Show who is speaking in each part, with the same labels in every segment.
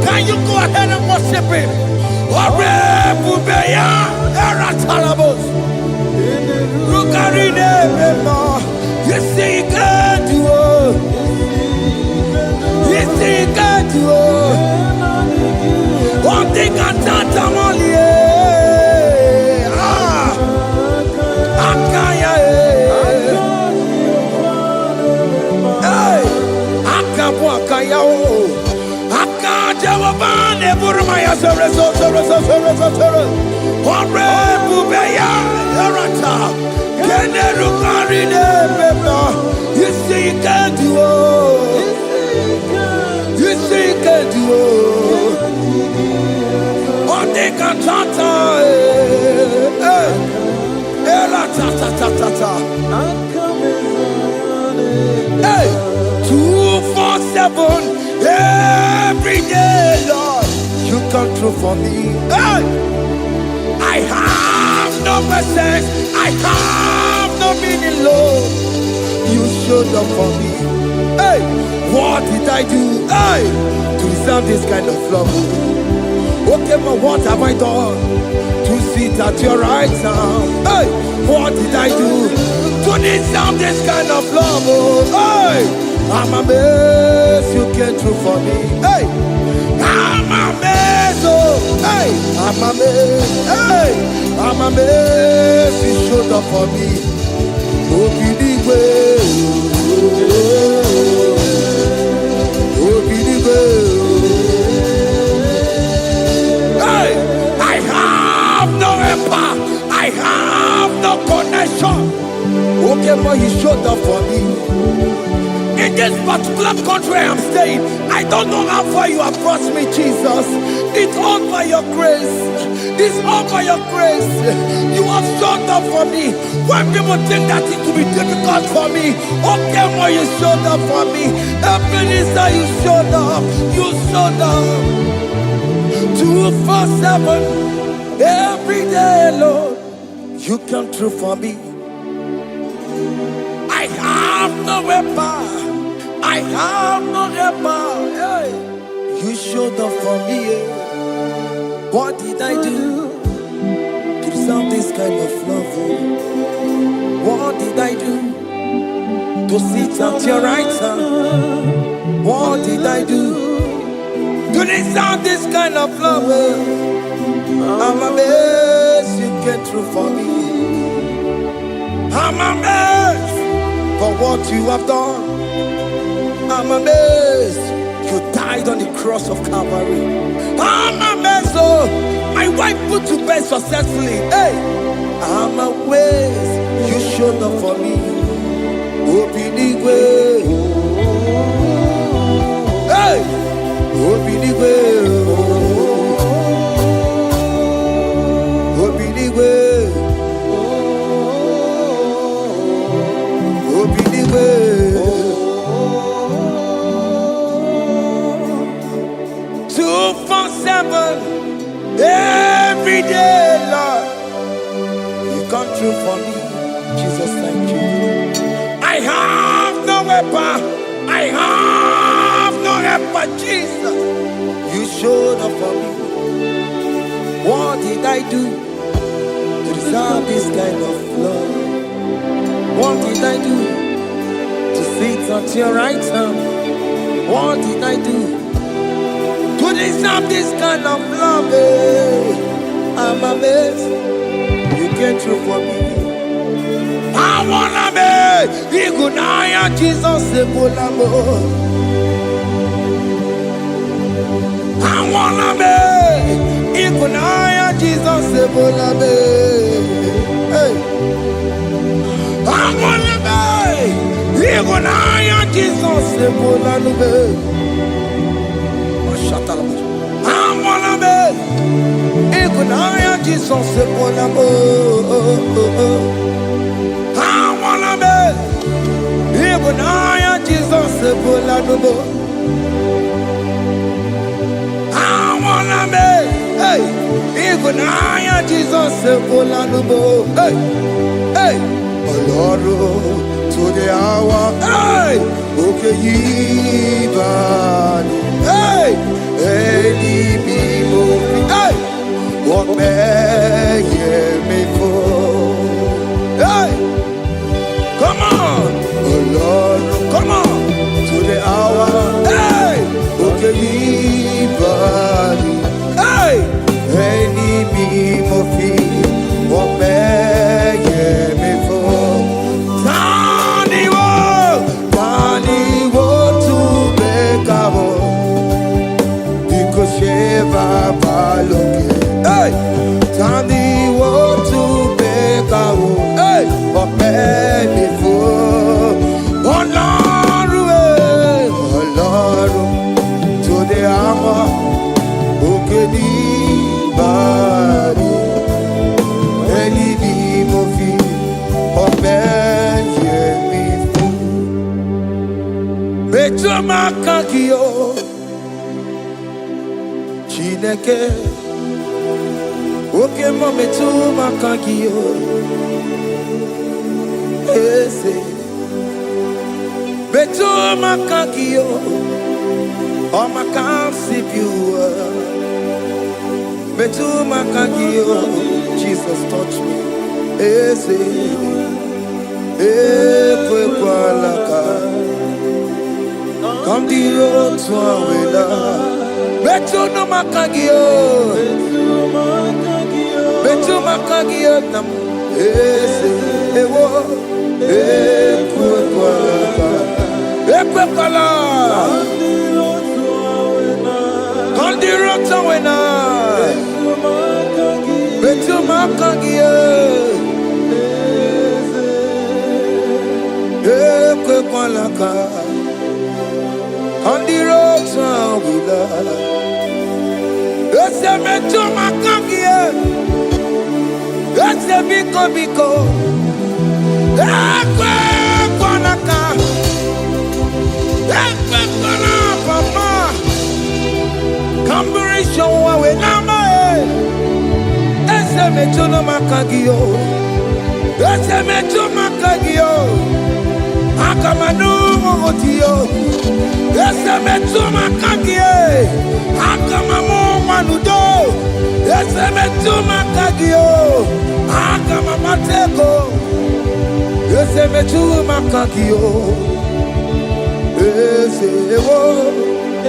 Speaker 1: Can you go ahead and worship him? You see, you can't do it. You see, you can't do it. One thing I can't only. You see, you can't do it. You see, 247, every day, Lord, you come through for me. Hey! I have no presence, I have no meaning, Lord. You showed up for me. Hey! What did I do? Hey! To deserve this kind of love? Okay, but what have I done to sit at your right hand? Hey! What did I do to deserve this kind of love? Oh, hey! I'm amazed you came through for me. Hey! I'm amazed, oh, hey! I'm amazed, hey! I'm amazed you showed up for me. Oh, believe it. Oh, believe it. Hey! I have no helper. I have no connection. Okay, but he showed up for me. In this particular country I'm staying, I don't know how far you have brought me, Jesus. It's all by your grace. It's all by your grace. You have showed up for me. When people think that it will be difficult for me, okay, well, you showed up for me. Every minister, you showed up. You showed up. 247, every day, Lord, you come through for me. I have no weapon. I have no helper. Hey. You showed up for me. What did I do to deserve this kind of love? What did I do to sit at your right hand? What did I do to deserve this kind of love? I'm amazed you came through for me. I'm amazed for what you have done. I'm amazed you died on the cross of Calvary. I'm amazed, oh, my wife put to bed successfully. Hey, I'm amazed you showed up for me. Open the way. Hey, open the way. Open the way. Open the way. 247, every day, Lord, you come through for me. Jesus, thank you. I have no weapon. I have no helper, Jesus. You showed up for me. What did I do to deserve this kind of love? What did I do to sit at your right hand? What did I do to deserve this kind of love? I'm amazed you came through for me. I wanna be Igunaya Jesus Ebulamo. I wanna be Igunaya Jesus Ebulamo. Hey, I wanna be Igunaya Jesus Ebulamo. I wanna be Igunaya Jesus Ebulamo. I wanna be Igunaya Jesus Ebulamo. I wanna be, hey, Igunaya Jesus Ebulamo. Hey, hey, Oloro to the hour. Hey, okay, Yibani. Hey, IGBO. Hey, what may me for? Hey, come on, oh Lord, come on to the hour. Hey, okay, body. Hey, IGBO. What may me for? Tani wo to. makagio Chineke Oke mo metu makagio Ese Metu makagio O makasibiwa Metu makagio Jesus touch me Ese Ekwe kwa laka Come the road to Awela. Betu no makagio. Betu makagio nam. Ewo. Ekwe kwala. Come the road to Awela. Betu makagio. Ekwe kwala ka. On the road to Awela. Ese metu makagie. Ese biko. Ekwe kwanaka. Ekwe kwana papa. Kamburisho Awela mae. Ese metu no makagio. Ese metu makagio. Akamanu motiyo. Ese metu makagie. Akamamu manudo. Ese metu makagio. Akamamateko. Ese metu makagio. Ese ewo.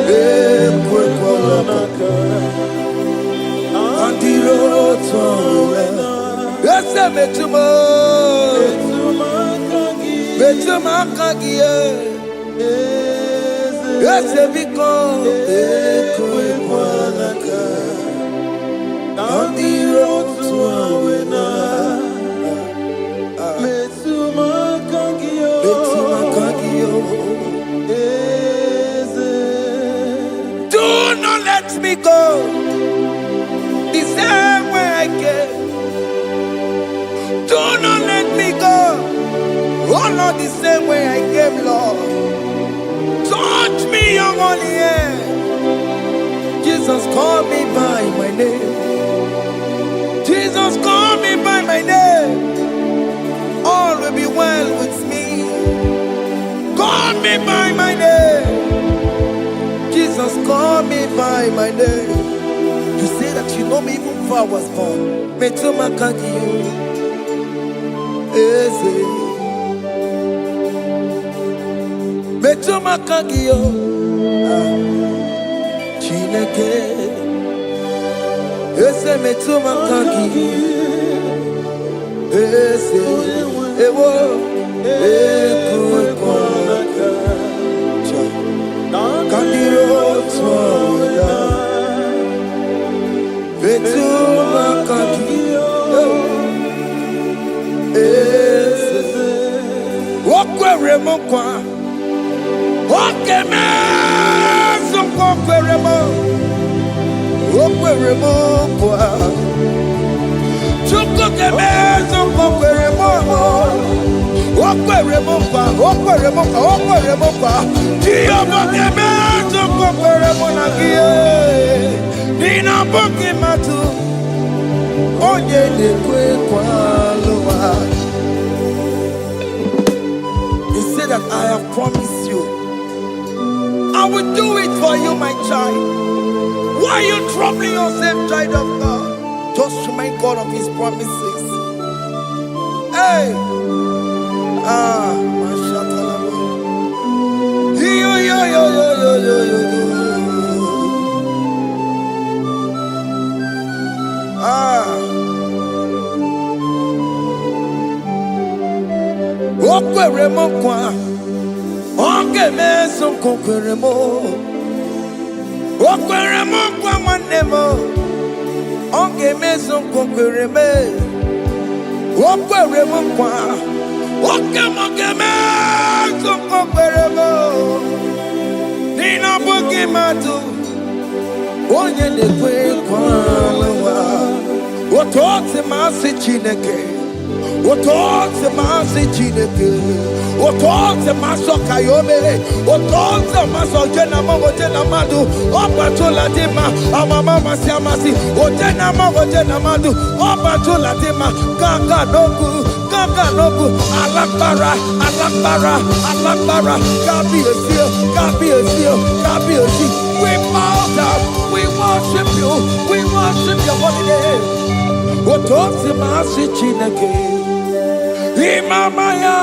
Speaker 1: Ekwe kwa maka. Andiro towe. Ese metu mo. Metu makagie. Ese biko ekwe kwanaka Andiro tuawena Metu makagio Do not let me go the same way I came. Do not let me go. Oh Lord, the same way I came, Lord. Touch me, young on the air. Jesus, call me by my name. Jesus, call me by my name. All will be well with me. Call me by my name. Jesus, call me by my name. You say that you know me even before I was born. Metuma kagiyo. Eze. Metu makagio Chineke Ese metu makagio Ese ewo Ekwe kwanaka Kandiro tuawela Metu makagio Ese Wakwe remokwa Oke mezo kokweremo Okweremo kwa Chuko ke mezo kokweremo Okweremo kwa Diyobo ke mezo kokweremo nagie Nina boki matu Onye dekwe kwa loa He said that I have promised you I will do it for you, my child. Why are you troubling yourself, child of God? Just remind God of His promises. Hey! Mashatalabo. Yo. Okweremo kwa. Onge meso kokweremo Okweremo kwa manemo Onge meso kokwereme Okweremo kwa Oke meso kokweremo Nina buki matu Onye dekwe kwa lewa Otote masi Chineke Otonze masi chineke, otonze maso kayome, otonze maso jena madu, opatola dema, amama masi amasi, ojena madu, opatola dema, ganga nogu, alakbara, kabi esio. We bow down, we worship your holy name. Otonze masi chineke. Imamaya,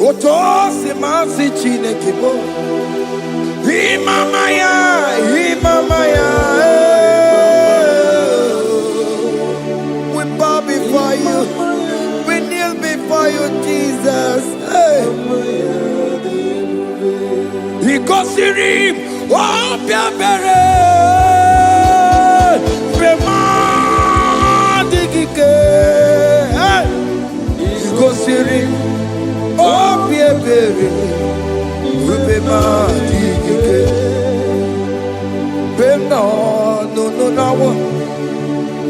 Speaker 1: Otosi masi chineke, bo. Imamaya. We bow before you. We kneel before you, Jesus. Hey. Ikosirim, opiabere, remadikike. Hey. Ikosirim, opiabere, remadikike. No.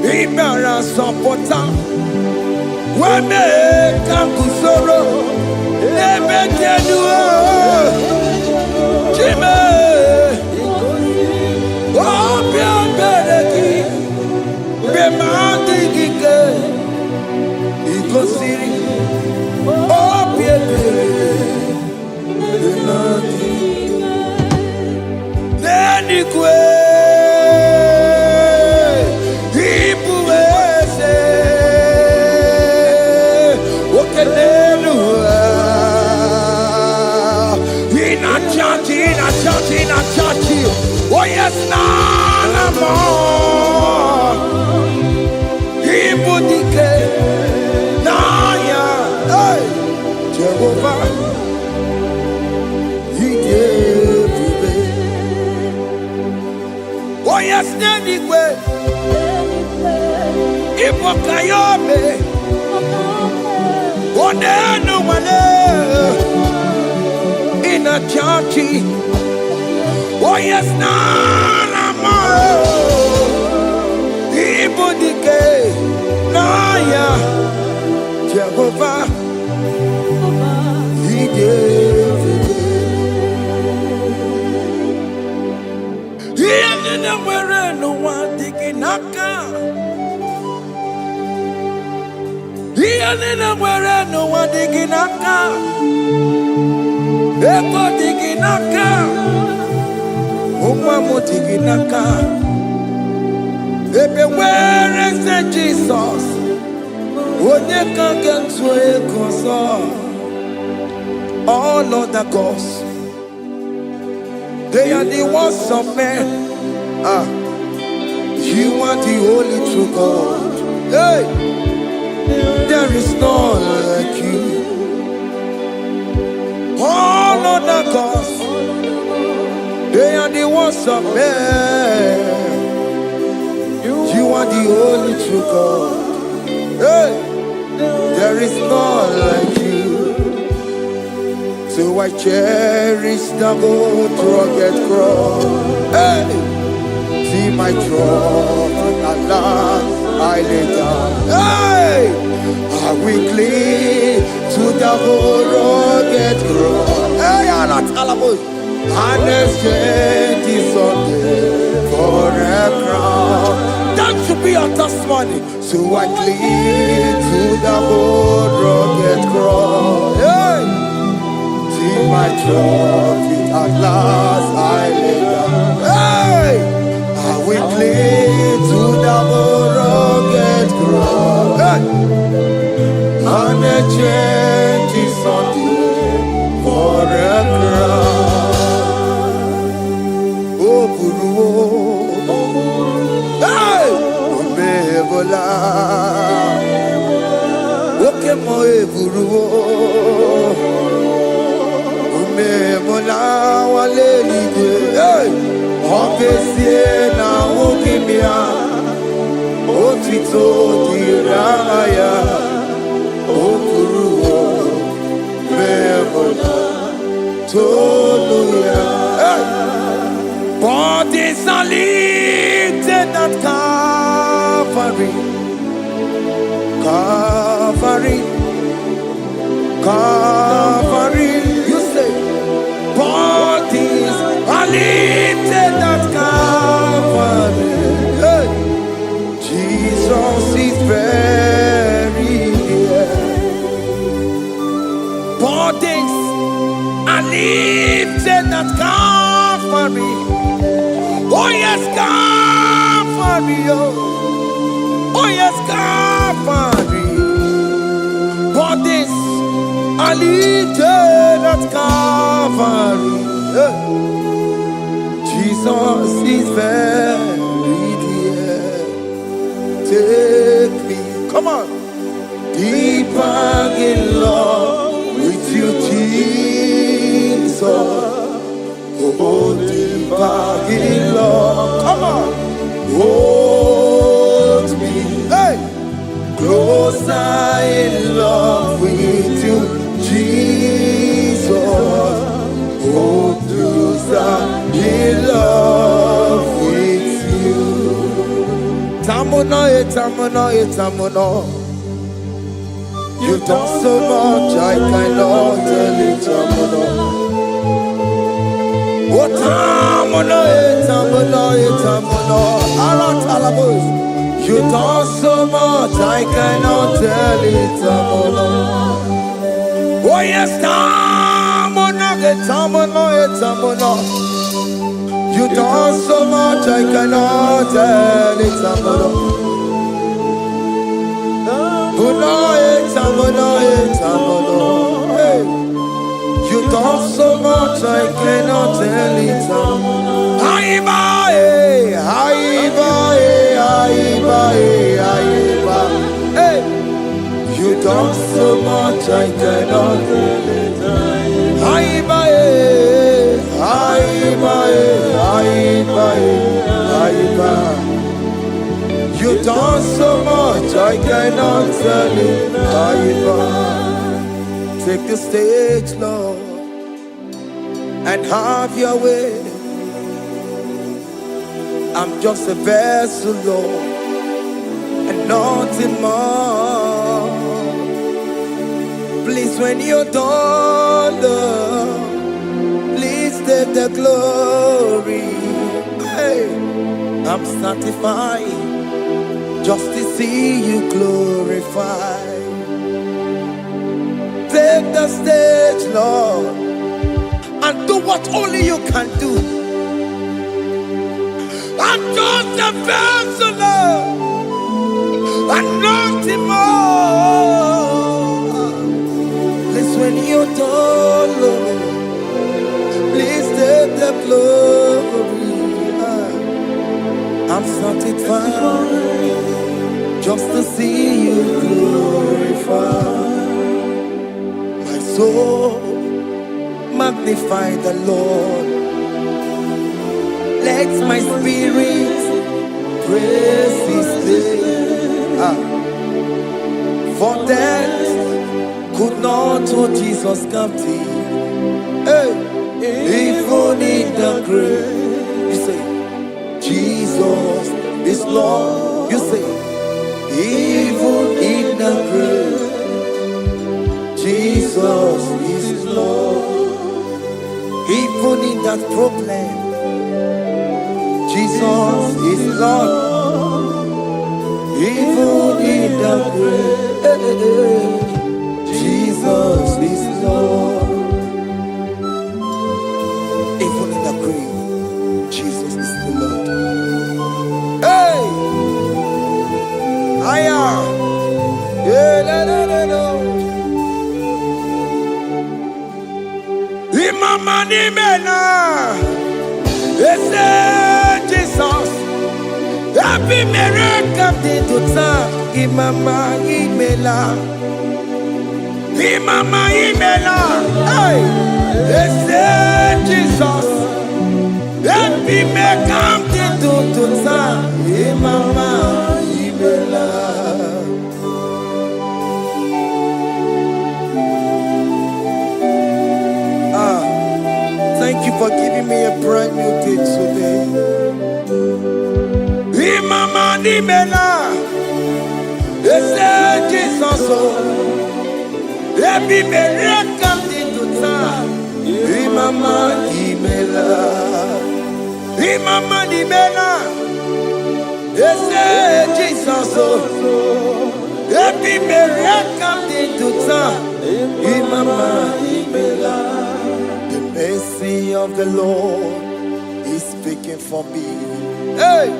Speaker 1: Imara sopota, weme kakusoro, nebe tenua, chime, opia bereki, bemandi gike, ikosiri, opia bereki, nenikwe. Oh yes, nana more. Ibudike, naya, hey, Jehovah, he gave me. Oh yes, nanigwe, Ibokayobe, oh nenu mane, in a churchy. Oh yes, nana more. Ibudike, naya, Jehovah, he gave it. He didn't wear no one digging naka. He didn't wear no one digging naka. Eko digging naka. Umamutiginaka. Ebe where is Jesus? Onyeka genswe koso. All other gods, they are the works of men. You are the only true God. Hey, there is none like you. All other gods, they are the works of men. You are the only true God. Hey, there is none like you. So I cherish the good rugged cross. Hey, see my throne at last I lay down. Hey, I will cling to the good rugged cross. Hey, I'm not almost. And exchange is Sunday for a crown. That should be our testimony. So I cling to the old rugged cross. Hey, see my trophy at last I lay down. Hey, I will cling to the old rugged cross. Hey, and exchange is Sunday for a crown. Hey, Omebola, Okemo eburu, Omebola wale ligwe. Hey, Obesie na okimia, otito diraya okuruwo mebona toluya. Bodies are lifted at Calvary, Calvary, Calvary. You say, bodies are lifted at Calvary. Hey. Jesus is very near. Bodies are lifted at Calvary. Oh yes, Calvary. Oh yes, Calvary. Bodies are lifted at Calvary. Jesus is very dear. Take me, come on, deeper in love with you, Jesus. Oh, deeper in love, come on, hold me, hey, closer in love with you, Jesus. Oh, closer in love with you. Tamuno, tamuno, tamuno. You've done so much, I cannot tell it, tamuno. Oh, tamuno, tamuno, tamuno. Aratalabos. You've done so much, I cannot tell it, tamuno. Oh yes, tamuno, tamuno, tamuno. You've done so much, I cannot tell it, tamuno. Hey. You've done so much, I cannot tell it. Hey. You've done so much, I cannot tell it. You've done so much, I cannot tell it. Take the stage, Lord, and have your way. I'm just a vessel, Lord, and nothing more. Please, when you're done, Lord, please take the glory. Hey, I'm satisfied just to see you glorified. Take the stage, Lord, and do what only you can do. I'm just a vessel, Lord, and nothing more. Please, when you're done, Lord, please take the glory. I'm satisfied just to see you glorified. My soul magnify the Lord. Let my spirit praise His name. For death could not hold Jesus captive. Hey, even in the grave, you say, Jesus is Lord. You say, even in the grave, Jesus is Lord. Even in that problem, Jesus is Lord. Even in the grave, Jesus is Lord. Even in the grave, Jesus is the Lord. Hey! Aya! Imama ni mena, Jesus. Happy miracle to time. Imama imela, Imama imela. Hey, Jesus. Happy miracle to time. Imama imela. me a brand new day today. Imama di mela, ese Jesus o. Ebi mele kandi tuta. Imama di mela, Imama di mela, ese Jesus o. Ebi mele kandi tuta. Imama di mela. The mercy of the Lord is speaking for me. Hey,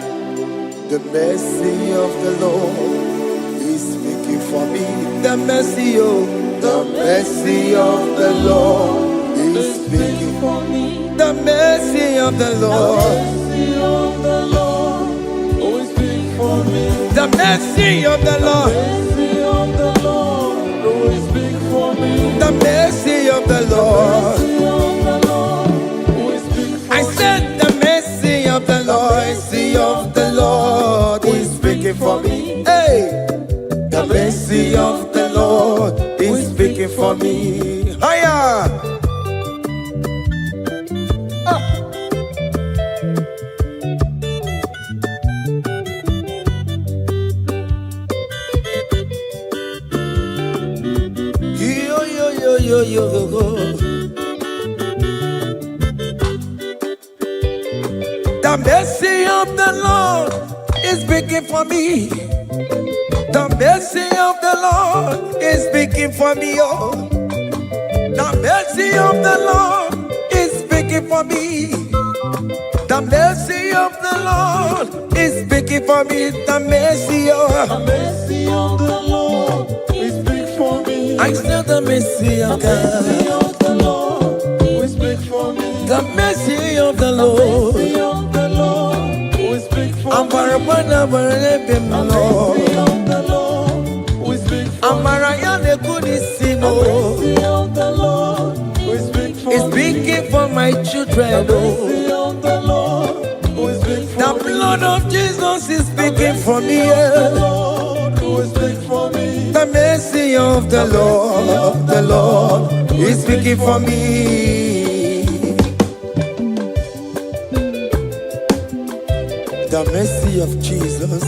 Speaker 1: the mercy of the Lord is speaking for me. The mercy of the Lord is speaking for me. The mercy of the Lord is speaking for me. The mercy of the Lord is speaking for me. The mercy of the Lord. I said the mercy of the Lord is speaking for me. Hey, the mercy of the Lord is speaking for me. Higher. Yo. The mercy of the Lord is speaking for me. The mercy of the Lord is speaking for me. Oh, the mercy of the Lord is speaking for me. The mercy of the Lord is speaking for me. The mercy of the Lord is speaking for me. I said the mercy of God. The mercy of the Lord will speak for me. The mercy of the Lord will speak for me. The mercy of the Lord will speak for me. The mercy of the Lord will speak for me. It's speaking for my children. The mercy of the Lord will speak for me. The blood of Jesus is speaking for me. The Lord will speak for me. The mercy of the Lord is speaking for me. The mercy of Jesus.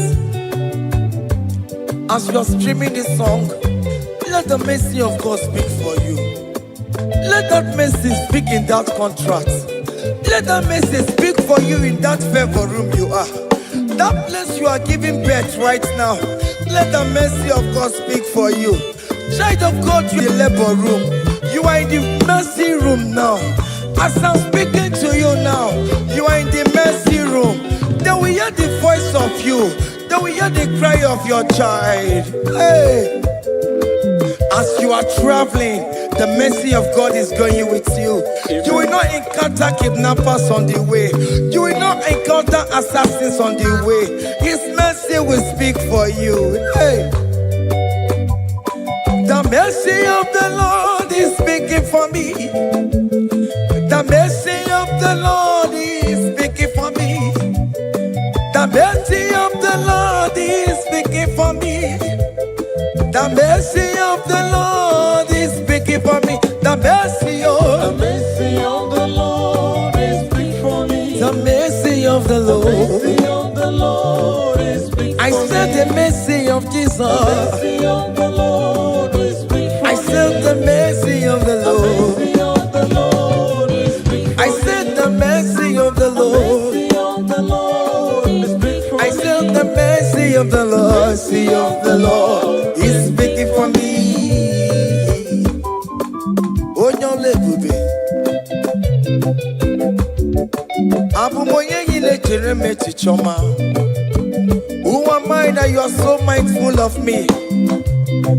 Speaker 1: As you are streaming this song, let the mercy of God speak for you. Let that mercy speak in that contract. Let that mercy speak for you in that favor room you are. That place you are giving birth right now. Let the mercy of God speak for you. Child of God, you are in the labor room. You are in the mercy room now. As I'm speaking to you now, you are in the mercy room. They will hear the voice of you. They will hear the cry of your child. Hey. As you are traveling, the mercy of God is going with you. You will not encounter kidnappers on the way. You will not encounter assassins on the way. His mercy will speak for you. Hey. The mercy of the Lord is speaking for me. The mercy of the Lord is speaking for me. The mercy of the Lord is speaking for me. The mercy of the Lord is speaking for me. The mercy of the Lord is speaking for me. The mercy of the Lord is speaking for me. I said the mercy of Jesus. The mercy of the Lord is speaking for me. I said the mercy of the Lord. I said the mercy of the Lord. I said the mercy of the Lord is speaking for me. Oh, no, lebube. Abu moye yile jereme chichoma. Who am I that you are so mindful of me?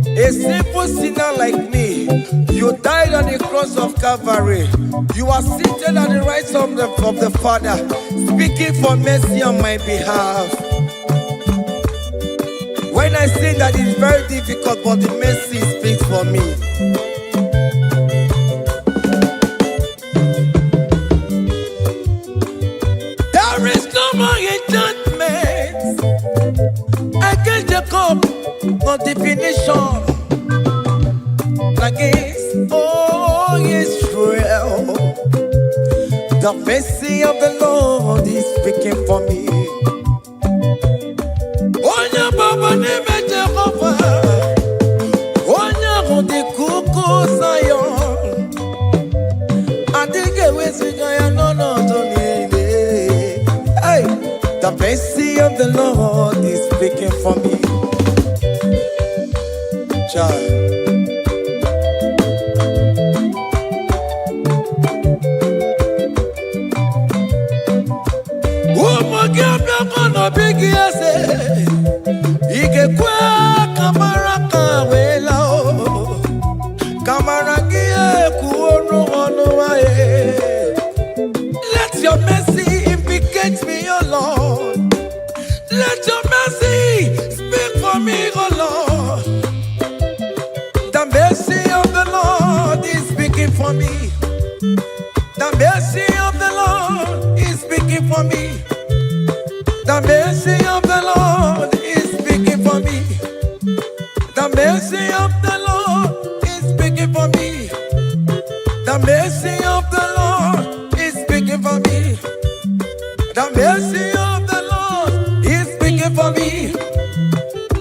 Speaker 1: A simple sinner like me. You died on the cross of Calvary. You are seated at the right side of the Father, speaking for mercy on my behalf. When I say that it's very difficult, but the mercy speaks for me. There is no more enchantment against Jacob, no definition against all Israel. The mercy of the Lord is speaking for me. Onya baba neme Jehovah, onya kundi kuku sayon, adige wesigaya no donile. Hey, the mercy of the Lord is speaking for me. Child. Big yes, Ike kwa kamara kawela o, kamara gie kuonu wae. Let your mercy implicate me, O Lord. Let your mercy speak for me, O Lord. The mercy of the Lord is speaking for me. The mercy of the Lord is speaking for me. The mercy of the Lord is speaking for me. The mercy of the Lord is speaking for me. The mercy of the Lord is speaking for me. The mercy of the Lord is speaking for me.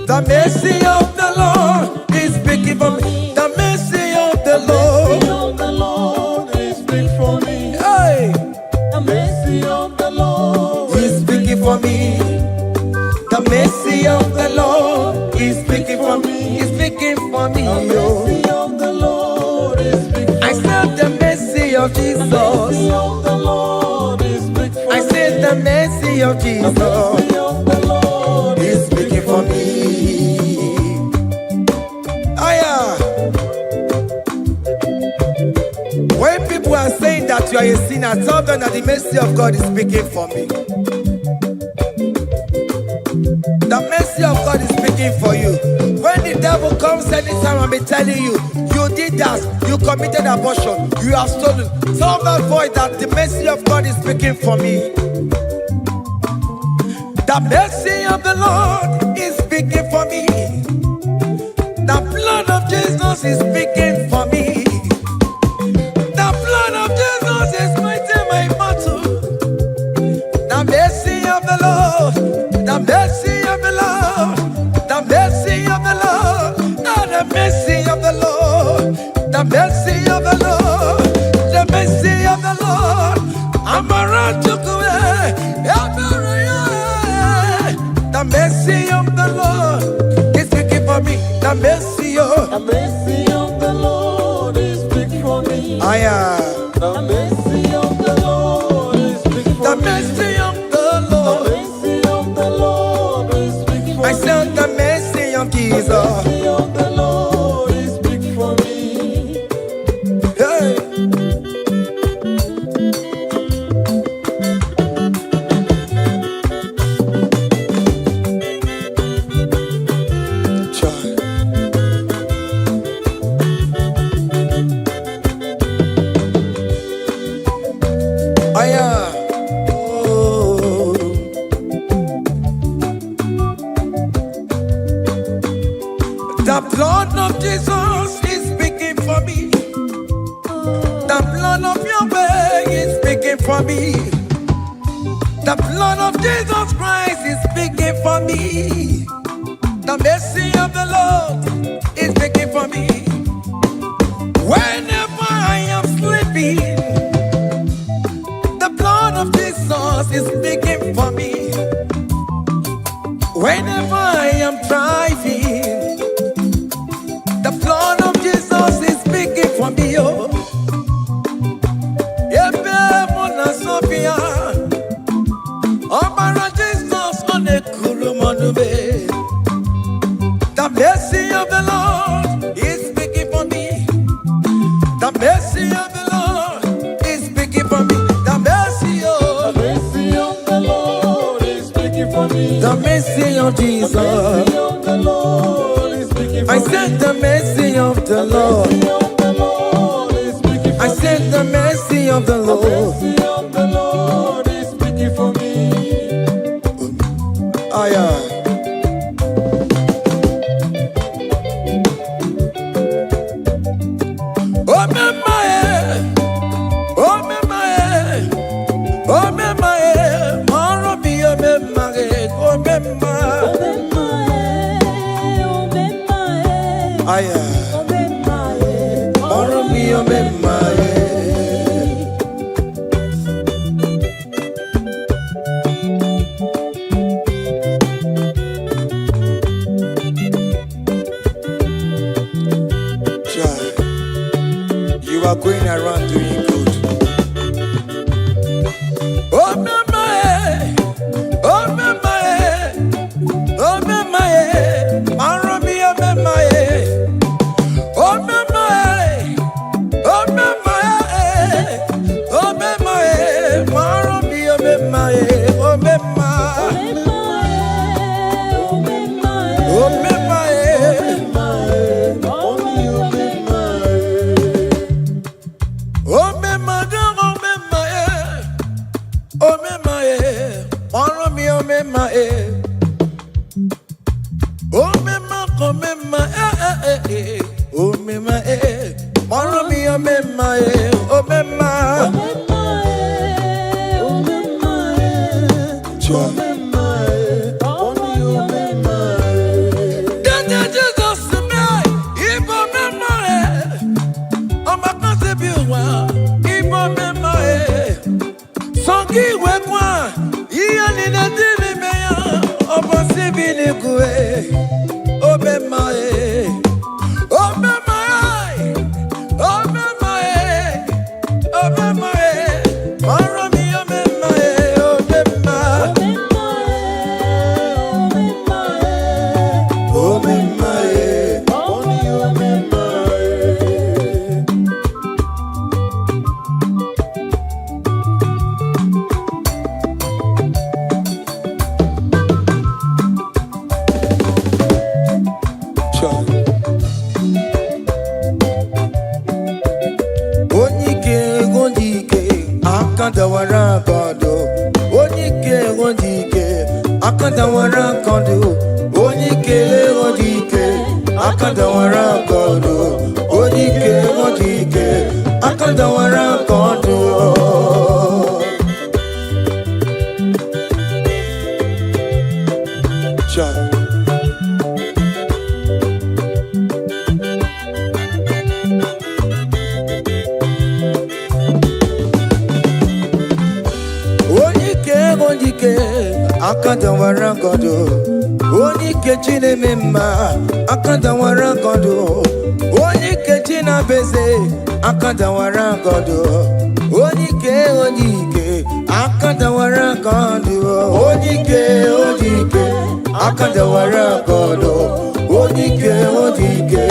Speaker 1: The mercy of the Lord is speaking for me. The mercy of the Lord is speaking for me. Hey, the mercy of the Lord is speaking for me. The mercy of the Lord is speaking for me. He's speaking for me. The mercy of the Lord is speaking for me. I said the mercy of Jesus. The mercy of the Lord is speaking for me. I said the mercy of Jesus. The mercy of the Lord is speaking for me. When people are saying that you are a sinner, tell them that the mercy of God is speaking for me. The mercy of God is speaking for you. When the devil comes anytime and be telling you, you did that, you committed abortion, you have stolen, tell that voice that the mercy of God is speaking for me. The mercy of the Lord is speaking for me. The blood of Jesus is speaking for me. The blood of Jesus is fighting my battle. The mercy of the Lord, the mercy of the Lord, the mercy of the Lord, the mercy of the Lord, the mercy of the Lord, the mercy of the Lord. I'm around to go away. The mercy of the Lord is speaking for me. The mercy of the Lord is speaking for me. I am. The mercy of the Lord is speaking for me. The mercy of the Lord. The mercy of the Lord is speaking for me. I said the mercy of Jesus. The mercy of the Lord is speaking for me. Hey. The blood of Jesus is speaking for me. The blood of Yahweh is speaking for me. The blood of Jesus Christ is speaking for me. The mercy of the Lord is speaking for me. Whenever I am sleeping, the blood of Jesus is speaking for me. Whenever I am driving, the blood of Jesus is speaking for me. Oh, Sophia, oh, Jesus on the Kurumanube. The mercy of the Lord is speaking for me. The mercy of the Lord is speaking for me. The mercy of the Lord is speaking for me. The mercy of Jesus. The mercy of the Lord is speaking for me. I said the mercy of the Lord. I said the mercy of the Lord. The mercy of the Lord is speaking for me. Oh me my, maro mi oh me my, oh me my, aya, maro mi oh me my. You are going around doing good. Oh mama, oh mama, oh mama, Maromi, oh mama, oh mama, oh mama, oh mama, Maromi, oh mama, oh mama, oh mama. Oh mema, oh mema, oh mema, maro mi oh mema, oh mema, oh mema, oh mema, oh mema. Dada Jesus me, ibo mema, oh makase biwa, ibo mema, songi wekwa, iya ni na dimi meya, obo sibini kwe. Oh me my, oh me my, oh me my, oh me my, maro mi oh me my, oh me my, oh me my, oh me Akandawara kondo, onike ondike. Akandawara kondo, onike ondike. Akandawara kondo, onike ondike. Akandawara kondo. Akandawara kondo, onike chine mema. Akandawara kondo, onike china beze. Akandawara kondo, onike onike. Akandawara kondo, onike onike. Akandawara kondo, onike onike.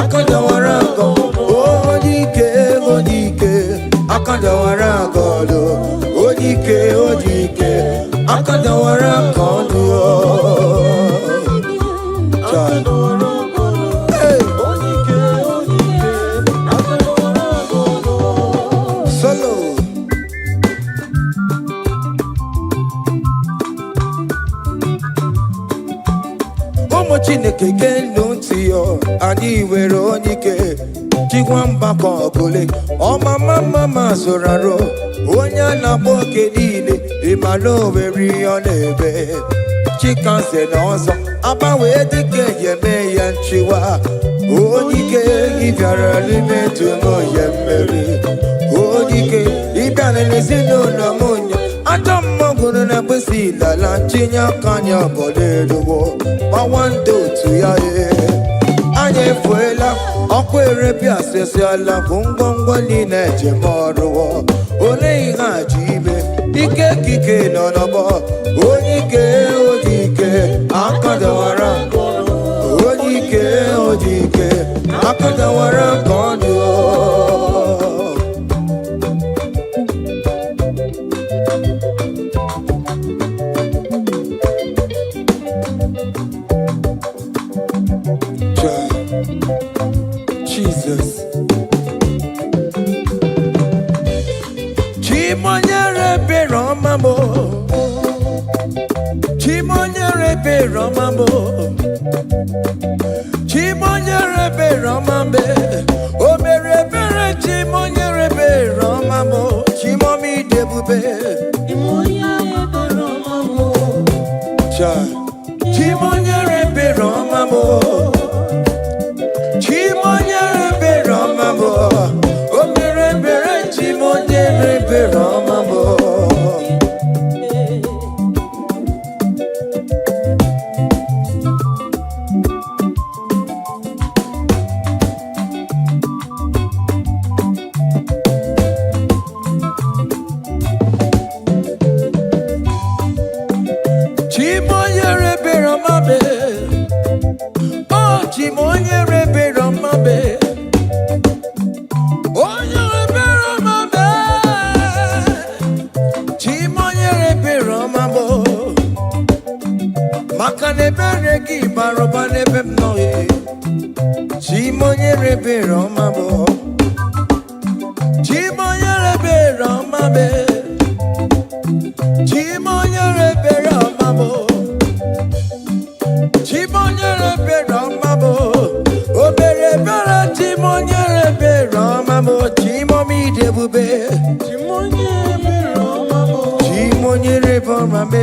Speaker 1: Akandawara kondo, onike onike. Akandawara kondo, onike onike. Akandawara kondo, onike onike. Akandawara kondo. Solo. Omo Chineke kendo ntiyo, ani were onike. Chigwamba kogole, oma mama soraro. Onya na boke dile, imalo veri onebe. Chikanse nozo, aba wedike yeme yanchiwa. Onike ivyara limetu no yemeri. Onike ibane nesino na munya. Adam mogunu na besi la chinya kanya boleluwo. Mawando tuyaye. Anye fuela, okwere pia sesi ala fungongo ni neje moruwo. Ole iha jibe, ike kike nonobo. Onike odike, akandawara kondo. Onike odike, akandawara kondo. Jesus. Chimonyere be romambo, Chimonyere be romambo, Chimonyere be romambe, O mere bere Chimonyere be romambo, Chimomi debube. Makanebereki barobanebem noye. Chimonye rebe romabo. Chimonye rebe romabe. Chimonye rebe romabo. Chimonye rebe romabo. Obere bere chimonye rebe romabo. Chimomi debube. Chimonye rebe romabo. Chimonye rebe romabe.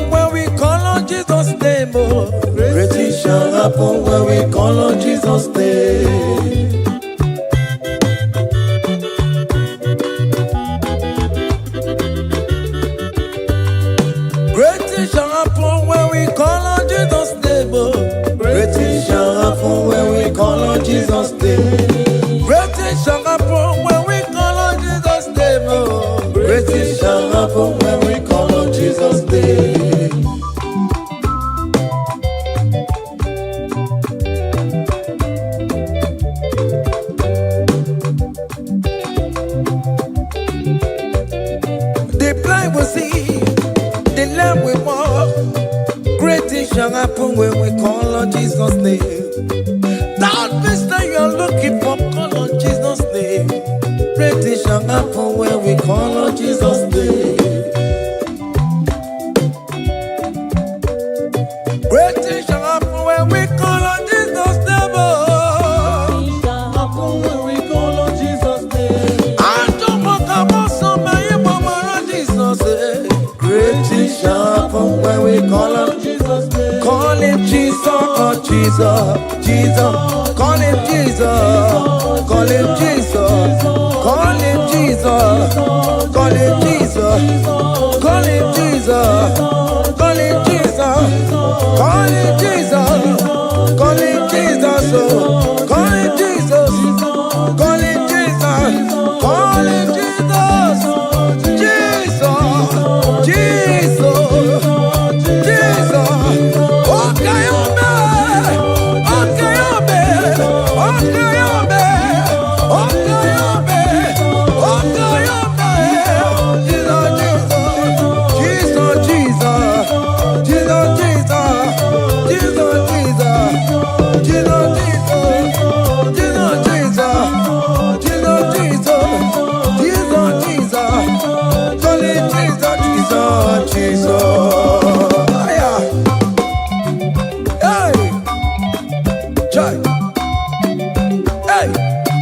Speaker 1: When we call on Jesus' name, great things shall happen when we call on Jesus' name. Great things shall happen when we call on Jesus' name. Great things shall happen when we call on Jesus' name. Great things shall happen when we call on Jesus' name. Shall happen when we call on Jesus' name. That mister you're looking for, call on Jesus' name. Great things shall happen when we call on Jesus' name. Great things shall happen when we call on Jesus' name. Shall happen when we call on Jesus' name. I don't want to go somewhere, mama, Jesus' name. Great things shall happen when we call on Jesus' name. Call him Jesus, oh Jesus, Jesus. Call him Jesus, call him Jesus, call him Jesus, call him Jesus, call him Jesus, call him Jesus, call him Jesus, call him Jesus, call him Jesus, call him Jesus, call him Jesus, Jesus, Jesus.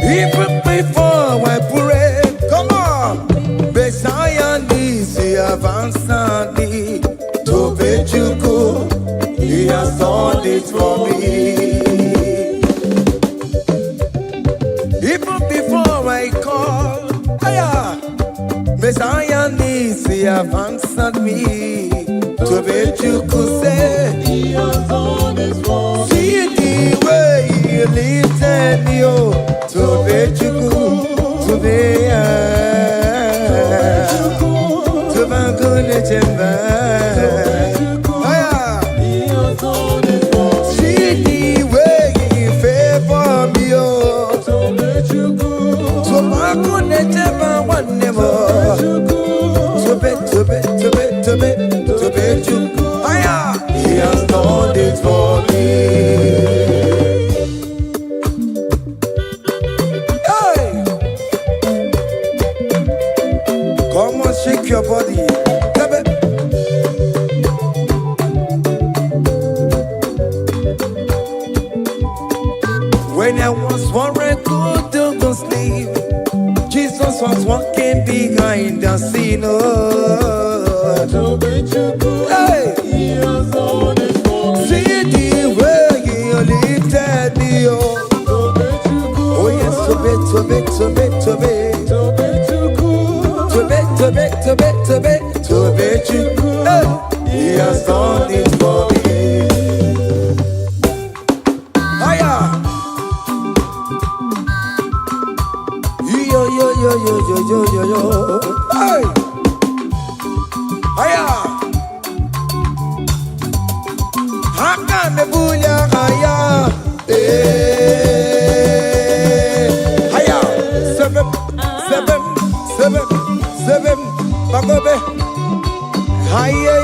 Speaker 1: Even before I pray, come on. Messiah needs he answered me. To bet you go, he has done it for me. Even before I call, Messiah needs he answered me. Tobechukwu say He has done His work. See the way He lifted me, oh, Tobechukwu, see the way He favor me, oh, Tobechukwu, He has done it for me. Hey! Come on, shake your body. When I was worried, couldn't go sleep, Jesus was walking behind the scene. Hey! See the way He lifted me, oh. Oh yes, He has done it for me. Hiya! Yo. Hey! Hiya! Haka mebunya haya. Haya! Seven. Bagobe. Hiya,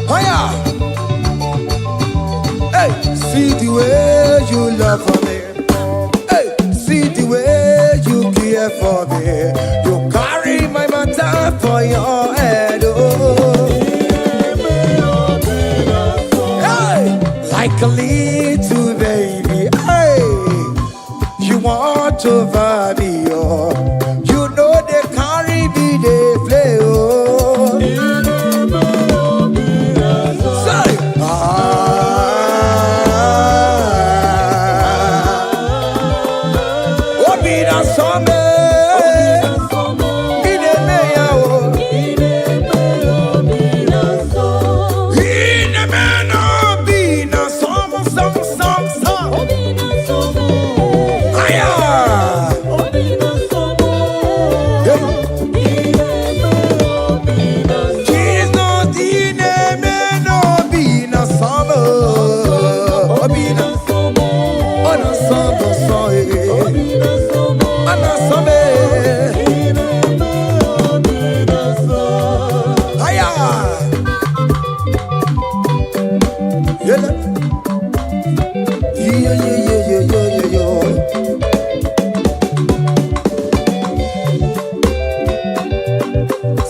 Speaker 1: Hiya! Hey, see the way you love for me. Hey, see the way you care for me. You carry my matter for your head, oh. Hey, like a little baby. Hey, you want over me, oh. You know they carry me, they play, oh.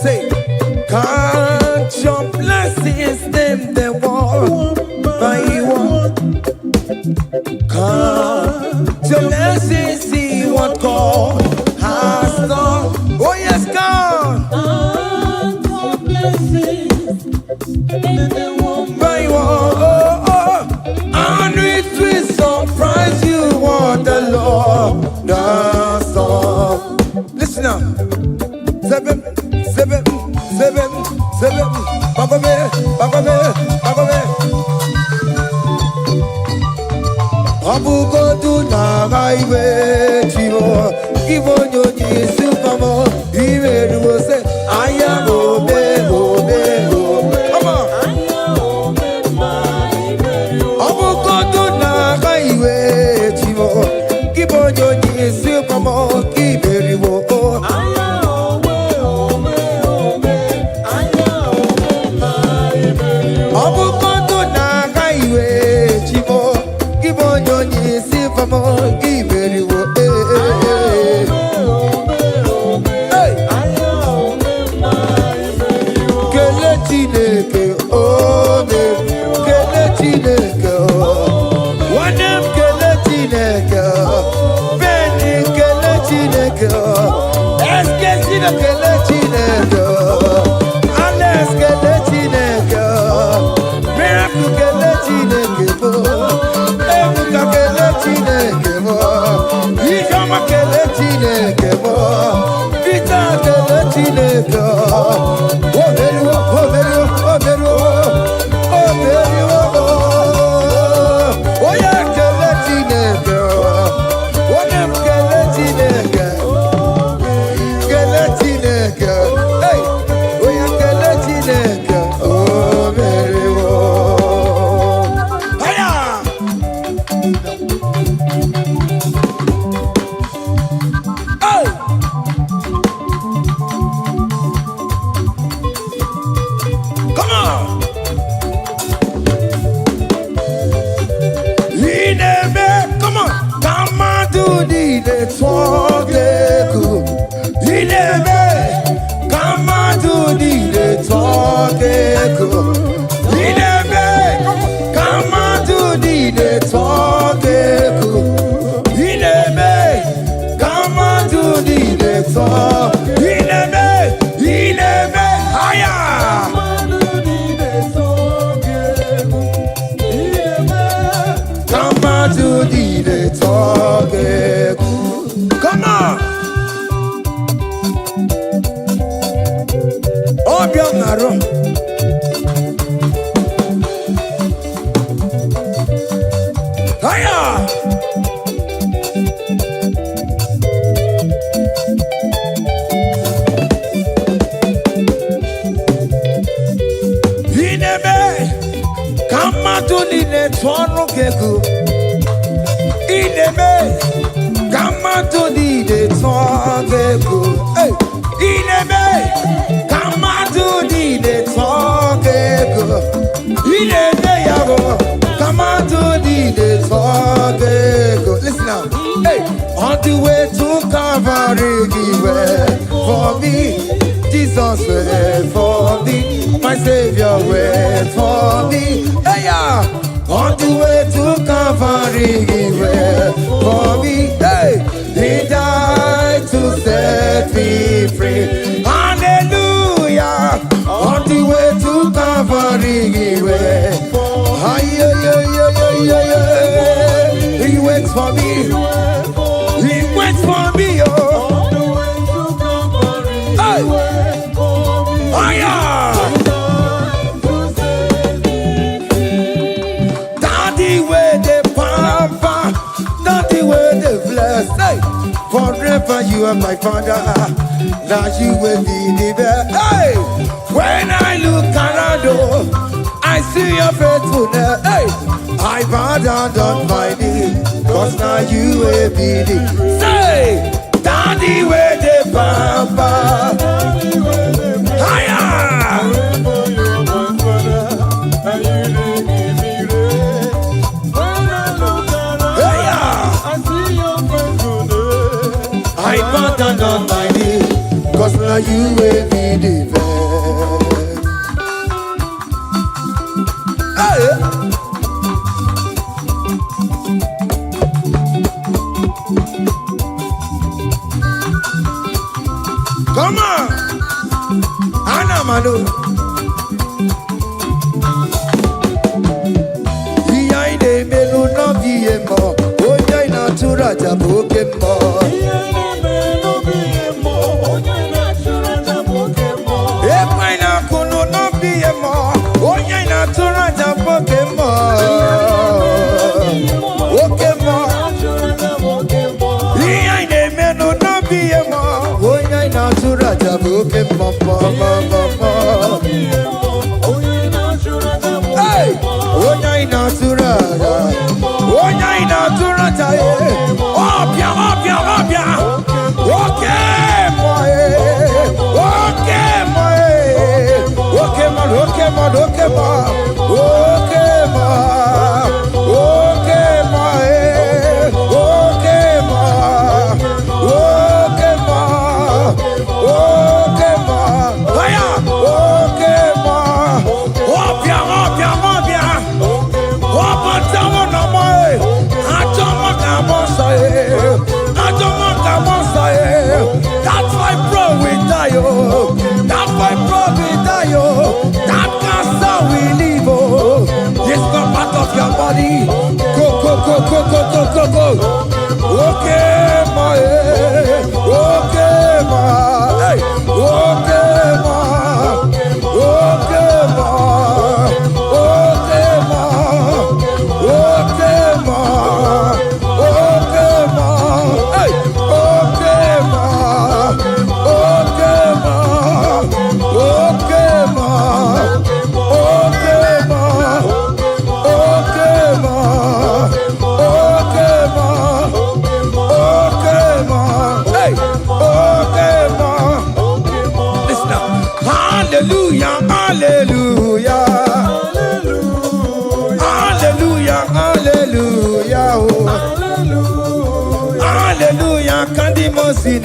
Speaker 1: Say, can't your blessings name the one by one? Can't your blessings see what God has done? Oh yes, God. Can't your blessings name the one by one? And it will surprise you what the Lord does done. Listen now. Seven. Bagome. Abu Godu na highway chivo. Give on your knees, Supermo. Even you say, I am obe. Come on. Abu Godu na highway chivo. Give on your knees, Supermo. Give you Let's get Chineke. Oh, very well, oh, very well, oh, very well, oh, very well. Oh, yeah, kele Chineke. Oh, nem kele Chineke. Kele Chineke. Hey, oh, yeah, kele Chineke. Oh, very well. Hiya! Hey! Come on! Come on! Come on, do the talk, come on, do the talk, come on, do the talk, come on, do the talk, higher. Come on, do the talk. Come on. Oh, Biamaro. Hiya. Come on, do the talk. Come on to the talk, hey. Come on to the talk, come on to the talk. Listen now, hey. On the way to Calvary, he went for me. Jesus went for me. My Savior went for me. Hey, yeah. On the way to Calvary, he went for me. Hey, he died to set me free. Hallelujah. On the way to Calvary, he went. He waits for me. He waits for me. Oh, hey. Oh, yeah. Forever you are my father, now you will be the best. Hey, when I look around, oh, I see your faithfulness. Hey, I bow down on my knees, cause now you will be the. Say, Daddy, where the papa. Higher. I bow down on my knees, cause now you will be the best. Hey. Come on, Anna Manu. Behind the menu, no BMO. Oh, yeah, natural Jabokemo. That's why bro we die, oh. That's why bro we die, oh. That cancer we live, oh. It's not part of your body. Go. Okay, my, hey.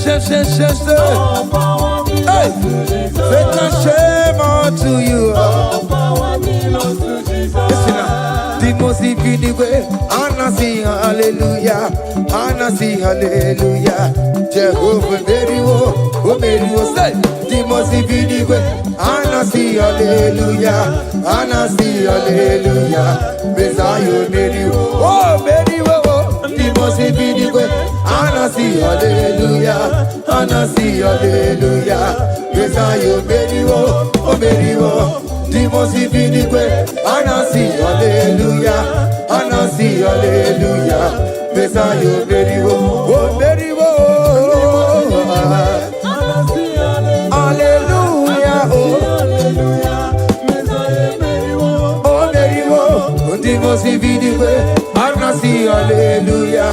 Speaker 2: All power belongs to Jesus.
Speaker 1: Satan, shame unto you.
Speaker 2: All power belongs to Jesus.
Speaker 1: Listen now. The most infinite way. Anna sing hallelujah. Anna sing hallelujah. Jehovah very well. Oh, very well. Say. The most infinite way. Anna sing hallelujah. Anna sing hallelujah. Messiah very well. Oh, very well. The most infinite way. Anna sing hallelujah. Anna sing hallelujah. Messiah very well. Oh, very well. The most infinite way. Anna sing hallelujah. Anna sing hallelujah. Messiah very well. Oh, very well. Hallelujah. Oh, very well. The most infinite way. Anna sing hallelujah.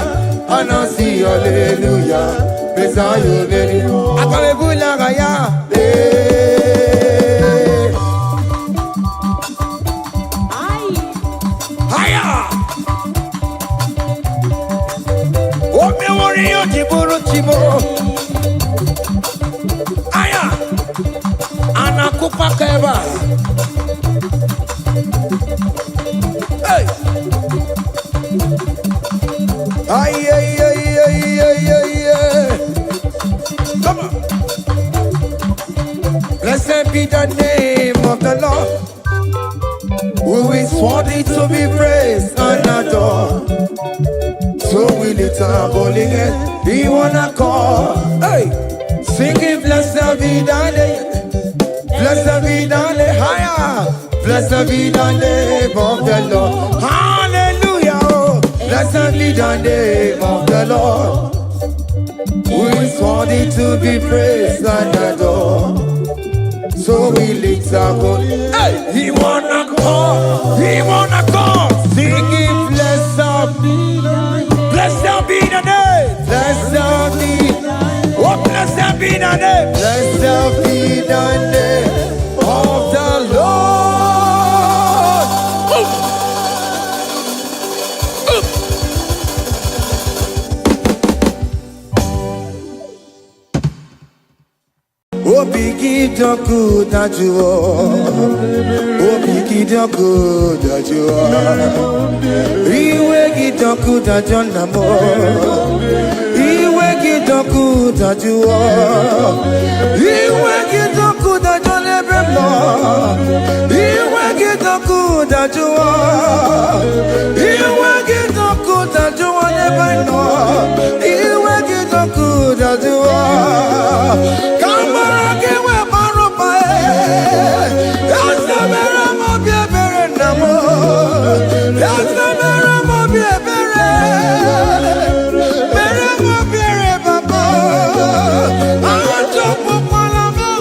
Speaker 1: Anna sing hallelujah. Messiah very well. Akalebula gaya. Aya, anakupa keba. Hey, ay, ay, ay, ay, ay, ay, ay. Come on. Blessed be the name of the Lord, who is worthy to be praised and adored. So we lift our holy hands, we wanna call, hey, singing blessed be the name, blessed be the name, higher, blessed be the name of the Lord, hallelujah, oh, blessed be the name of the Lord, who is worthy to be praised and adored. So we lift our holy hands, hey, we wanna call, singing blessed be the name. Blessed be the name. Blessed be. Oh, blessed be the name. Blessed be the name of the Lord. Oh, begin the good that you are. Oh, begin the good that you are. Iwe gidoku da jonamo. Iwe gidoku da juo. Iwe gidoku da jonebemo. Iwe gidoku da juo. Iwe gidoku da juo nebeno. Iwe gidoku da juo. Kamara kewe baropa. Yasamera mo biebere namo. Yasamera mo biebere. Bere mo biere baba. Ajo pupala mo.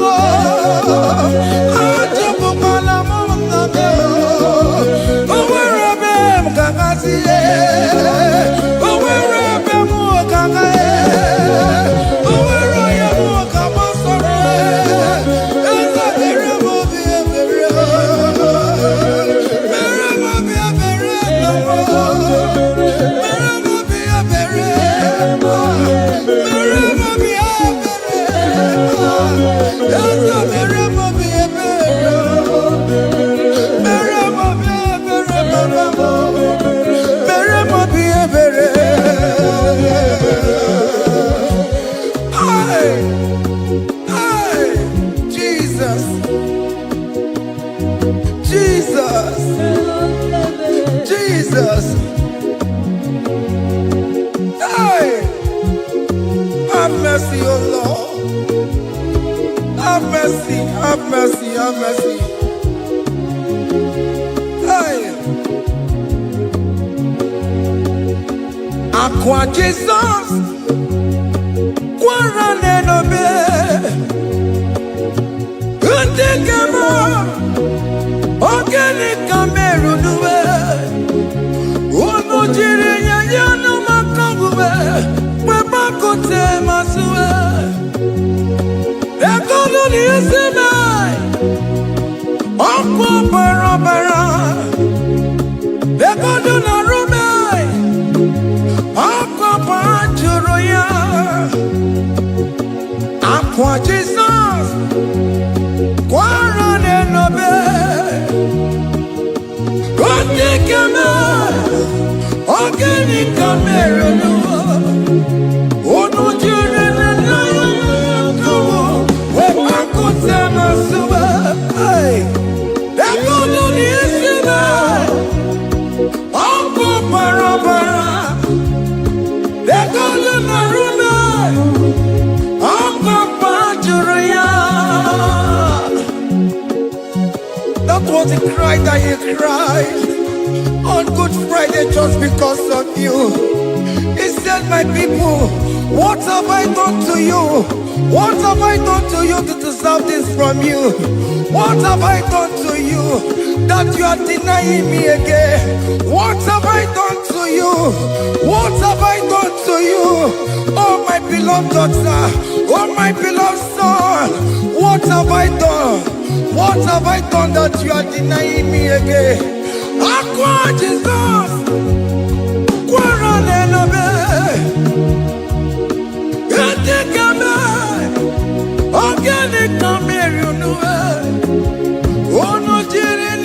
Speaker 1: Ajo pupala mo nabe. Owere be mkakasiye. Owere be mu kakaye. Owere ya mu kabasore. Eza bere mo biebere. Bere mo biebere namo. Bere mo biebere. Bere mo biebere. Eza bere mo biebere. Bere mo biebere namo. Bere mo biebere. Hey, hey, Jesus, Jesus, Jesus. Hey, have mercy, oh Lord. Have mercy, have mercy, have mercy. Hey, Aqua Jesus, Quarane no be, Undekemo, Organic Cameru nuwe, Umujiri yano makangube, Webakote masue, Ekono ni eseme, Okwo barabara, Ekono na rume, Okwo panjuro ya, Aqua Jesus, Quaran and Obey, Rodney Camera, Organic Camera, oh no, children, and I where I could tell my super, that good on the instrument, Uncle Parabara, that good on the room, Uncle Pajuria. That was the cry that he cried on Good Friday just because of you. He said, my people, what have I done to you? What have I done to you to deserve this from you? What have I done to you that you are denying me again? What have I done to you? What have I done to you? Oh my beloved daughter, oh my beloved son, what have I done? What have I done that you are denying me again? Aqua Jesus, Quaran and Obey, Organic Camera, oh no, Jirin,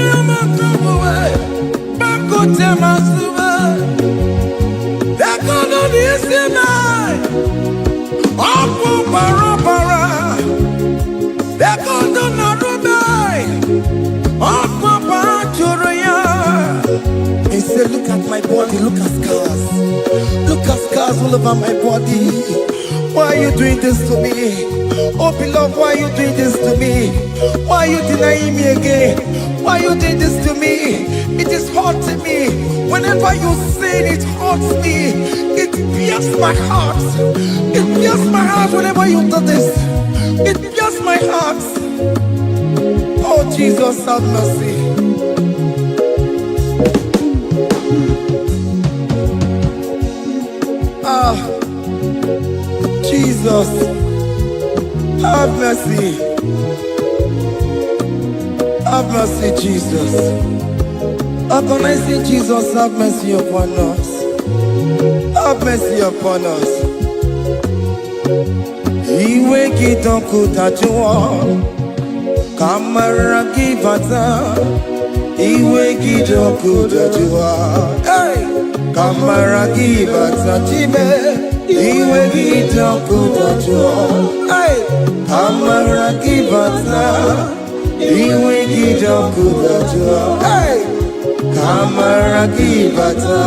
Speaker 1: you must come away. Bako Temasuba, that God of the Sinai, Apo Parapara, that God of Narubai, Apo Pajuria. He said, look at my body, look at scars. Look at scars all over my body. Why are you doing this to me? Oh beloved, why are you doing this to me? Why are you denying me again? Why are you doing this to me? It is hurting me. Whenever you sin, it hurts me. It pierces my heart. It pierces my heart whenever you do this. It pierces my heart. Oh Jesus, have mercy. Jesus, have mercy. Have mercy, Jesus. Agonizing Jesus, have mercy upon us. Have mercy upon us. Iwe kitonku tajua, kamara kibata. Iwe kitonku tajua, kamara kibata chibe. Iwe kitonku tajua, kamara kibata. Iwe kitonku tajua, kamara kibata.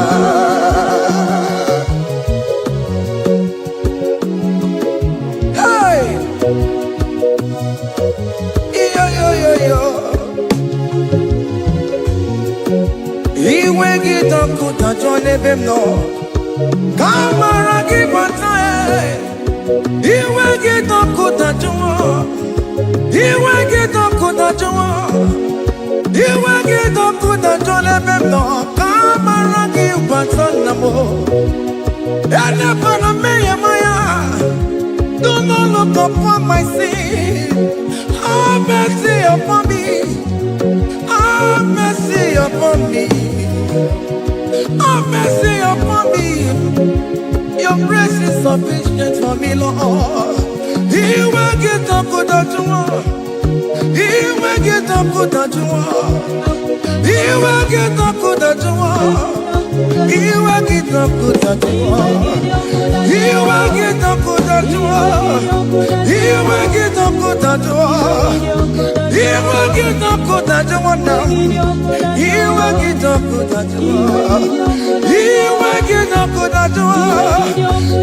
Speaker 1: Iwe kitonku tajua nebemno, kamara kibata. Iwe kitonku tajua, iwe kitonku tajua, iwe kitonku tajua nebemno, kamara kibata namo. Ene pana meya maya, do not look upon my sin. Have mercy upon me. Have mercy upon me. Have mercy upon me. Your grace is sufficient for me, Lord. He will get up good at you. He will get up good at you. He will get up good at you. He will get up good at you. He will get up good at you. He will get up good at you. He will get up good at you now. He will get up good at you. He will get up good at you.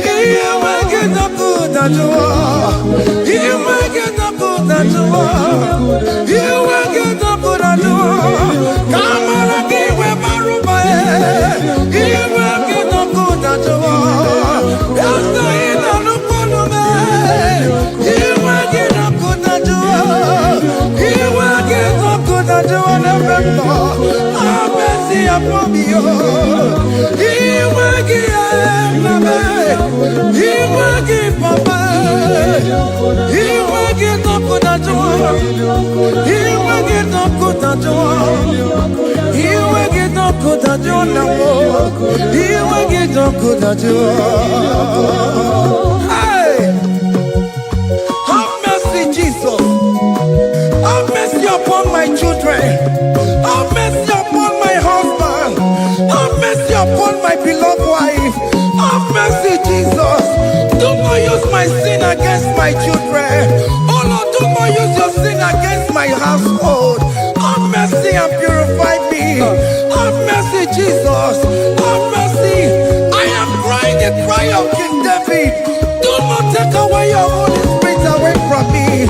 Speaker 1: He will get up good at you. He will get up good at you. He will get up good at you. Come on, give me my room. He will get up good at you. Yes, I know no man. He will get up good at you. He will get up good at you. Have mercy upon me. He will give me. He will give me. He will get up good at you. He will get up good at you. He will get up good at you now. He will get up good at you. Hey! joy of King David. Do not take away your Holy Spirit away from me.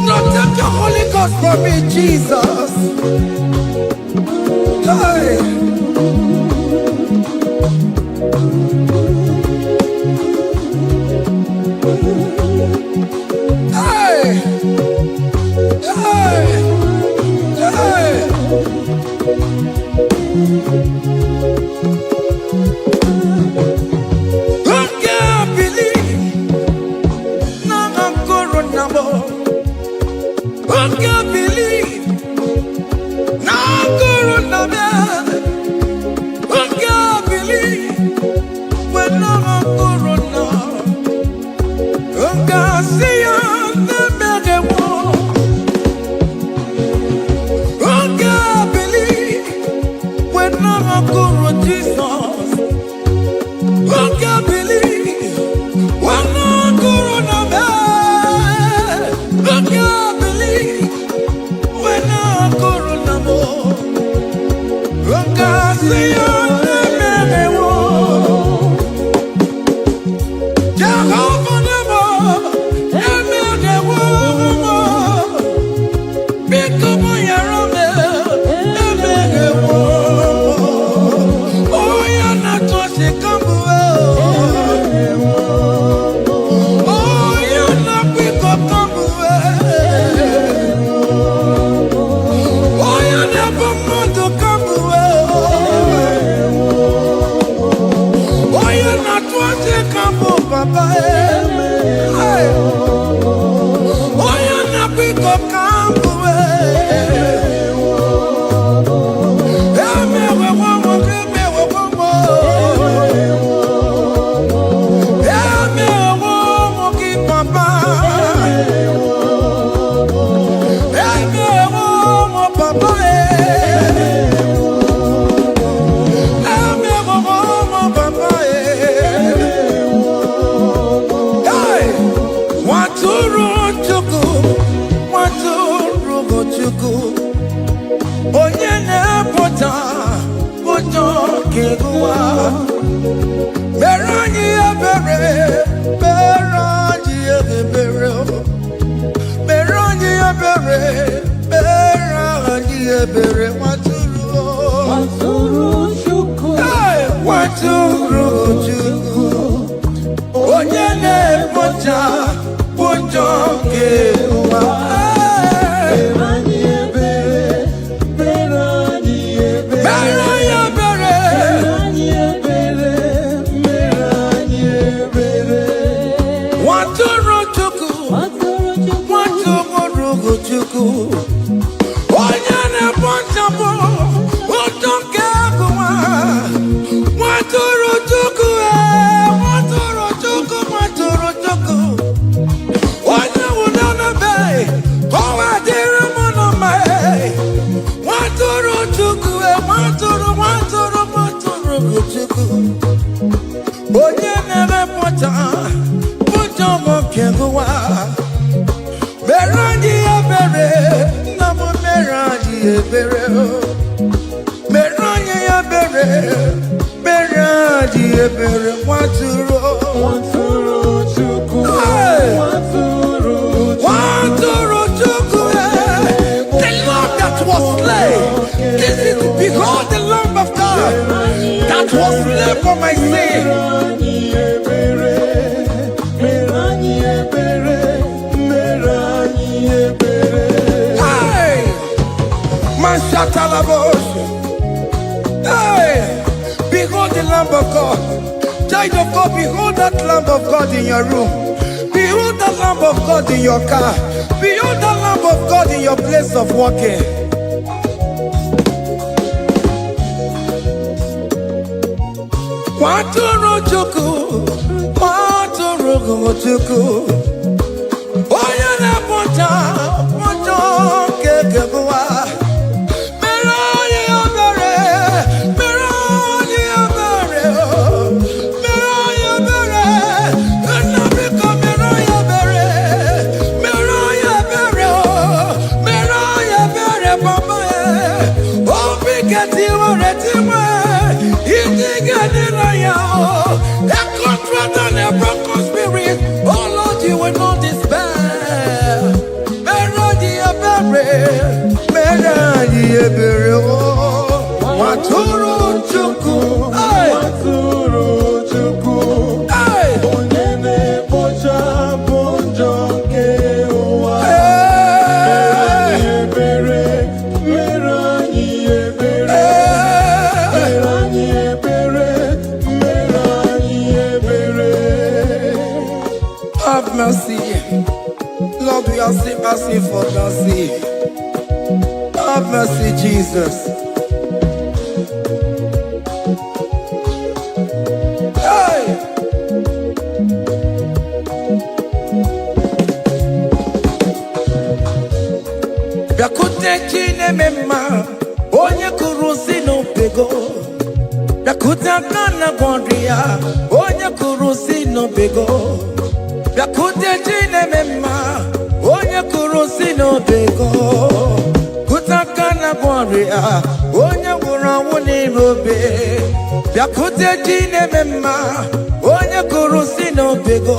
Speaker 1: Not take your Holy Ghost from me, Jesus. Hey. Hey. Hey. Hey. Behold the Lamb of God. Child of God, behold that Lamb of God in your room. Behold the Lamb of God in your car. Behold the Lamb of God in your place of working. Waturu chuku, waturu chuku. Oya na poncha, poncho kekebuwa. Meroni obere, meroni obere, meroni obere. Anabiko meroni obere, meroni obere, meroni obere papa. Obikati oretiwe, itigani raya. have mercy. Lord, we are still asking for mercy. Have mercy, Jesus. Hey! Biakute chine mema, onye kurusi no pego. Biakute kana gondria, onye kurusi no pego. Biakute chine mema, onye kurusi no pego. Kuta kana gondria, onye wura wuni robe. Biakute chine mema, onye kurusi no pego.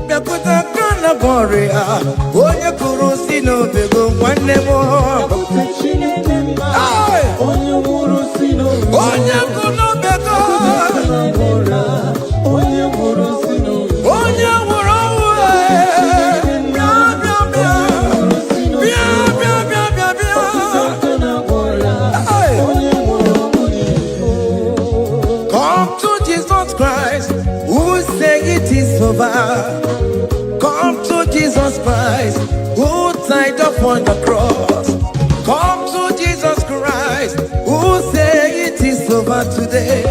Speaker 1: Biakute kana gondria, onye kurusi no pego. One more.
Speaker 2: Onye wuru si n'obe.
Speaker 1: Onye kuno bego.
Speaker 2: Onye wuru si n'obe.
Speaker 1: Onye wuru uwe. Bia bia bia. Bia bia bia bia bia.
Speaker 2: Onye wuru n'igbo.
Speaker 1: Come to Jesus Christ, who say it is over. Come to Jesus Christ, who died upon the cross. Come to Jesus Christ, who say it is over today.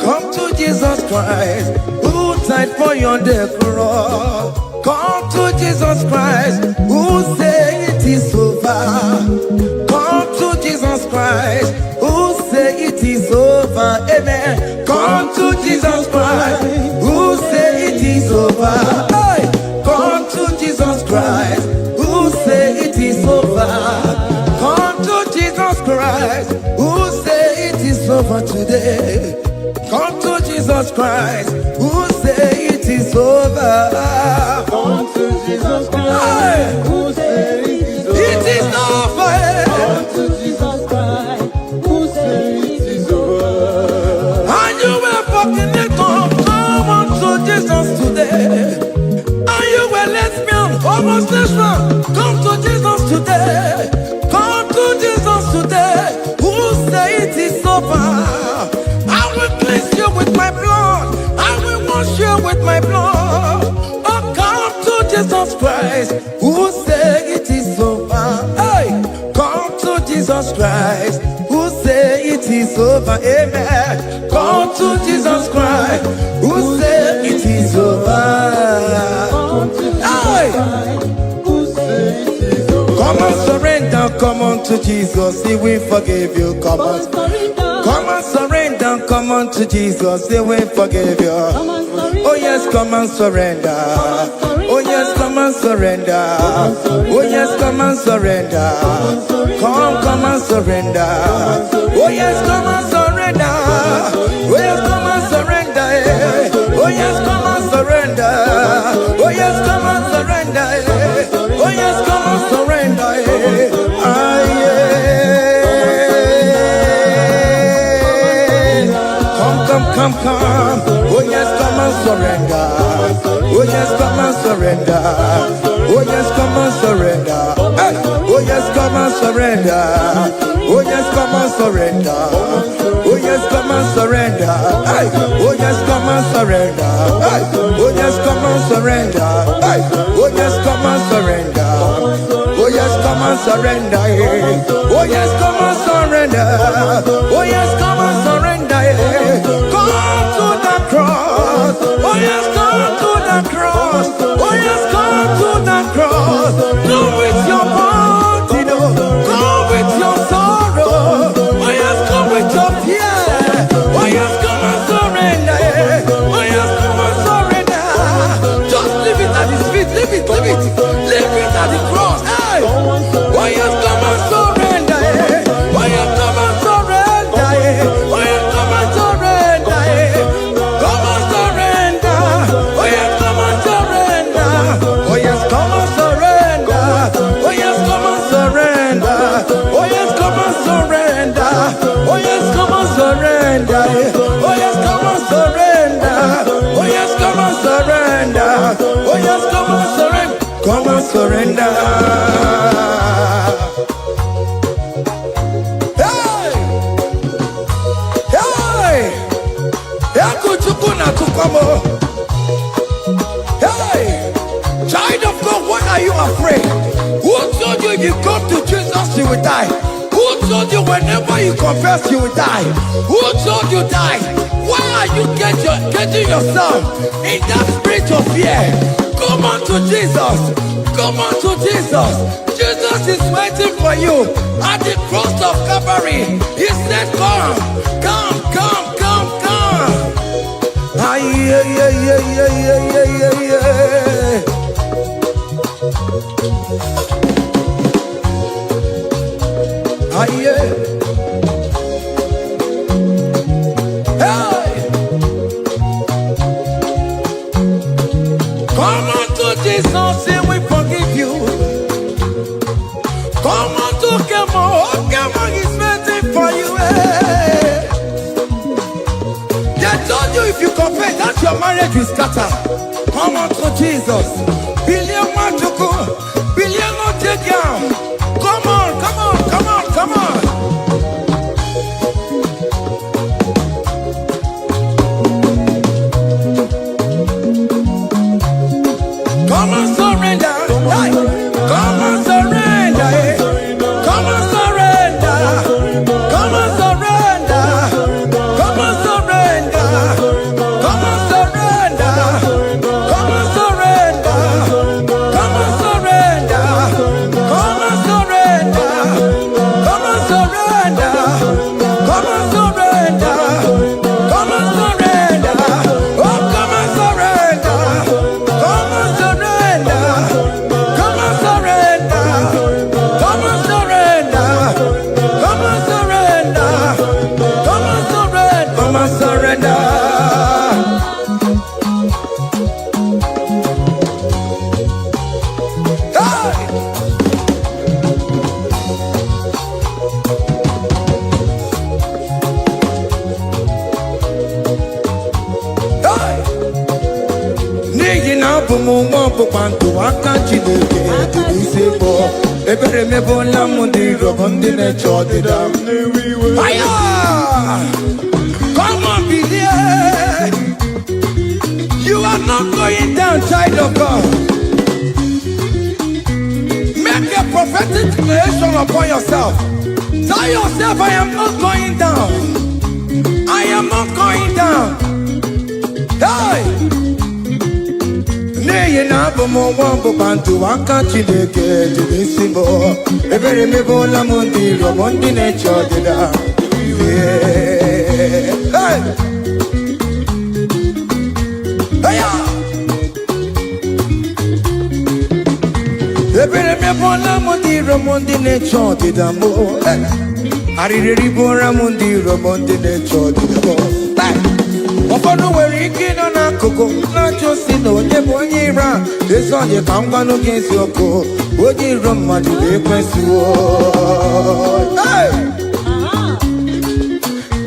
Speaker 1: Come to Jesus Christ, who died for you on the cross. Come to Jesus Christ, who say it is over. Come to Jesus Christ, who say it is over. Amen. Come to Jesus Christ, who say it is over. Hey! Come to Jesus Christ, who say it is over. Come to Jesus Christ, who say it is over today. Come to Jesus Christ, who say it is over.
Speaker 2: Come to Jesus Christ, who say it is over.
Speaker 1: It is over.
Speaker 2: Come to Jesus Christ, who say it is over.
Speaker 1: And you were fucking it up. Come on to Jesus today. And you were lesbian, homosexual. Come to Jesus today. Come to Jesus today. Who say it is over? I will cleanse you with my blood. I will wash you with my blood. Oh, come to Jesus Christ. Who say it is over? Hey, come to Jesus Christ. Who say it is over? Amen. Come to Jesus Christ. Who say it is over?
Speaker 2: Come to Jesus
Speaker 1: Hey!
Speaker 2: Christ, who say it is over.
Speaker 1: Come and surrender, come on to Jesus, He will forgive you. Come on, come and surrender, come on to Jesus, He will forgive you. Oh yes, come and surrender. Oh yes, come and surrender. Oh yes, come and surrender. Come and surrender. Oh yes, come and surrender. Oh yes, come and surrender. Oh yes, come and surrender. Oh yes, come and surrender. Oh yes, come and surrender. Ah, yeah. Come. Oh yes, come and surrender. Oh yes, come and surrender. Oh yes, come and surrender. Hey. Oh yes, come and surrender. Oh yes, come and surrender. Oh yes, come and surrender. Hey. Oh yes, come and surrender. Hey. Oh yes, come and surrender. Hey. Oh yes, come and surrender. Oh yes, come and surrender. Oh yes, come and surrender. Oh yes, come and surrender. Come to the cross. Oh yes, come to the cross. Oh yes, come to the cross. Go with your body, no. Go with your sorrow. Oh yes, come with your fear. Oh yes, come and surrender. Oh yes, come and surrender. Just leave it at His feet. Leave it. Leave it at the cross. Hey. Oh yes, come and surrender. Oh yes, come and surrender. Oh yes, come and surrender. Come and surrender. Oh yes, come and surrender. Oh yes, come and surrender. Oh yes, come and surrender. Oh yes, come and surrender. Oh yes, come and surrender. Oh yes, come and surrender. Oh yes, come and surrender. Oh yes, come and surrender. Come and surrender. Hey! Hey! Yakuchukuna tukwamo. Hey! are you afraid? Who told you if you come to Jesus you will die? Who told you whenever you confess you will die? Who told you die? Why are you getting yourself in that spirit of fear? Come on to Jesus. Come on to Jesus. Jesus is waiting for you at the cross of Calvary. He said, come, come, come, come, come. Ah, yeah, yeah, yeah, yeah, yeah, yeah, yeah, yeah. Ah, yeah. Hey. Come on to Jesus, and we forgive you. Come on to Kemo, Kemo is waiting for you. Hey. They told you if you confess that your marriage will scatter. Come on to Jesus. Billion want to go, billion not take down. Come on, come on, come on, come on. Come on, surrender. Hey. Come on, surrender. Hey. Come on, surrender. Come on, surrender. Come on, surrender. Come on, surrender. Come on, surrender. Come on, surrender. Come on, surrender. Come on, surrender. Come on, surrender. Come on, surrender. Oh, come on, surrender. Come on, surrender. Come on, surrender. Come on, surrender. Come on, surrender. Come on, surrender. Come on, surrender. Hey! Hey! N'ihi na abụ m nwa ọgbụgba ndụ aka Chineke dị n'isi bụ ebere mebola m ndị rọbọ ndị na-eche ọdịda m. Aya! Come on, believe. You are not going down, child of God. Make a prophetic declaration upon yourself. Tell yourself, I am not going down. I am not going down. Hey! N'ihi na abụ m nwa ọgbụgba ndụ aka Chineke dị n'isi m. Ebere mebola m ndị rọbọ ndị na-eche ọdịda. Hey! Aya! Ebere mebola m ndị rọbọ ndị na-eche ọdịda m. Arịrịrị bụra m ndị rọbọ ndị na-eche ọdịda m. Ụfọdụ nwere ike ịnọ n'akụkụ na-achọ si na onye bụ onye iro a. Ezi onye ka m gwanụ gị eziokwu, onye iro mmadụ na-ekwesị.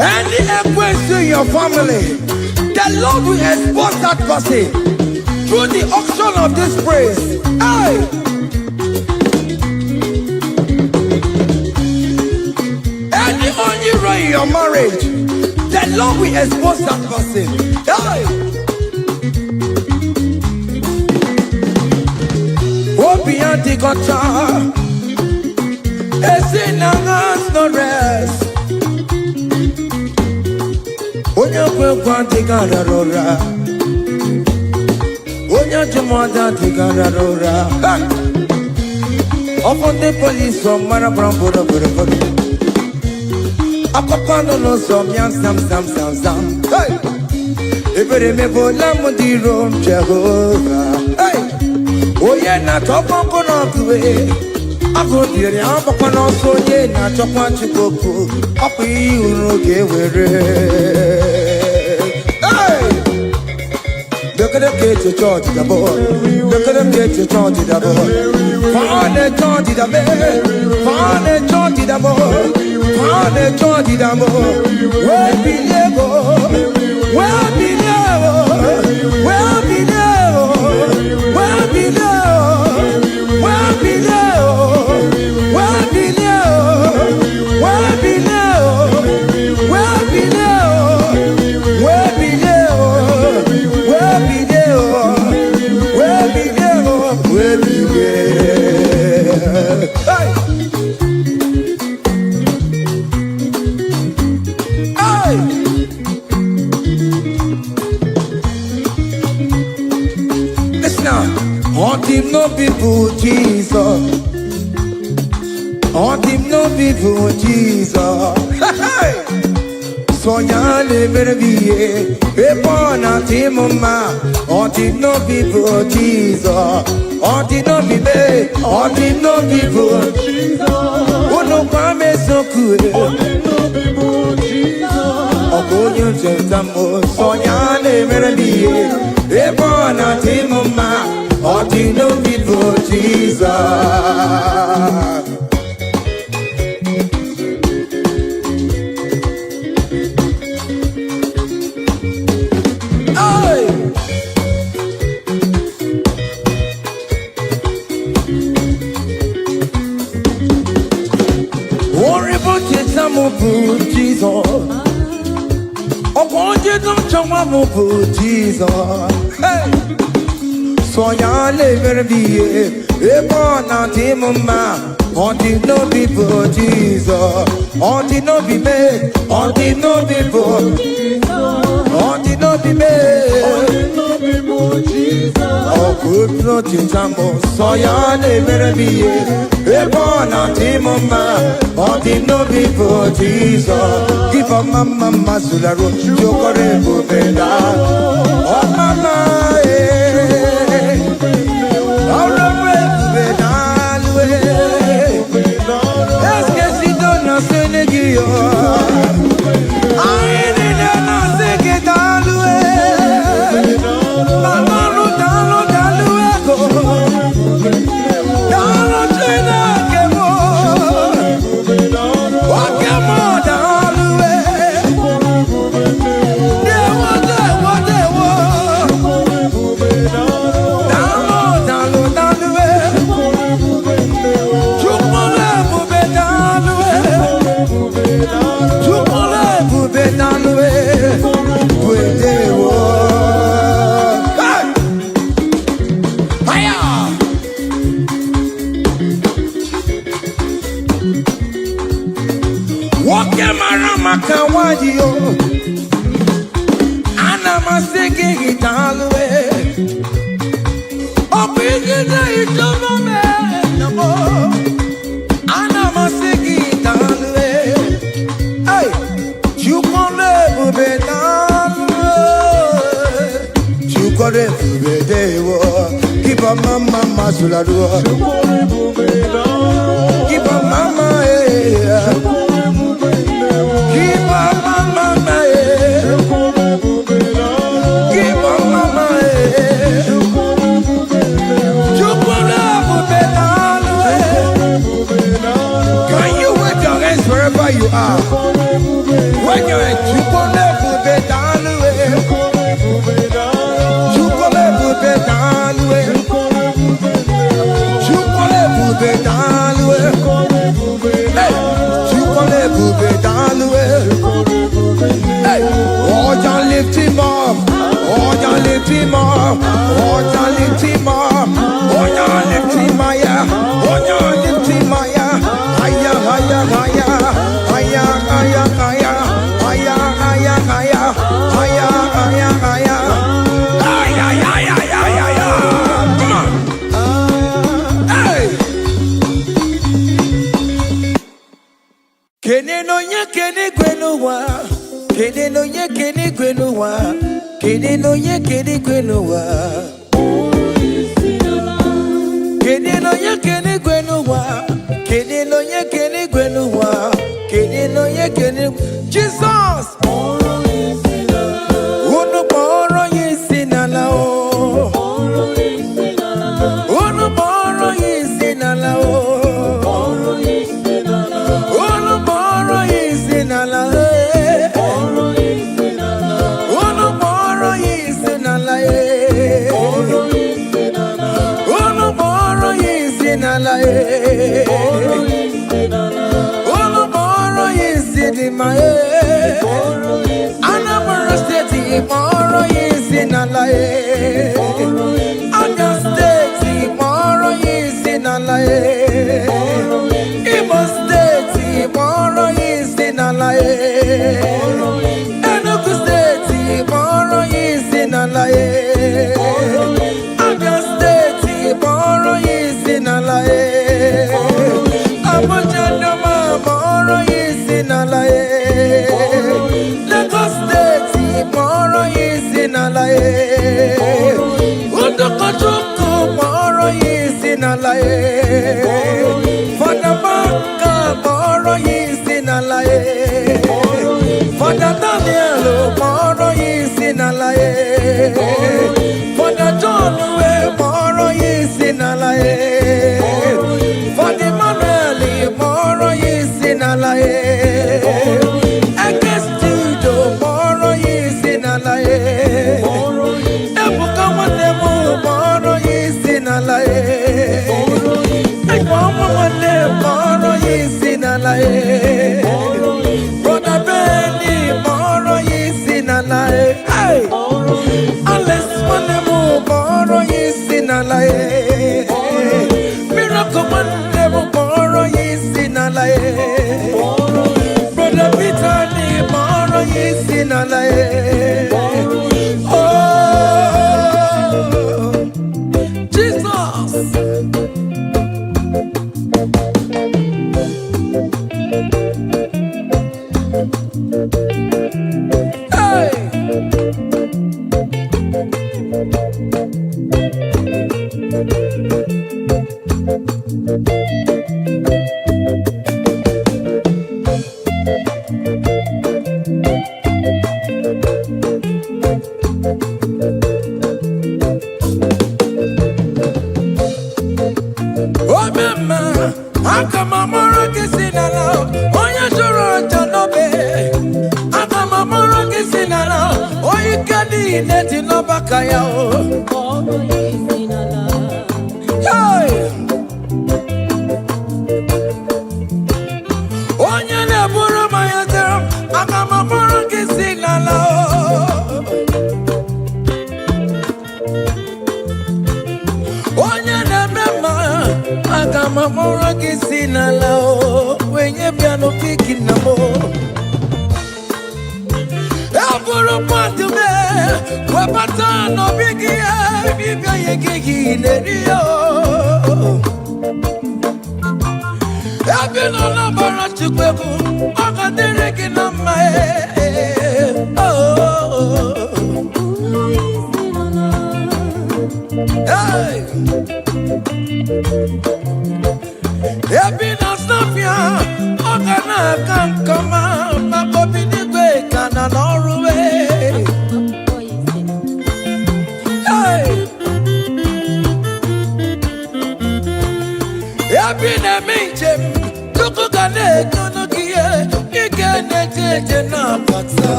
Speaker 1: Any equity in your family, the Lord will expose that person through the auction of this praise. Hey! Any hero in your marriage, the Lord will expose that person. Hey! Open the gutter. It's in our hands, no rest. Onye kwekwa dịgara ụra, onye jụmọda dịgara ụra. Ọkụ ndị polisi ọmara gbara mbọrọbọrọbọrọ. Akpọkọ nọ n'ụzọ mịa sam sam sam sam. Ebere mebola m ndị iro m Jehova. Onye na-atọkwa nkụ n'ọgụwe, agụ dịrị agbakwa n'ọsọ onye na-achọkwa Chukwu okwu. Ọkụ iyi uru ga-ewere. Look at them get to church, the boy. Look at them get to church, the boy. Find the church, the boy. Find the church, the boy. Find the church, the boy. Where be there? Where be there? Where be there? Where be there? Where be there? Where be there? Where be there? Where be there? Where be there? Where be there? Where be there? Where be there? now. On him no people, Jesus. On him no people, Jesus. So ya never be a born at him, ma. On him no people, Jesus. On him no be me. On him no people, Jesus. Oh no, come so good. On him no people, Jesus. Oh, go you gentlemen. So ya never be a born at him, ma. On him no people, Jesus. Jesus, oh, won't you don't jump up, Jesus? Hey, so ya never be a born out him, ma. On the no people, Jesus. On the no be me. On the no people, Jesus. On the no be me. On the no people, Jesus. Oh, good Lord, Jesus. So ya never be a born out him, ma. On the no people, Jesus. Give up mama, Sularo, Jokore, Bubeda. Oh, mama, all right, Bubeda. Est-ce que si donne un Sénéguio? Aïe, non, c'est que t'as loué. Maman, nous t'as loué. Dans le train que moi. Ok, moi, t'as loué. Dewa. Dans l'eau, t'as loué. Keep up mama, Sulado. Keep up mama, keep up mama, keep up mama, can you wave your hands wherever you are? When you're at lift him up, oh, you lift him up, oh, you lift him up, oh, you lift him higher, oh, you lift him higher, higher, higher, higher, higher, higher, higher, higher, higher, higher, higher, higher, higher. Kene no nye kene kwenuwa, kene no nye kene kwenuwa, kene no nye kene kwenuwa, kene no nye kene kwenuwa, kene no nye kene kwenuwa, kene no nye kene. Jesus, unu boro yesinala o, unu boro yesinala o.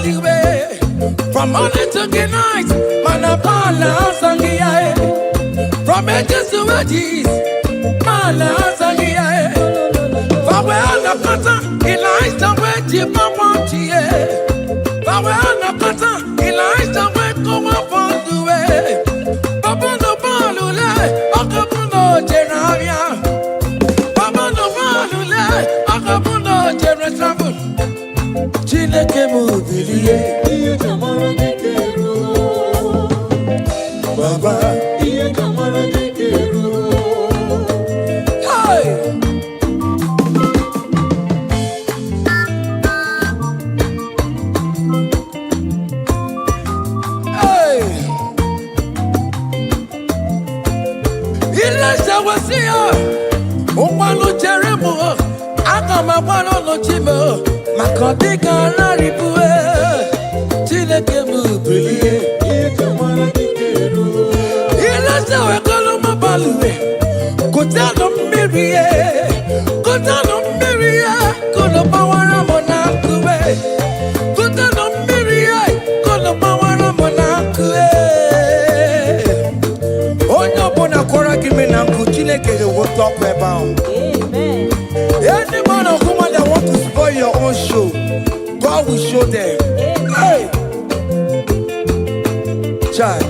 Speaker 1: the way. From morning to the night, Manapala Sangia. From ages to ages, Mala Sangia. For where the pattern, he lies the way to Papanti. For where the pattern, he lies the way to Papanti. Papa no Palula, Akapuno Geravia. Papa no Palula, Akapuno Geratravel. Chineke Mubilie. Baba, hey, hey, Ilesa wasia, umalo jeremo, akama wano no chimo, makodika na ribue, Chineke Mubilie. Ilesa wekolo mabalue, kutano mirie, kutano mirie, kono bawara monakue, kutano mirie, kono bawara monakue. Onyo bona kora kimi na Chineke the work up about. Amen. Any man or woman that want to spoil your own show, God will show them. Hey, child.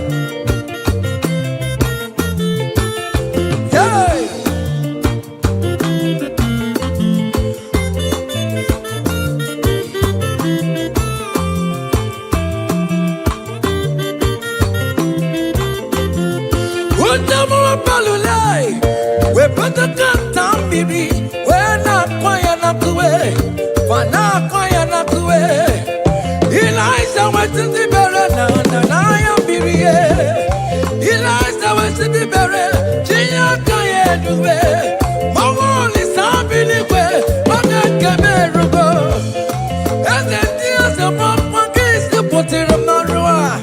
Speaker 1: We better cut down, baby. We're not quiet enough to wait. For not quiet enough to wait. Eliza went to the barrel, and I am baby. Eliza went to the barrel. Gia can't do it. My wall is up in the way. But I can't go. And then there's a mom one case to put it on my roa.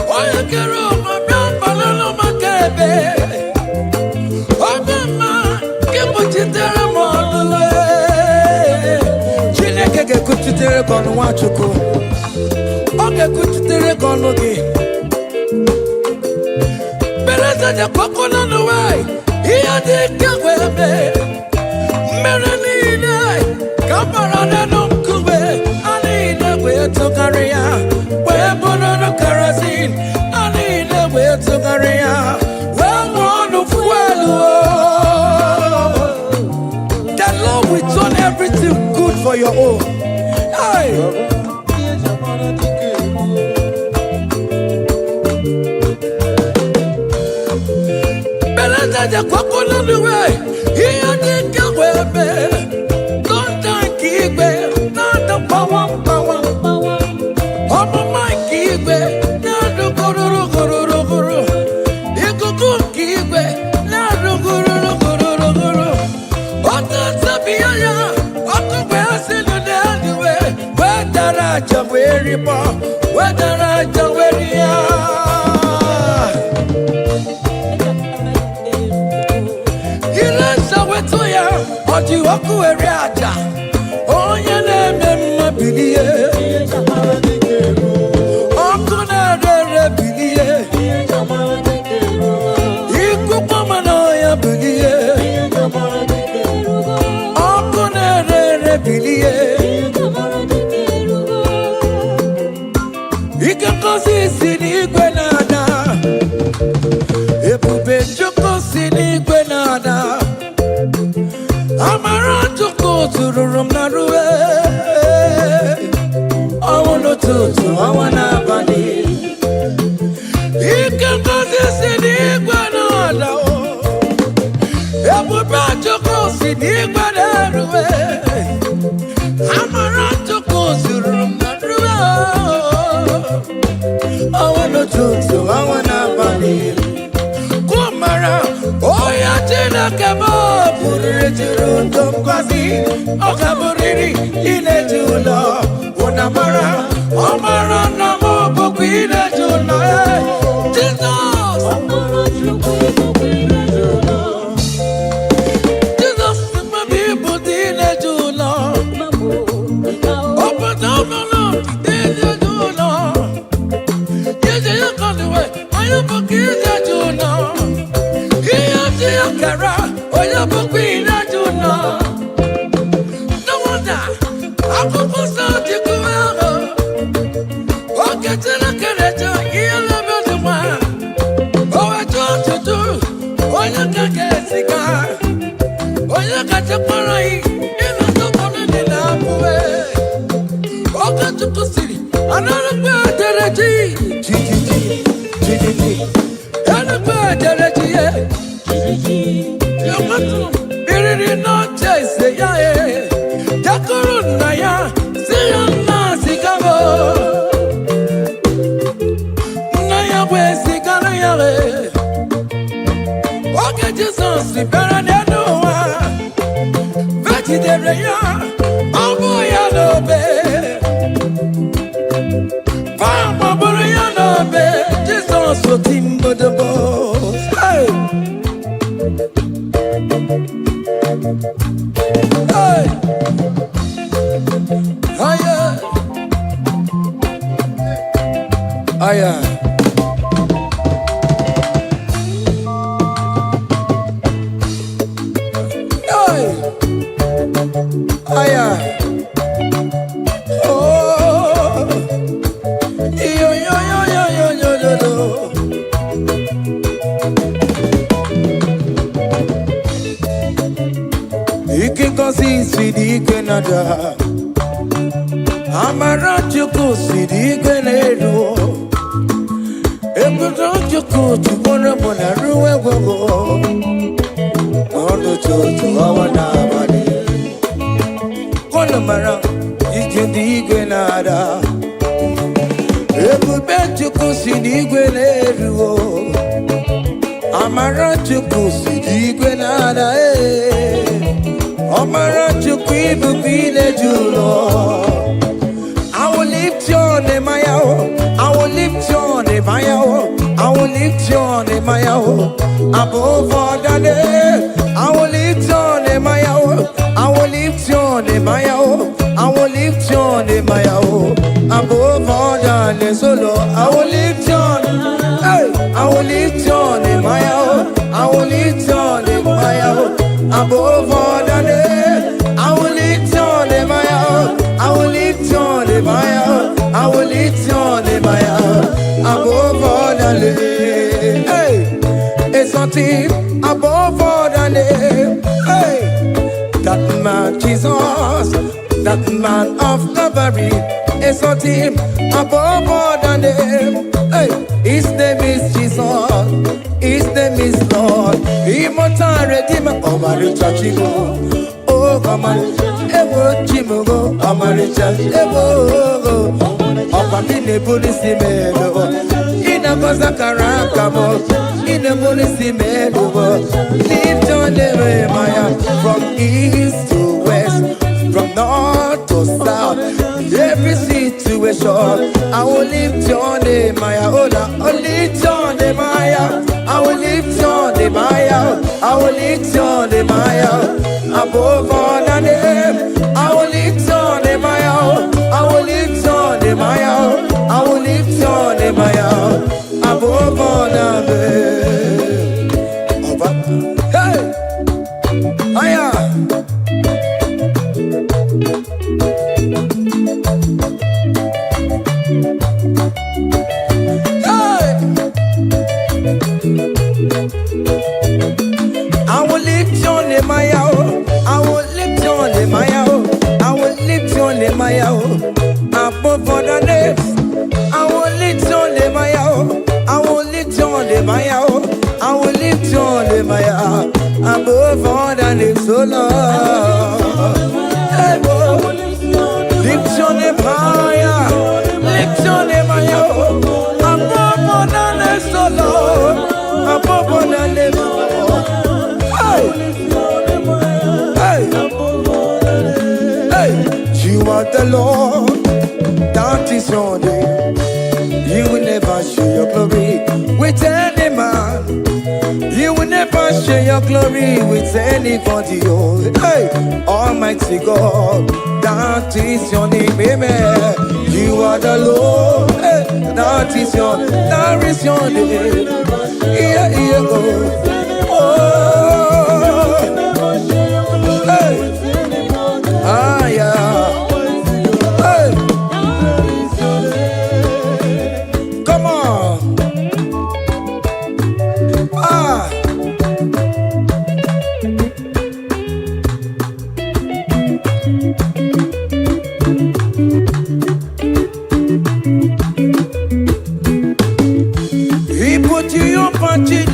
Speaker 1: Why you get over my balloon, my baby? Chineke kuchitere kono wachuko. Oge kuchitere kono gi. Bereza de koko no no way. Iya de kawebe. Merenine. Kamara no kube. Anine we to career. We bono no kerosene. Anine we to career. We want fuel. We turn everything good for your own. Hey. Beleza de coco no the way. Here they go baby. Don't think it, not the power. Oh my kiwe, not the guru. You go good kiwe, not the guru. Whether I I wanna body. You can go this in the Guanada. Everybody to go see the Guanada. I'm around to go to room. I wanna do, I wanna body. Come around. Oh, yeah, Tina Kaba, put it to Tom Quasi. Oh, Caboriri, in a Jula. Onamara, Omara, Namo, Boquina Jula. Jesus, Jesus, my people, Tina Jula. Open up,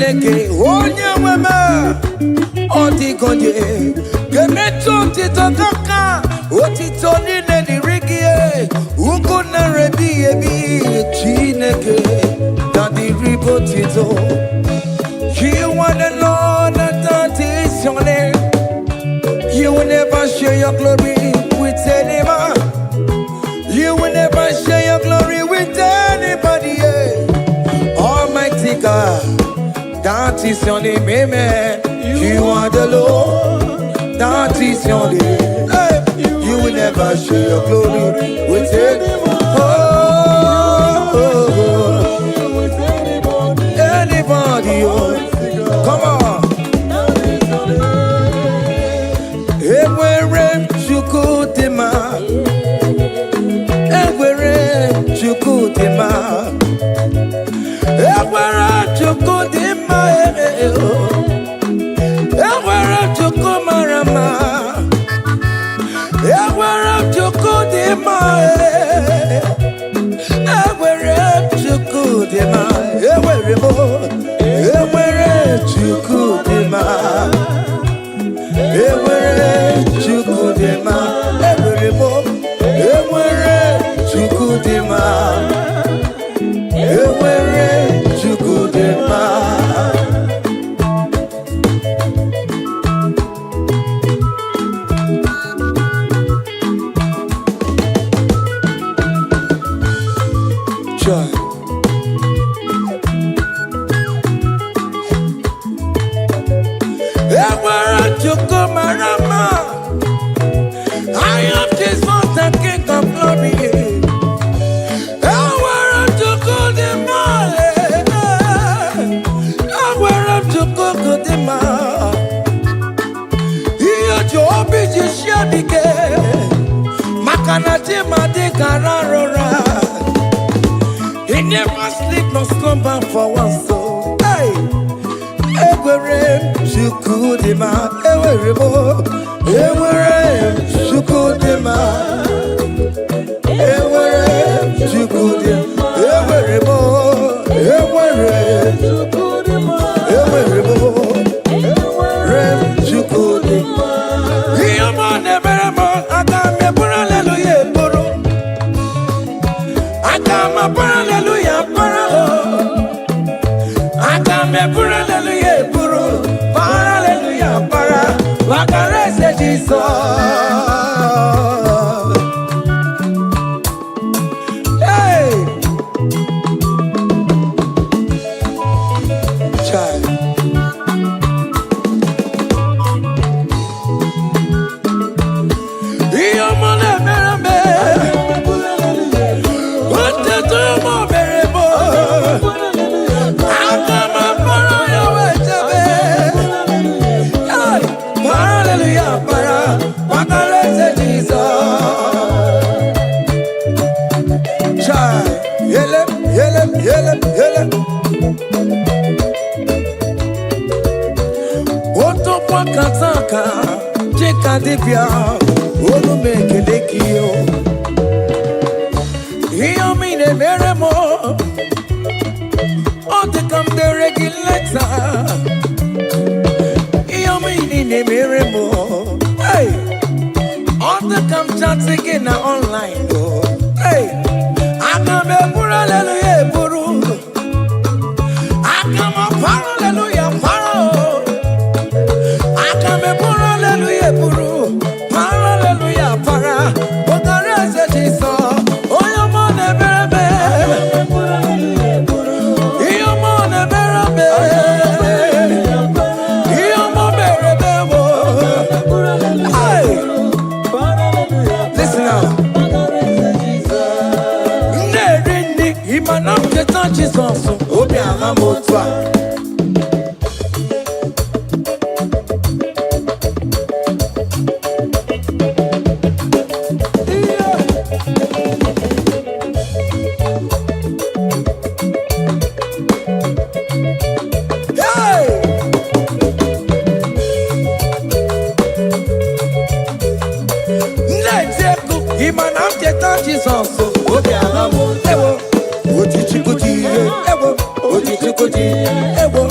Speaker 1: Chineke onye nweme odigonye gemetu otito kaka otito niile dịrị gị ugwu na-erebi ebi Chineke na dịrị otito. You want the Lord that is your name. You will never share your glory with anyone. You will never share your glory with anybody. Almighty God, that is your name, amen. You are the Lord, that is your name. Hey, you will never share your glory with anyone. Anybody, come on. Ewere Chukudima, Ewere Chukudima, Ewere Chukudima, Ewere Chukumarama, Ewere Chukudima, Ewere Chukudima, Ewere Chukudima, Ewere Chukudima, Ewere Chukudima, Ewere Chukudima. Joy. I am Jesus, the King of Glory. I want to go the mile. I want to go the mile. Here, Joe, busy shabby. Makanati, Madikarara. He never sleep nor slumber for one soul. Hey. Ewere Chukudima, Ewere Chukudima, Ewere Chukudima, Ewere Chukudima. Yama nevermore, Agame Hallelujah, Buru. Agama Hallelujah, Buru. Agame Hallelujah, Buru. Hallelujah, para. Wakarese Jesus. Hey, child. Yamane merame. What the tomorrow merebo. Agama para yawechebe. Hey, hallelujah para. Wakarese Jesus. Child, yele. Oto kwa kataka, chika dibia, olu mekelekio. Hiyo mine meremo, ote kam de regulator. Hiyo mine meremo, hey, ote kam chat again online. Hey, akame pura hallelujah puru, akama para hallelujah para. Akame pura hallelujah puru, para hallelujah para. Wakarese Jesus, oyo mone berebe, iyo mone berebe, iyo mone berebe wo. Hey, listen now. Nerini imanam ketan Jesus, obi ahamotwa. Imanam ketan Jesus, obi ahamotwa. Ewo, oti chikuti, ewo, oti chikuti, ewo.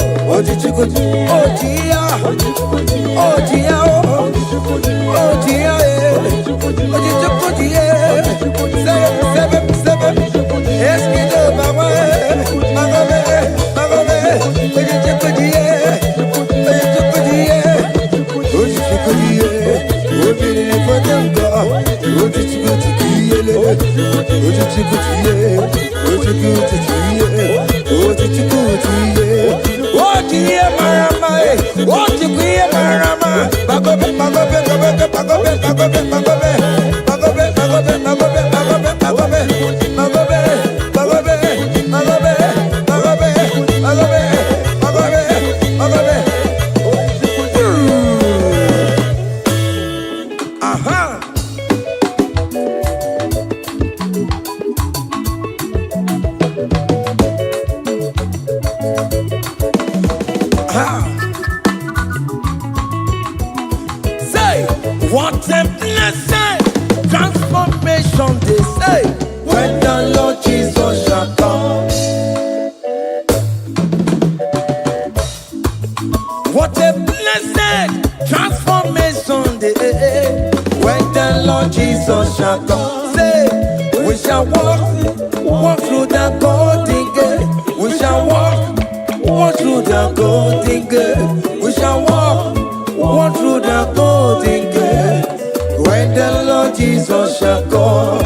Speaker 1: Say, what a blessing, transformation they say, when the Lord Jesus shall come. What a blessing, transformation they say, when the Lord Jesus shall come. Say, we shall walk through the golden gate. We shall walk through the golden gate. We shall walk through the golden gate. When the Lord Jesus shall come,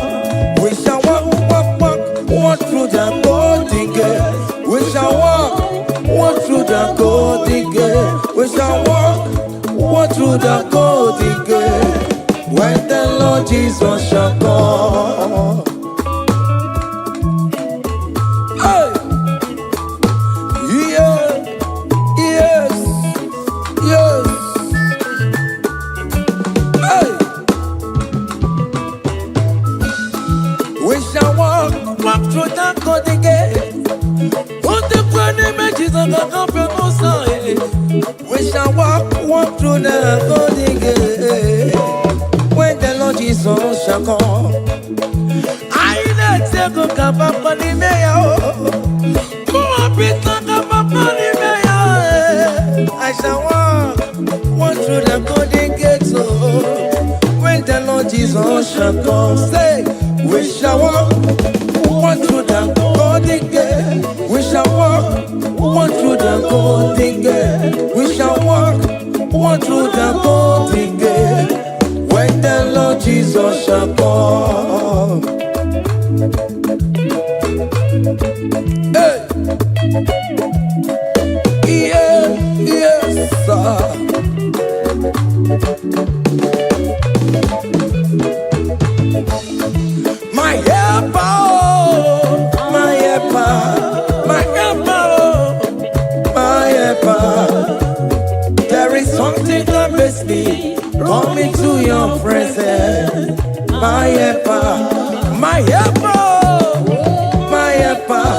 Speaker 1: we shall walk through the golden gate. We shall walk through the golden gate. We shall walk through the golden gate. When the Lord Jesus shall come. Hey! Yeah! Yes! Yes! Hey! We shall walk through the golden gate. Put the grand images of the company side. We shall walk through the golden gate. When the Lord Jesus shall come, I let you go come up on the mayor. I shall walk through the golden gate. When the Lord Jesus shall come, say, we shall walk through the golden gate. We shall walk through the golden gate. We shall walk through the golden gate. When the Lord Jesus shall come. Hey! Yeah, yes, sir. My helper, my helper, my helper, my helper. There is something that makes me come into your presence. My helper, my helper, my helper,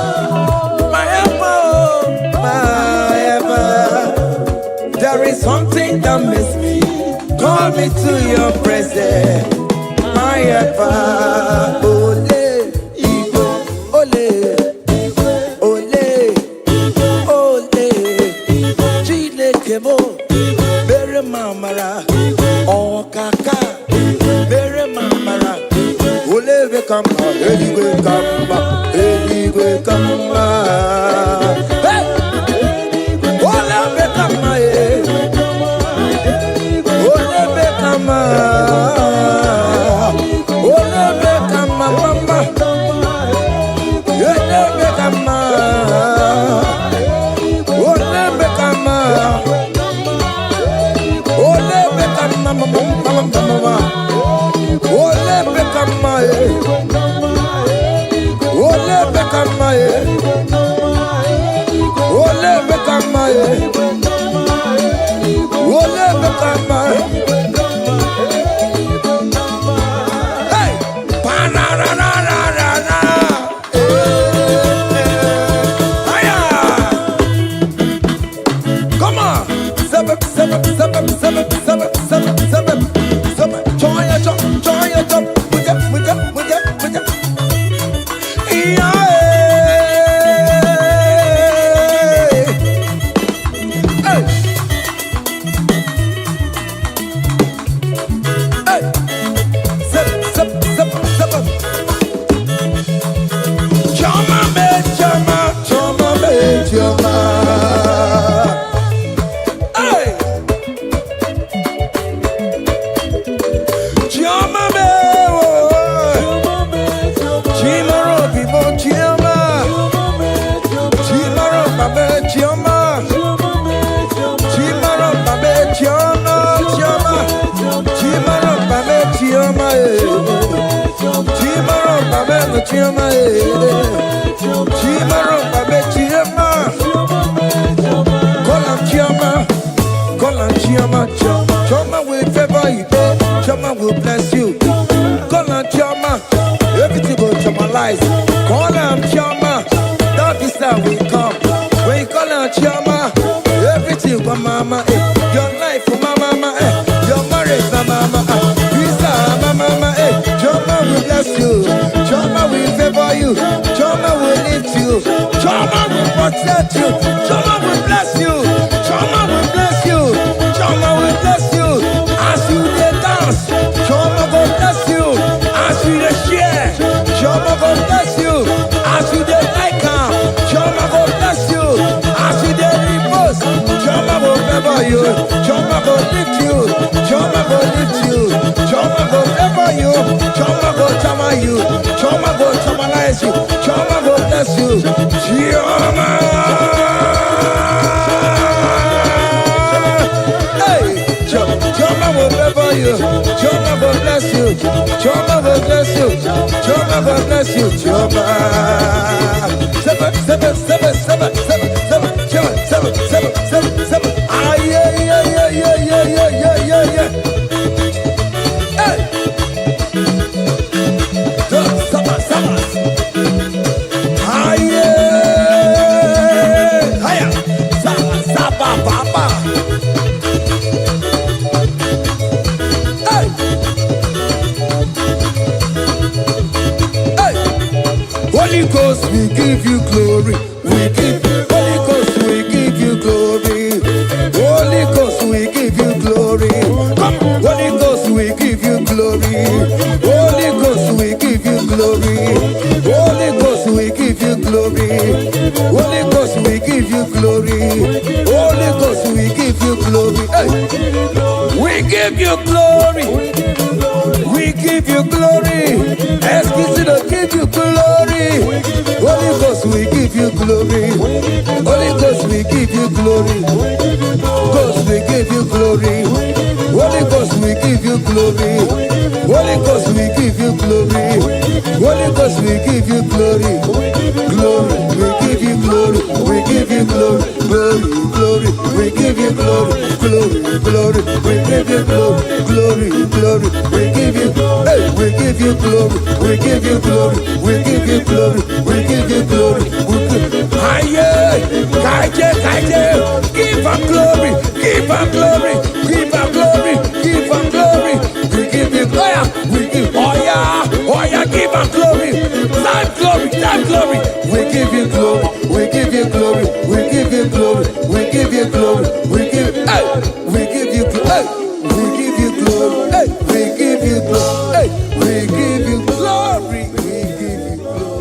Speaker 1: my helper, my helper. There is something that makes me come into your presence. My helper, ole, igbo, ole, ole, ole, Chineke mo, bere mamara, okaka, bere mamara, ole we kamba, eligwe kamba, eligwe kamba, hey, ole we kamba, ole we kamba. chioma, chioma romba be chioma. Call on chioma, chioma will favor you, chioma will bless you. Call on chioma, everything will chiomalize. Call on chioma, that is how we come. When you call on chioma, everything for mama, your life for mama, your marriage for mama, visa mama, chioma will bless you, chioma will favor you, chioma will lift you, chioma will protect you, chioma will bless you, chioma will bless you, chioma will bless you. As you dey dance, chioma will bless you. As you dey share, chioma will bless you. As you dey like am, chioma will bless you. As you dey repost, chioma will favor you, chioma will lift you, chioma will lift you, chioma will favor you, chioma will chama you, chioma will chamalize you, chioma will bless you, chioma. Chioma will favor you, chioma will bless you, chioma will bless you, chioma will bless you, chioma. Seven, seven, seven, seven, seven, seven, seven, seven, seven, seven. Ah yeah. Hey. Saba. Ah yeah. Hiya. Saba, papa. Holy Ghost, we give you glory. Holy Ghost, we give you glory. Holy Ghost, we give you glory. Holy Ghost, we give you glory. Holy Ghost, we give you glory. Holy Ghost, we give you glory. Holy Ghost, we give you glory. Holy Ghost, we give you glory. We give you glory. We give you glory. Excuse me, give you glory. Holy Ghost, we give you glory. Holy Ghost, we give you glory. Ghost, we give you glory. Holy Ghost, we give you glory. Holy Ghost, we give you glory. Holy Ghost, we give you glory. Glory, we give you glory. We give you glory. Glory, we give you glory. Glory, we give you glory. Glory, we give you glory. We give you glory. We give you glory. We give you glory. We give you glory. Kaije, give am glory. Give am glory. Give am glory. Give am glory. We give you glory. We give give am glory. Time glory. We give you glory. We give you glory. We give you glory. We give you glory. We give we give you glory. We give you glory. We give you glory. We give you glory. We give you glory.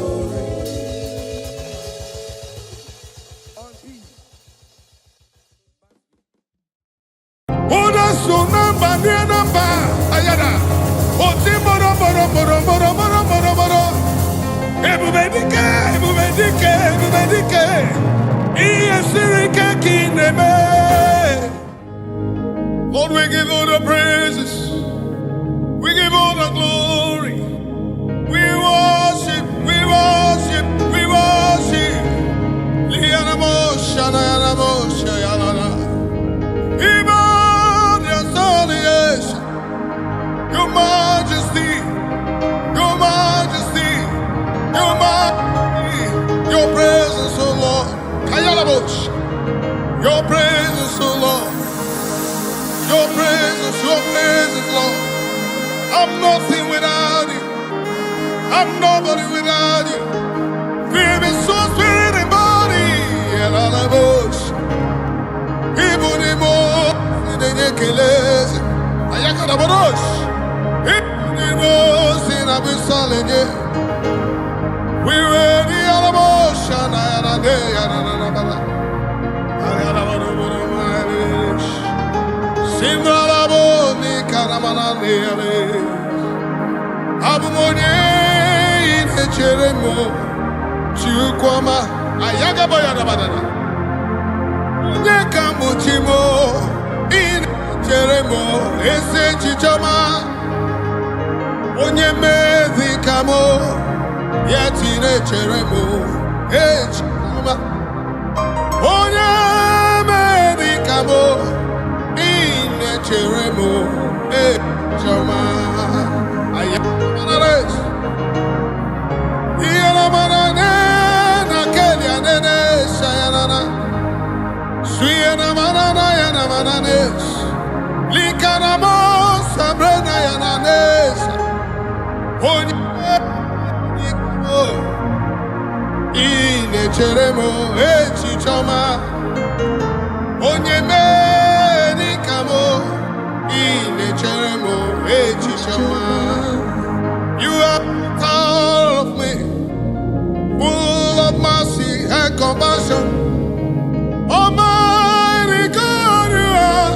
Speaker 1: Oda sunamba namba ayada. Oti moro. Ebubedike. Iyesirike kineme. Lord, we give all the praises. We give all the glory. We worship. Your majesty, your presence, oh Lord. Your presence, oh Lord. Your presence, Lord. I'm nothing without you. I'm nobody without you. Feel me, soul, spirit, and body. And all I wish. Even more than you can listen. I got a bush. Even more than I've been selling you. We're ready, all of ocean. I had a day. I got a bush. Simralaboni Karamanale Abumone in Cheremo Chukwama Ayaga Bayadabadana Nekamuchimo in Cheremo Ese Chichama Onyeme Zikamo
Speaker 2: yet in a cheremo, H. Onya medicamo, in a cheremo, H. Chama, I am Manares. Yanamanana, Nakelianene, Sayanana, Suyana Manana, Yanamananes, Likanamo, Sabrina Yananes, Onya. Ine cheremo echichoma onye medicamo ine cheremo echichoma. You are all of me, full of mercy and compassion. Almighty God, you are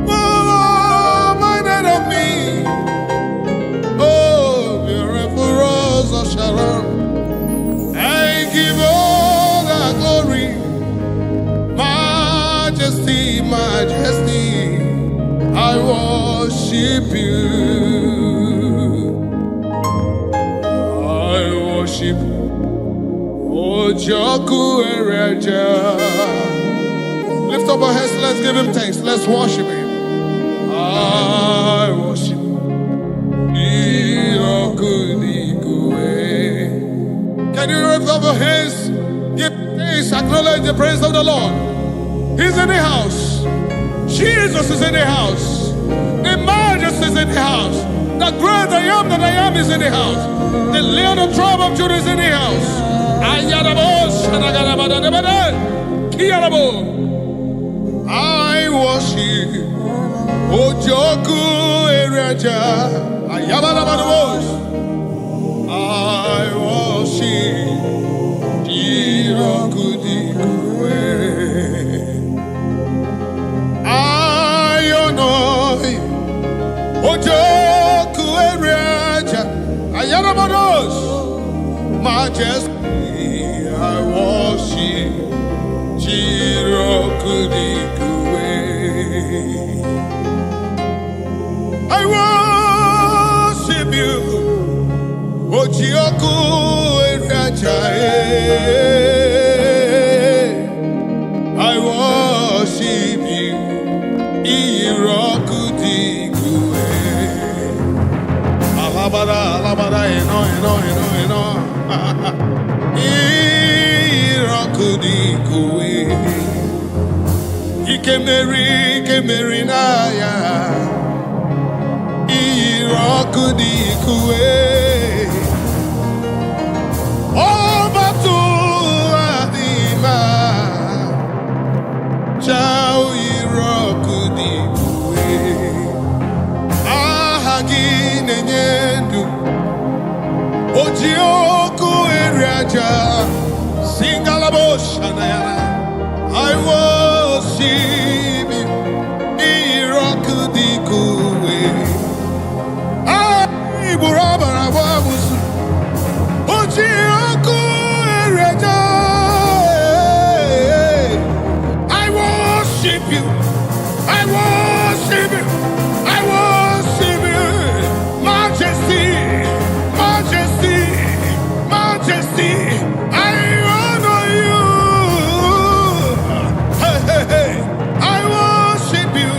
Speaker 2: full of minded of me. Oh, beautiful rose of Sharon. I give all the glory, majesty, majesty. I worship you. I worship Ojoku Ereja. Lift up our hands, let's give him thanks, let's worship him. I worship Can you lift up your hands? Give thanks, acknowledge the praise of the Lord. He's in the house. Jesus is in the house. The Majesty is in the house. The great I am that I am is in the house. The Lion of the tribe of Judah is in the house. I worship Ojoku Ereja. I worship Jirokudikwe. I honor Ojoku Ereja. Ayanabados. Majesty, I worship Jirokudikwe. I worship you. Ojoku Ereja, I worship you. Irokudikwe. Alabada, alabada, eno. Irokudikwe. Ikemeri naya. Irokudikwe. Chao Irokudikwe. Ahagine nyendu Ojoku Ereja. Singalabosha nayana. I worship you. Irokudikwe. Ay burabara wabusu Ojoku Ereja. You. I worship you. I worship you. Majesty, majesty, majesty. I honor you. Hey, hey, hey. I worship you.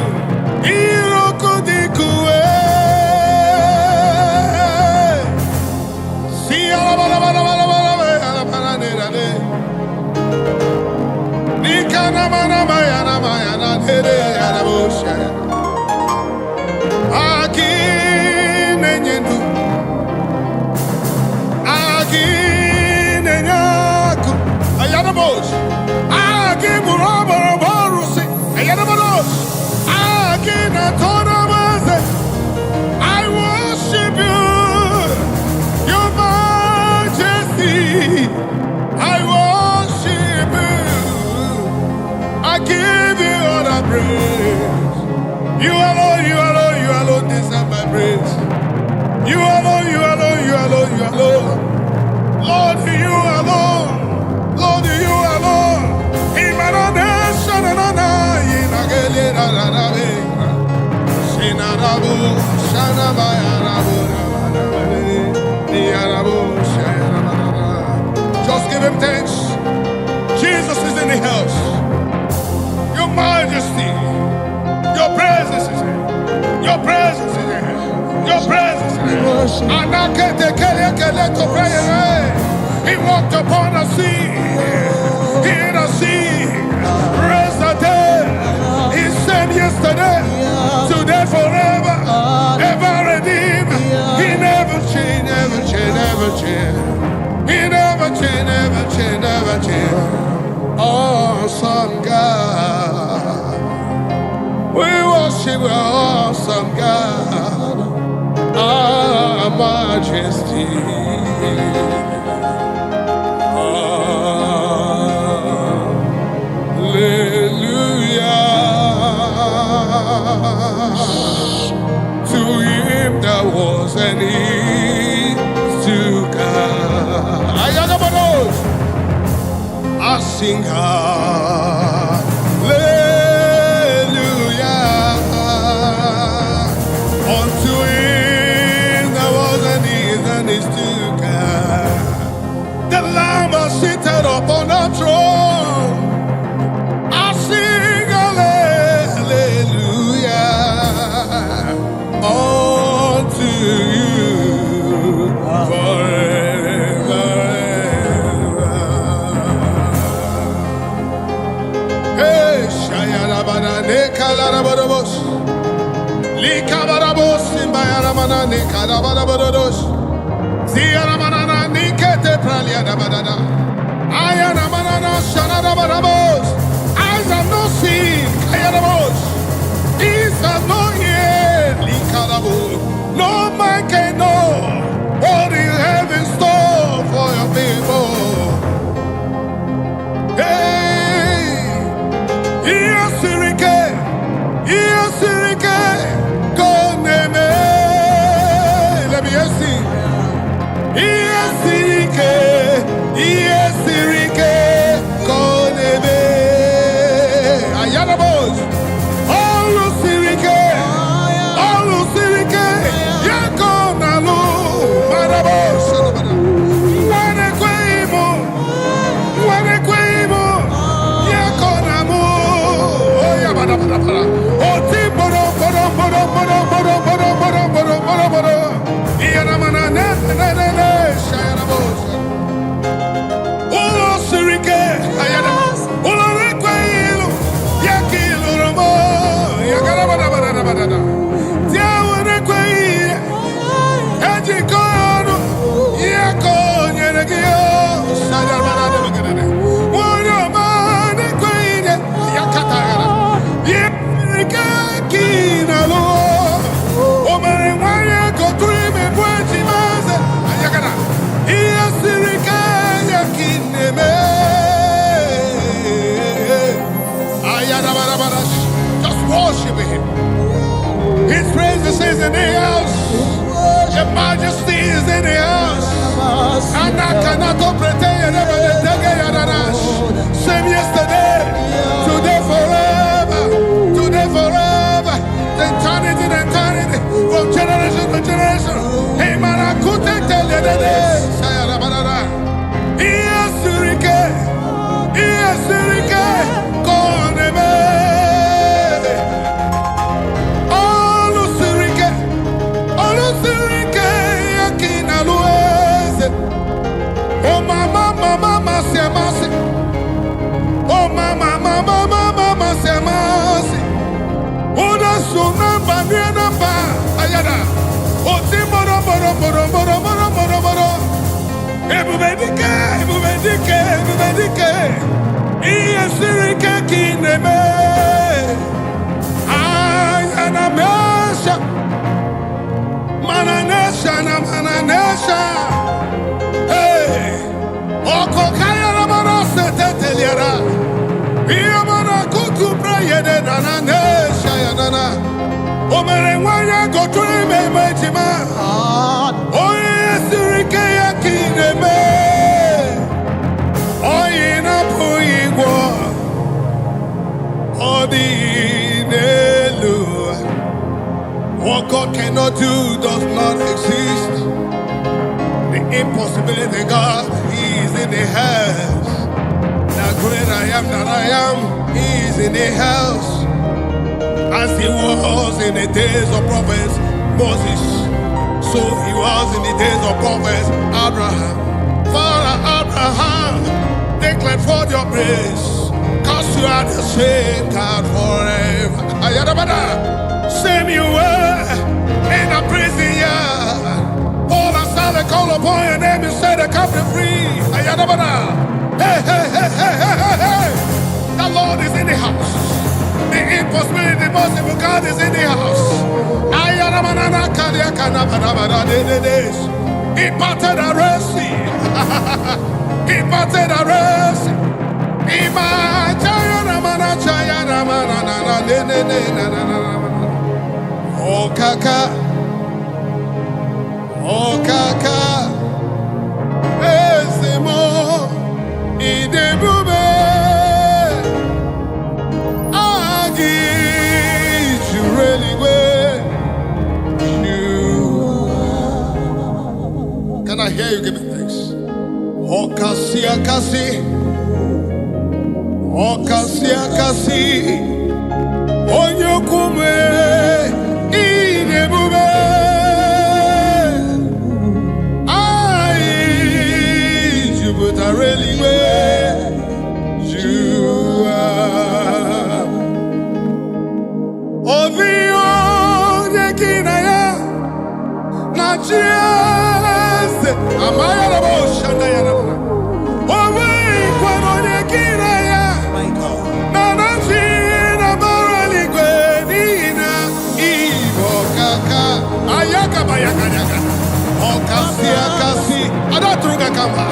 Speaker 2: Irokudikwe. See, I worship you, your majesty. I worship you. I give you all the praise. You alone deserve my praise. You alone. Lord, you alone. Lord, you alone. Shana give him thanks. Jesus is in the house. Your majesty, your presence is here. Your presence is here. Your presence is here. He walked upon the sea. He hit the sea. Raised the dead. He said yesterday, today, forever, ever redeemed. He never changed, never changed, never changed. He never changed, never changed, never changed. Awesome God. We worship awesome God. Our majesty. Hallelujah. To him that was and is to come. I sing hallelujah unto him that was and is to come. The Lamb is seated upon the throne. I sing hallelujah unto you forever. Hey, Shayarabana, Nekalarabos, Likabarabos, Imbayaramana, Nekarabados, Ziaramana, Nikete Praliadabada, Ayaramana, Shanarabarabos, eyes have not seen, Kayarabos, ears have not heard, Likarabo, no man can know what you have in store for your people. Hey, Yasirike, Koneme, let me see. Yasirike, Koneme, Ayanabos, Alusirike, Yakonalu, Marabos, Wanequemo, Yakonamu, Oyabada, Otiboro, Yanamana, Shayanabos, Sirike, Ularequelo, Yakiluramo, Yagarabada, Tiawaneque, Edicoro, Yakon, Yanagio, Sadarabada, Wanamane Queen, Yakatara, Yakinalo, Omaremaya, Cotrime, Puentimas, Ayagana, Yasirika, Yakineme, Ayadabarabaras, just worship him. His presence is in the house. Your majesty is in the house. And I cannot pretend same yesterday, today forever, eternity, from generation to generation. Hey man, I couldn't tell you the day. Iyasirike, Koneme. Olusirike, Yakinalueze. Oh mama, siamasi. Oh mama, siamasi. Oda sunamba, nienamba, ayada. Otimoro, moro. Ebubedike. Iyasirike, Kineme. Ayanamesha. Mananesha. Hey, Okokaya Ramana Seteteliara. Iamana Kutu Prayede Nananesha Yanana. Omerewanya Gotrime Mejima. Oyesirike Yakineme. Oyina Puigwa. Odinelu. What God cannot do does not exist. The impossibility God, He is in the hand. I am, he is in the house. As he was in the days of prophets Moses, so he was in the days of prophets Abraham. Father Abraham, declared for your praise, cause you are the same God forever. Same you were in a prison yard. All I saw they call upon your name and say they come free. Hey, hey, hey, hey, hey, hey, hey. The Lord is in the house. The impossibility, the possible God is in the house. He parted the Red Sea. He parted the Red Sea. Oh kaka, oh kaka, ezemo idebube, agi jureliwe, you. Can I hear you give me thanks? Oh kasi akasi, oh kasi akasi, onyokume. Really where you are. Oh, the only kinaya, not just Amaya Boshana. Oh, wait, what on the kinaya? Nana Gina Morali Guedina, Ivo Kaka, Ayaka Bayaka, Oh, Cassia Cassi, Adatruga Kamba.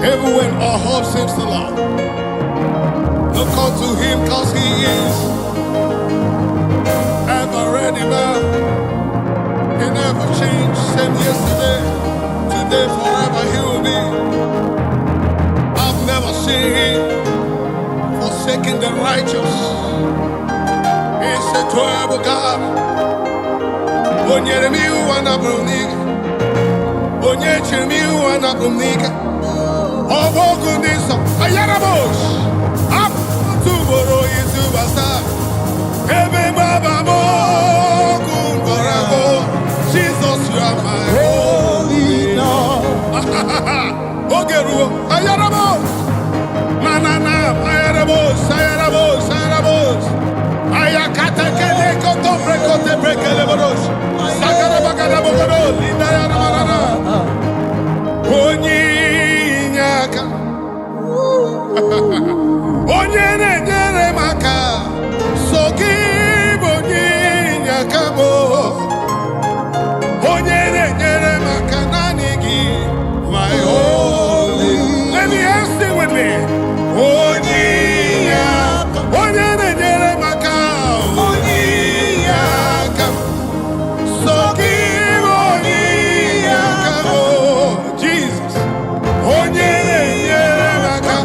Speaker 2: Even when our hope seems to lie, look unto him cause he is ever ready now. He never changed, same yesterday, today, forever he will be. I've never seen him forsaking the righteous. He's a terrible God. Onyeremiu anabruniga, onyechemiu anabruniga. Oboguniso, Ayarabosh, up to Boro into Basa, Ebe Baba Mogungo, Jesus, you are my holy Lord. Ogeru, Ayarabosh, Manana, Ayarabosh, Ayarabosh, Ayarabosh, Ayakata Keleko, Toprekote Brekelebosh, Sakarabagarabogo, Lindayanamana, Oni. Onyene nyere maka soki bonyinya kabo. Onyene nyere maka nanigi my holy. Let me ask you with me. Onyinya, onyene nyere maka onyinya kabo. Soki bonyinya kabo. Jesus. Onyene nyere maka.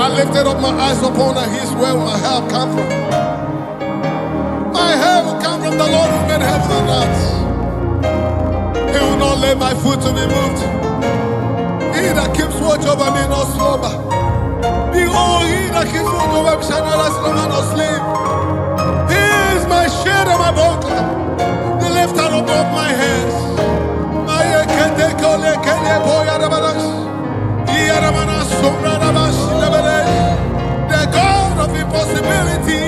Speaker 2: I lifted up my eyes upon the hills where my help come from. My help will come from the Lord who made heaven and earth. He will not let my foot to be moved. He that keeps watch over me not slumber. Behold, he that keeps watch over me shall neither slumber nor sleep. He is my shade and my buckler, the lifter above my head. The God of impossibility,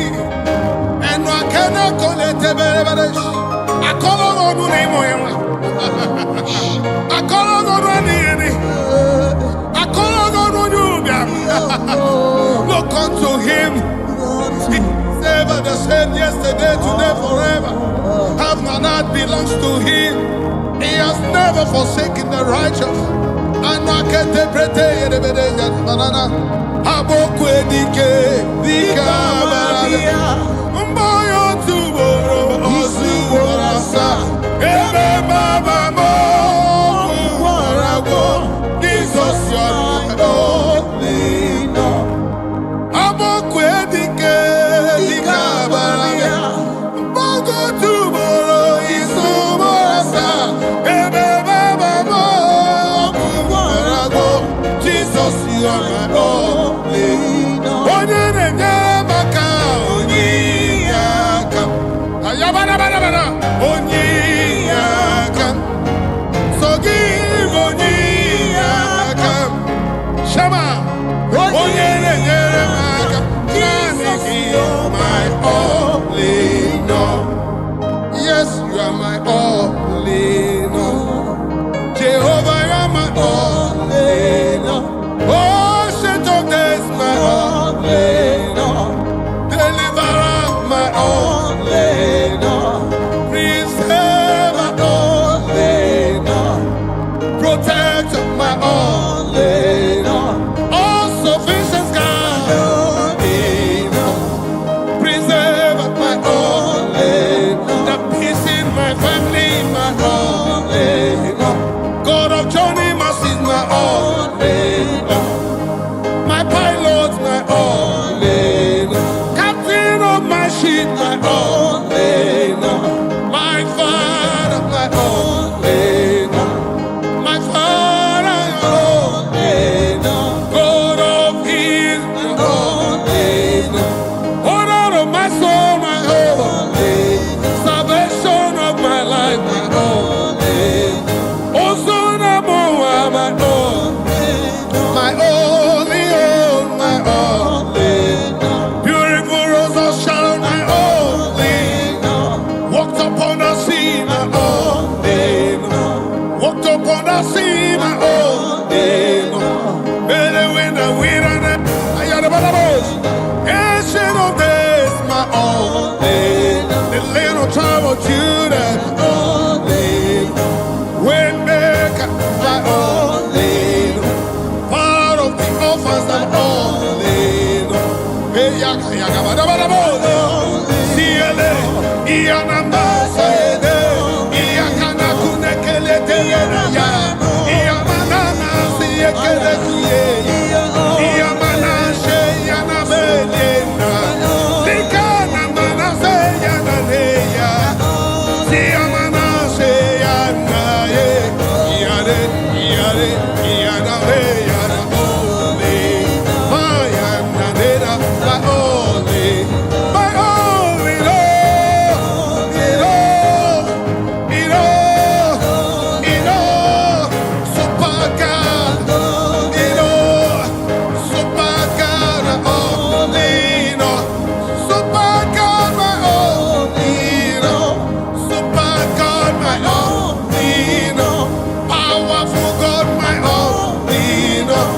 Speaker 2: and I cannot call it a I call on I call on I call on Look unto him. ever the same yesterday, today, forever. Have not that belongs to him. He has never forsaken the righteous. Anakete prete yedebede banana. Abokwe dike dika mboyo tuboro osuwarasa. Ebe baba mo warago. Jesus your only Lord. Abokwe dike dika barabia. Mbogo tuboro isuwarasa. Ebe baba mo warago. Jesus you are my only Lord. Onye maka onye aka. Ayabana bana bana. Onye aka. So give onye aka. Shama. Onye maka. Jesus you are my only Lord. Yes, you are my only Lord. Jehovah, you are my only Lord. Oh, shit of this, my only Lord. Deliverer, my only Lord. Preserve, my only Lord. Protect, my only Lord. All sufficient God, my only Lord. Preserve, my only Lord. The peace in my family, my only Lord. God of journey, mercy, my only Lord. My pilot, my only Lord. Captain of my ship, my only Lord. My father, my only Lord. My father, my only Lord. God of his, my only Lord. Honor of my soul, my only Lord. Salvation of my life, my only Lord. Also, my only Lord. My only Lord, my only Lord. Beautiful rose of Sharon, my only Lord. Walked upon the sea, my only Lord. Walked upon the sea, my only Lord. Made the wind and I had a bubbles. Ancient of days, my only Lord. The little tribe of Judah, my only Lord. Waymaker, my only Lord. Part of the orphans, my only Lord. Hey, yaka yaka bubbles. Siele, iyanamba saede, iyakana kunekele teyena ya, iyamanana siyekele kuye, iyamana sheyana belena, likana mana seyana neya, siyamana sheyana ye, iyare, iyare, iyana beyana ole, mayana nera, my only, my only Lord, super God, super God, my only Lord, super God, my only Lord, super God, my only Lord, powerful God, my only Lord,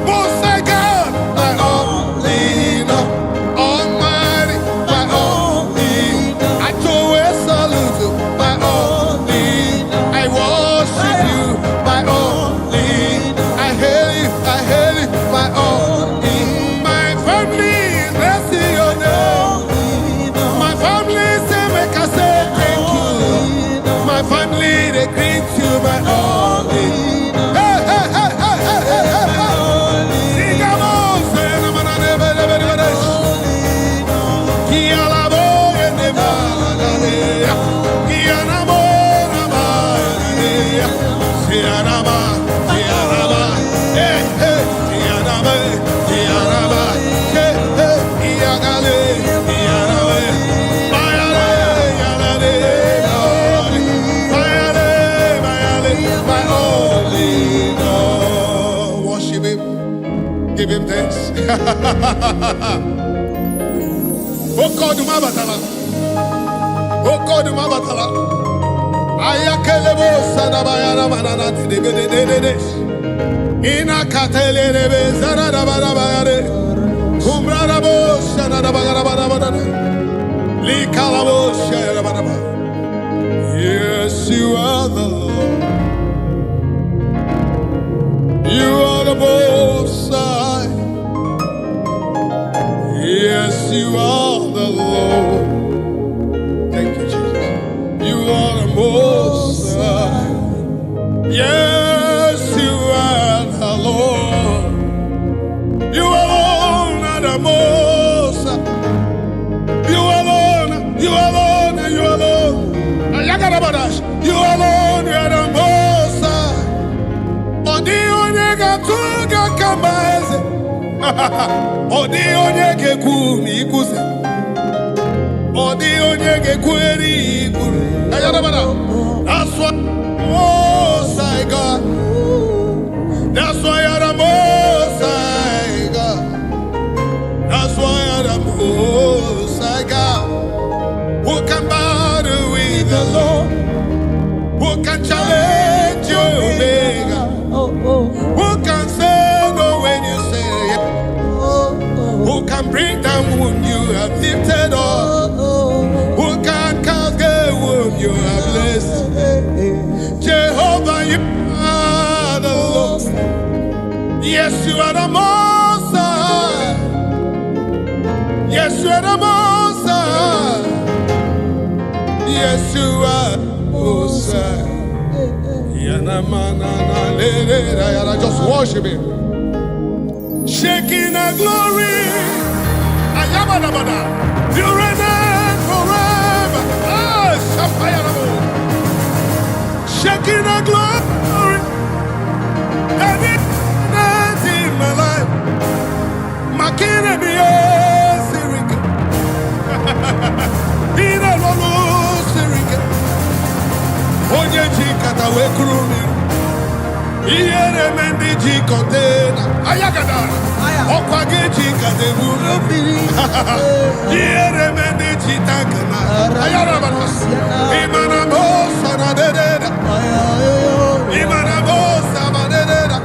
Speaker 2: most high God, my only Lord, almighty, my only Lord. I do a salute you, my only Lord. I worship you, my only Lord. I hail you, my only. My family is blessing your name. My family say make I say thank you. My family they greet you, my only. Hey, hey, hey, hey, hey, hey, hey, hey. Sing along, say na mana nebe nebe nebe nebe. Kia la bo ye neba la ne. Kia na mo na ba ne. Sia na ba, hey hey. Sia na ba, hey hey. Ia gale, ia na ba. Bayale, yale, bayale, my only Lord. Worship him, give him thanks. Oh God, my batala. Oh God, my batala. Ayakelebo sadabayana manana de. Ina katelebe zarada barabayare. Kumbrada bo sanada bagara. Yes, you are the Lord. Thank you, Jesus. You are the Most High. Yes, you are the Lord. You alone are the Most High. You alone, you alone, you alone. You alone, you are the Most High. Odi onyega tuga kambaze. Odi onyege kumi kuse. Odi onyege kweri kuri. That's why Most High God. That's why you're the Most High God. That's why you're the Most High God. Who can battle with the Lord? Who can challenge your Omega? Who can say no when you say yes? Who can bring down whom you have lifted up? Who can cast the whom you have blessed? Jehovah, you are the Lord. Yes, you are the Most High. Yes, you are the Most High. Yes, you are Most High. Just worship Him. Shaking the glory. You reign forever. Shaking the glory. And it's in my life. Makina be Sirika. Ina Lolo Sirika. Onye Jikata Wekrumi. Iere Mendi Jikotena. Ayagada. Okwage Jikate Wulopiri. Iere Mendi Jitakana. Ayarabanos. Imanamo Sanadeda. Imanamo Samadeda.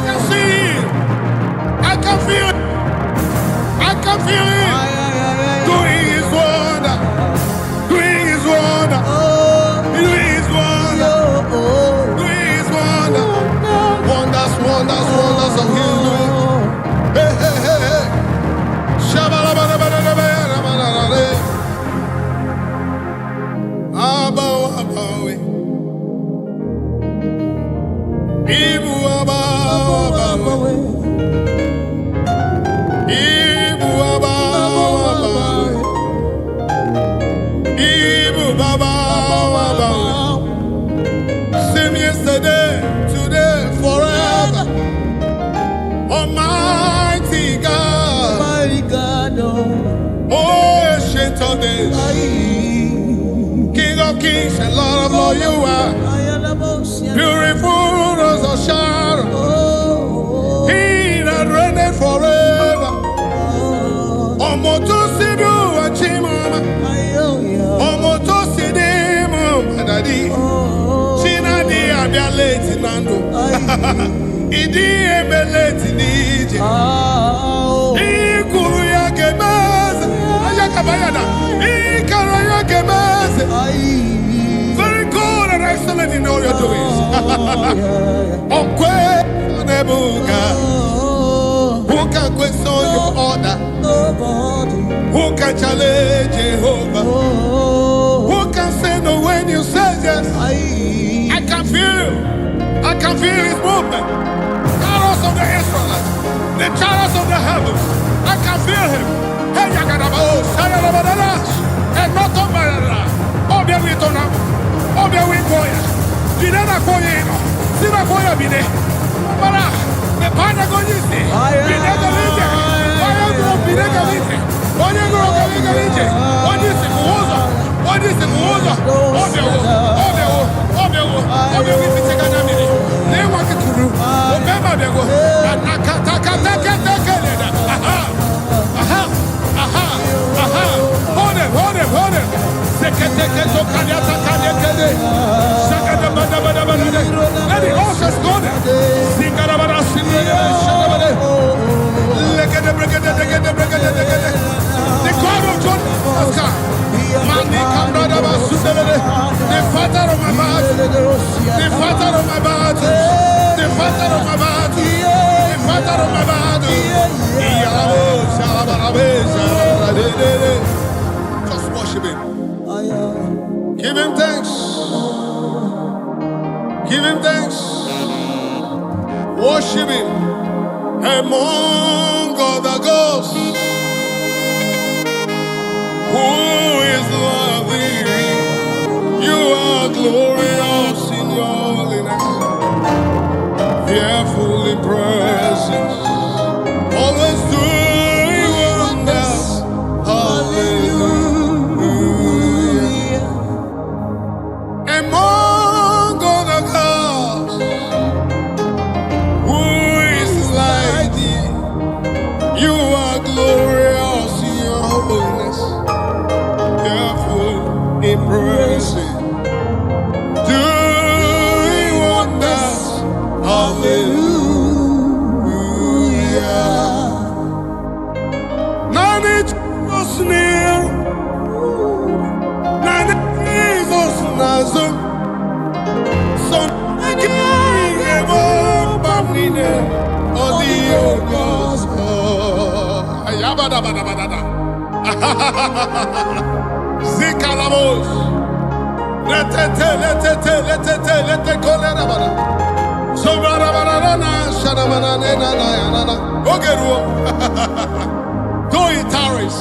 Speaker 2: You see, I can feel it. I can feel it. Doing His wonder. Doing His wonder. Doing His wonder. Doing His wonder. Wonders, wonders, wonders of His doing. Hey, hey, hey, hey. Shabalabalabalabalabalabalabalabala. Abaw, abawe. Ibu abaw, abawe. Ibu abaw, abawe. Ibu abaw, abawe. Same yesterday, today, forever. Almighty God.
Speaker 1: Mighty God,
Speaker 2: Oh, ancient of days. King of kings and Lord of lords, you are. Beautiful rose of Sharon. He that reigneth forever. Omoto sidu achimama. Omoto sidimu madadi. Chinadi abialeti nando. Idi ebeleti nije. Ikuru ya gemeze. Ayakabayana. Ikara ya gemeze. Very good and excellent in all your doings. Okwe nebuga. Who can question your order? Who can challenge Jehovah? Who can say no when you say yes? I can feel you. I can feel His movement. Chariots of the Israelites, the chariots of the heavens. I can feel Him. Hey, Yagadaba, Sayarabadash, and not on Barara. Obia Witona, Obia Wikoya, Dinana Koyeno, Sima Koya Bide, Bara, the Panagonisi, Binega Lite, Bayagro Binega Lite, Oyagro Binega Lite, what is it? What is it? Obia, Witikagamini, they want to do, remember they go, and Nakataka, aha, hold it. Let the horses go there. Sing the God of John has come. The father of my battle. The father of my battle. The father of my battle. The father of my battle. Just worship him. Give him thanks. Give him thanks. Worship him among other gods. Who is lovely? You are glorious in your holiness, fearful in praises, always doing wonders. Hallelujah. Among other gods, who is like thee? You are glorious in your holiness, fearful in praises, doing wonders. Hallelujah. None is near, none is nothing. So give up on me or the old gods. Zikalamos. Let though it tarries,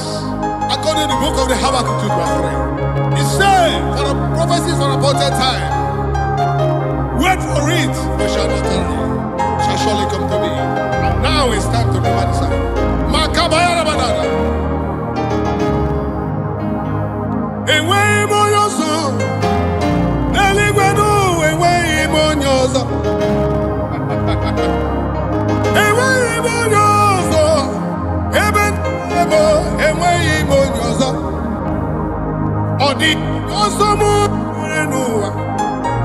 Speaker 2: according to the book of the Habakkuk 2:3, it says, for the prophecies for appointed time, wait for it, but shall not tarry, shall surely come to me. And now it's time to remember the sign. Makabaya banana. Away on your song, Eligwenu, away on your song. Odi osomu enuwa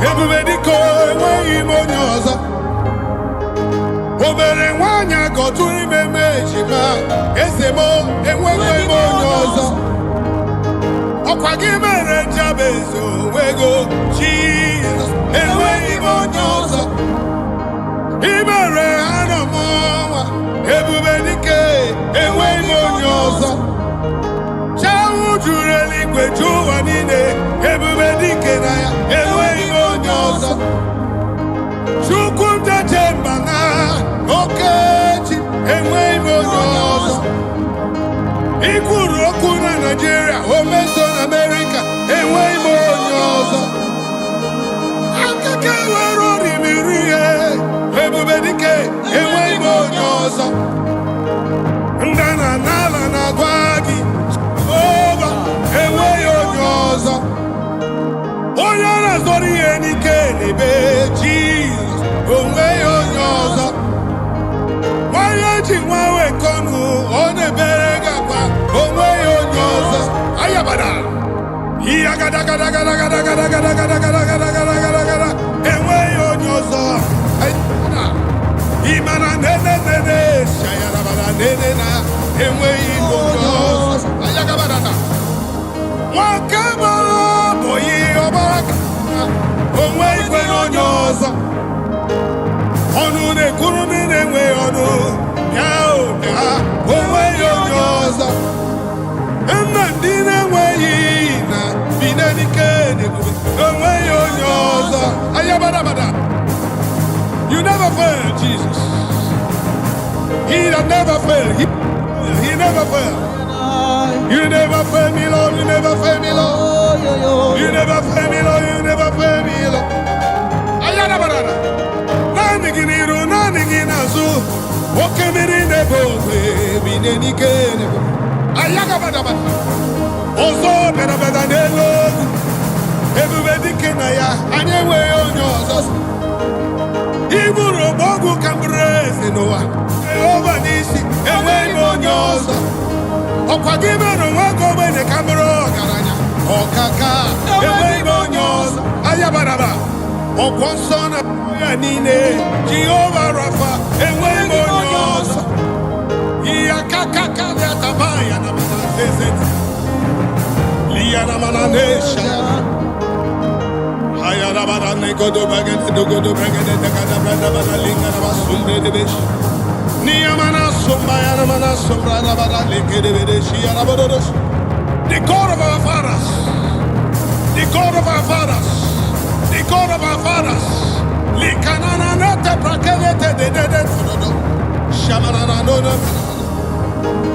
Speaker 2: ebubedi ko enwe imonyoza obere nwanya goturi memejima ezemo enwe imonyoza okwagi mere jabezo wego Jesus enwe imonyoza ibere anomowa ebubedi ke enwe imonyoza Jureli kwejuwa nine ebubedike na ya enweghị onye ọzọ Chukwu jemba na okechi enweghị onye ọzọ Ikwuru okwu na Nigeria omeso na America enweghị onye ọzọ Akaka were orimiri ebubedike enweghị onye ọzọ Ndana n'ala na-agwa gị enweghị onye ọzọ onye na-azọrọ ihe n'ike n'ebe Jizọs onweghị onye ọzọ nwanyị ji nwa wekọnụ ọ na-ebere gị akwa onweghị onye ọzọ ayabada ihe agadagadagadagadagadagadagadagadagadagadagadagada enweghị onye ọzọ ịmana nene shayarabara nene na enweghị onye ọzọ ayagabadana Wakabara boyi obaka onwe igwe onye ọzọ ọnụ na-ekwuru m na-enwe ọnụ ya ụbịa onwe ya onye ọzọ nna ndị na-enweghị na binenike n'ebube onwe ya onye ọzọ ayabadabada You never fail, Jesus. He that never fail, he never fail. You never fail me, Lord. You never fail me, Lord. You never fail me, Lord. You never fail me, Lord. Ayana banana. Nani giniru, nani ginazu. Oke miri nebo, bine nike nebo. Ayaga banana. Ozo bena bena nelo. Ebube dike na ya. Anyewe onyozo. Iburo bogu kambreze noa. Ova nisi. Ewe onyozo. Okwagime no wako wene kamero garanya okaka ewe onye ọzọ ayabaraba okwonsona ya nine Jehovah Rafa ewe onye ọzọ iya kakaka ya tabaya na manazeze liya na mananesha ayarabara ne godo bagete dogodo bagete takada branda bana linga na basunde debesh niya mana sumba ya na mana The God of our fathers, the God of our fathers, the God of our fathers.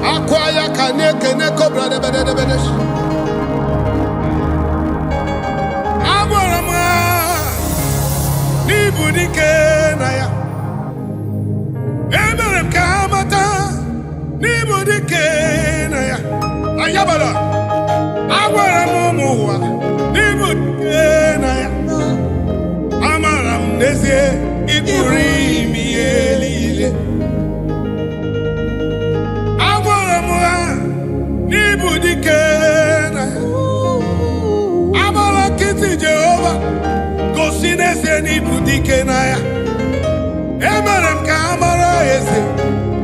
Speaker 2: Akwaya kane kobra de bedesh. Agwarama ni budike na ya. Emerem kamata ni budike na ya. Ayabala. Agwarama muwa ni budike na ya. Amaram nezie iburi mielile. Jehovah, go see this any boutique naya. Emerem kamara ese,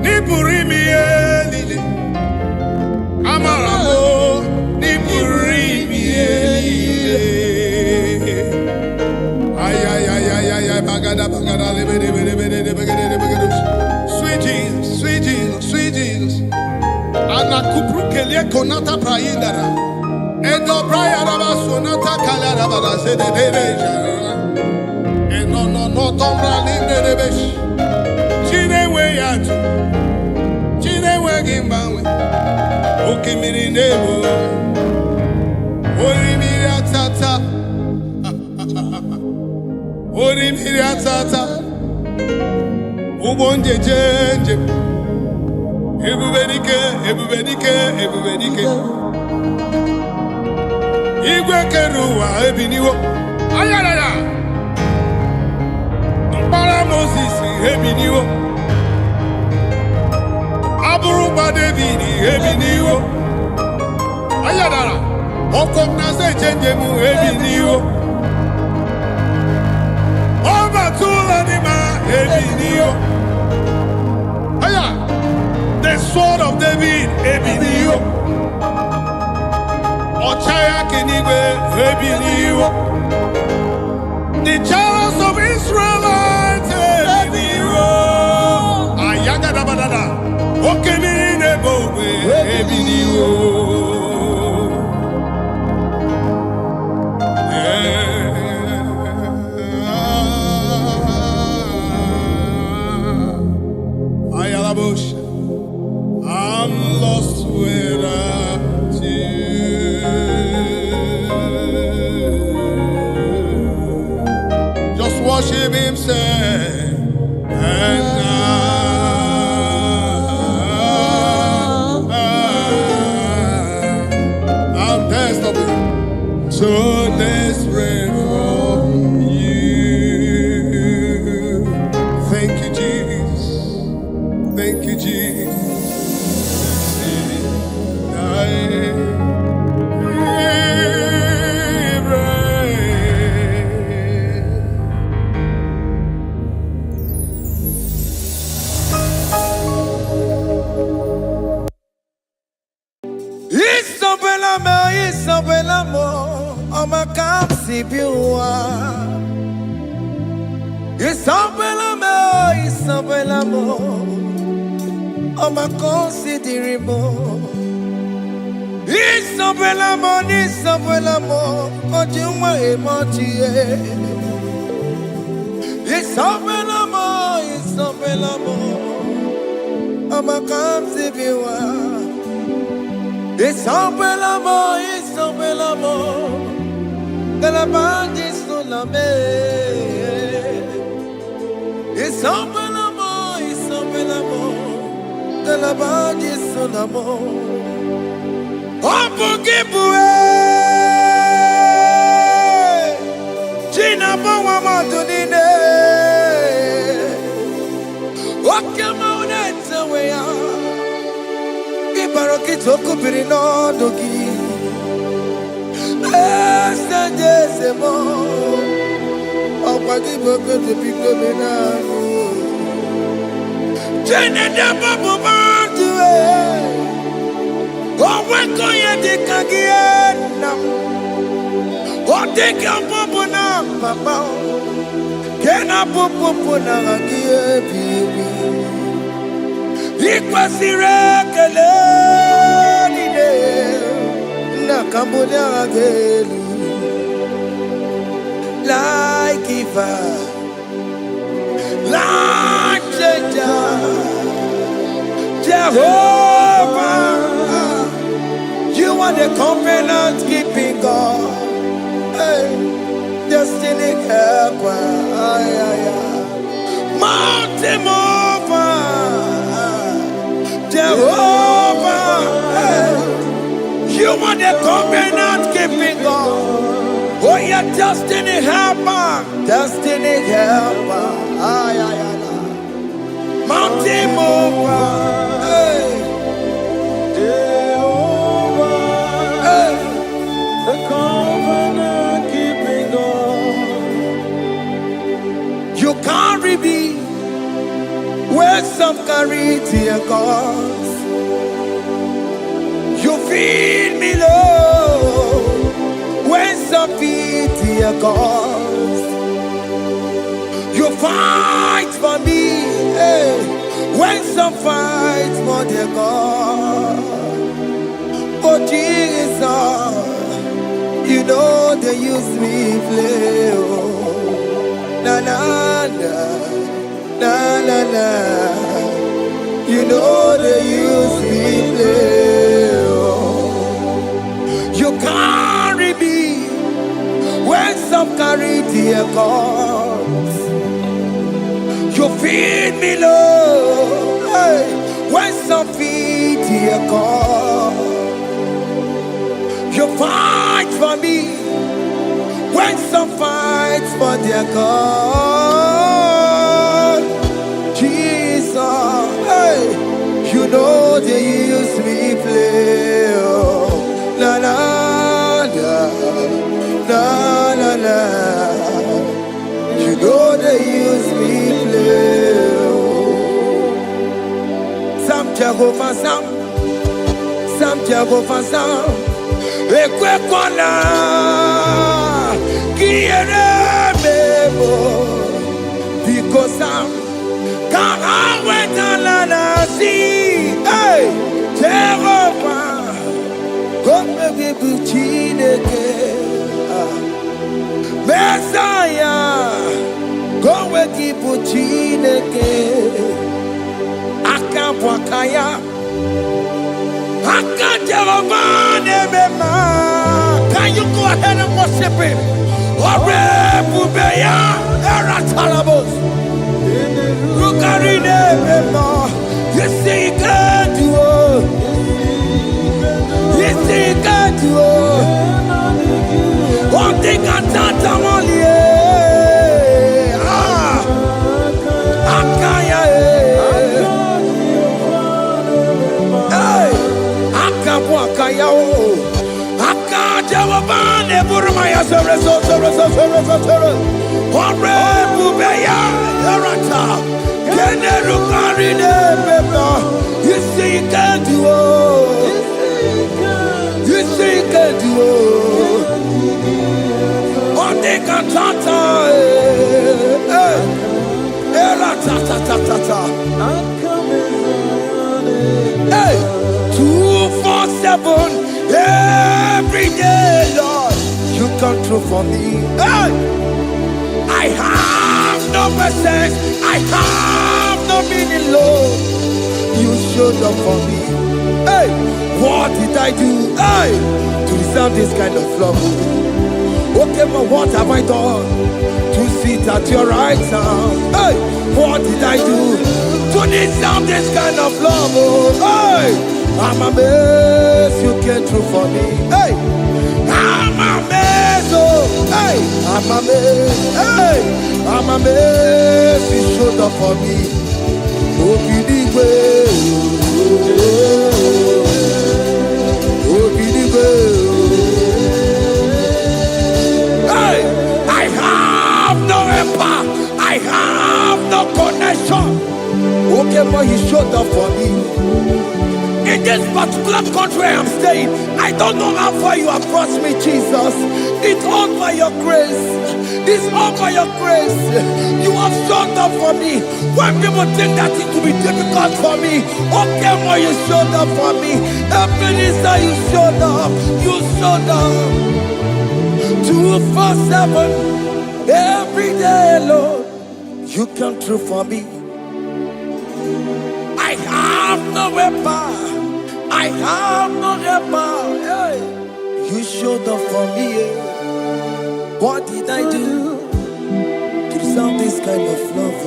Speaker 2: nipurimi elile. Amaramo, nipurimi elile. Ay, bagada, sweet Jesus, sweet Jesus, sweet Jesus. Anakupru kelie konata praindara. Endo braya raba sonata kala raba da se de dereja. Eno no tombra limbre de besh. Chine we yatu. Chine we gimbawe. Oki miri nebo. Ori miri atata. Ori miri atata. Ubonje jenje. Ebubedike. Igwe keruwa ebiniwo. Ayalala. Mpara Moses ebiniwo. Aburuba David ebiniwo. Ayalala. Okom na se change mu ebiniwo. Oba tula ni ma ebiniwo. Aya. The sword of David ebiniwo. Ochaya kenigwe ebiniwo. The chariots of Israelites ebiniwo. Ayaga da badada. Okemiri nebo ebiniwo. Ayalabush. I'm lost without you. Just worship him, say, and I'm desperate, so desperate for you. Thank you, Jesus. Thank you, Jesus.
Speaker 1: Isabelamo, ama kapsi biwa. Isabelamo, ama considerimo. Isabelamo, ojuma emotie. Isabelamo, ama kapsi biwa. Isabelamo, de la bande solame. Isabelamo, de la bande solamo. Opugibue, China bawa madunine. Okama unetsa weya. Ibaroki toku birino dogi. Esejezemo, opagiboko to pikomena. Chene de babu bandue. Oweko ye dikagiena. Odeka babu na mama. Kena babu na agie bibi. Ikwasirekele nide na kambonya gelu like giver, like changer, Jehovah. You are the covenant keeping God, hey, destiny helper, mountain mover, Jehovah. Hey, you are the covenant keeping God. Oh, yeah, destiny helper, destiny helper, mountain mover, hey, Jehovah, hey, the covenant keeping God. You carry me where some carry tear gods. You feed me low when some feed tear gods. You fight for me, hey, when some fight for their God. Oh Jesus, you know they use me play. Oh, na na na, na na na. You know they use me play. Oh, you carry me when some carry their gods. You feed me low, hey, when some feed their God. You fight for me when some fight for their God. Jesus, hey, you know they use me play. Oh, la la la, la la la. You know they use me play. Sam Jehovah Sam, Sam Jehovah Sam. Ekwe kona kiere mebo because Sam kara wetala na si, hey, Jehovah come give chineke Messiah, go with people chineke akabwakaya akajehovah nebema. Can you go ahead and worship him? Ore bubeya eratalabos rukarine nebema. You see you can do it. You see you can do it. One thing I can't only akaya hey akabwakaya akajawabane burmaya sere ore bubeya erata keneru karine beba. You see you can do it. You see you can do it. On the cantata, hey, 247 every day, Lord, you come through for me. Hey, I have no message, I have no meaning, Lord. You showed up for me. Hey, what did I do? Hey, to deserve this kind of love? Okay, but what have I done to sit at your right hand? Hey, what did I do to deserve this kind of love? Oh, hey, I'm amazed you came through for me. Hey, I'm amazed. Oh, hey, I'm amazed. Hey, I'm amazed you showed up for me. Oh, Gidigbe. Oh, Gidigbe. I have no empire, I have no connection. Okay, but he showed up for me. In this particular country I am staying, I don't know how far you have brought me, Jesus. It's all by your grace. It's all by your grace. You have shown up for me. When people think that it will be difficult for me, okay, more you showed up for me. Ebenezer, you showed up. You showed up. 247 every day, Lord. You come through for me. I have no weapon. I have no weapon. Hey. You showed up for me. What did I do to deserve this kind of love?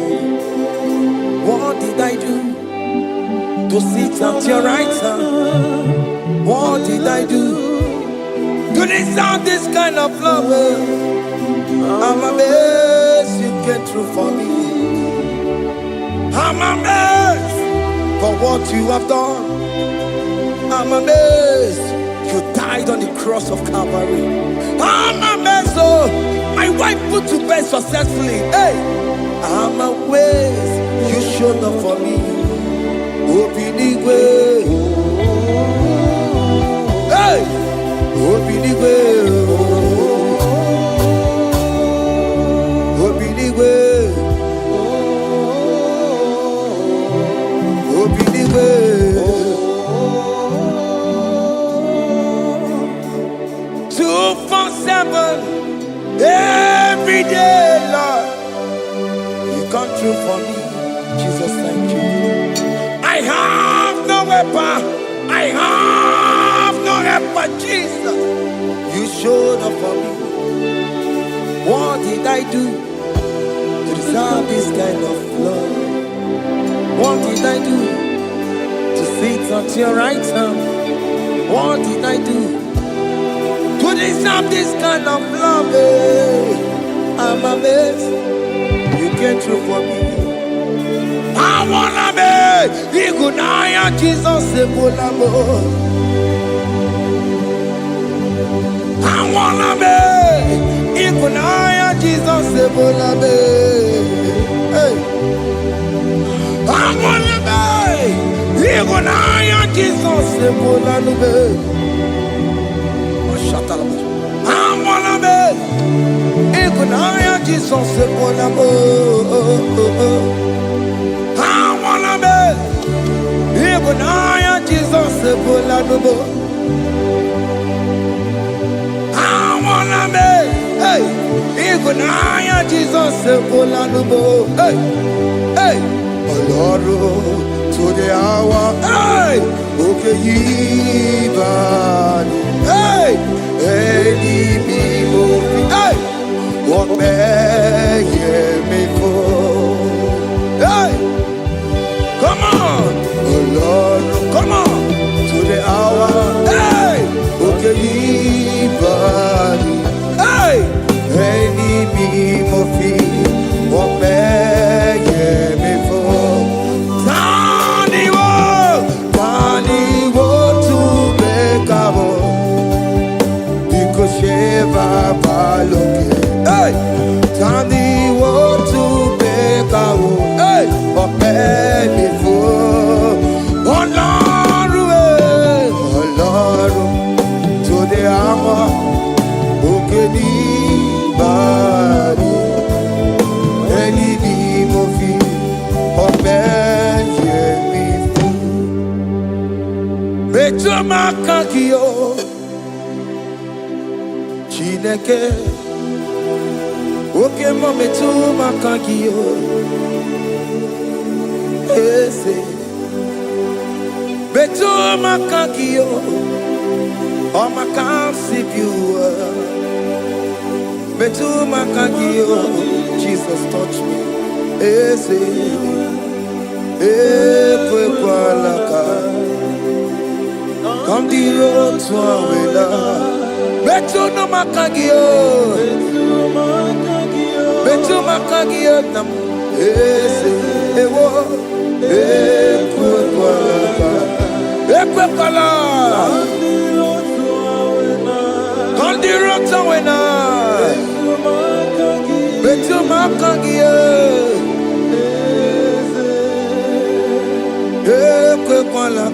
Speaker 1: What did I do to sit at your right hand? What did I do to deserve this kind of love? I'm amazed you came through for me. I'm amazed for what you have done. I'm amazed you died on the cross of Calvary. I'm amazed, oh, my wife put to bed successfully. Hey, I'm amazed you showed up for me. Open the way. Hey, open the way. Open the way. Open the way. 247 every day, Lord. You come through for me, Jesus. Thank you. I have no weapon. I have no weapon, Jesus. You showed up for me. What did I do to deserve this kind of love? What did I do to sit at your right hand? What did I do to deserve this kind of love? I'm amazed you came through for me. I wanna be Igunaya Jesus Sebulamo. I wanna be Igunaya Jesus Sebulame. Hey, I wanna be Igunaya Jesus Sebulame. I wanna be Igunaya Jesus Sebulamo. I wanna be Igunaya Jesus Sebulamo. I wanna be, hey, Igunaya Jesus Sebulamo. Hey, hey, Oloro to the hour. Hey, okay, hey, igbosongsformercy. Hey, what may me for? Hey, come on, oh Lord, come on to the hour. Hey, okay, hey, igbosongsformercy. What may me for? Tani wo to make a because Sheva Baloke. Hey, Tani wo to make a hey, but baby for Olorun to the hour. Okay, body, any mofi, or baby. Beto makakio Chineke. Okay, mo beto makakio. Ese beto makakio. Oh, my can't see you. Beto makakio. Jesus touch me. Ese come the road to Awela. Beto no makagio. Beto makagio nam. Ewo. Ekwekwala. Come the road to Awela. Beto makagio. Ekwekwala.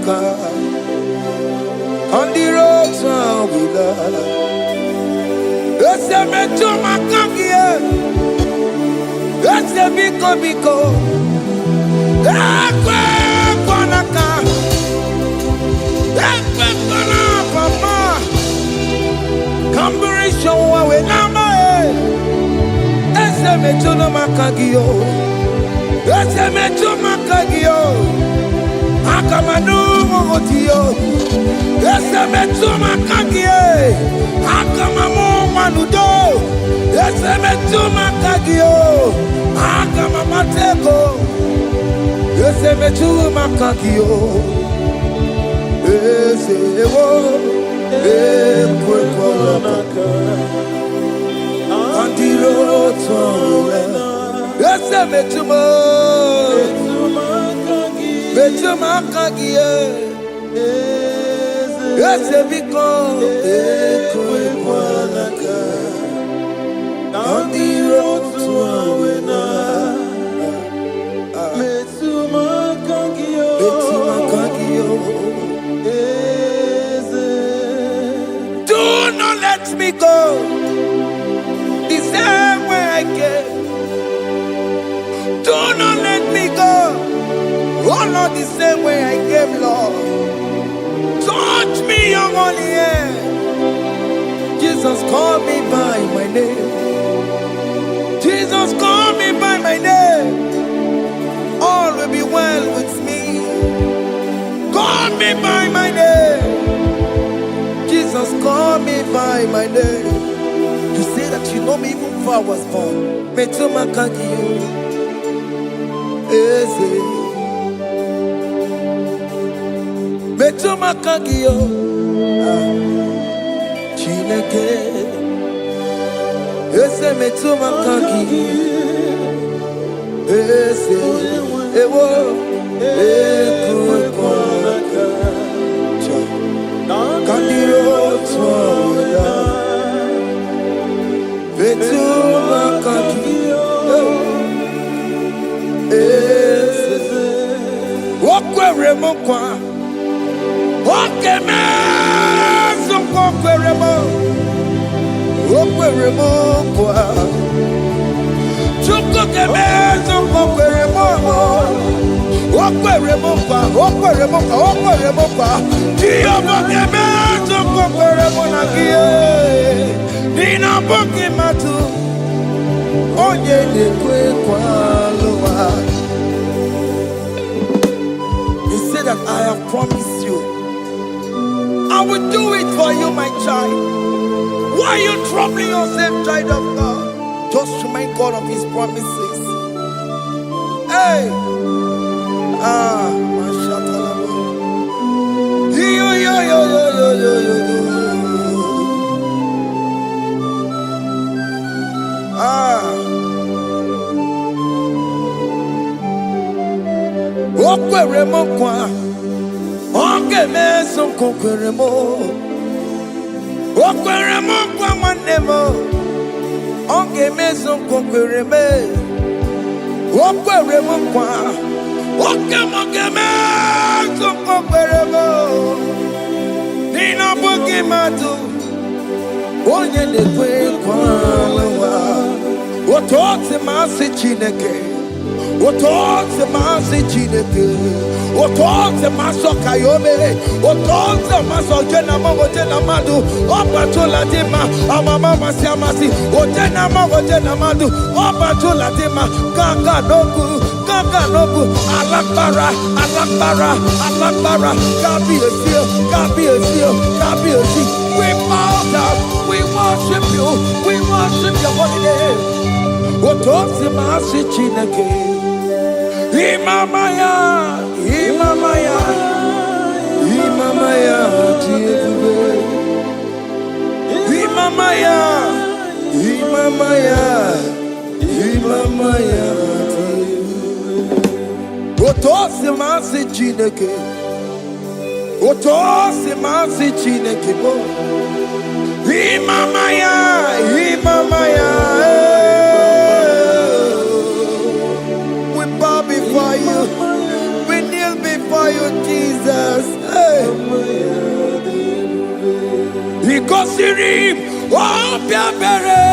Speaker 1: Igosirim, oh, Piabere,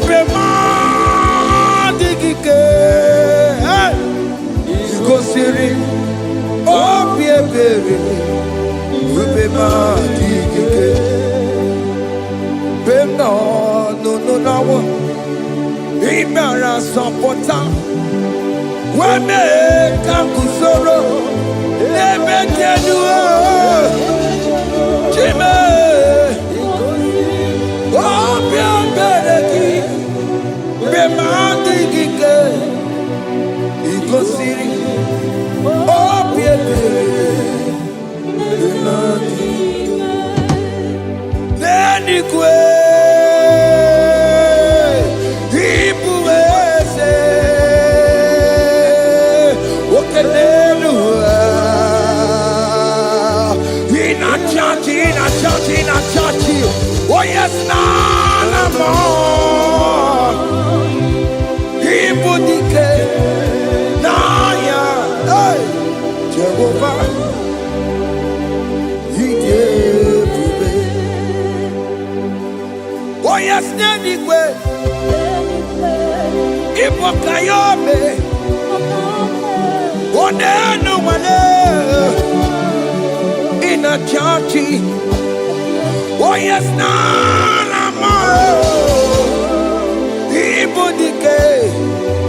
Speaker 1: Bemadike, Igosirim, oh, Piabere, Bemadike, Bemno, no, Imara Sopota, Wame Kakusoro, Nebekedua, Jime, Opia Bereki, Bemadike, Igosiri, Opia Bereki, Nenikwe. Oh yes, nana more. Ibudike, naya, hey, Jehovah, Idebube. Oh yes, Nenigwe, Ibokayobe, oh nenu male, in a churchy. Oh yes, nana more. Ibudike,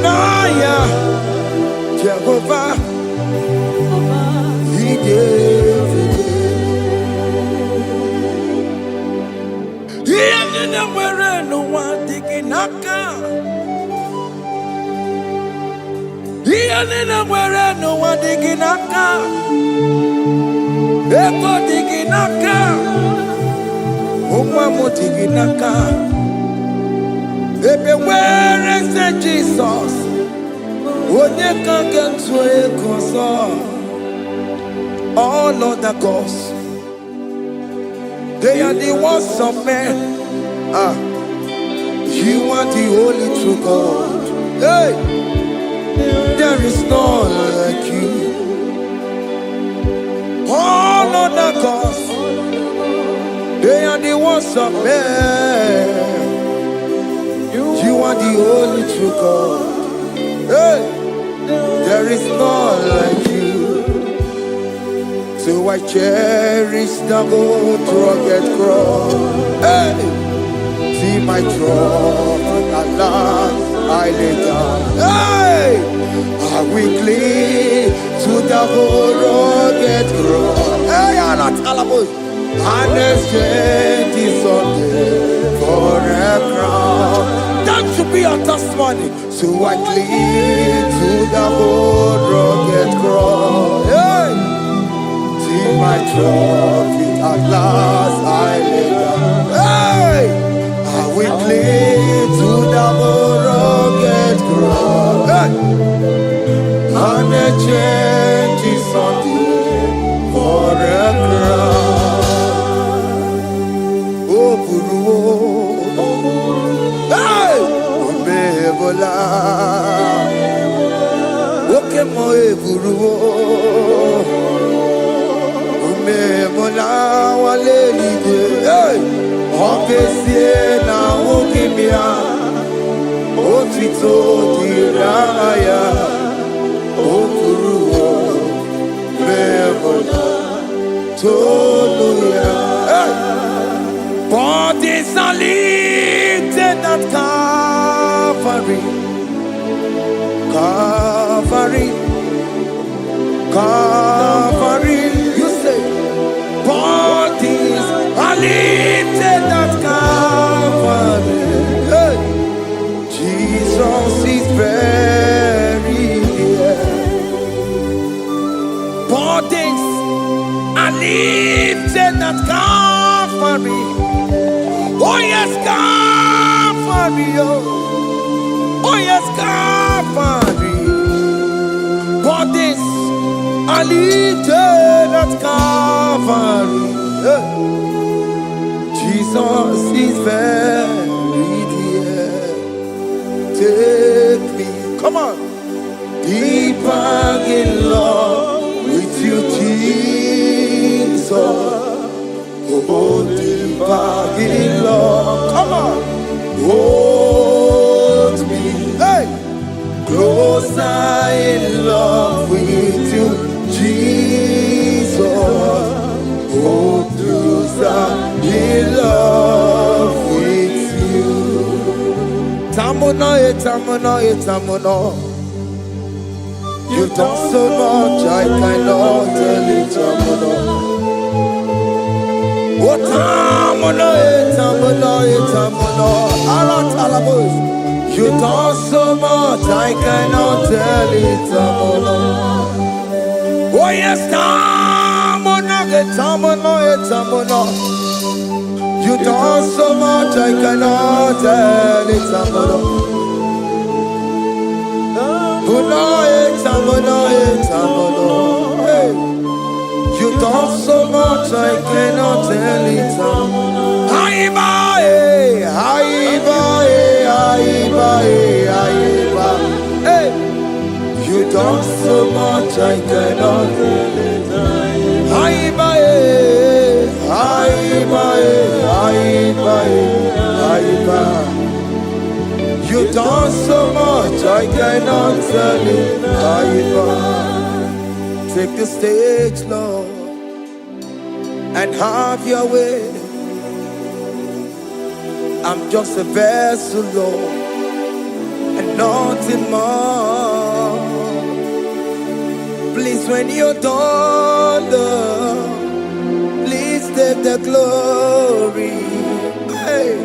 Speaker 1: naya, Jehovah, Idebube. No one digging naka. No one digging naka. Ego digging naka. Umamo digging naka. Baby, where is the Jesus? When you can't get to a console, all other gods, they are the ones of men. You are the only true God. Hey, there is none like you. All other gods, they are the ones of men. You are the only true God. Hey, there is none like you. So I cherish the gold rugged cross. Hey. See my throne, Allah, I lay down. Hey, I will cling to the whole rugged cross. Hey, Allah, Talabus, and exchange is Sunday for a crown. That should be our testimony. So I cling to the whole rugged cross. Hey, see my trophy, at last I lay down. Hey. We cling to the rugged cross, and the change is on for a crown. Oh, Guru, hey, Bebola, okay, my Guru, Bebola, Waleli, hey. Okesie na ukimia, otito diraya, okuruo, bebola, toluya. Bodies are lifted at Calvary, Calvary, Calvary. You say, bodies are lifted at Calvary. Hey. Jesus is very near. Bodies are lifted at Calvary. Oh yes, Calvary. Oh yes, Calvary. Bodies are lifted at Calvary. Hey. Jesus is very dear. Take me, come on, deeper in love with you, Jesus. Oh, are in love with you, Jesus. Oh, those are in love with you. Tamuno, tamuno. You've done so much, I cannot tell it, tamuno. Oh, tamuno, tamuno. Alat alabos. You've done so much, I cannot tell it, tamuno. Oh yes, tamuno. You've done so much, I cannot tell it, tamuno. Hey. You've done so much, I cannot tell it. Hey. You've done so much, I cannot tell it. You've done so much, I cannot tell it. Take the stage, Lord, and have your way. I'm just a vessel, Lord, and nothing more. Please, when you're done, Lord, please take the glory. Hey,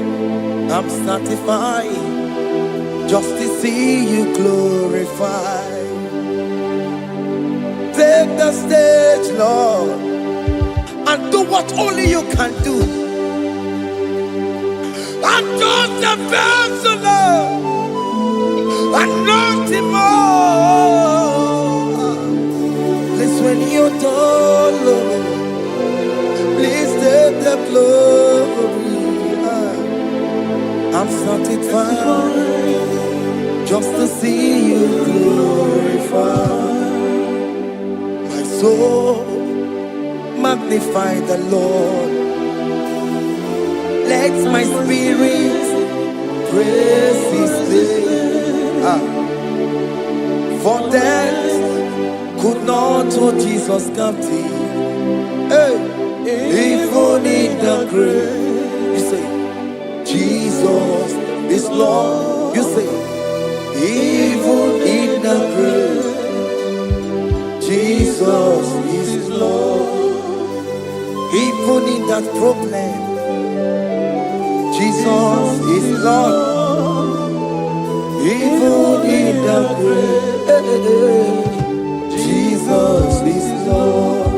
Speaker 1: I'm satisfied just to see you glorified. Take the stage, Lord, and do what only you can do. I'm just a vessel, Lord, and nothing more. Please, when you're done, Lord, please take the glory. I'm satisfied just to see you glorified. My soul magnify the Lord. Let my spirit praise His name. For death could not hold Jesus captive. Hey, even in the grave, you say, Jesus is Lord. You say, even in the grave, Jesus is Lord. Even in that problem, Jesus is Lord. Even in the grave, Jesus is Lord.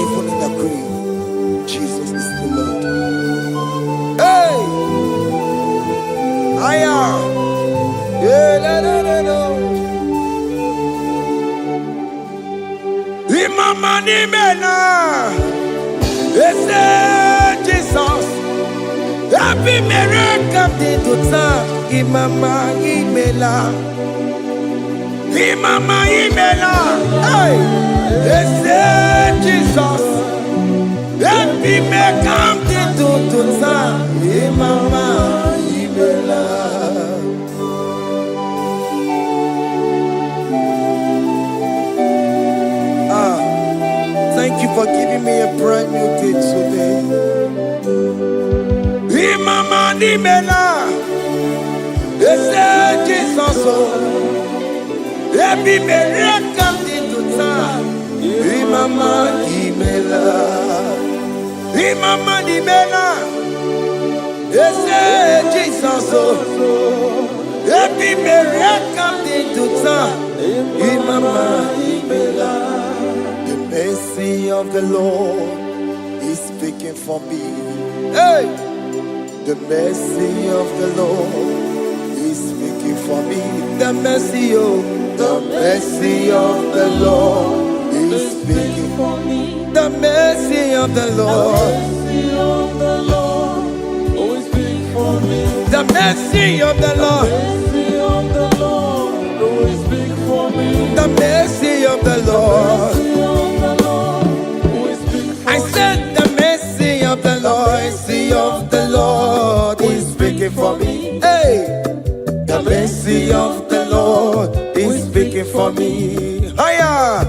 Speaker 1: Even in the grave, Jesus is the Lord. Hey! I am. Yeah, no. Imama ni mena. Jesus. Happy miracle to time. Imama imela. Hey. Jesus. Happy miracle to time. Imama imela. Thank you for giving me a brand new day today. Imama nimela, Jesus, every miracle into time. Imama nimela, Jesus, every miracle into time. Imama nimela. The mercy of the Lord is speaking for me. Hey! The mercy of the Lord is speaking for me. The mercy of the Lord is speaking for me. The mercy of the Lord always speak for me. The mercy of the Lord always speak for me. The mercy of the Lord. I said the mercy of the Lord is speaking for me. Hey, the mercy mercy of the Lord is speaking for me. Higher.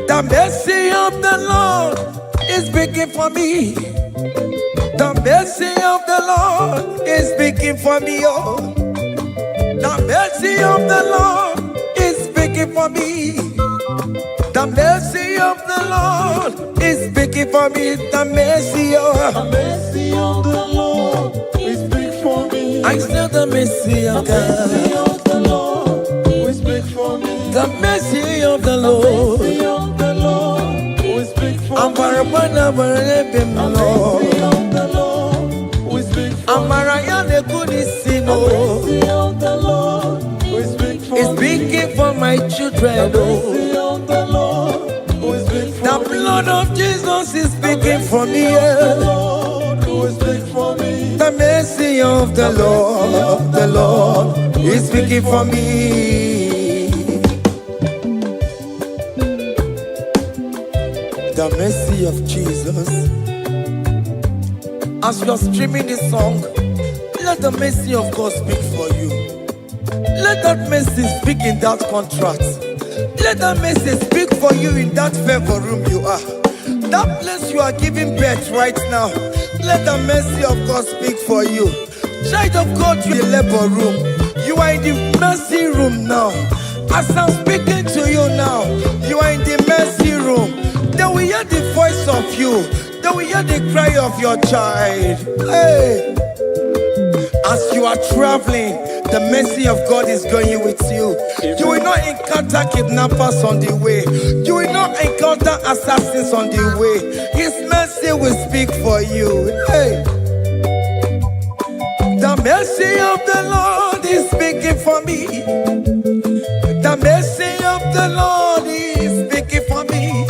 Speaker 1: The mercy of the Lord is speaking for me. The mercy of the Lord is speaking for me. Oh, the mercy of the Lord is speaking for me. The mercy of the Lord is speaking for me. The mercy of
Speaker 2: the Lord is speaking for me.
Speaker 1: I still the mercy of God.
Speaker 2: The mercy of the Lord will speak for me.
Speaker 1: The mercy of the Lord.
Speaker 2: The mercy of the Lord will speak for me.
Speaker 1: I'm
Speaker 2: The mercy of the Lord will speak for me. The mercy of the Lord will speak for me.
Speaker 1: It's speaking for my children.
Speaker 2: The mercy of the Lord will speak for me.
Speaker 1: The blood of Jesus is speaking for me.
Speaker 2: The Lord will speak for me.
Speaker 1: The mercy of the Lord is speaking for me. The mercy of Jesus. As you're streaming this song, let the mercy of God speak for you. Let that mercy speak in that contract. Let that mercy speak for you in that favor room you are. That place you are giving birth right now. Let the mercy of God speak for you. Child of God, you in the labor room. You are in the mercy room now. As I'm speaking to you now, you are in the mercy room. They will hear the voice of you. They will hear the cry of your child. Hey. As you are traveling, the mercy of God is going with you. You will not encounter kidnappers on the way. You will not encounter assassins on the way. His mercy will speak for you. Hey. The mercy of the Lord is speaking for me. The mercy of the Lord is speaking for me.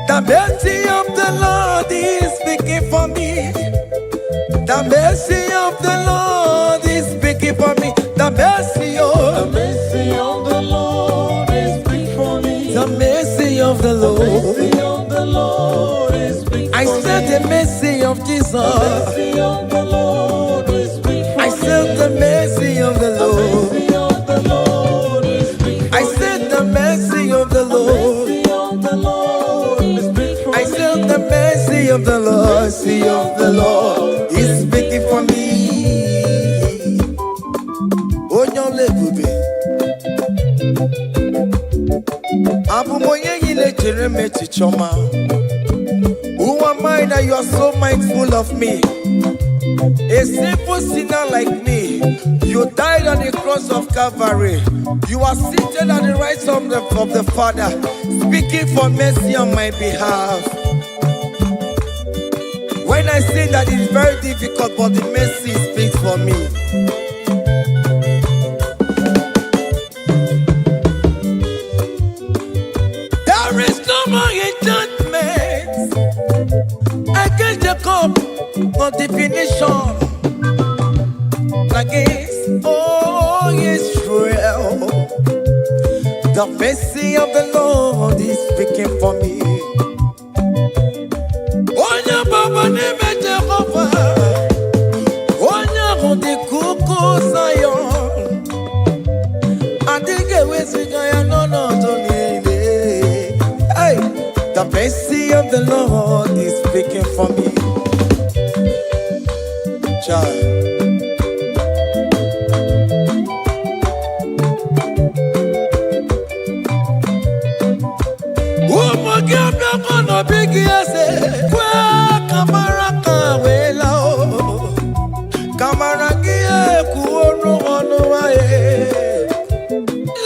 Speaker 1: The mercy of the Lord is speaking for me. The mercy of the Lord is speaking for me. The mercy
Speaker 2: of the Lord is speaking for me.
Speaker 1: The mercy of the Lord.
Speaker 2: The mercy of the Lord is speaking for me.
Speaker 1: I said the mercy of Jesus.
Speaker 2: The mercy of the Lord is speaking for me.
Speaker 1: I said the mercy of the Lord.
Speaker 2: The mercy of the Lord is speaking for me.
Speaker 1: I said the mercy of the Lord.
Speaker 2: The mercy of the Lord is speaking for me.
Speaker 1: I said the mercy of the Lord. Mercy of the Lord is speaking for me. Onyole bube. Abu moye yile jereme chichoma. Who am I that you are so mindful of me? A simple sinner like me. You died on the cross of Calvary. You are seated at the right side of the Father, speaking for mercy on my behalf. When I say that it's very difficult, but the mercy speaks for me. There is no more enchantment against Jacob, no definition against all Israel. The mercy of the Lord is speaking for me. Onya baba neme Jehovah, onya hondi kuku Zion, adige wesigaya no tonile. Hey, the mercy of the Lord is speaking for me. Child.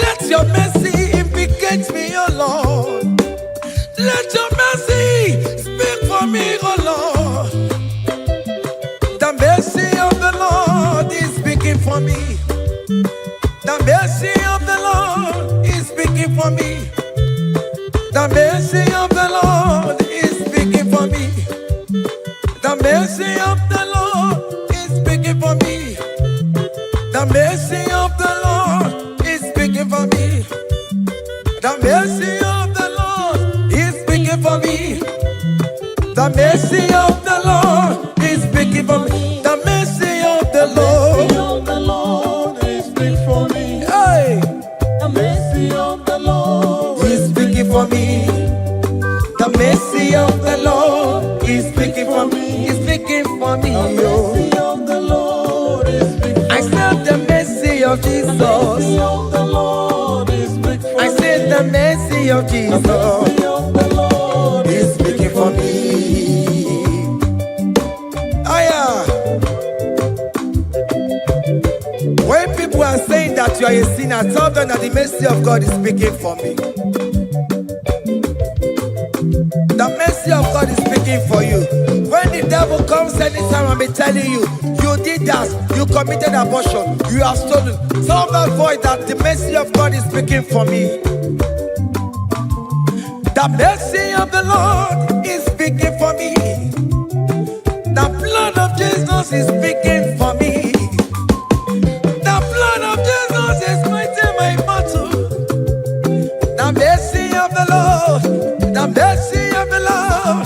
Speaker 1: Let your mercy implicate me, oh Lord. Let your mercy speak for me, oh Lord. The mercy of the Lord is speaking for me. The mercy of the Lord is speaking for me. The mercy of the Lord is speaking for me. The mercy of the Lord The mercy of the Lord is speaking for me. The mercy of the Lord is speaking for me. The mercy of the Lord
Speaker 2: is speaking for me.
Speaker 1: Hey.
Speaker 2: The mercy of the Lord
Speaker 1: is speaking for me. The mercy of the Lord is speaking for me. Is speaking for me.
Speaker 2: The mercy of the Lord is speaking for me.
Speaker 1: I said the mercy of Jesus.
Speaker 2: The mercy of the Lord is speaking for me.
Speaker 1: I said the mercy of Jesus.
Speaker 2: The mercy of the Lord
Speaker 1: is speaking for me. When people are saying that you are a sinner, tell them that the mercy of God is speaking for me. The mercy of God is speaking for you. When the devil comes anytime and be telling you, you did that, you committed abortion, you have stolen, tell that voice that the mercy of God is speaking for me. The mercy of the Lord is speaking for me. The blood of Jesus is speaking for me. The blood of Jesus is fighting my battle. The mercy of the Lord, the mercy of the Lord,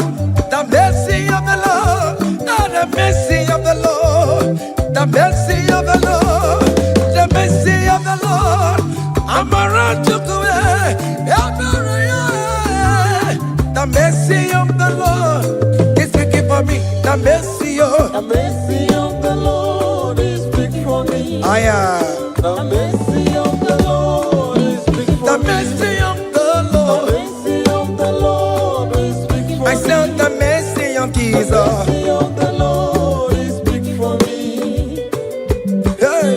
Speaker 1: the mercy of the Lord, the mercy of the Lord, the mercy of the Lord, the mercy of the Lord. I'm around to go. The mercy of the Lord is speaking for me. The mercy of
Speaker 2: the Lord is speaking for me.
Speaker 1: I am.
Speaker 2: The mercy of the Lord is speaking for
Speaker 1: The
Speaker 2: me.
Speaker 1: mercy of the Lord.
Speaker 2: The mercy of the Lord is speaking for me.
Speaker 1: I said the mercy of Jesus.
Speaker 2: The mercy of the Lord is speaking for me.
Speaker 1: Hey.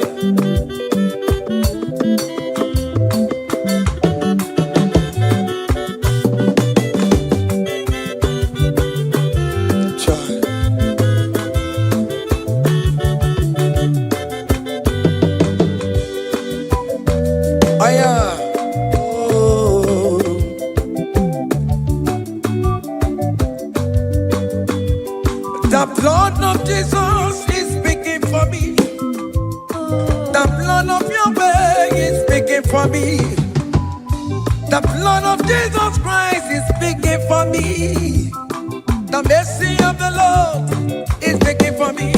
Speaker 1: The blood of Jesus is speaking for me. The blood of Yahweh is speaking for me. The blood of Jesus Christ is speaking for me. The mercy of the Lord is speaking for me.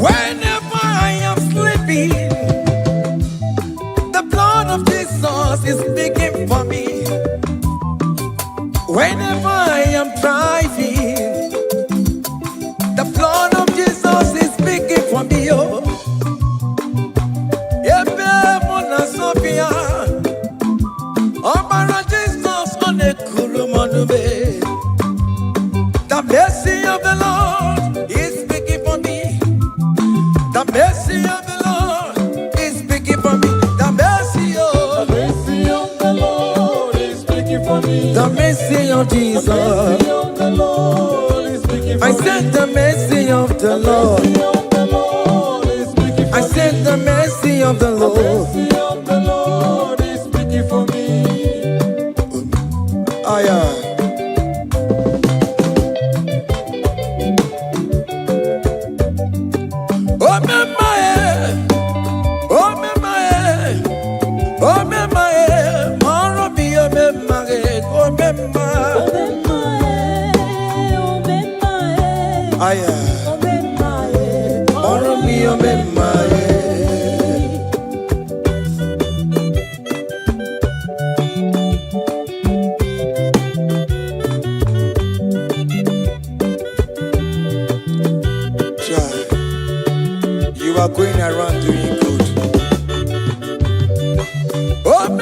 Speaker 1: Whenever I am sleeping, the blood of Jesus is speaking for me. Whenever I am driving, the blood of Jesus is speaking for me. Oh, Sophia, oh, Jesus on the Kurumanube. The mercy of the Lord is speaking for me. The mercy of the Lord is speaking for me. The mercy of
Speaker 2: the Lord is speaking for me.
Speaker 1: The mercy of Jesus.
Speaker 2: The mercy of the Lord is speaking for me.
Speaker 1: I said the mercy of the Lord. I said the mercy of the Lord.
Speaker 2: The mercy of the Lord is speaking for me.
Speaker 1: You are going around doing good. Oh,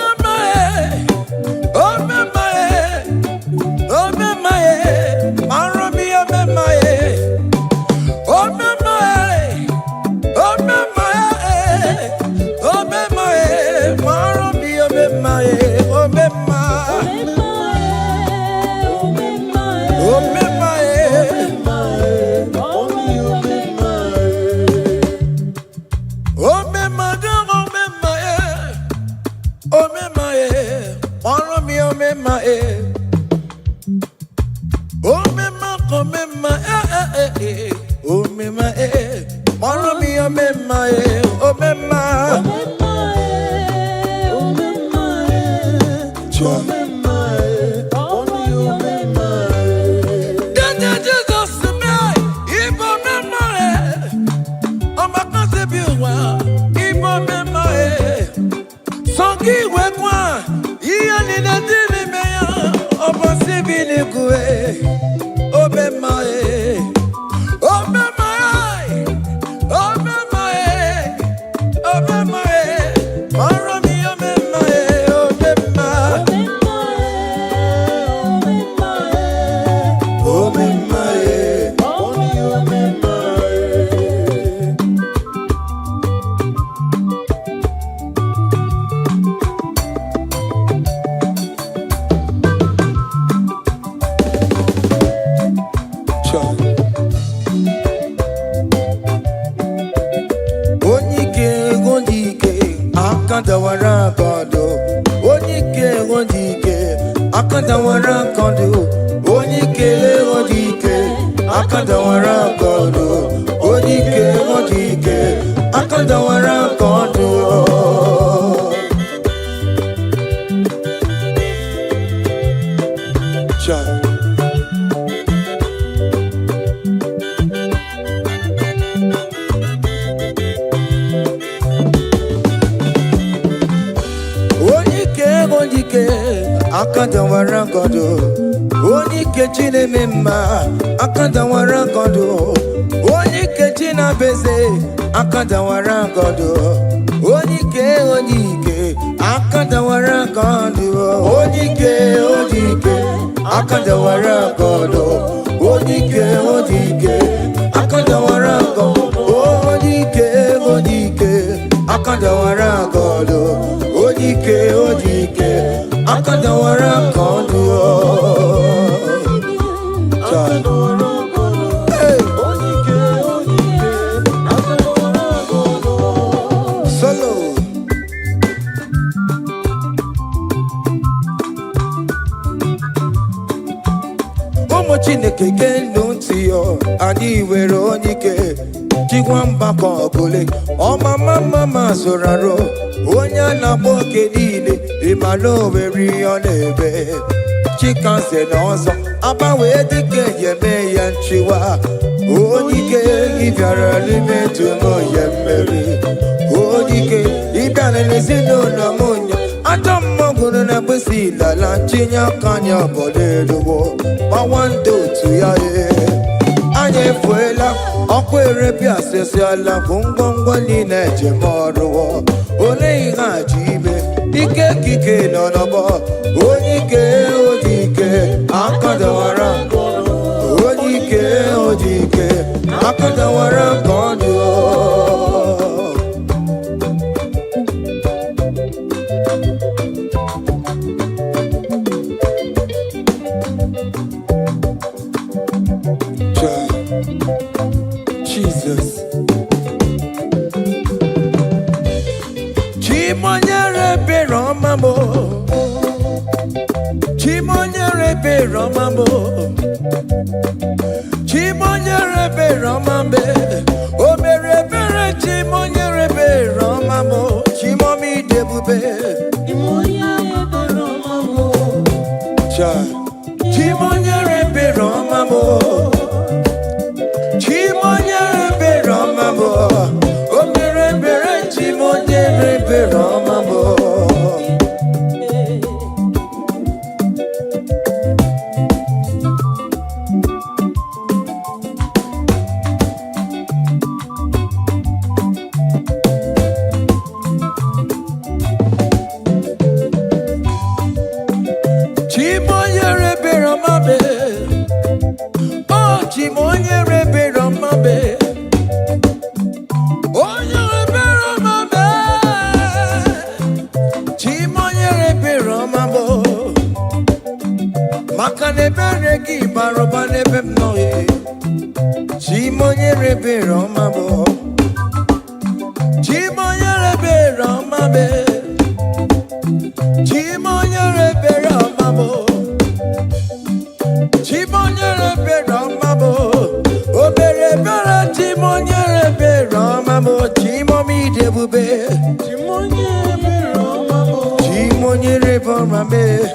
Speaker 1: Chimonyere for me.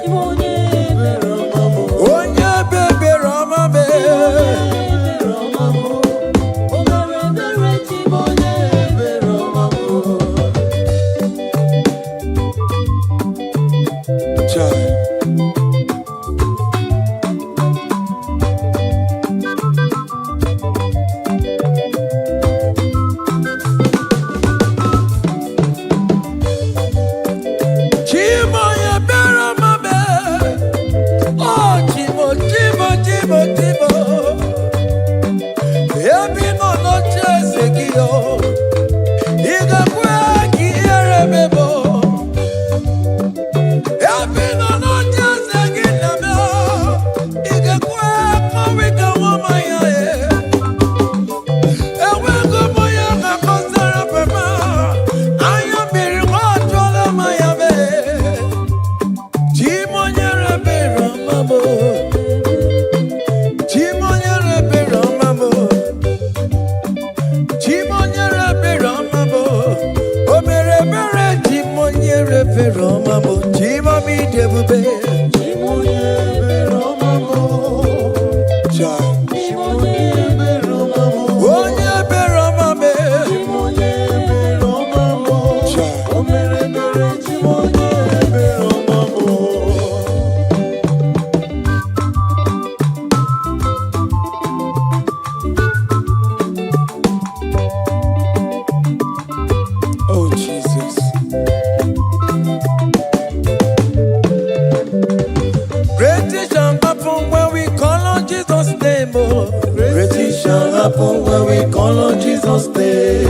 Speaker 1: When we call on Jesus' name.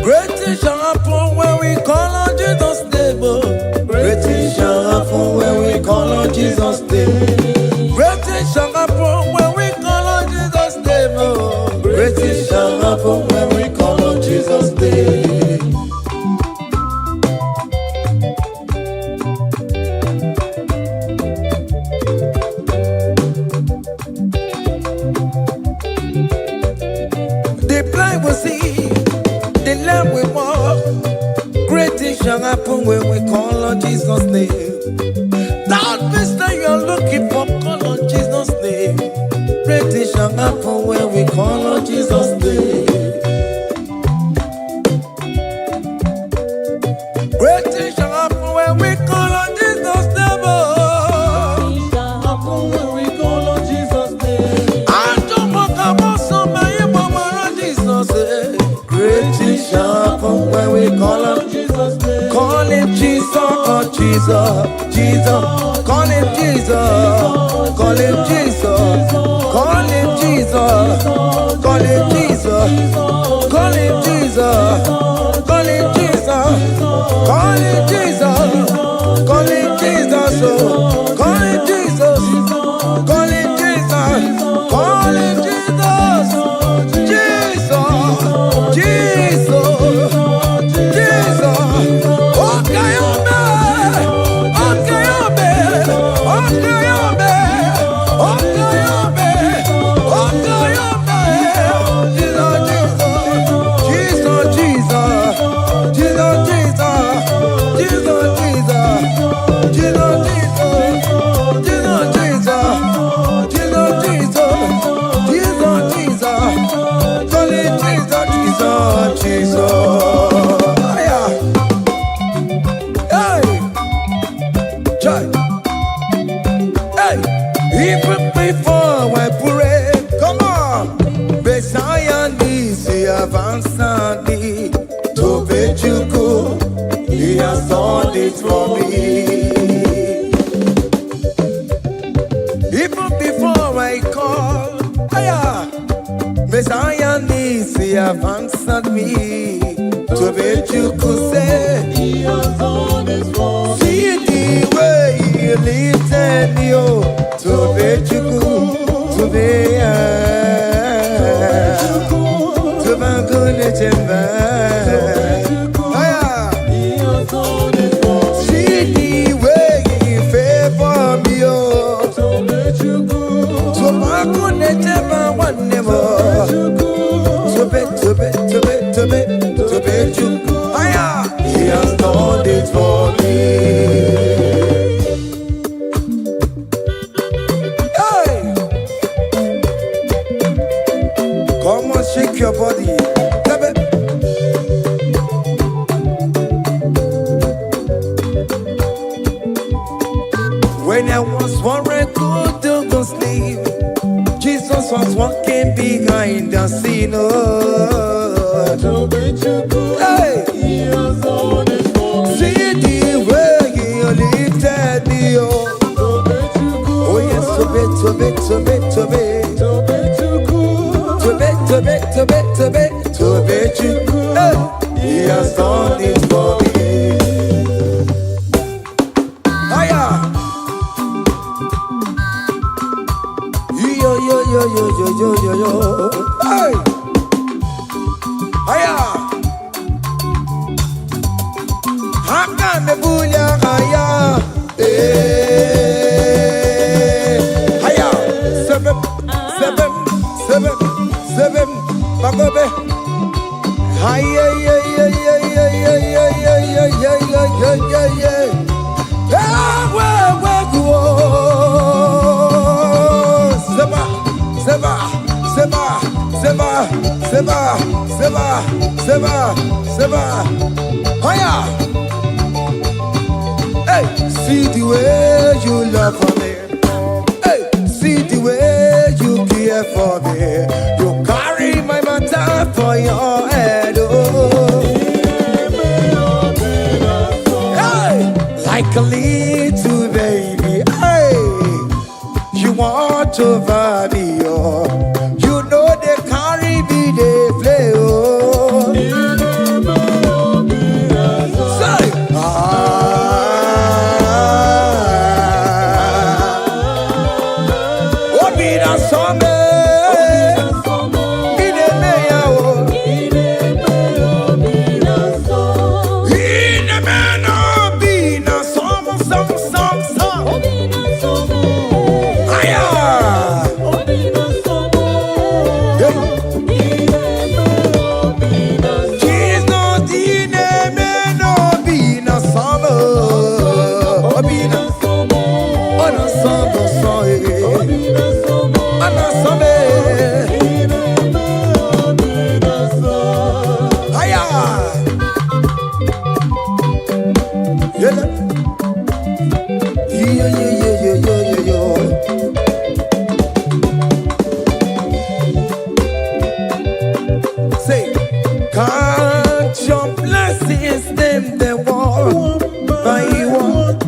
Speaker 1: Great things shall happen when we call on Jesus' name. Great things shall happen when we call on Jesus' name. Great things shall happen when we call on Jesus' name. Great things shall happen when we call on Jesus' name. Shall happen when we call on Jesus' name. That means that you're looking for, call on Jesus' name. Great things shall happen when we call on Jesus' name. Great things shall happen when we call on Jesus' name. Shall happen when we call on Jesus' name. I don't want to go so many more Jesus. Great things shall happen when we call on Jesus' name. Call him Jesus, oh Jesus, Jesus. Call him Jesus, call him Jesus, call him Jesus, call him Jesus, call him Jesus, call him Jesus, call him Jesus, call him Jesus, call him Jesus, call him Jesus, call him Jesus, Jesus, Jesus. Even before I pray, come on. Messiah needs the advance me to bet you go. He has done it for me. Even before I call, Messiah needs the advance me to bet you could say he has done it for me. See the way he lifted me up. To bet you go, to be to my goodness and see the way you favor me, oh. To bet you go, to my goodness and one never. To bet Come on, shake your body. When I was worried, good to go sleep, Jesus was walking behind the scene. Hey. See the way you lifted me up. Oh yes, to be. Hey. He has done it for me. Hiya. Yo. Hey. Hiya. Haka me bunya hiya. Hiya. Seven. Bagobe. Hiya. Seba. Hiya. Hey, see the way you love for me. Hey, see the way you care for me. You carry my matter for your head. Oh. Hey, like a little baby. Hey, you want over me. Oh, you know they carry me, they play. Oh. Say, can't your blessings them the one by one?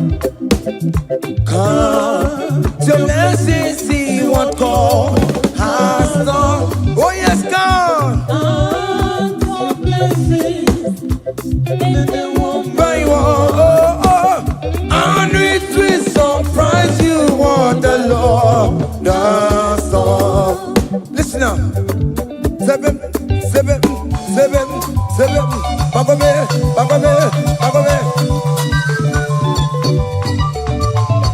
Speaker 1: Can't your blessings see what God has done? Oh yes, God. Can't your blessings the one by one? And it will surprise you what the Lord does done. Listen up. Seven. Bagome.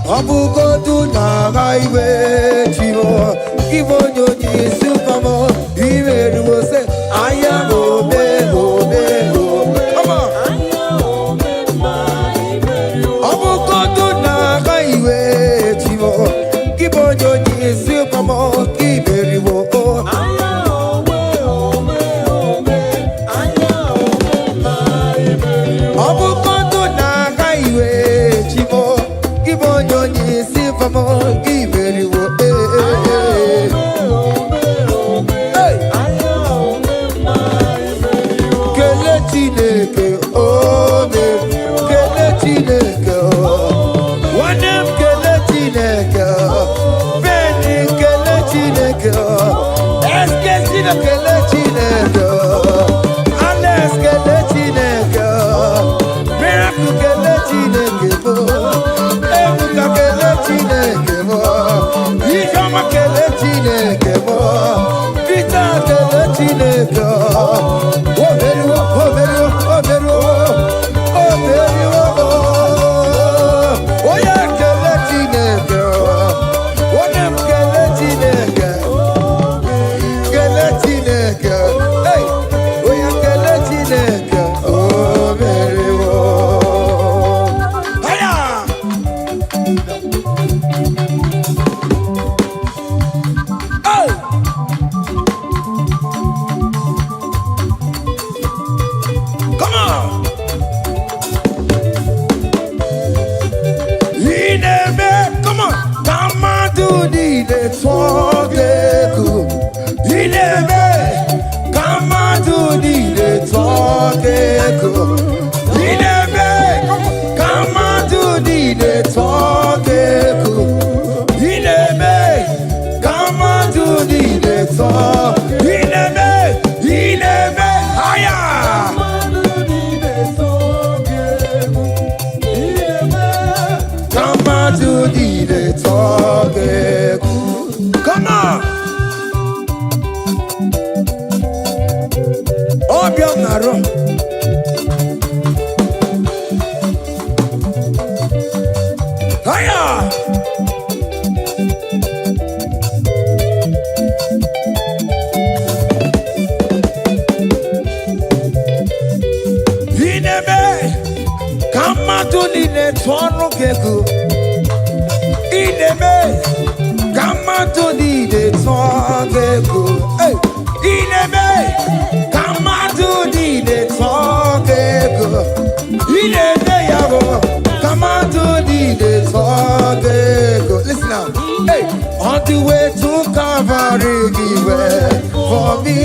Speaker 1: Abu go to Nagaiwe, Chivo, give on your knees to come on. Even you say, I am Obe. Come on. Abu go to Nagaiwe, Chivo, give on your knees to come on. Give it you. Hey! talk. Ineme, come on to the talk. Ineme, come on to the talk. Ineme, higher. Come on to the talk. Come on. Obianaro. Higher. Come on to the network. Ineme, come on to the network. Ineme, come on to the network. Ineme, come on to the network. Listen now. Hey, on the way to Calvary, wait for me.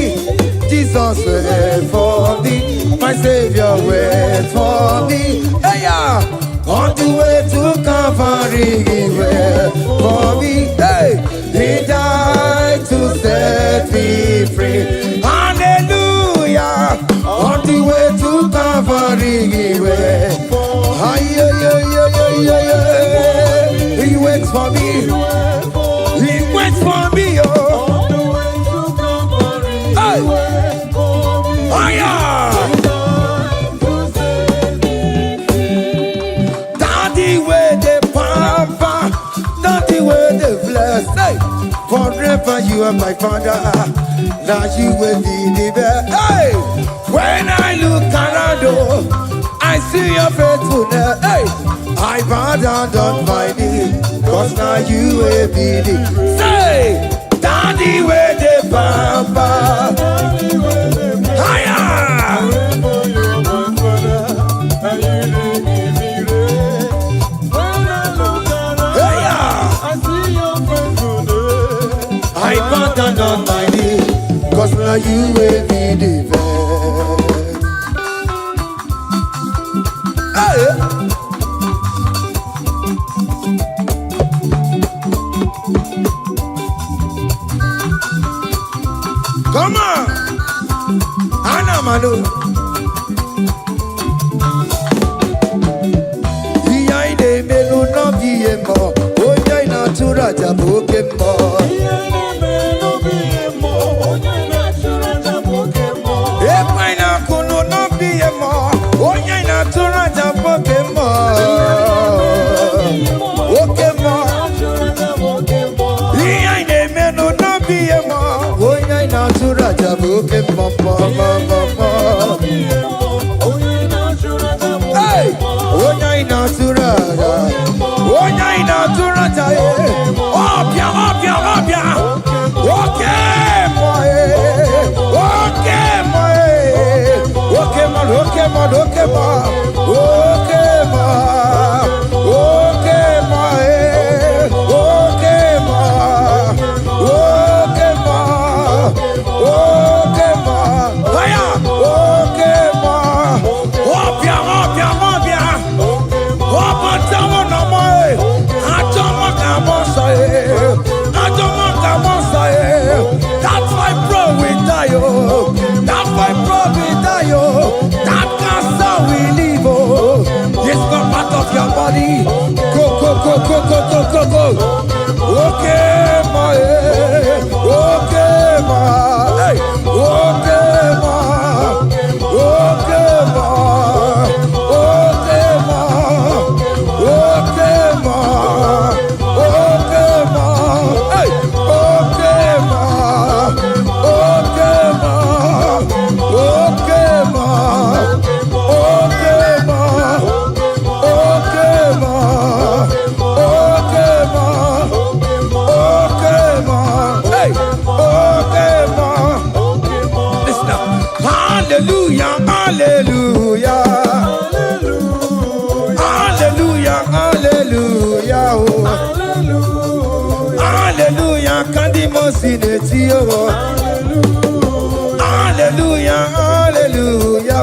Speaker 1: Jesus wait for me. My Savior wait for me. Hey, on the way to Calvary, wait for me. Hey, He died to set me free. Hallelujah. On the way to Calvary, wait. He waits for me. He waits for me. Oh. Hey. Forever you are my father, now you will be the best. Hey, when I look around, I see your faithfulness. Hey, I bow down on my knees, cause now you will be the. Say, Daddy, where the papa. Higher. On my knee, cause now you will be the best. Hey. Come on, Anna Manu. Behind the melu no biemo, oja ina tura jabokemo. That's why bro we die, oh. That's why bro we die, oh. That cancer we live, oh. It's not part of your body. Go. Okay, ma. Okay, ma. Hey. Okay, ma. Okay, ma. Okay, ma. Okay, ma. Okay, ma. Hey. Okay, ma. Okay, ma. Okay, ma. Okay, ma. Okay, ma. Okay, ma. Okay, ma. Hey. Okay, ma. Listen now. Hallelujah. Hallelujah. Hallelujah. Hallelujah. Hallelujah. Kandi mosineti oh. Hallelujah. Hallelujah.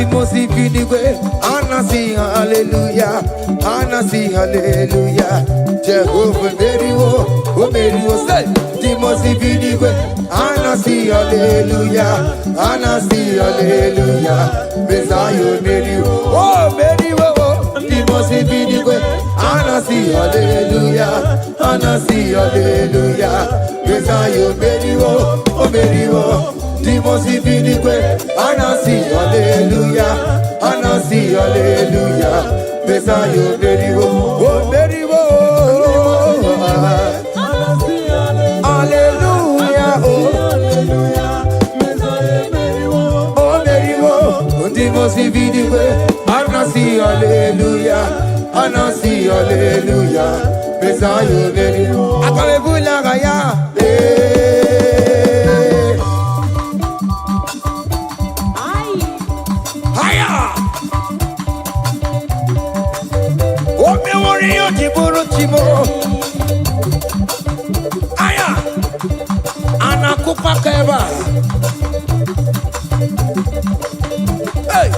Speaker 1: Timosi Vinigwe, Anasi, hallelujah, Anasi, hallelujah, Jehovah Meriwo, O Meriwo, say, Timosi Vinigwe, Anasi, hallelujah, Anasi, hallelujah, Messiah Meriwo, oh Meriwo, Timosi Vinigwe, Anasi, hallelujah, Anasi, hallelujah, Messiah Meriwo, O Meriwo. Timosi Vinigwe, Anasi, hallelujah, Anasi, hallelujah, Messiah Meriwo, oh Meriwo, hallelujah, oh Meriwo, Timosi Vinigwe, Anasi, hallelujah, Anasi, hallelujah, Messiah Meriwo, Akalebula Gaya, Aya, anakupa keba. Hey,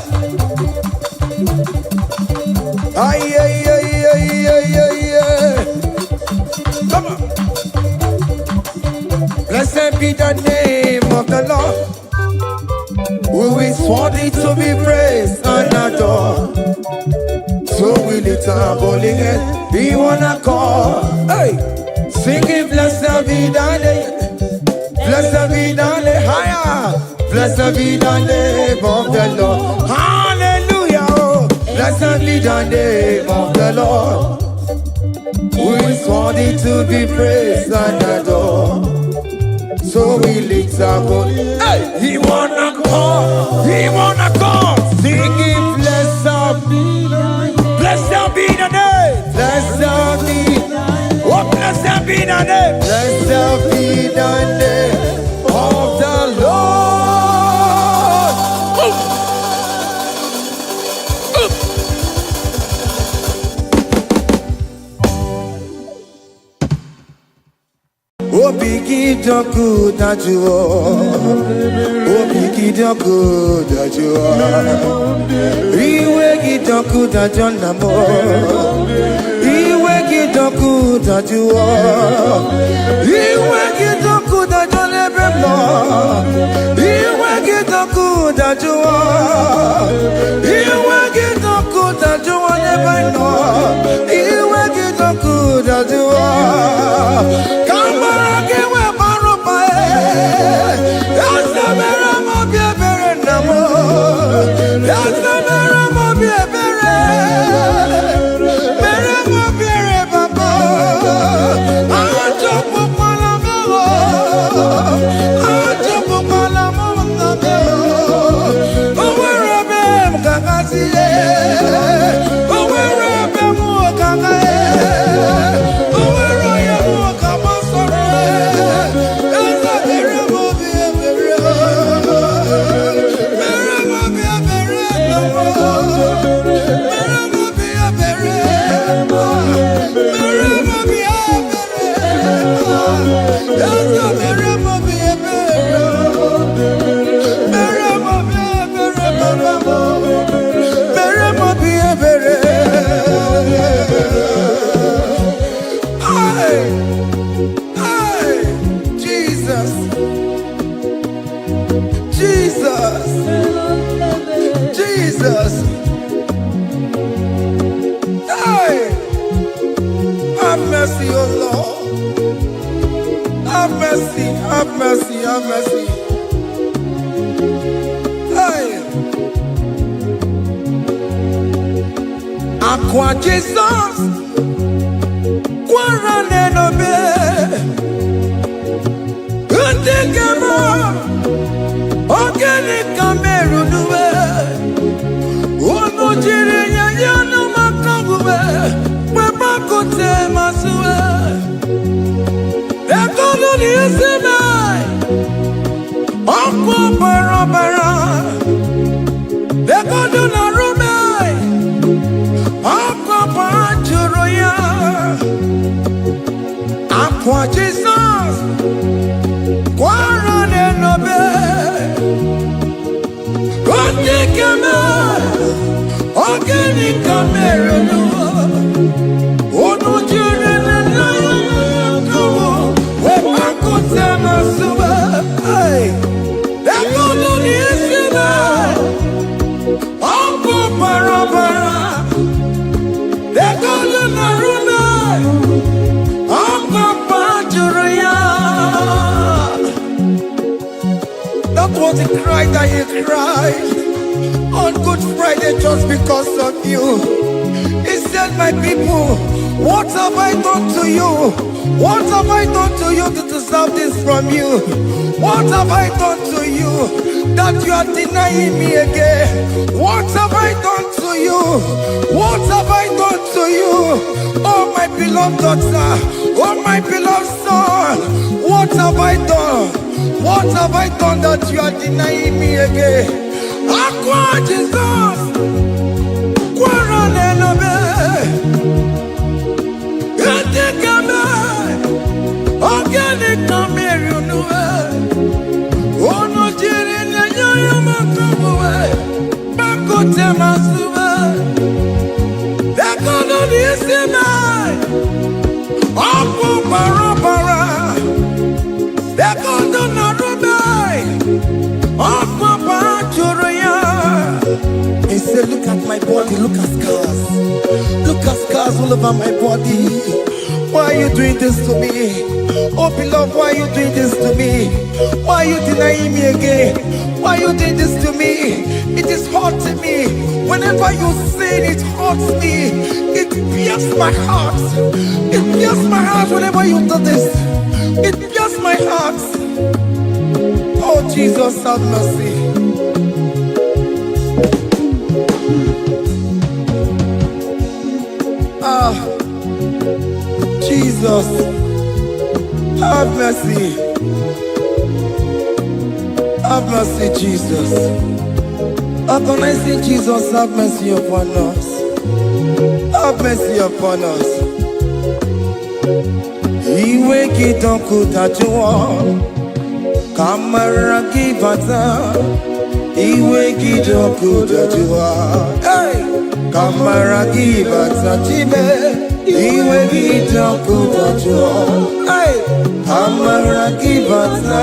Speaker 1: ay, ay, ay, ay, ay, ay. Come on. Blessed be the name of the Lord, who is worthy to be praised and adored. So we lift our holy hand, we wanna call, hey, singing blessed be thy name, blessed be thy name, higher, blessed be the name of the Lord, hallelujah, oh, blessed be the name of the Lord, who is worthy to be praised and adored. So we lift our holy hand, hey, he wanna call, singing blessed be thy name. Blessed be the name, blessed be, oh blessed be the name, blessed be the name of the Lord. Oh biggie the good that you are, oh biggie the good that you are. Iwe gidoku da jonamo, Iwe gidoku da juo, Iwe gidoku da jonebemo, Iwe gidoku da juo, Iwe gidoku da juo nebeno, Iwe gidoku da juo. Kamara kewe baropa, Yasamera mo biebere namo, Yasamera. Jesus, hey, have mercy, oh Lord, have mercy, have mercy, have mercy, hey, Aqua Jesus, Quarane no be, Untikama, Organic Cameroon. Ojirinya yana makangube, wepa kote masue. Ekono ni esemai, okwa bara. Ekono na rumai, okwa panchuroya. Akwa Jesus, kwa rane nobe. Ojikeme. all the cry that he cried on Good Friday just because of you. He said, my people, what have I done to you? What have I done to you to deserve this from you? What have I done to you that you are denying me again? What have I done to you? What have I done to you? Oh, my beloved daughter, oh, my beloved son, what have I done? What have I done that you are denying me again? Aqua Jesus, Quaranenobe, Etikame, Organic Namerunue, Ono Jirin Yamakamue, Bakote Masube, Econo Disime, Apu Parapara, Econo Narube, Apu He said, look at my body, look at scars. Look at scars all over my body. Why are you doing this to me? Oh, beloved, why are you doing this to me? Why are you denying me again? Why are you doing this to me? It is hurting me. Whenever you sin, it hurts me. It pierces my heart. It pierces my heart whenever you do this. It pierces my heart. Oh, Jesus, have mercy. Jesus, have mercy. Have mercy, Jesus. Upon I say, Jesus, have mercy upon us. Have mercy upon us. Iwe kitoko tajua, kamara kibata. Iwe kitoko tajua, hey, kamara kibata chibe. Iwe kitoko tajua, hey, kamara kibata.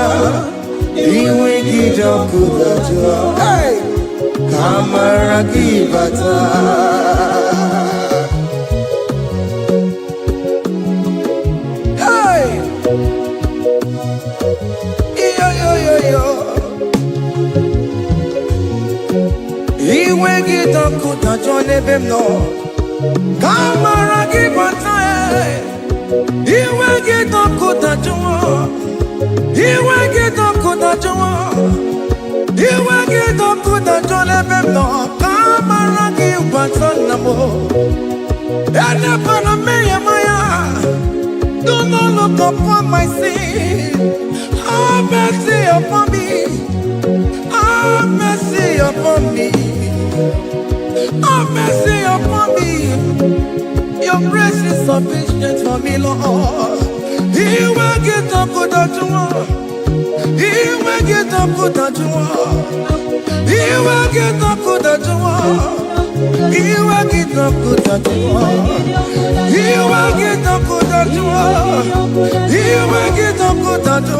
Speaker 1: Iwe kitoko tajua, hey, kamara kibata. Hey, yo. Iwe kitoko tajua nebem no. Kamara kibata, iwe kitoko tajua, iwe kitoko tajua, iwe kitoko tajua lebem no. Kamara kibata namo, ene pana meya maya. Do not look upon my sin. Have mercy upon me. Have mercy upon me. Have mercy upon me. Your grace is sufficient for me, Lord. He will get up good at you. He will get up good at you. He will get up good at you. He will get up good at you. He will get up good at you. He will get up good at you.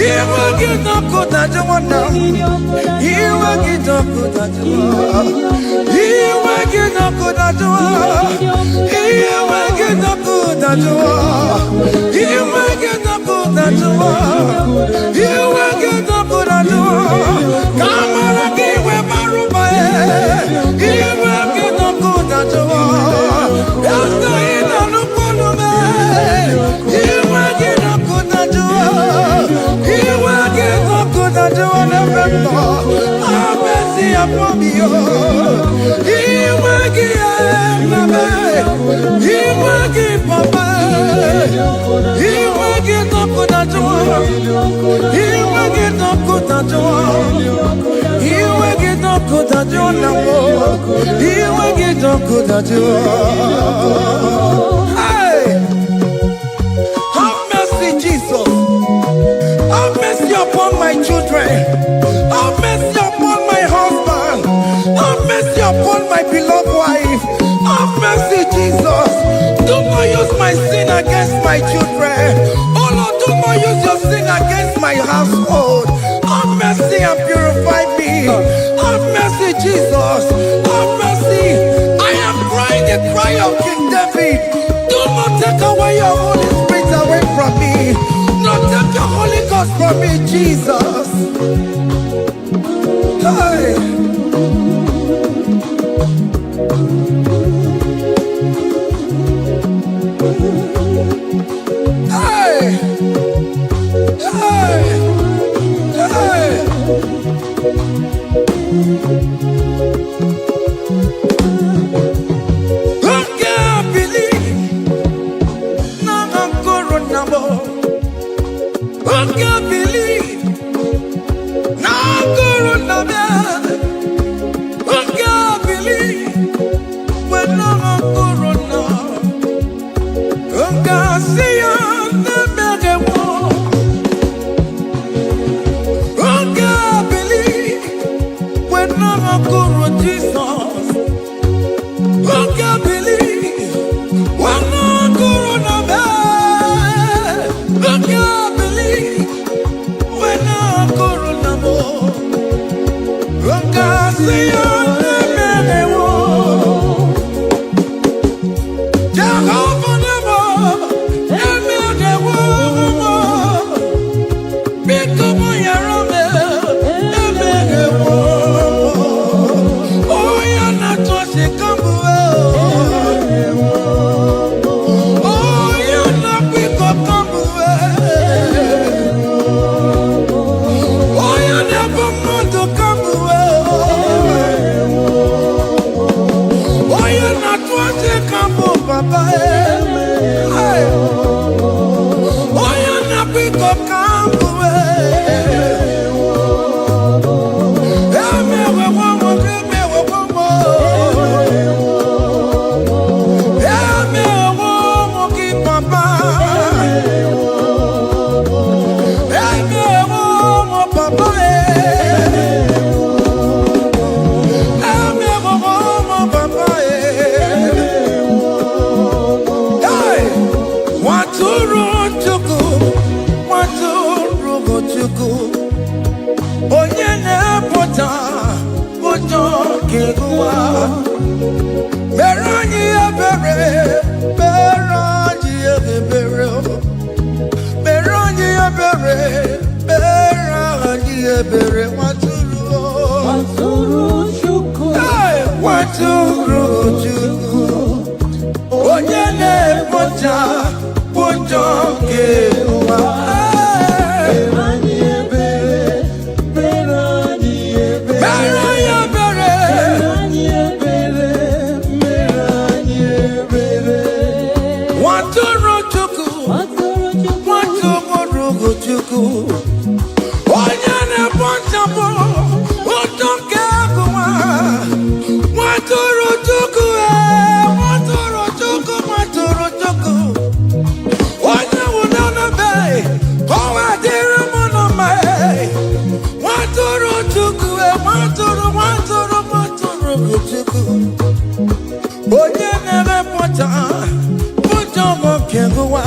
Speaker 1: He will get up good at you now. He will get up good at you. He will get up good at you. He will get up good at you. He will get up good at you. He will get up good at you. Come on, give me Maruba. He will get up good at you. After he done look on me, he will get up good at you. He will get up good at you. Have mercy upon me. He will give me. He will give Papa. He will get up good at you. He will get up good at you. He will get up good at you now. He will get up good at you. Hey, have mercy, Jesus. Have mercy upon my children. Have mercy upon my husband. Have mercy upon my beloved wife. Have mercy, Jesus. Do not use my sin against my children. Oh Lord, do not use your sin against my household. Have mercy and purify me. Have mercy, Jesus. Have mercy. I am crying the cry of King David. Do not take away your Holy Spirit away from me. Not take your Holy Ghost from me, Jesus. Hey! Hey! Hey! Who can believe? No, no, corona more. Who can believe? No, corona more. Who can believe? When no corona, who can see on the mega wall? Who can believe? When no corona, Jesus. Who can believe? When no corona, man. Who can believe? When no corona more. Who can see on the mega wall? Jehovah never, ever the war. Become your own, ever the war. Oh, you're not what you come away. Oh, you're not quick up come away. Oh, you never want to come away. Oh, you're not what you come away, Papa. Hey. Oh, you're not quick up come away. Yeah, me, we want more, give me, we want more. Yeah, me, we want more, give Papa. Yeah, me, we want more, Papa. Yeah, me, we want more, Papa. Hey, want to run to go, want to run to go. Onye na-epụta ụjọ ga-egụwa. Mere anyị ebere, mere anyị ebere. Mere anyị ebere, mere anyị ebere. Nwatụrụ Chukwu. Hey, nwatụrụ Chukwu. Onye na-epụta ụjọ ga-egụwa. Onye na-ebọchapụ ụtọ nke agụwa. Nwatụrụ Chukwu, nwatụrụ Chukwu, nwatụrụ Chukwu. Onye nwụrụ n'ebe, ọwa dịrị mụ na mma. Nwatụrụ Chukwu, nwatụrụ Chukwu. Onye na-emepụta ụjọ nke agụwa.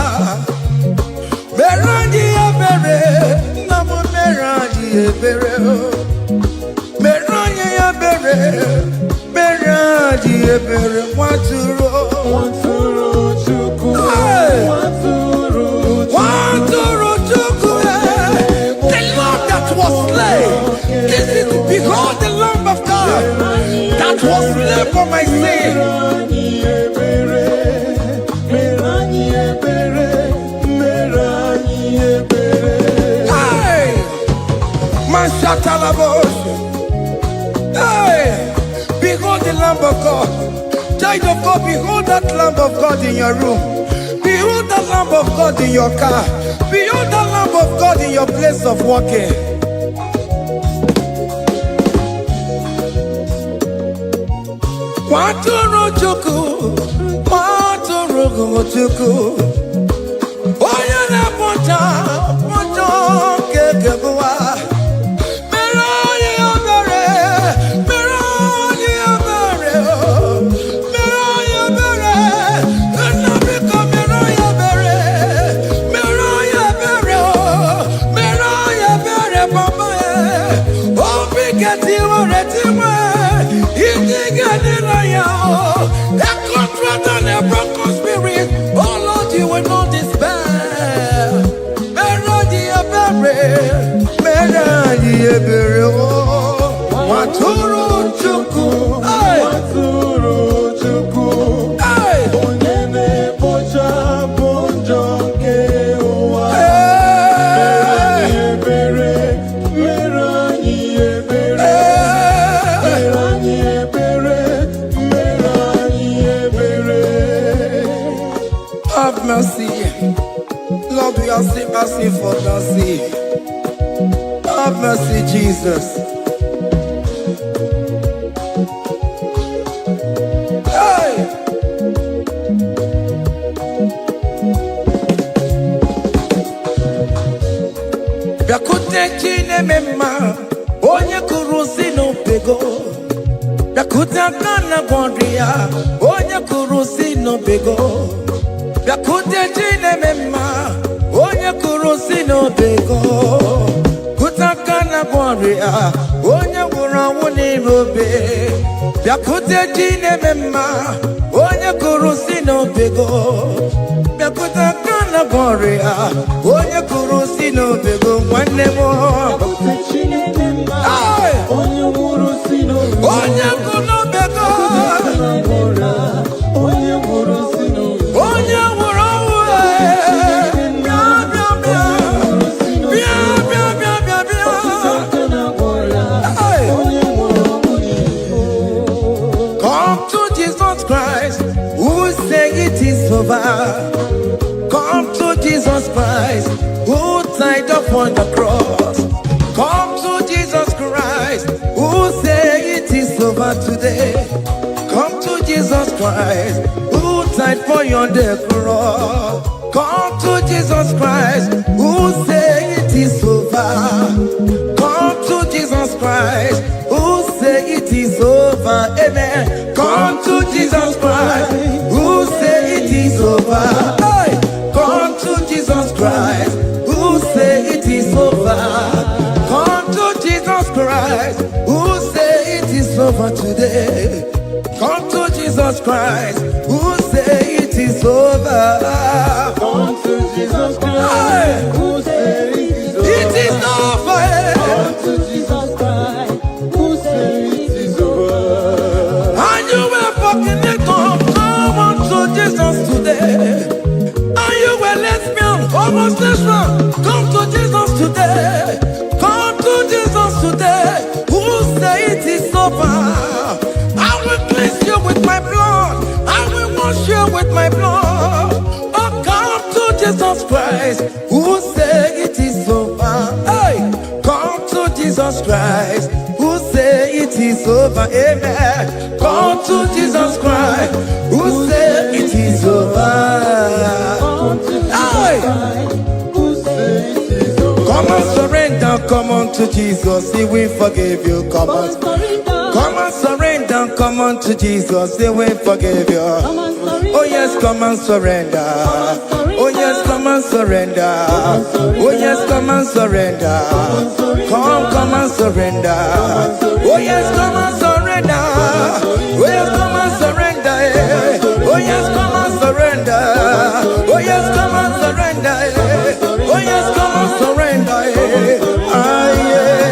Speaker 1: Mere anyị ebere, nna m mere anyị ebere. Mere anyị ebere, mere anyị ebere. Nwatụrụ Chukwu. Nwatụrụ Chukwu. The Lamb that was slain. This is, behold the Lamb of God that was slain for my sin. Hey, Mashatalabos. Hey, behold the Lamb of God. Child of God, behold that Lamb of God in your room. Behold the Lamb of God in your car. Behold the Lamb of God in your place of working. Nwatụrụ Chukwu, nwatụrụ Chukwu. Onye na-epụta ụjọ nke agụwa. Mere anyị ebere, mere anyị ebere. Mere anyị ebere, nna biko mere anyị ebere. Mere anyị ebere, mere anyị ebere, Papa. Obi ga-etiwere tiwe, iji ga-adịrị ya. A contract and a broken spirit, oh Lord, you will not despair. Mere anyị ebere, mere anyị ebere. Nwatụrụ Chukwu. Hey!
Speaker 3: Nwatụrụ Chukwu.
Speaker 1: Hey!
Speaker 3: Onye na-ekpochapụ
Speaker 1: have mercy. Lord, we are still asking for mercy. Have mercy, Jesus. Hey! Yakute chine mema, onye kurusi no pego. Yakuta kana gondria, onye kurusi no pego. Yakute chine mema, onye kurusi no pego. Kuta kana gondria, onye kurawuni robe. Yakute chine mema, onye kurusi no pego. Yakuta kana gondria, onye kurusi no pego. One more. Onye kurusi no pego. Come to Jesus Christ, who say it is over. Come to Jesus Christ, who died upon the cross. Come to Jesus Christ, who say it is over today. Come to Jesus Christ, who died for you on the cross. Come to Jesus Christ, who say it is over. Come to Jesus Christ, who say it is over. Amen. Come to Jesus Christ, who say it is over. Hey! Come to Jesus Christ, who say it is over. Come to Jesus Christ, who say it is over today. Come to Jesus Christ, who say it is over.
Speaker 3: Come to Jesus Christ, who say it is over.
Speaker 1: It is over.
Speaker 3: Come to Jesus Christ, who say it is over.
Speaker 1: And you were fucking it up. Come on to Jesus today. And you were lesbian, homosexual. Come to Jesus today. Come to Jesus today. Who say it is over? I will cleanse you with my blood. I will wash you with my blood. Oh, come to Jesus Christ, who say it is over. Hey, come to Jesus Christ, who say it is over. Amen. Come to Jesus Christ, who say it is over.
Speaker 3: Come to Jesus
Speaker 1: Hey,
Speaker 3: Christ, who say it is over.
Speaker 1: come and surrender. Come on to Jesus, He will forgive you. Come on. Come and surrender, come on to Jesus, He will forgive you. Oh yes, come and surrender. Oh yes, come and surrender. Oh yes, come and surrender. Come and surrender. Oh yes, come and surrender. Oh yes, come and surrender. Oh yes, come and surrender. Oh yes, come and surrender. Oh yes, come and surrender. Ah yeah.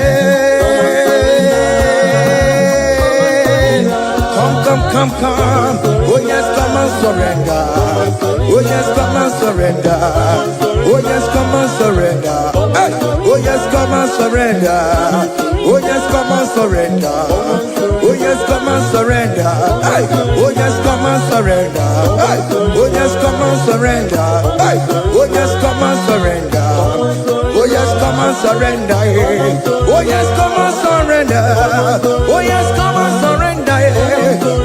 Speaker 1: Come. Oh yes, come and surrender. Oh yes, come and surrender. Oh yes, come and surrender. Hey. Oh yes, come and surrender. Oh yes, come and surrender. Oh yes, come and surrender. Hey. Oh yes, come and surrender. Hey. Oh yes, come and surrender. Hey. Oh yes, come and surrender. Oh yes, come and surrender. Oh yes, come and surrender. Oh yes, come and surrender.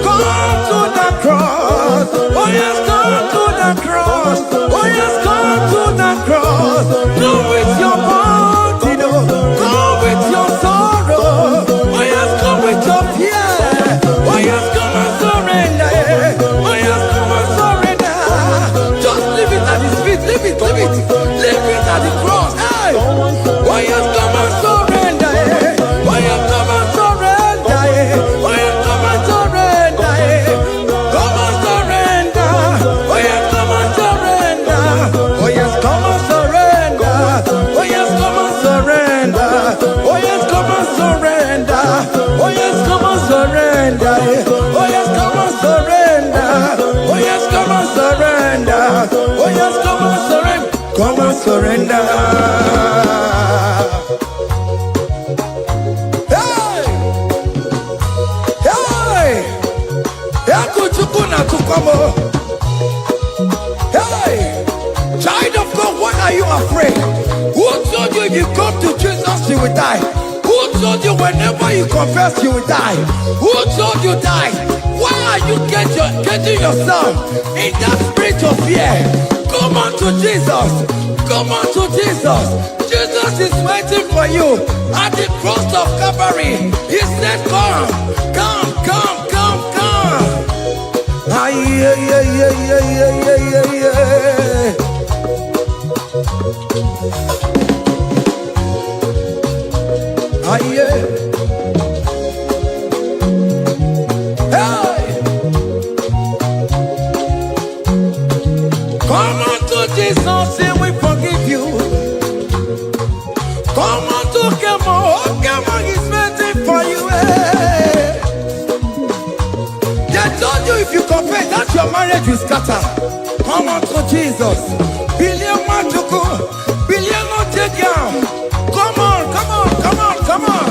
Speaker 1: Come to the cross. Oh yes, come to the cross. Oh yes, come to the cross. Go with your body, no. Go with your sorrow. Oh yes, come with your fear. Oh yes, come and surrender. Oh yes, come and surrender. Just leave it at His feet. Leave it. Leave it at the cross. Hey. Oh yes, come and surrender. Oh yes, come and surrender. Oh yes, come and surrender. Come and surrender. Oh yes, come and surrender. Oh yes, come and surrender. Oh yes, come and surrender. Oh yes, come and surrender. Oh yes, come and surrender. Oh yes, come and surrender. Oh yes, come and surrender. Oh yes, come and surrender. Come and surrender. Hey! Hey! Yakuchukuna tukwamo. Hey! are you afraid? Who told you if you come to Jesus you will die? Who told you whenever you confess you will die? Who told you die? Why are you getting yourself in that spirit of fear? Come on to Jesus. Come on to Jesus. Jesus is waiting for you at the cross of Calvary. He said, come, come, come, come, come. Ah, yeah, yeah, yeah, yeah, yeah, yeah, yeah. Ah, yeah. Hey. Come on to Jesus, and we forgive you. Come on to come on, he's waiting for you. Hey. They told you if you confess that your marriage will scatter. Come on to Jesus. Billion man to go, billion not take down. Come on, come on, come on, come on.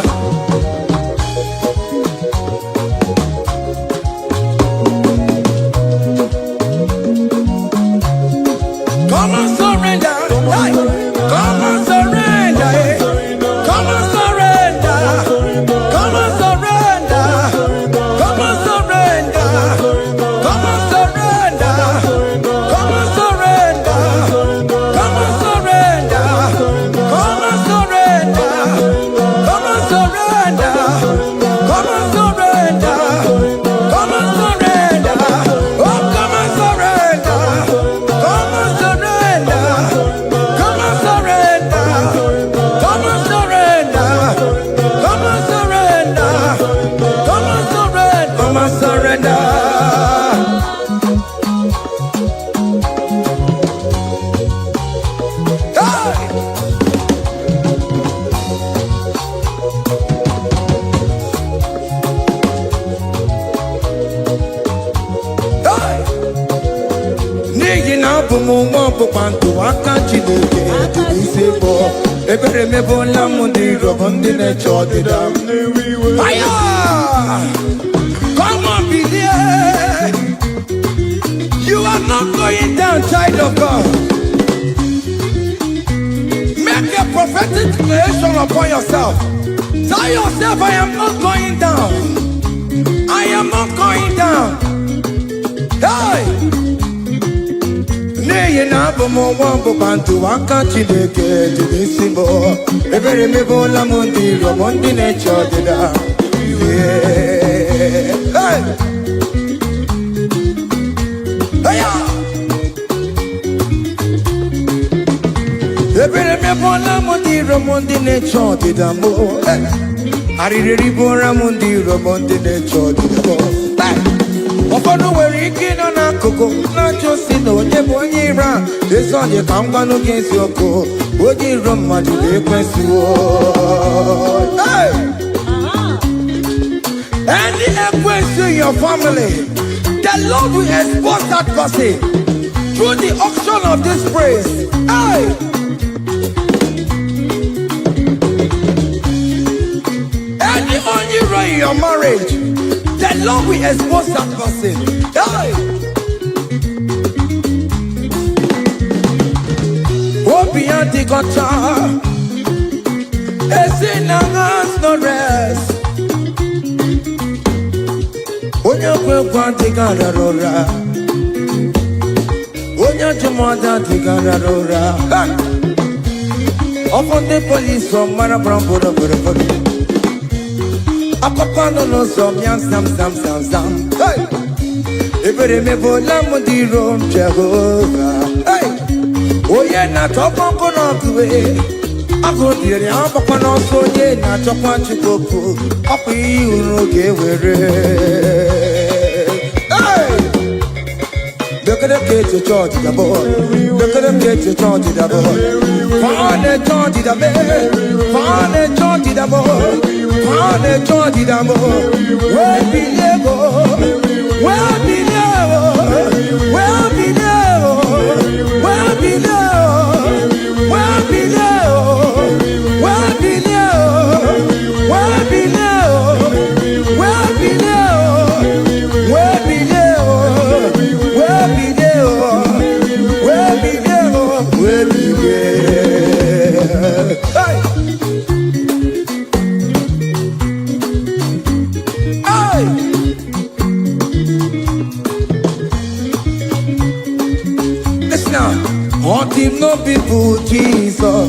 Speaker 1: Come on, surrender. Hey. Come on, surrender. Hey. Come on, surrender. Come on, surrender. Come on, surrender. Come on, surrender. Come on, surrender. Come on, surrender. Come on, surrender. Come on, surrender. Come on, surrender. Come on, surrender. Oh, come on, surrender. Come on, surrender. Come on, surrender. Come on, surrender. Come on, surrender. Come on, surrender. Come on, surrender. Hey! Hey! N'ihi na abụ m nwa ọkpụkpa ndụ aka Chineke dị n'isi bụ ebere mebola m ndị rọbọ ndị na-eche ọdịda m. Aya! Come on, believe. You are not going down, child of God. Make a prophetic declaration upon yourself. Tell yourself, I am not going down. I am not going down. Hey! N'ihi na abụ m nwa ọgbụgba ndụ aka Chineke dị n'isi m. Ebere mebola m ndị rọbọ ndị na-eche ọdịda. Hey! Hey! Ebere mebola m ndị rọbọ ndị na-eche ọdịda m. Arịrịrị bụra m ndị rọbọ ndị na-eche ọdịda m. Ụfọdụ nwere ike ịnọ n'akụkụ na-achọ si na onye bụ onye ire a. Ezi onye ka m gwanụ gị eziokwu, onye iro mmadụ na-ekwesị. Hey! Any equity in your family, the Lord will expose that person through the auction of this praise. Hey! Any hero in your marriage, the Lord will expose that person. Hey! Obian the gota, is in no rest. Onye kwekwa dịgara rụra, onye jụmọda dịgara rụra. Ọkụ ndị polisi ọmara bramboro bụrụbụrụ. Akọkọ nọ n'ụzọ mịa zam zam zam zam. Ebere mebola m ndị iro m Jehova. Onye na-achọkwa nkụ n'ọgụwe, agụ dịrị agbakwa n'ọsọ. Onye na-achọkwa Chukwu okwu, ọkwa ihe uru ga-ewere. Look at the kids to charge the boy. Look at the kids to charge the boy. Find the charge the boy. Find the charge the boy. Find the charge the boy. Where be there? Where be there? Where be there? Where be there? Where be there? Where be there? Where be there? Where be there? Where be there? Where be there? Where be there? Where be there? now. On him no people Jesus.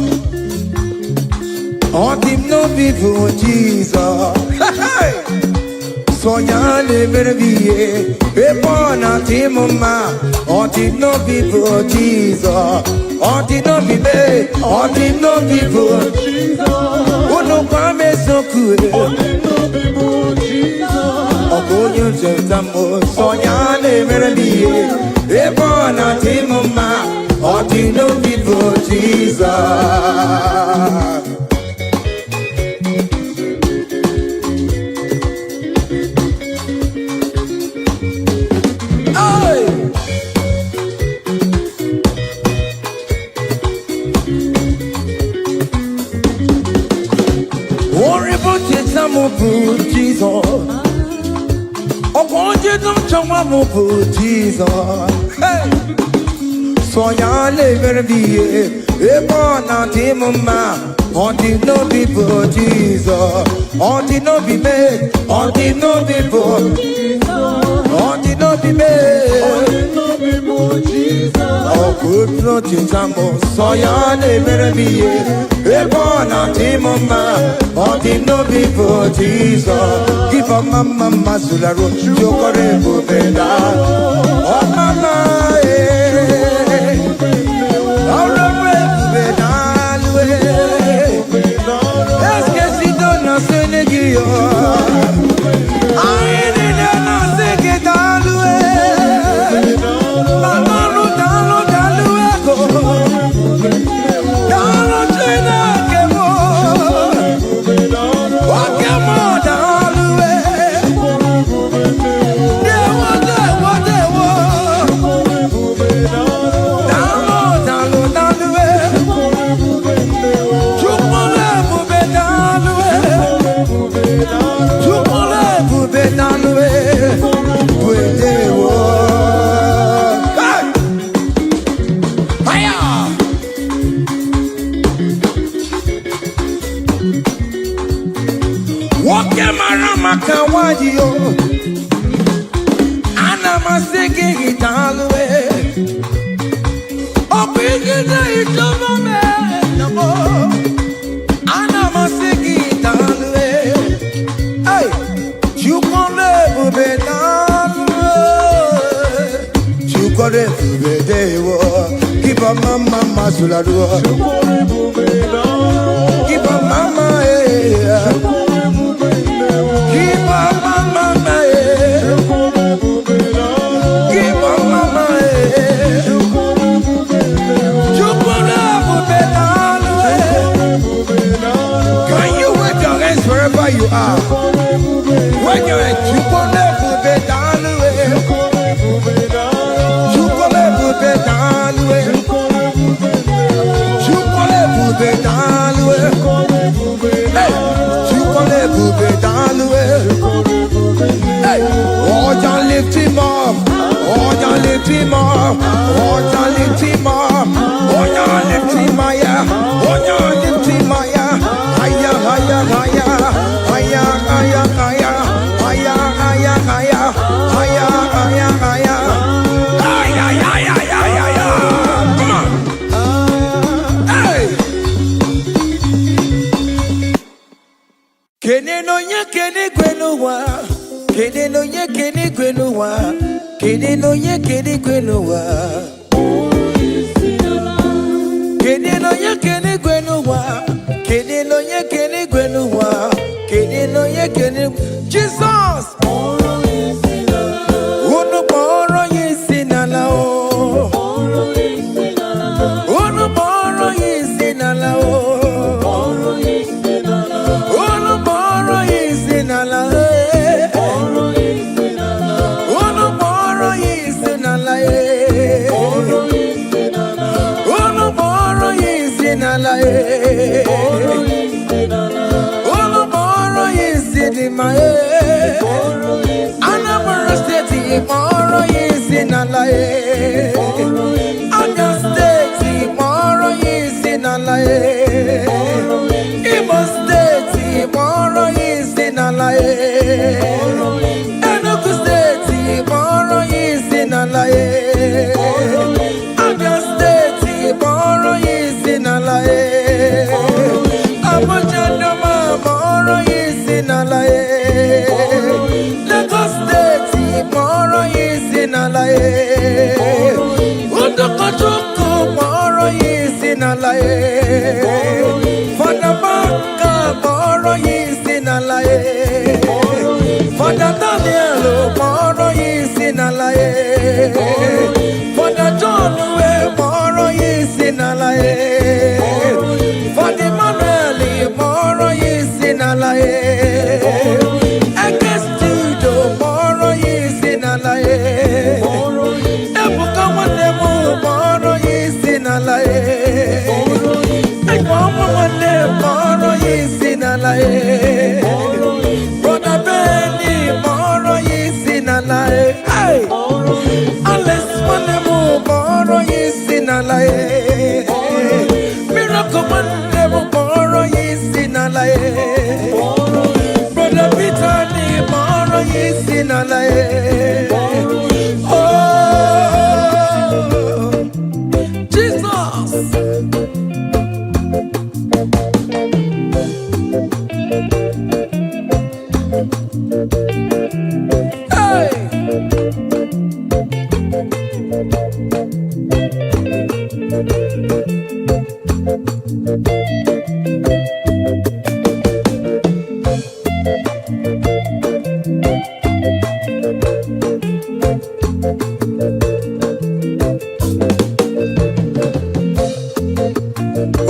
Speaker 1: On him no people Jesus. So ya never be a born at him ma. On him no people Jesus. On him no be me. On him no people Jesus. Oh no come so cool. On him no people Jesus. Oh go you just so ya never be a born at him ma. On him no people Jesus. Jesus, oh, you don't come up with Jesus. Hey, so ya never be a born at him, ma. On the no people Jesus, on the no be made, on the no people Jesus, on the no be made, on the no people Jesus. Oh, good no Jesus, so ya never be a born at him, ma. On the no people Jesus. Give a mama masula ro, you got a bubeda. Oh mama, oh bubeda. Est-ce que si donne un sénégio? Aïe, il y a un ségué dans l'oué. Dans l'oué, dans l'oué, keep a mama masula do. Keep a mama, keep a mama, keep a mama, can you wave your hands wherever you are? Wave your hands. Lift him up, oh, lift him up, oh, lift him up, oh, lift him higher, oh, lift him higher, higher, higher, higher, higher, higher, higher, higher, higher, higher, higher, higher, higher, higher, higher, come on, hey. Kene no nye kene kwenuwa. Kene no ye kene kwenuwa, kene no ye kene kwenuwa. Kene no ye kene kwenuwa, kene no ye kene kwenuwa, kene no ye kene. Jesus. Uno poro yesinala o. Uno poro yesinala o. Uno poro yesinala o. I'm just nalae. Oh, Jesus. Hey.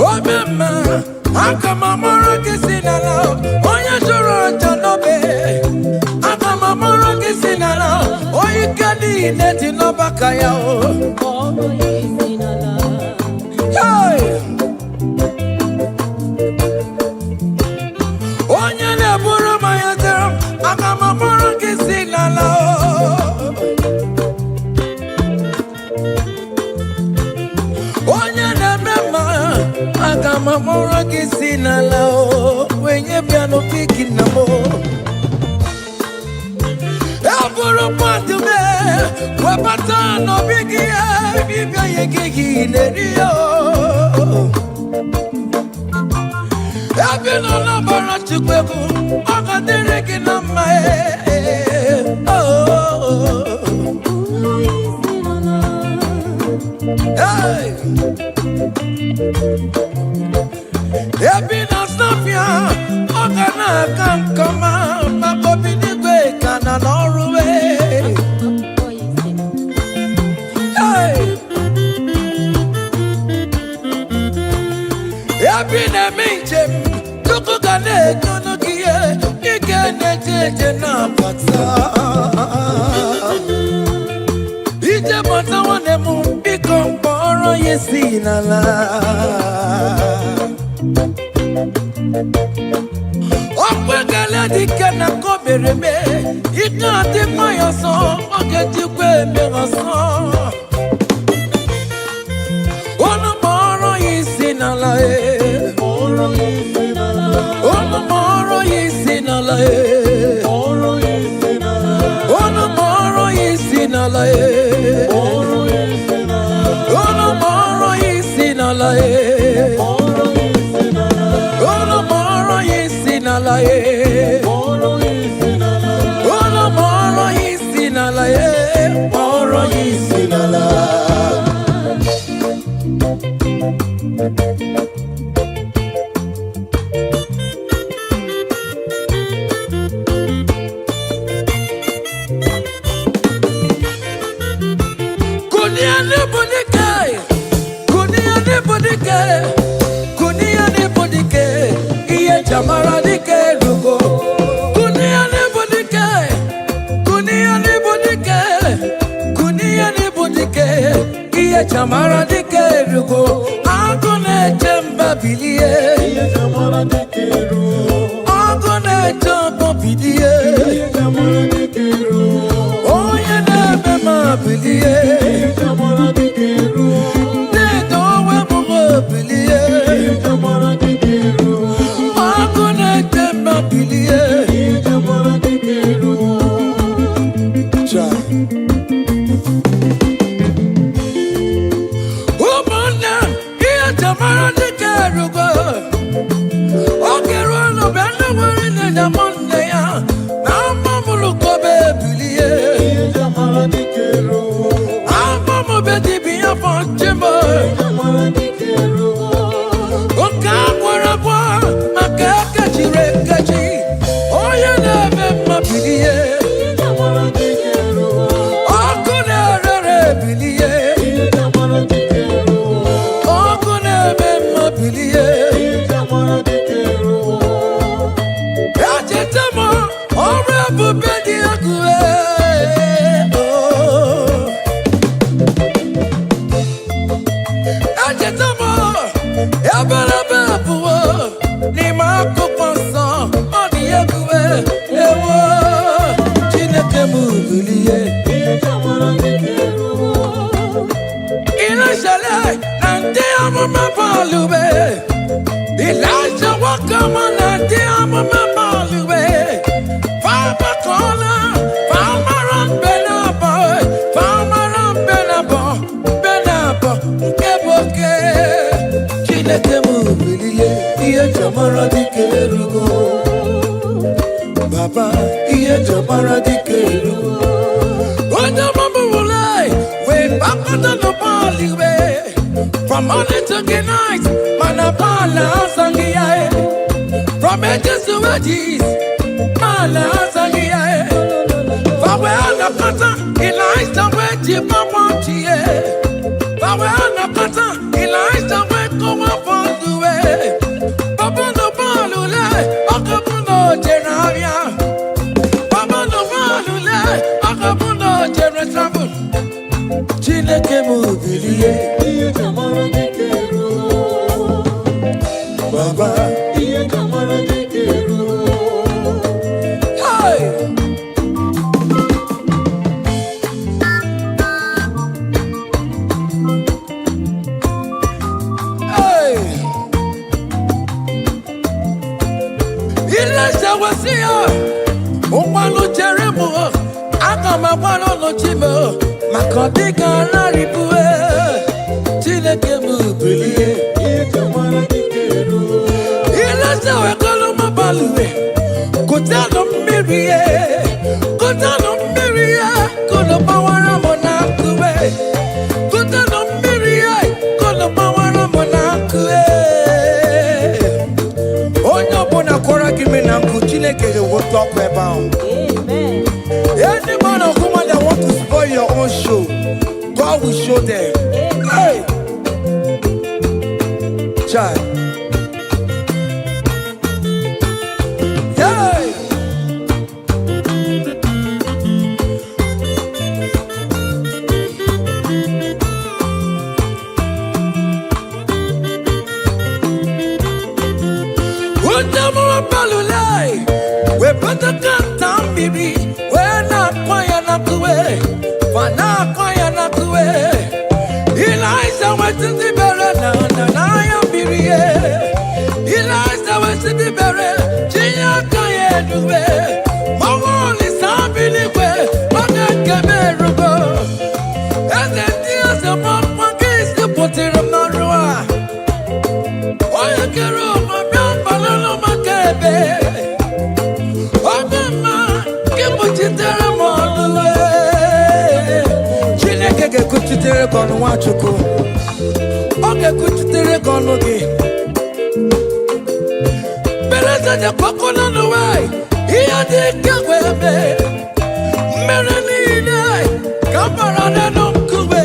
Speaker 1: Oh mama, akamamara kisinala, oya joro janobe. Akamamara kisinala, oya kadi neti no bakaya o. Hey, oya ne buru mayatero, akamamara kisinala. Oya ne mema. Akamamora kisinala o wenye piano piki namo Aburo pantume wapata no bigi bibia yegi nerio Abino na bara chukweku akadere kinama Hey Ebina snafia, ogana kankoma, makobini kwe kana noruwe. Hey, ebina minjem, tukugane kunukie, ikene jeje na pata. Ije pata wanemu, ikomporo yesinala. Okwegele dike na kobereme ika ati mayoso okeji kwe meroso Ono moro yisinala Ono moro yisinala Ono moro yisinala Ono moro yisinala Ono moro yisinala Moro yisinala Moro yisinala Kuniane bodike Kuniane bodike Kuniane bodike Iye chamara dike rugo Kuniane bodike Kuniane bodike Kuniane bodike Iye chamara dike rugo Agone chemba bilie Iye chamara dike rugo Agone chemba bilie Iye chamara dike rugo Oye nebe ma bilie Iye chamara dike rugo Dedo we mugo bilie Iye chamara dike rugo Agone chemba bilie Iye chamara dike rugo Cha Umana Iye chamara dike rugo Okeru no benda wari ne jamonde ya Nama muluko be bilie Iye chamara dike rugo Ama bedi biya fonchimo Iye chamara dike rugo Oka kwa makaka chirekechi Oye nebe mabilie Iye chamara dike rugo Okune rere bilie Iye chamara dike rugo Okune be mabilie Iye chamara dike rugo Yachetamo Ore bubedi akue Yachetamo Yabaraba buwo Ni makuponso Odi akue Ewo Chineke mubilie Iye chamara dike rugo Ina shale Nante amama palube Elijah wakama Nante amama palube Fama kola Fama From morning to the night, Manapala Sangia. From ages to ages, Mala Sangia. For where the pattern, he lies the way to Papa Tia. For where the pattern, he lies the way to Papa Due. Papa no Palula, Akapuno Geravia. Papa no Palula, Akapuno Geratrabu. Chineke Mubilie. Baba, hey, hey, Ilasa wasia, umalo jeremo, akama walo no chimo, makodika na ribue, Chineke Mubilie. Ilasa wekoloma balue, kutano mirie, kono bawara monakue, kutano mirie, kono bawara monakue. Onyo bona kora kimi na Chineke the work up about. Amen. Any man or woman that want to spoil your own show, God will show them. Hey, child. We better cut down, baby. We're not quiet enough to wait. We're not quiet enough to wait. Eliza went to the barrel, and I am Birie. Eliza went to the barrel, Gia Kaya do it. My wall is up in the way, but I can't bear. And the tears of my pockets to put it on my roa. Why I get up, my young balloon, my cabin. Chineke kuchitere kono wachuku. Oge kuchitere kono gi. Bereza ja kwako na nuwai. Iya di kagweme. Merenine. Kampara na nukuwe.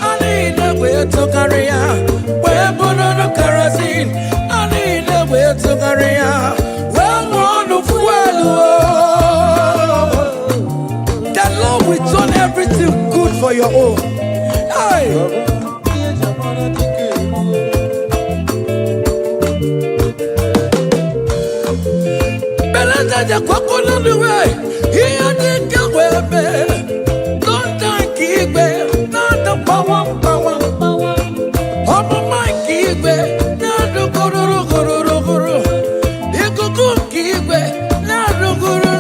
Speaker 1: Anine we tokaria. We bono no karasin. Anine we tokaria. We wano fuelu. Lord will turn everything good for your own. Hey. Beleza de kwako na nuwe. Iya ni kagweme. Don't kigwe. Don't power. Omo my kigwe. Don't guru. Ikuku kigwe. Don't guru.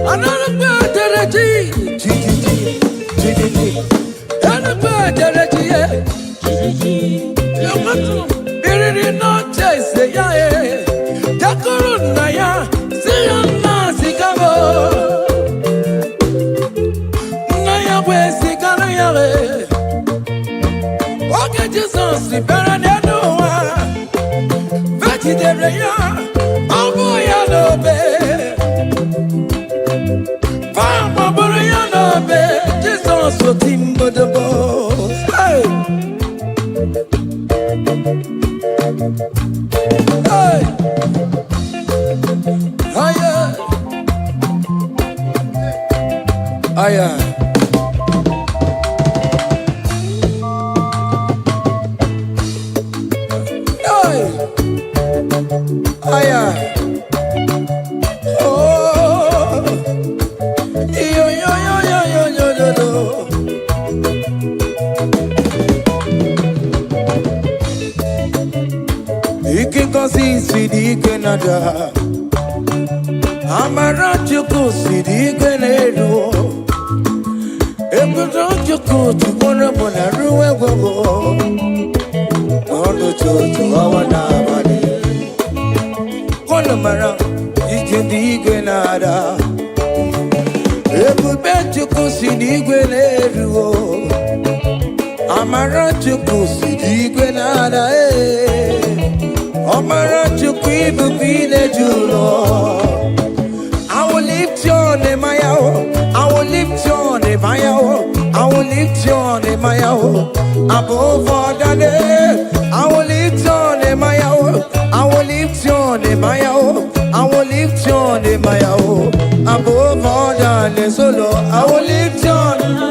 Speaker 1: Another better G. Another better G. Biri no chase ya e. Dakuru na ya. Siya na sikabo. Na ya we sikana ya we. Oke Jesus libera ne no wa. Vegetarian. Abu ya no be. Fama buru ya no be. Jesus so timbo de bo. Hey. Hey. Aya. Aya. Hey. Aya. Oh. Yo yo yo yo yo yo yo yo. Sidi Canada, Amarachuku, Sidi Canado, Eburochuku, to Bonabona, Ruego, all the church of our Navani, Conamara, Sidi Canada, Eburochuku, Sidi Canado, Amarachuku, Sidi Canada, Omara chukwibu kwile julo. I will lift your name, I will lift your name, I will lift your name, above all the name. I will lift your name, I will lift your name, I will lift your name, above all the name. Solo, I will lift your name,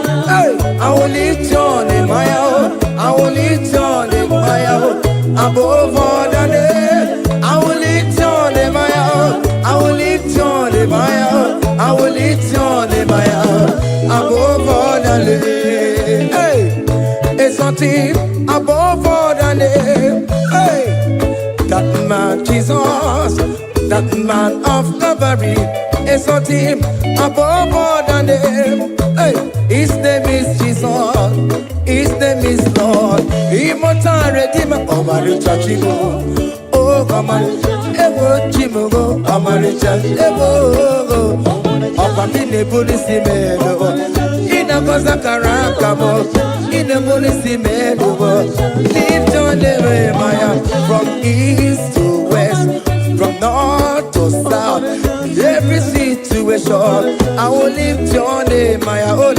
Speaker 1: I will lift your name, I will lift your name, above all the name. I will lift your name, I will lift your name, I will lift your name, above all the name. Hey, it's something above all the name. Hey, that man Jesus, that man of Calvary, is something above all the name. Hey, his name is Jesus, his name is Lord, immortal Redeemer, Omaricha Chigo. Oh, come on, Ewo Chimugo, Omaricha, Ewo, Opamine Polisi Medo, Ina Kosakara Kamo, Ina Polisi Medo, lift your name, Maya, from east to west, from north to south, every situation, I will lift your name, Maya, I will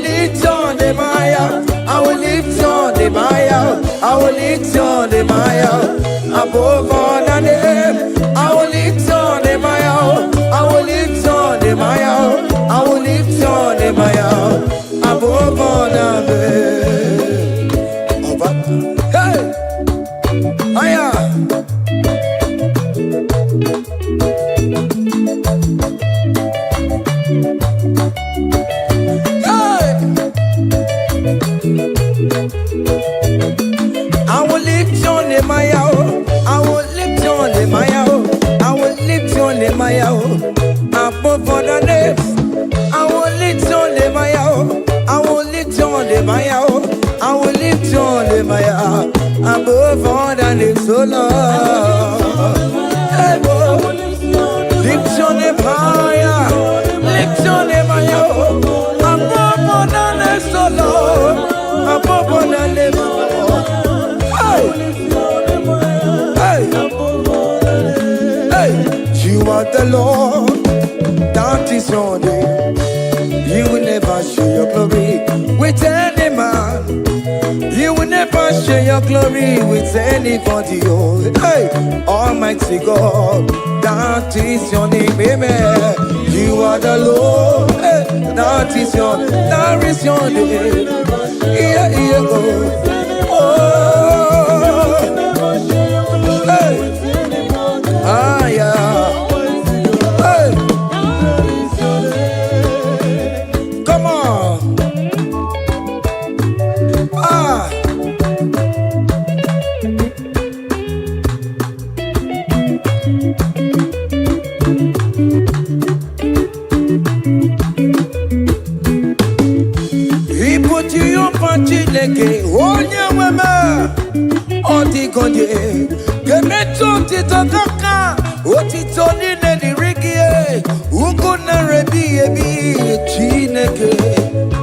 Speaker 1: lift your name, Maya, I will lift your name, Maya, I will lift your name, Maya, above all the name, I will lift your name, Maya, I will lift your name, Maya, I will lift your name, Maya, above all the name. Hey, Maya. I will lift your name, I will lift your name, I will lift your name, above all the names. I will lift your name, I will lift your name, I will lift your name, above all the names, oh Lord. Hey, oh. Lift your name higher, lift your name higher, above all the names, oh Lord, above all the names, oh Lord. You are the Lord, that is your name. You will never share your glory with any man. You will never share your glory with anybody. Oh, hey, Almighty God, that is your name, amen. You are the Lord, hey, that is your name, that is your name. Yeah, yeah, oh, oh, hey, ah, yeah. Come on. Ah. Chineke onye nweme ọdịgonye ga-emetụ otito kaka otito niile dịrị gị ugwu nara ebighị ebi Chineke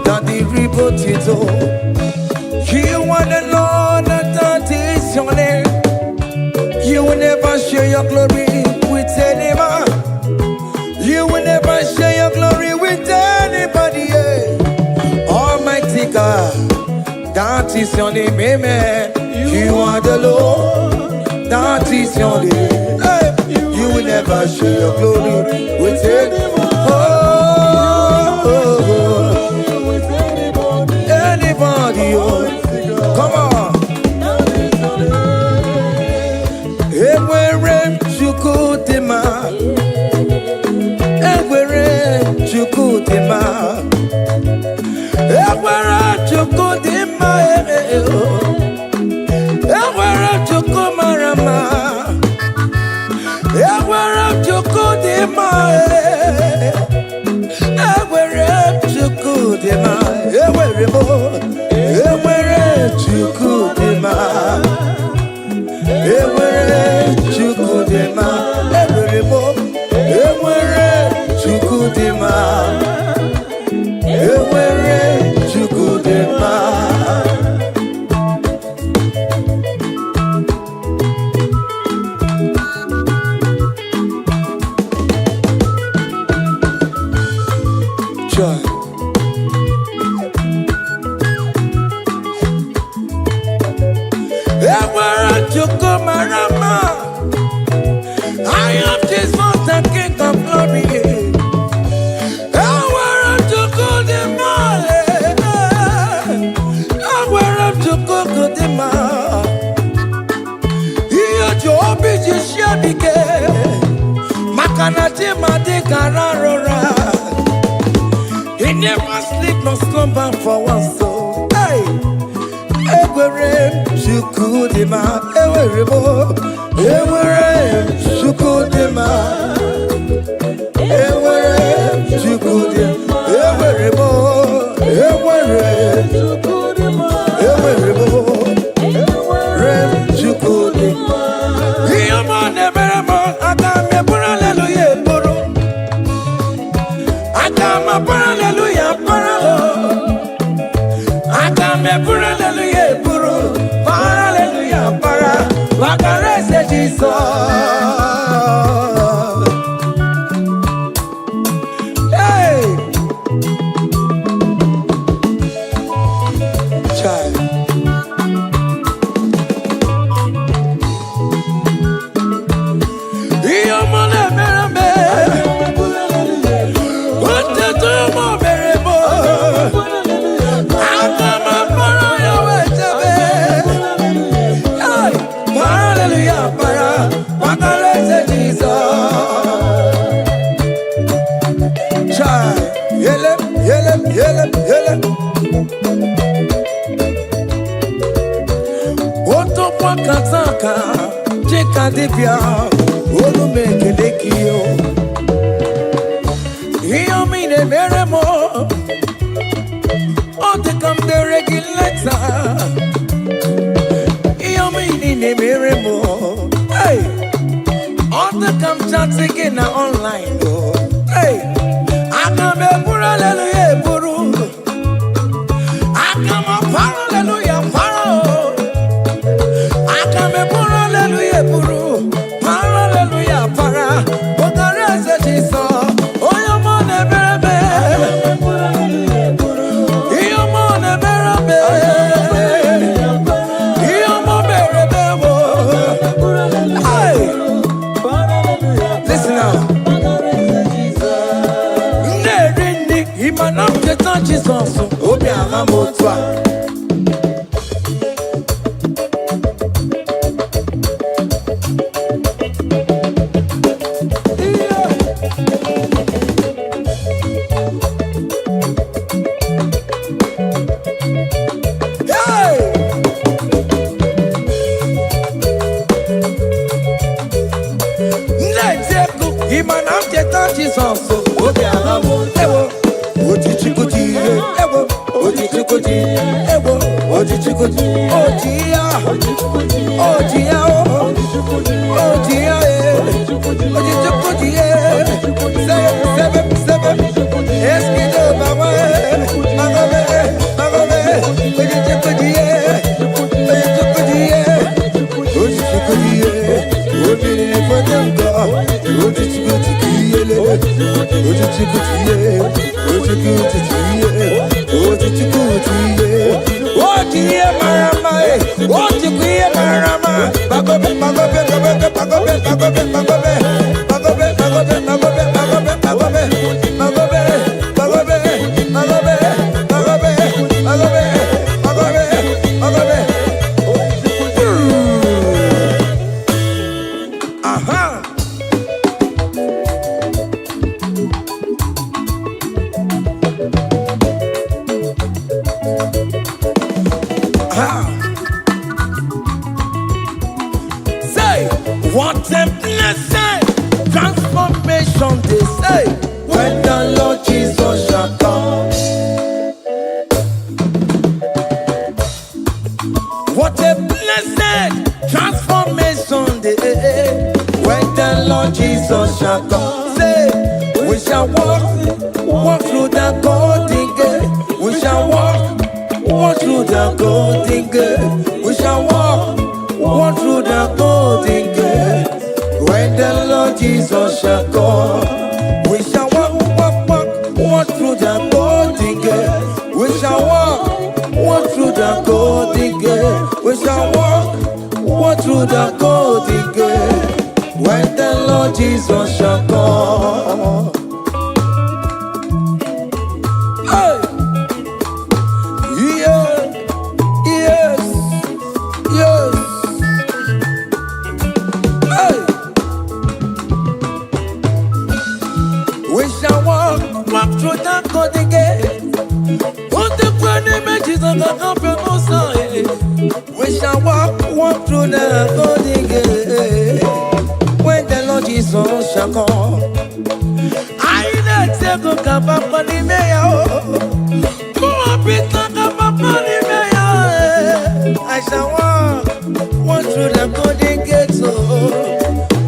Speaker 1: na dịrị bụ otito. You want the Lord that is your name. You will never share your glory with any man. You will never share your glory with anybody. Almighty God, that is your name, amen. You are the Lord, that is your name. Hey, you will never share your glory with anyone. Anybody, come on. Ewere Chukudima, Ewere Chukudima, Ewere Chukudima, Ewere Chukumarama, Ewere Chukudima, Ewere Chukudima, Ewere Chukudima, Ewere Chukudima, Ewere Chukudima, Ewere Chukudima. Joy. I am Jesus, the King of Glory. He never sleep nor slumber for one soul. Hey, Ewere Chukudima, Ewere Chukudima, Ewere Chukudima, Ewere Chukudima, Ewere Chukudima. Yamon Eberemo, Agame Hallelujah, Buru, Agama Hallelujah, Buru, Agame Hallelujah, Buru, Hallelujah, Para, Wakarese Jesus. Kataka, Jeka Divya, Olume Kedekio. Hear me, the very more. On the come the regulator. Hear me, the very more. Hey, on the come chat again online. Hey, I come a pura hallelujah, puru. I come a hallelujah, paro. Hallelujah, Puru, Hallelujah, Para, Bogarese Jesus, Oyamone Berebe, Iyamone Berebe, Iyamone Berebe. Hey, listen now. Nerini, Imanam Ketan Jesus, Obiara Motwa. Jesus, Say, what a blessing, transformation they say, when the Lord Jesus shall come. What a blessing, transformation they say, when the Lord Jesus shall come. Say, we shall walk through the golden gate. We shall walk through the golden gate. We shall walk through the golden gate. When the Lord Jesus shall come, we shall walk through the golden gate. We shall walk through the golden gate. We shall walk through the golden gate. When the Lord Jesus shall come. Hey! Yeah! Yes! Yes! Hey! We shall walk through the golden gate. What the grand images of the comfortable side. We shall walk through the golden gate. When the Lord Jesus shall come. I not take a cup of money, mayor. I shall walk through the golden gate. So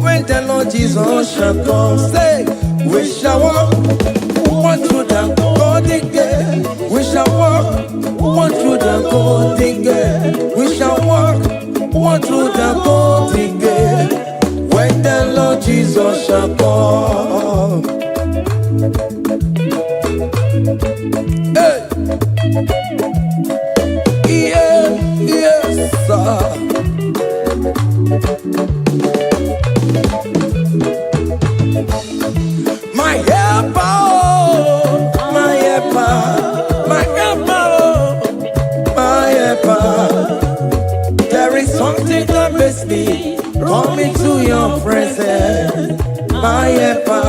Speaker 1: when the Lord Jesus shall come, say, we shall walk through the golden gate. We shall walk through the golden gate. We shall walk through the golden gate. When the Lord Jesus shall come. Hey! Yeah, yes, sir. My helper, my helper, my helper, my helper. There is something that makes me come into your presence. My helper,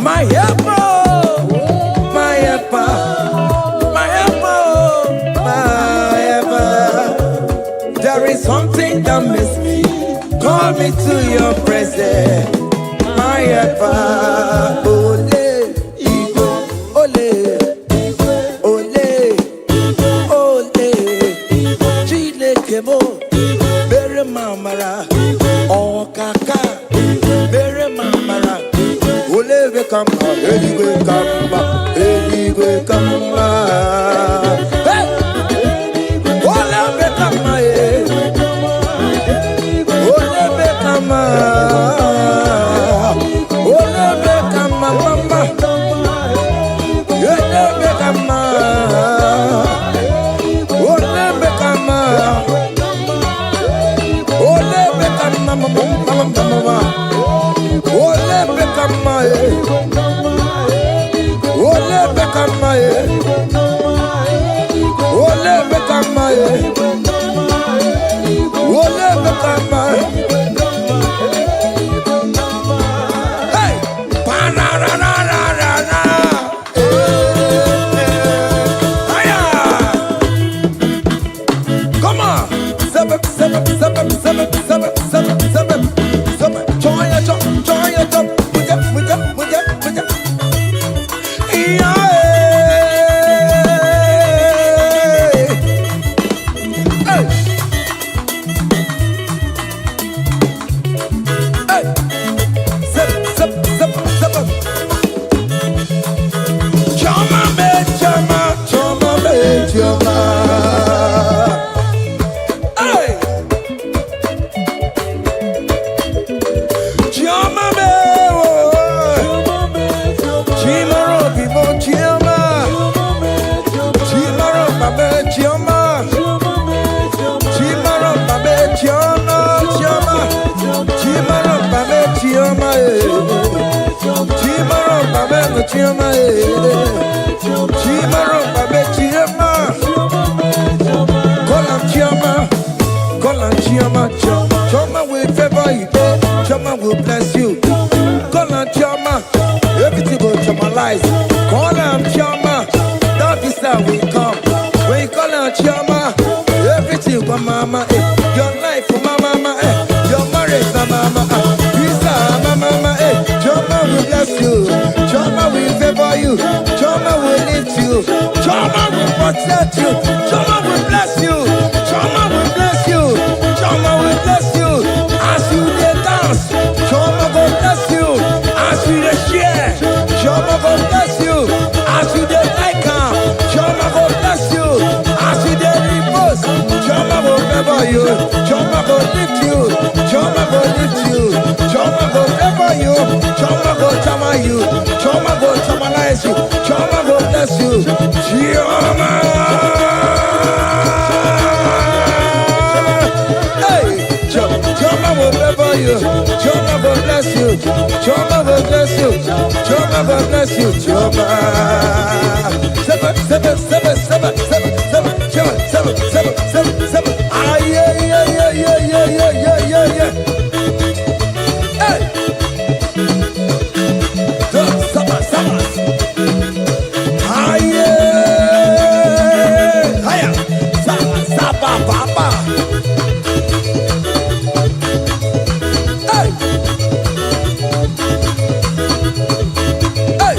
Speaker 1: my helper, my helper, my helper, my helper. There is something that makes me come into your presence. My helper, ole, igbo, ole, ole, ole, Chineke mo, bere mamara, okaka, bere mamara, ole be kamba, eligwe kamba, eligwe kamba, hey, ole be kamba, ole be kamba. chioma, chioma roba me chioma. Call him chioma, chioma will favor you, chioma will bless you. Call him chioma, everything will chiomalize. Call him chioma, that is how we come. When you call him chioma, everything for mama, your life for mama, your marriage for mama, visa mama, chioma will bless you, chioma will favor you, chioma will lift you, chioma will protect you, chioma will bless you, chioma will bless you, chioma will bless you. As you dey dance, chioma will bless you. As you dey share, chioma will bless you. As you dey like am, chioma will bless you. As you dey repost, chioma will favor you, chioma will lift you, chioma will lift you, chioma will favor you, chioma will chama you, chioma will chamalize you, chioma will bless you, chioma. Hey, chioma will favor you, chioma will bless you, chioma will bless you, chioma will bless you, chioma. Seven, seven, seven, seven, seven, seven, seven, seven, seven, seven, seven. Ah, yeah, yeah, yeah, yeah, yeah, yeah, yeah, yeah, yeah. Hey, seven, seven. Ah, yeah, hiya, seven, seven, papa. Hey, hey.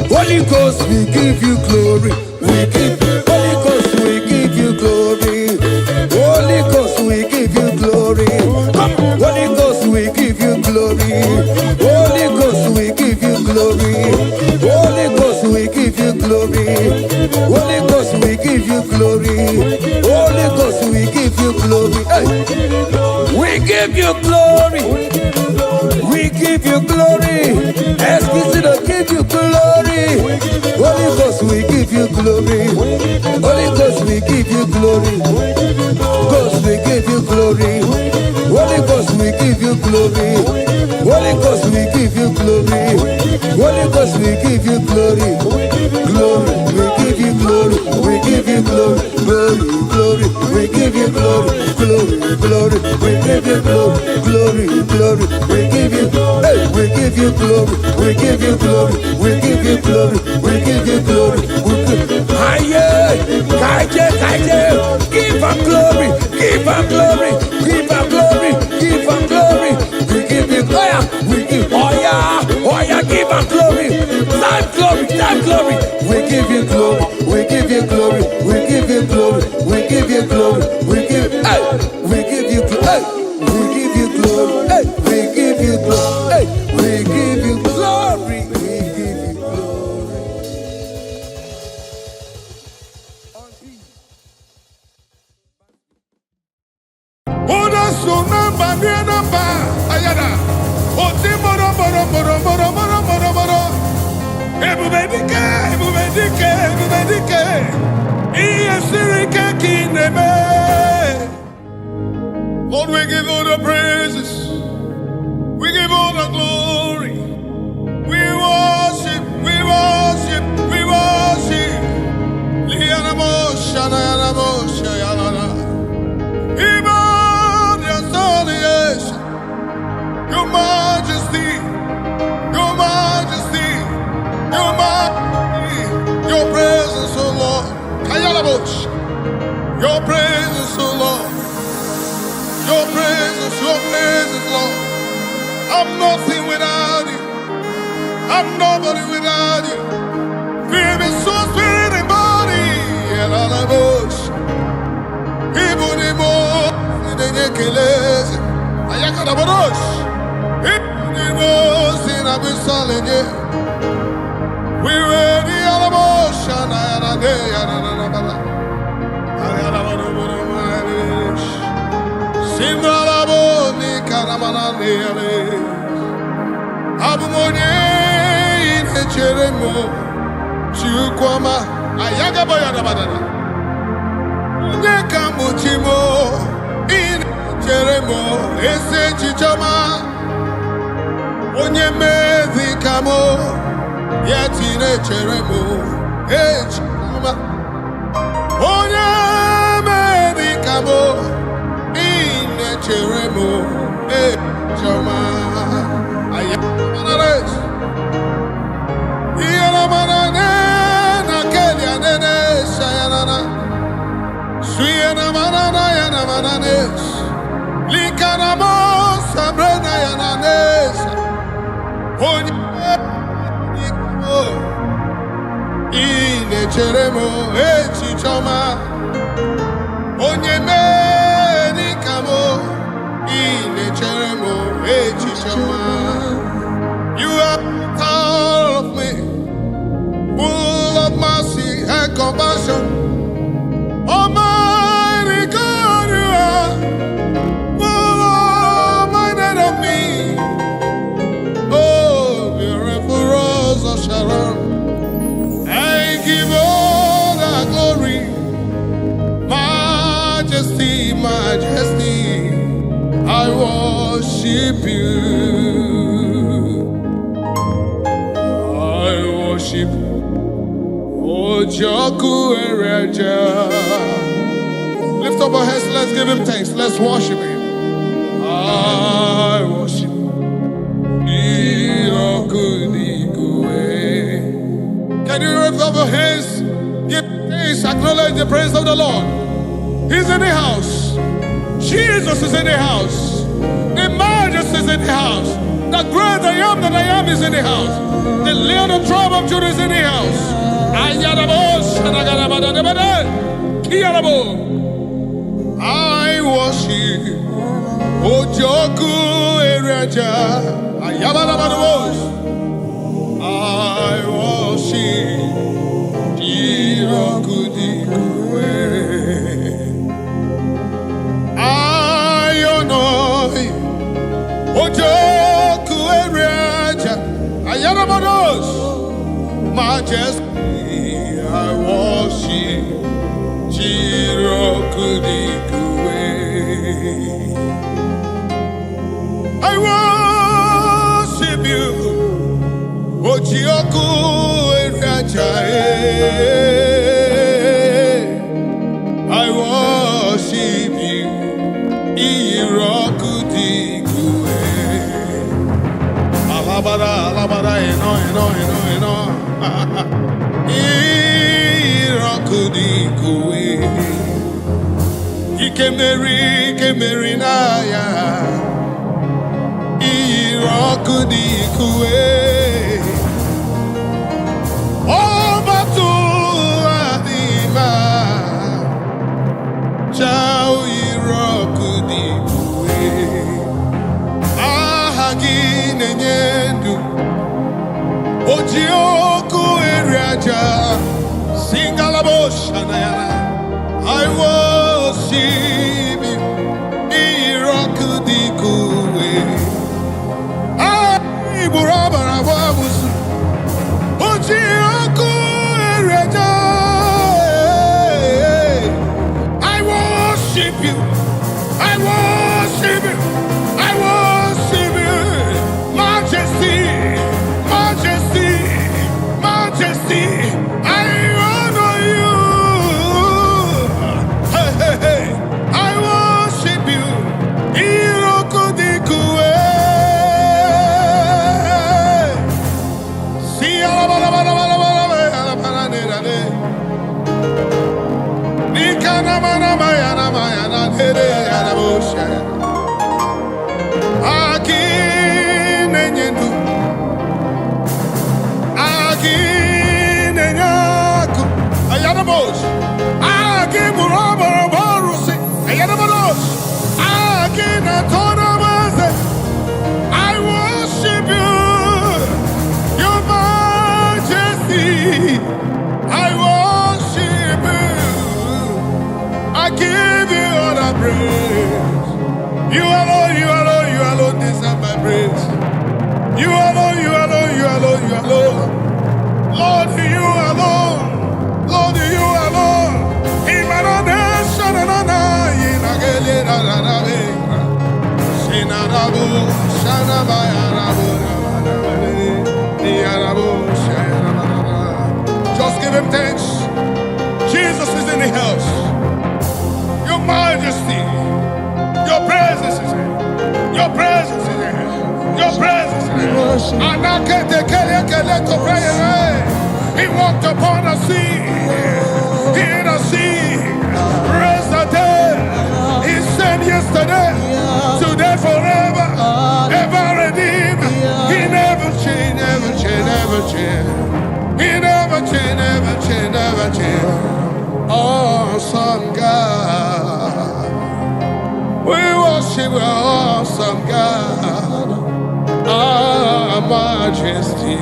Speaker 1: Holy Ghost, we give you glory. We give Holy Ghost, we give you glory. Holy Ghost, we give you glory. Come, Holy Ghost, we give you glory. Holy Ghost, we give you glory. Holy Ghost, we give you glory. Holy Ghost, we give you glory. Holy Ghost, we give you glory. Hey. We give you glory. We give you glory. Excuse to give you glory. Holy Ghost, we give you glory. Holy Ghost, we give you glory. Ghost, we give you glory. Holy Ghost, we give you glory. Holy Ghost, we give you glory. Holy Ghost, we give you glory. Glory, we give you glory. We give you glory. Glory, glory, we give you glory. Glory, glory, we give you glory. Glory, glory, we give you glory. Hey, we give you glory. We give you glory. We give you glory. We give you glory. Aye, kaije, give him glory. Give him glory. Give him glory. Give him glory. We give you glory. We give give him glory. Time glory. Time glory. We give you glory. We give you glory. We give you glory. We give you glory. We give hey. We give you hey. We give you glory. Hey. We give you glory. Hey. We give you glory. We give you glory.
Speaker 2: Oda sunamba nienamba ayada. Oti moro. Ebubedike. Iye sirike kineme. Lord, we give all the praises. We give all the glory. We worship. Liana mosha. Your majesty, your majesty, your majesty, your presence, oh Lord. Your presence, oh Lord. Your presence, Lord. I'm nothing without you. I'm nobody without you. Give me soul, spirit, and body. And all the bush. Even more than the killers. Ayakada Barosh. It was in a Bissalin. We were the Alamotion. Simbalaboni Karamana. Abumone in a Jeremo. Chukwama. Ayagabayada Badana. Nekamuchimo. In Jeremo. Ese Chichama. Onye mezi kamo yet in a cheremo, chama. Onya medicamo, in a cheremo, chama. I am Manares. Yanamanana, Nakelia, Nene, Sayanana, Suyana Manana, Yanamananes, Likanamos, Sabrina, Yananes, in a cheremo, chichoma, onye medicamo, in a cheremo, chichoma. You are all of me, full of mercy and compassion. Almighty God, you are full minded of me. Oh, beautiful rose of Sharon. I give all the glory, majesty, majesty. I worship you. I worship Ojoku Ereja. Lift up our hands, let's give him thanks, let's worship him. I worship Irokudigwe. Can you lift up your hands? Give thanks, acknowledge the praise of the Lord. He's in the house. Jesus is in the house. The Majesty is in the house. The great I am that I am is in the house. The Lion of tribe of Judah is in the house. I worship Ojoku Ereja. I worship Irokudigwe. I honor Ojoku Ereja. Ayanabados, majesty, I worship Irokudigwe. I worship you, Ojoku Ereja. I worship you, Irokudigwe. Alabara, alabara, eno. Irokudigwe. Ikemeri na ya. Irokudigwe. Obatu adima. Chao Irokudigwe. Nenyendu Ojoku Ereja Singalaboshanayana. I worship you, Irokudigwe. I Burabarawabusu Ojoku Ereja. I worship you, I worship you, I worship you. Majesty, majesty, majesty, I honor you. Hey, hey, hey. I worship you. Irokudigwe. See, I worship you, your majesty. I worship you. I give you all the praise. You alone deserve my praise. You alone. Lord, you alone. Lord, you alone. Shana give him thanks. Jesus is in the house. Your majesty, your presence is here. Your presence is here. Your presence is here. He walked upon the sea. He in the sea. Raised the dead. He said yesterday, today, forever, ever redeemed. He never changed, never changed, never changed. He never changed, never changed, never changed. Awesome God. We worship our awesome God. Our majesty.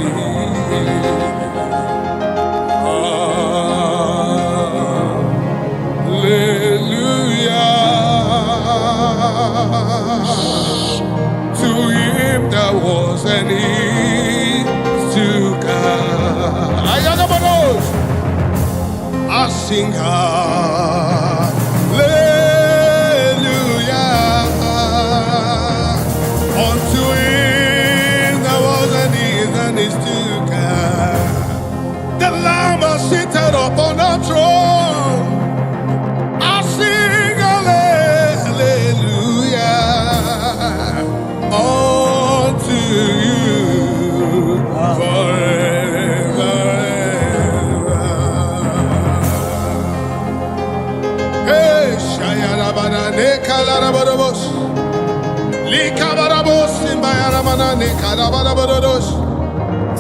Speaker 2: To him that was and is to come. I sing hallelujah unto him that was and is to come. The Lamb is seated upon the throne. I sing hallelujah unto you forever. Hey, Shayarabana Nekalarabos, Likabarabos, Simbayaramana Nekalabarabados,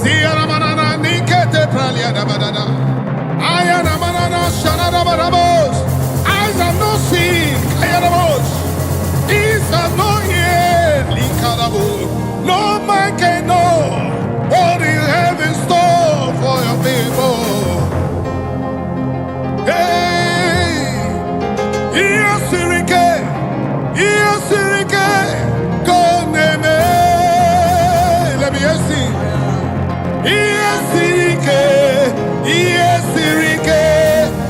Speaker 2: Ziaramana Nikete Praliadabada, Ayanamana Shanarabarabos, eyes have no seen, Ayarabos, ears have no ear, Likarabu. No man can know what you have in store for your people. Hey, yes, Sirike, Koneme. Let me see. Yes, Sirike,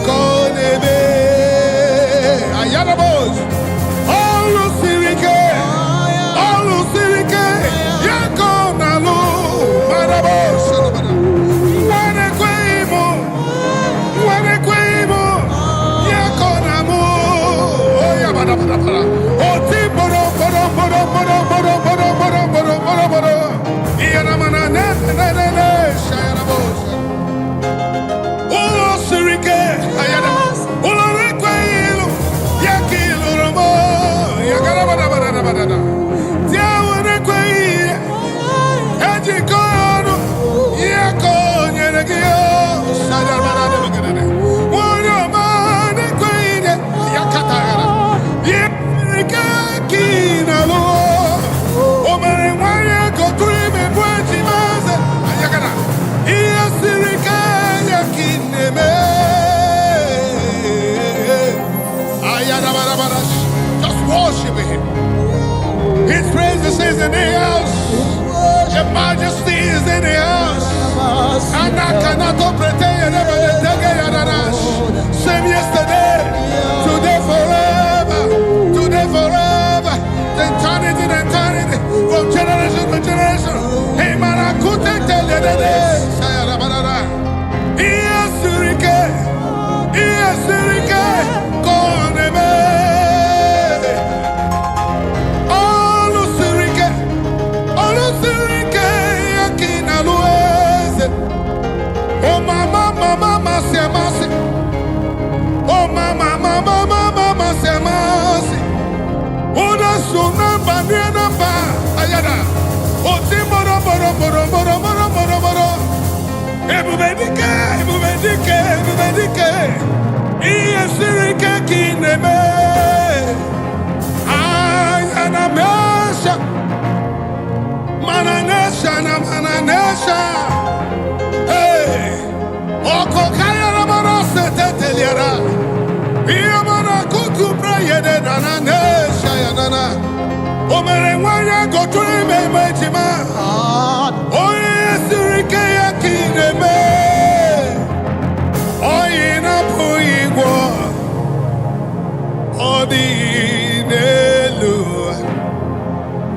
Speaker 2: Koneme. Ayanabos. Just worship him. His presence is in the house. Your majesty is in the house. And I cannot pretend same yesterday, today forever, eternity to eternity, from generation to generation. Hey man, I couldn't tell you that.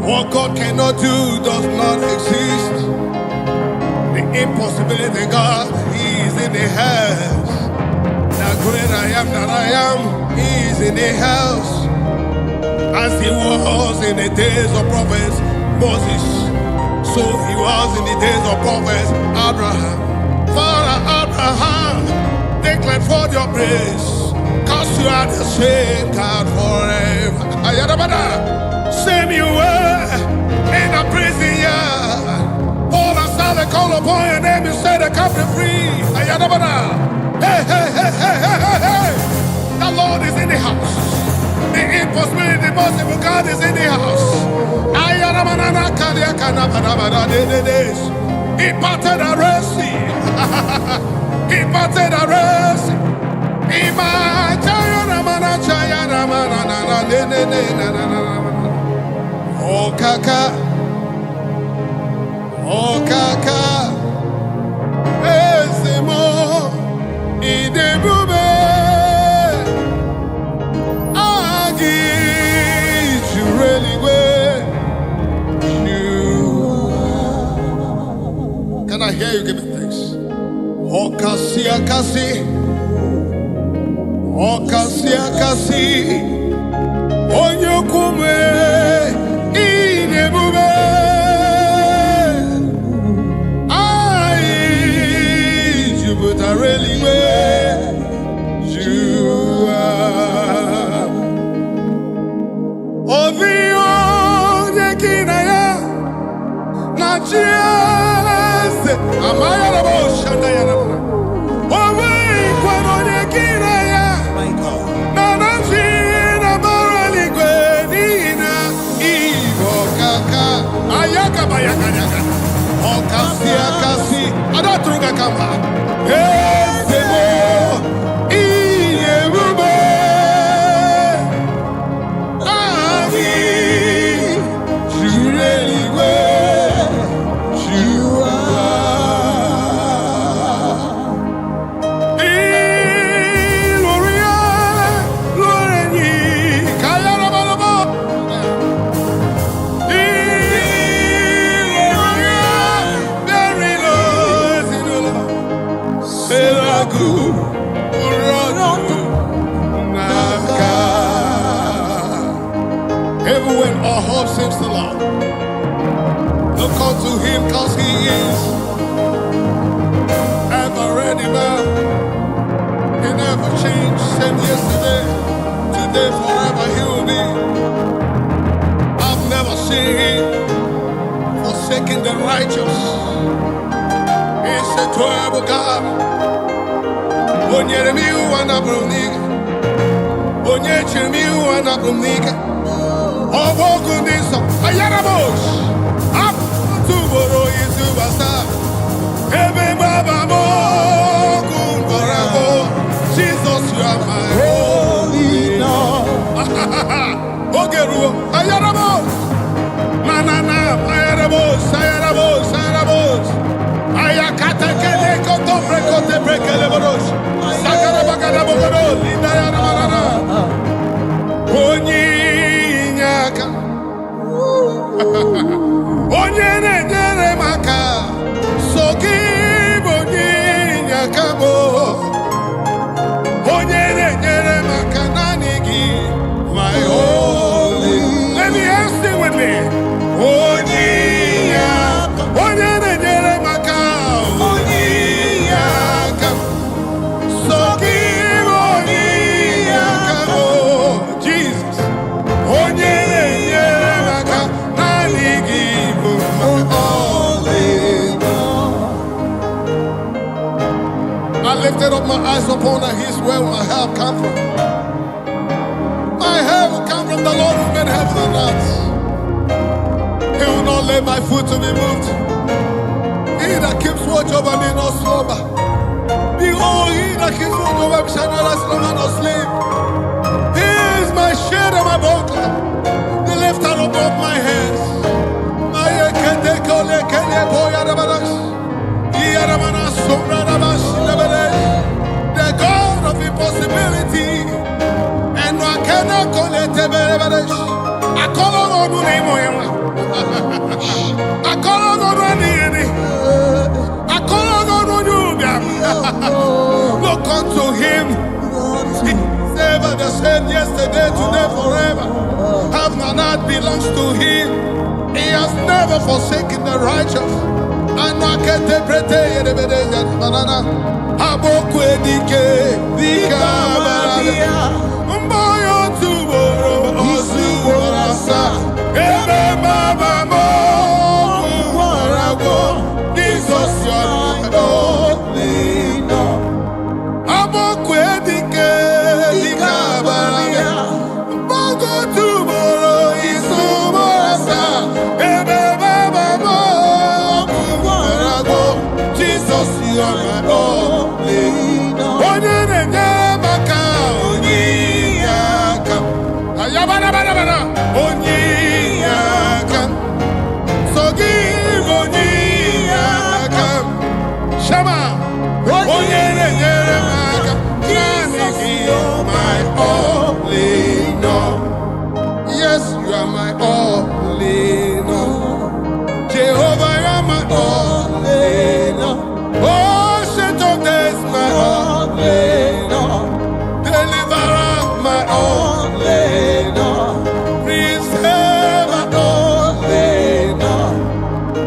Speaker 2: What God cannot do does not exist. The impossibility God, He is in the hand. am that I am. He is in the house. As he was in the days of prophets Moses, so he was in the days of prophets Abraham. Father Abraham, declare forth your praise, cause you are the same God forever. Same you were in a prison yard. All I saw they call upon your name, you say they come to free. Hey, hey, hey, hey, hey, hey, hey. The Lord is in the house. The impossibility, the possible God is in the house. He parted the Red Sea. He parted the Red Sea. Oh kaka, oh kaka, esimo idebube. Can I hear you giving thanks? Okasia kasi, okasia kasi, onyokume inebube. I Jupiter really where you are. Ovio yekinaya na chiase amaya na boshanda ya na. Owe kwano yekinaya na na china barali gwenina ivo kaka ayaka bayaka yaka okasi akasi adatruga kamba esemo iyebube. Even when our hope seems to lie, look unto him cause he is ever ready now. He never changed, same yesterday, today, forever he will be. I've never seen him forsaking the righteous. He's a terrible God. Onyere mi wana bruniga, onyeche mi wana bruniga. Obogunisa, ayarabosh, up to Boro Yisubasa, Ebe Baba Mogun Borabo, Jesus, you are my holy Lord. Ogeru, ayarabosh, Nanana, ayarabosh, ayarabosh, ayarabosh, Ayakata Kele Koto Brekote Brekele Borosh, Sakarabagada Bogoro, Linda Yanamarana, Oni. Onyere nyere maka soki bonyinya kabo. Onyere nyere maka nanigi my holy. Let me ask you with me. Onyere nyere maka bonyinya kabo. Soki bonyinya kabo. Jesus. Onyere nyere maka I lifted up my eyes upon the hills where my help come from. My help will come from the Lord who made heaven and earth. He will not let my foot to be moved. He that keeps watch over me not slumber. Behold, he that keeps watch over me shall neither slumber nor sleep. He is my shield and my buckler, the lifter above my head. The God of impossibility, and I cannot call it a I call on the name of him. I call on the name. I call on you. Look unto him, He's ever the same yesterday, today, forever. Heaven and earth belongs to him. He has never forsaken the righteous. Yes, you are my all in all. Jehovah, you are my all in all. Ocean of days, my all in all. Deliverer, my all in all. Preserver, all in all.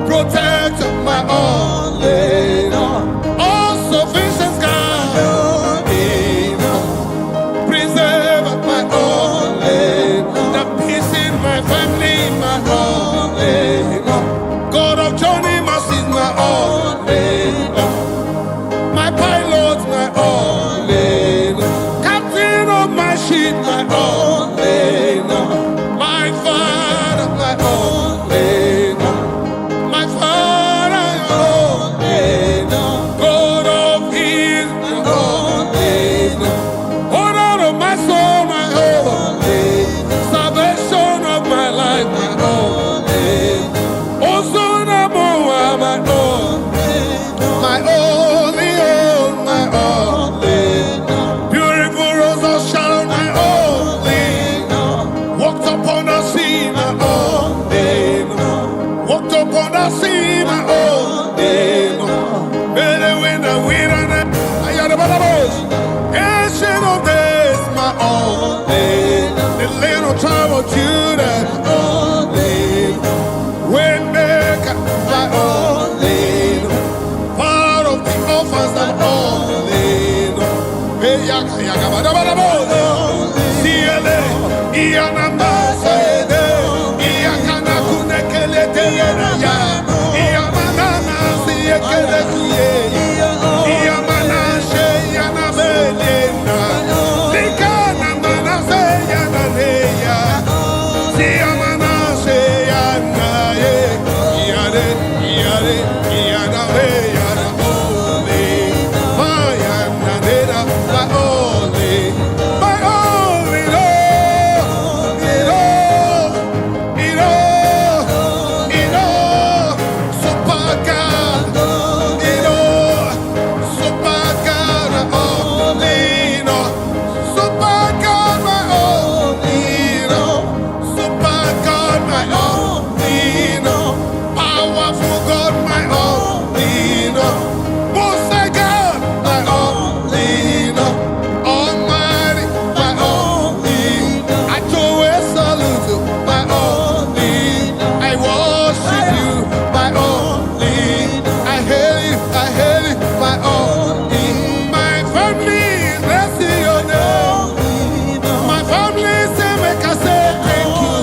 Speaker 2: Protector, my all in all. All sufficient God, all in all. Preserver, my all in all. The peace in my family, my all in all. God of journey, mercies, my all in all. My pilot, my all in all. Captain of my ship, my all in all. My father, my all in all. My father, all in all. God of his, my all in all. Honor of my soul, my all in all. Salvation of my life, my all in all. Also, my all. My only all, my all in all. Beautiful rose of Sharon, my all in all. Walked upon the sea, my all in all. Walked upon the sea, my all in all. Better when the wind and I had a bubbles. Ancient of days, my all in all. The little tribe of Judah, my all in all. Waymaker, my all in all. Part of the orphans, my all in all. Hey, yaga, yaga, bada, bada, bada. Siele, iyanamba, saede. Iyakana, kunekele, teyena, ya. Iyamanana, siyekele, kuye. Iyamana, sheyana, belena. Likana, mana, seyana, neya. Siyamana, sheyana, ye. Iyade, iyade, iyana, iyana, ole. Mayana, neda, my ole. My all in all. In all. In all. In all. Super God. In all. Super God, my all in all. Super God, my all in all. Super God, my all in all. Powerful God, my all in all. Most High God, my all in all. Almighty, my all in all. I do a salute you, my all in all. I worship you, my all in all. I hail you, my all in all. My family is blessing your name. My family say make I say thank you.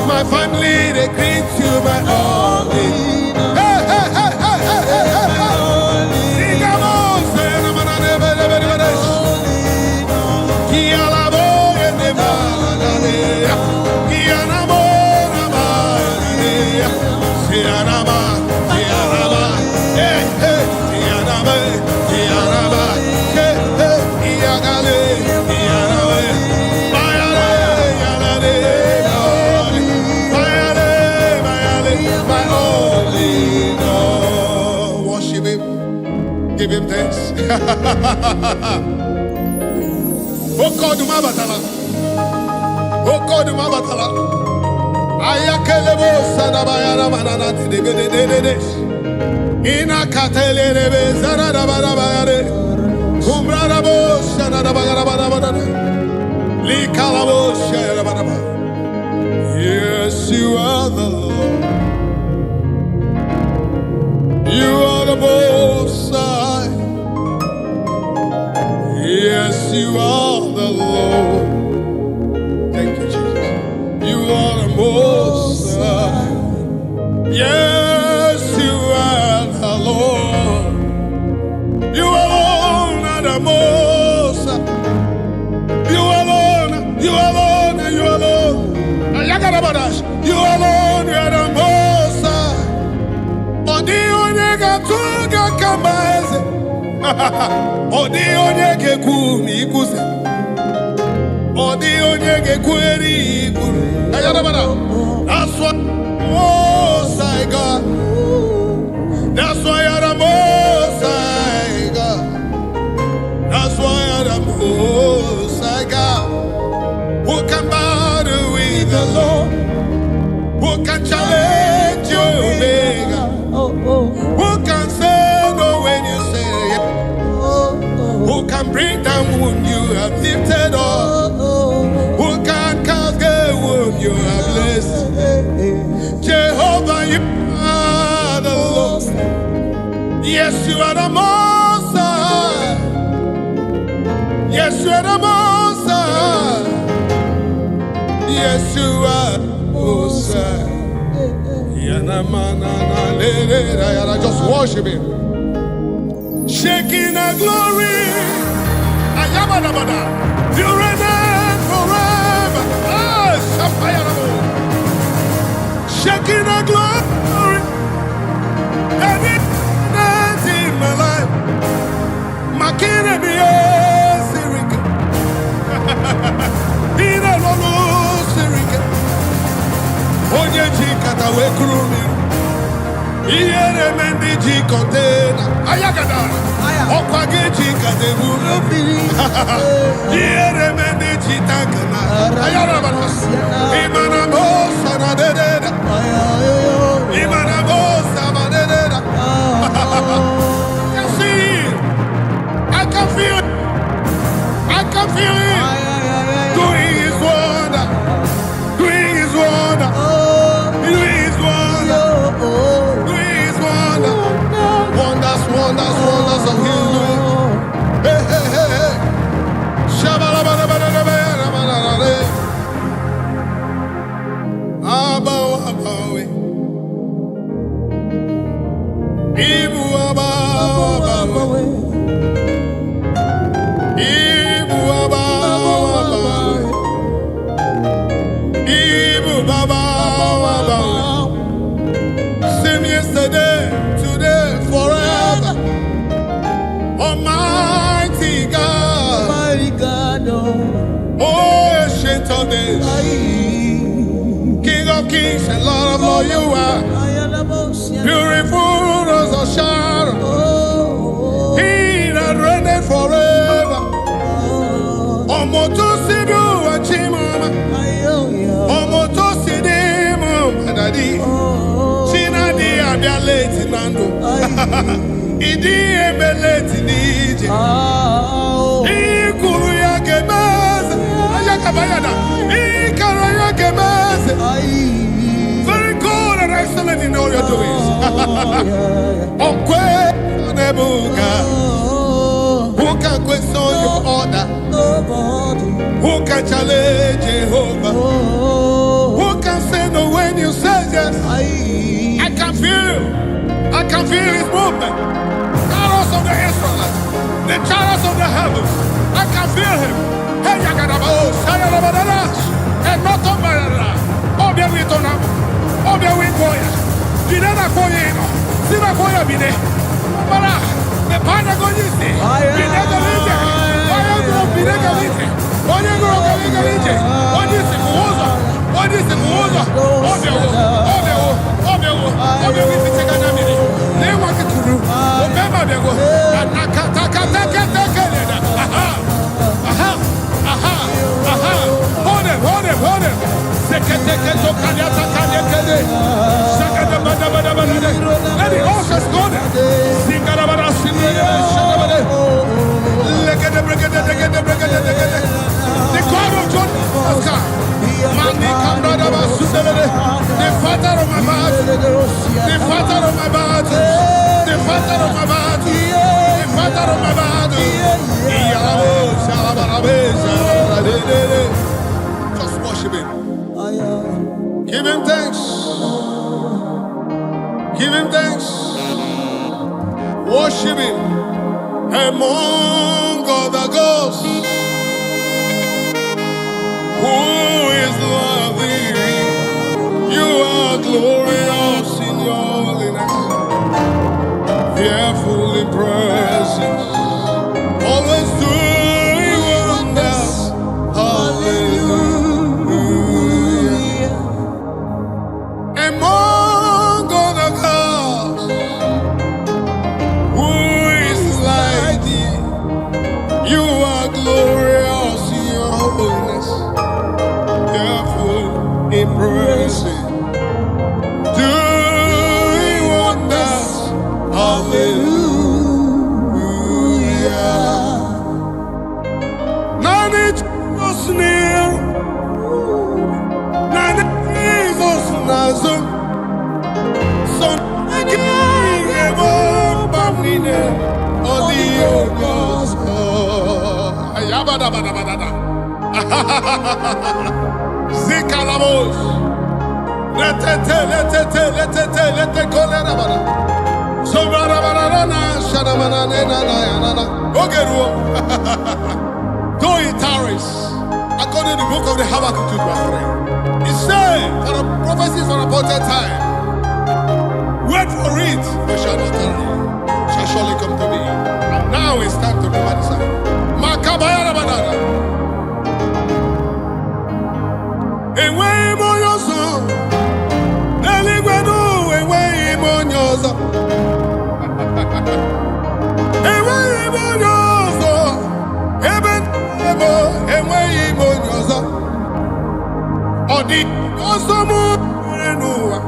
Speaker 2: My family they greet you, my all in all. Hey, hey, hey, hey, hey, hey, hey, hey. Sing along, say na mana nebe nebe nebe nebe. Ki alabo ene mana ne. Ki anamo na mana ne. Si anama, hey, hey. Si anama, hey, hey. Iyagale, iyanawe. Bayale, yalale, yale. Bayale, bayale, my all in all. Worship him. Give him thanks. Okoduma batala. Okoduma batala. Ayakelebo sadabayara manana de de de de de. Ina katelebe zarada barabayare. Kumbrada bo Yes, you are the Lord. You are the Most High. Yes, you are the Lord. Thank you, Jesus. You are the Most High. Yes, you are the Lord. You alone are the Most High. You alone, you alone, you alone. You alone, you are the Most High. Odi onyega tuga kamaze. Odi onyege kumi kuse. Odi onyege kweri kuri. That's why Most High God. That's why you're the Most High God. That's why you're the Most High God. Who can battle with the Lord? Who can challenge your Omega? Who can say no when you say yes? Who can bring down whom you have lifted up? Who can cast the whom you have blessed? Jehovah, you are the Lord. Yes, you are the Most High. Yes, you are the Most High. Yes, you are Most High. Just worship Him. Shaking the glory. You reign forever. Shaking the glory. And it's in my life. Makina be Sirika. Ina Lolo Sirika. Onye jikata we kurumi. Iyere mendi jikotena. Ayagada. Okwage jikate buru. Iyere mendi jitakana. Ayarabana. Imana mosa na dededa. Imana mosa na dededa. I can see it. I can feel it. I can feel it. Doing His wonder. Doing His wonder. Doing His wonder. Doing His wonder. Wonders, wonders, wonders of His doing. Hey, hey, hey, hey. Shabalabalabalabalabalabalabalabala. Abaw, abawe. Ibu abaw, abawe. Ibu abaw, abawe. Ibu abaw, abawe. Same yesterday, today, forever. Almighty God.
Speaker 3: Mighty God,
Speaker 2: Oh, ancient of days. King of kings and Lord of lords, you are. Beautiful rose of Sharon. He that reigneth forever. Omoto sidu wachimama. Omoto sidimu madadi. Chinadi abialeti nando. Idi ebeleti nije. Ikuru ya gemeze. Ayakabayada. Ikara ya gemeze. Very good and excellent in all your doings. Okwe nebuka. Who can question your order? Who can challenge Jehovah? Who can say no when you say yes? I can feel. I can feel His movement. Arrows of the Israelites, the chariots of the heavens. I can feel Him. Hey, Yagadaba, Sayalabadala, and not on Barada. Obia Witonam, Obia Wingoya, Dinana Koyeno, Sina Koya Bide, Mara, the Panagoniste, Binegalite, Oyago Binegalite, Oyago Galigalite, what is the Muza? What is the Muza? Obia, Obia, they want to do. Remember, they go. Aha. Hold it. Let the orchestra go there. Sing. Just worship him. Give him thanks. Give him thanks. Worship him among other gods. Who is lovely? You are glorious in your holiness, fearful in praises, always doing wonders. Hallelujah. Among other gods, who is like thee? You are glorious in your holiness, fearful in praises, doing wonders. Hallelujah. None is near, none is Nazum. So give up Bamine or the Ogos. Ayabadabadabada. Zikalamos. Let Colerabada. So Barabarana, Shadamanana, Ogeru. Though it tarries, according to the book of the Habakkuk, my friend, it said, for the prophecies for appointed time, wait for it, but shall not tarry, shall surely come to me. And now it's time to remember the sign. Makabaya Banana. Away on your song, Eligwado, away on your song. Odi osomu renuwa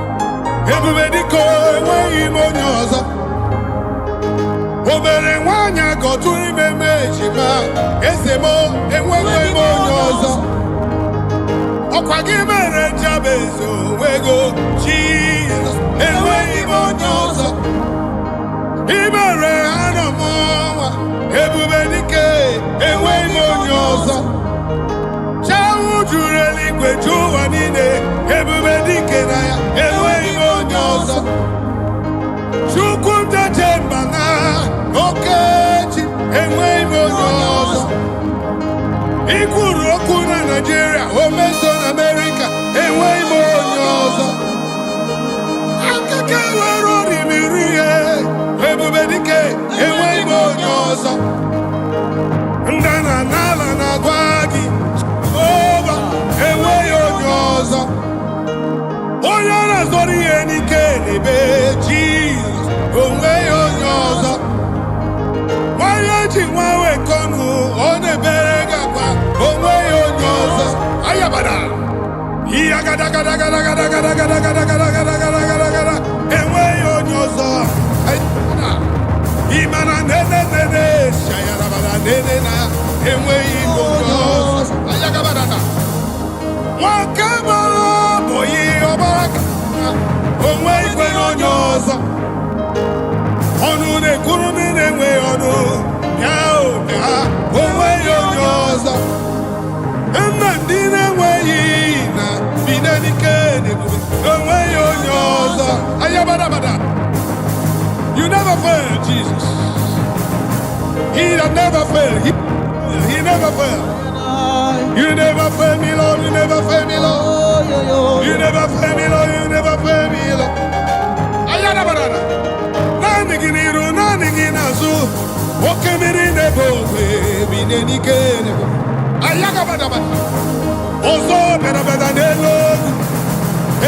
Speaker 2: ebubedi ko enweghị ime onye ọzọ obere nwanyị agọtụrụ imeme ejima ezemo enweghị ime onye ọzọ ọkwa gị mere Jabez onwego Jizọs enweghị ime onye ọzọ imere anọmọnwa ebubedi ke enweghị ime onye ọzọ juru eluigwe ju ụwa niile ebube dike na ya enweghị onye ọzọ Chukwu nteche mba na okechi enweghị onye ọzọ ikwuru okwu na Naịjirịa o meso na Amerịka enweghị onye ọzọ akụkọ nwere orimiri ihe ebube dike enweghị onye ọzọ ndana n'ala na-agwa gị enweghị onye ọzọ onye na-azọrọ ihe n'ike n'ebe Jizọs onweghị onye ọzọ nwanyị ji nwa wekọnụ ọ na-ebere gị akwa onweghị onye ọzọ ayabada ihe agadagadagadagadagadagadagadagadagadagada enweghị onye ọzọ ịmana nene shayarabada nene na enweghị onye ọzọ ayagabadana Wakabara boyi obaka onwe ikwe onye ọzọ ọnụ na-ekwuru na-enwe ọnụ ya ụbịa onweghị onye ọzọ nna ndị na-enweghị na binenike n'ebube onweghị onye ọzọ ayabadabada. You never fail, Jesus. He that never fail, he never fail. You never fail me, Lord. You never fail me, Lord. You never fail me, Lord. You never fail me, Lord. Ayana banana. Nani giniru, nani ginazu. Okemiri nebo, bineni kene. Ayaga banana. Ozo bena bena nelo.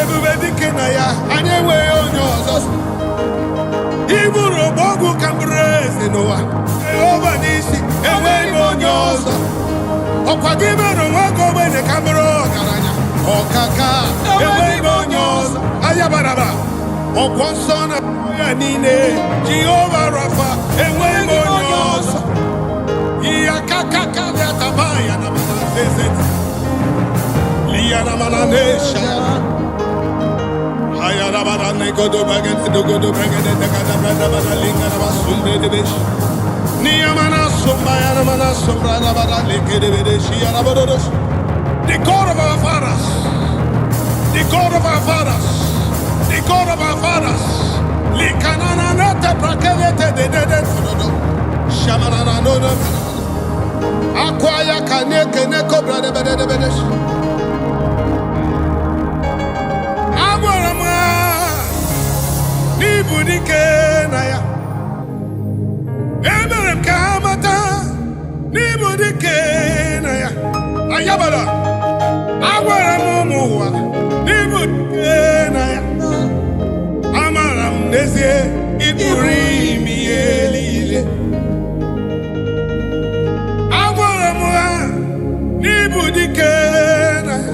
Speaker 2: Everybody kenaya. Anyewe onyozo. Iburo bogu kambreze noa. Ova nisi. Ewe onyozo. Ọkwa gị mere onwe gị ogbenye ka bụrụ ọgaranya ọkaka enweghị onye ọzọ ayabaraba ọkwọ nsọ na ya niile Jehova Rafa enweghị onye ọzọ ihe akaka dị ataba ya na mana ezeti liya na mana na-esha ya ayarabara negodo bagede dogodo bagede dekada brada bada linga na basumbe debeshi The God of our fathers, the God of our fathers, the God of our fathers. Likanana nete prakevete de Shamanana no no. Akwaya kaneke ne cobra de bedesh. Agwarama ni budike naya. Emerem kamata ni budike naya. Ayabara. Agwarama muwa ni budike naya. Amaram nezie iburimi elile. Agwarama ni budike naya.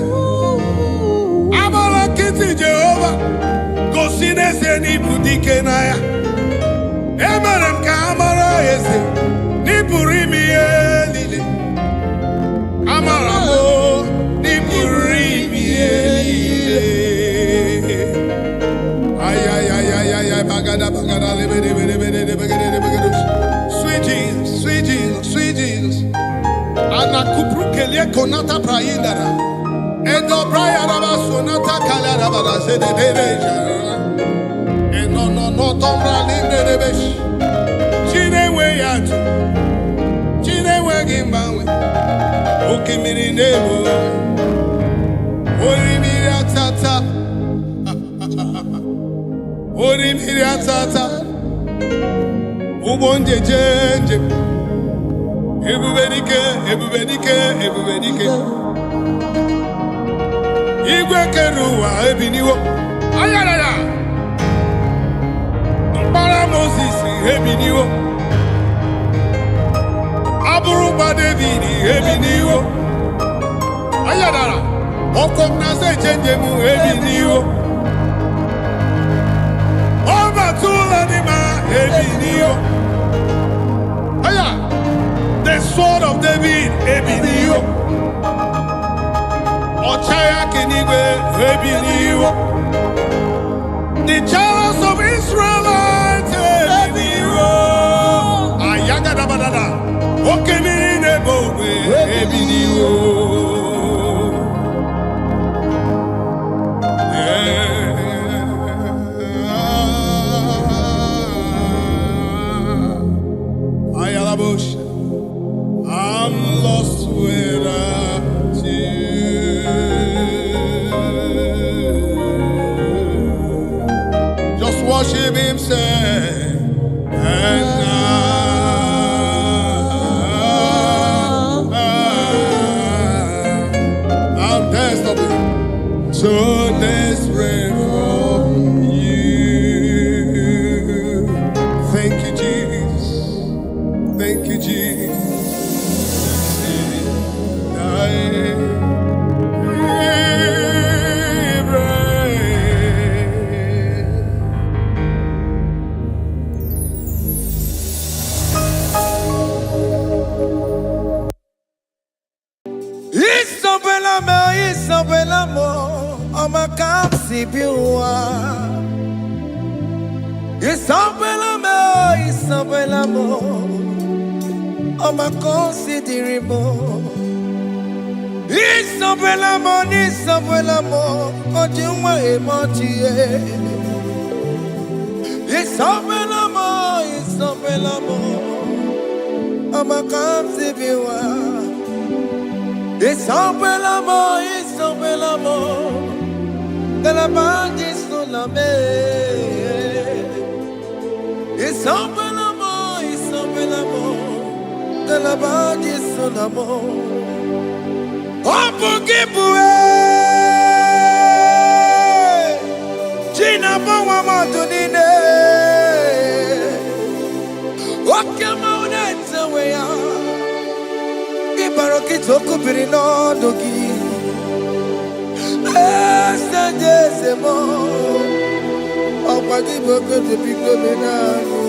Speaker 2: Amara kiti Jehovah. Gosinese ni budike naya. Emerem ka amara ese ni burimi elile. Amara mo ni burimi elile. Ay bagada lebede. Sweet Jesus, sweet Jesus, sweet Jesus. Ana kupru kelie konata praindara. Endo braya raba sonata kala raba da se de no tombra linde de besh. Chine we yatu. Chine we gimbawe. Oke miri nebo. Ori miri atata. Ori miri atata. Ubonje jenje. Ebubedike. Igwe keruwa ebiniwo. Ayarara. Para Moses ebiniwo. Aburuba David ebiniwo. Ayarara. Okom na se change mu ebiniwo. Oba tula ni ma ebiniwo. Aya. The sword of David ebiniwo. Ochaya kenigwe ebiniwo. The chariots of Israelites ebiniwo. Ayaga da badada. Okemiri nebo ebiniwo. Ayalabush. I'm lost without you. Just worship him, say, and I'm desperate, so desperate for you. Thank you, Jesus. Thank you, Jesus.
Speaker 1: Isabelamo, Amakapsi Biwa. Isabelamo, Amakosi Dirimo. Isabelamo, Ojuma Emotie. Isabelamo, Amakapsi Biwa. Isabelamo, de la bande solame. Isabelamo, de la bande solamo. Opugibue, Gina Bawa Madunine. Okamoneta wea. Ibarokitoku birino dogi. Estadezemo. Opagiboko de Picominano.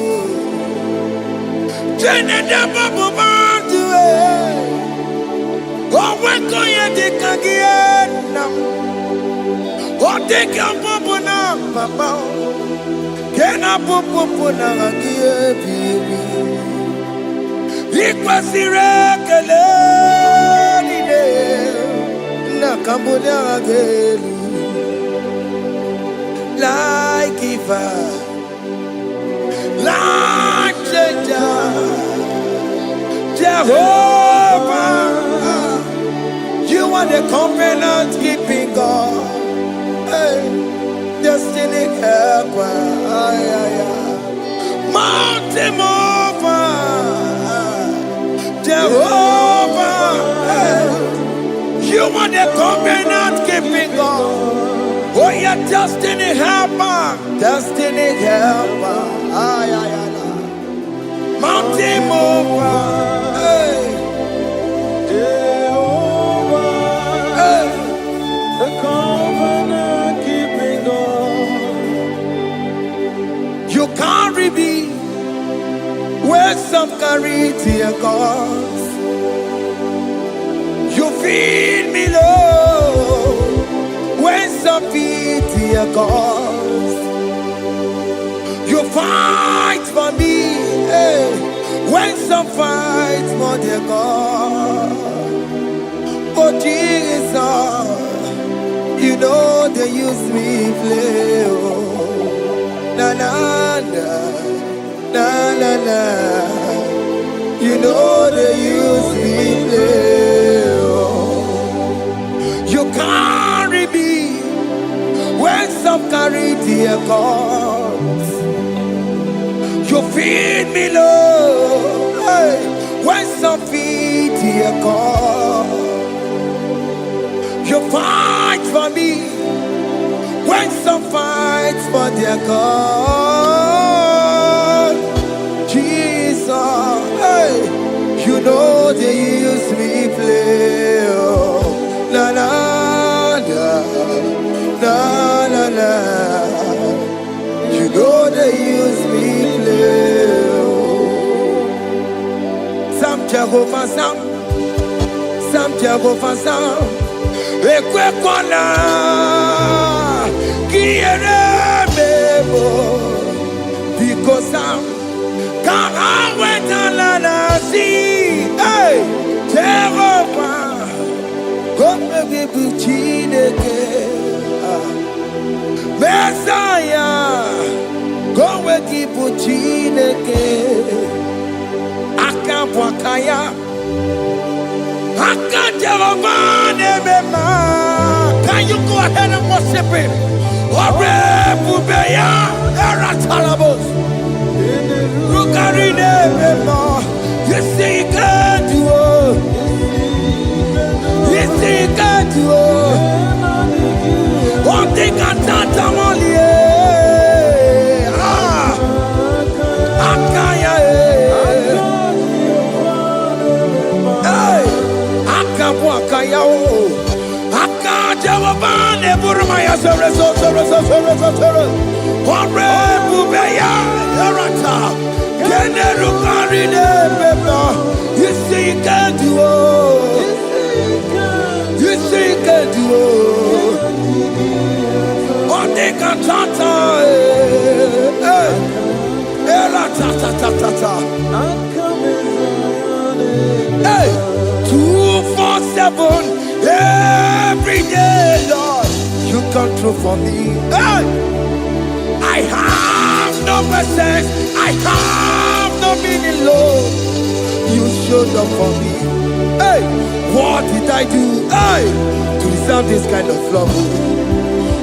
Speaker 1: Jenna Babu Bandue. Oh, when go you take again? Oh, take your popuna, Papa. Can I pop na again, baby? Ikwasirekele nide nakambunya gelu like giver, like changer, Jehovah. You are the covenant keeping God, hey, destiny helper, mountain mover, Jehovah. Hey, you are the covenant keeping God. Oh, yeah, destiny helper, destiny helper, mountain mover, hey,
Speaker 3: Jehovah,
Speaker 1: hey.
Speaker 3: the covenant keeping God.
Speaker 1: You carry me where some carry tear gods. You feed me low when some feed tear gods. You fight for me, hey, when some fight for their God. Oh Jesus, you know they use me play. Oh, na na na, na na na. You know they use me play. Oh, you carry me when some carry their gods. You feed me low, hey, when some feed their God. You fight for me when some fight for their God. Jesus, hey, you know they use me play. Oh, na na na, na na na. You know they use me play. Oh, some Jehovah, some Jehovah, some. Ekwe kwana kiere mebo because I'm wetala na si hey Jehovah come give chineke Messiah come give chineke akabwakaya can you go ahead and worship him? You see, he can do it. You see, he can do it. One thing I can't only. You see, you can do it. You see, you can do it. One thing I can't. Hey, 247 every day, Lord, you come through for me. Hey, I have no message, I have no meaning, Lord. You showed up for me. Hey, what did I do? Hey, to deserve this kind of love?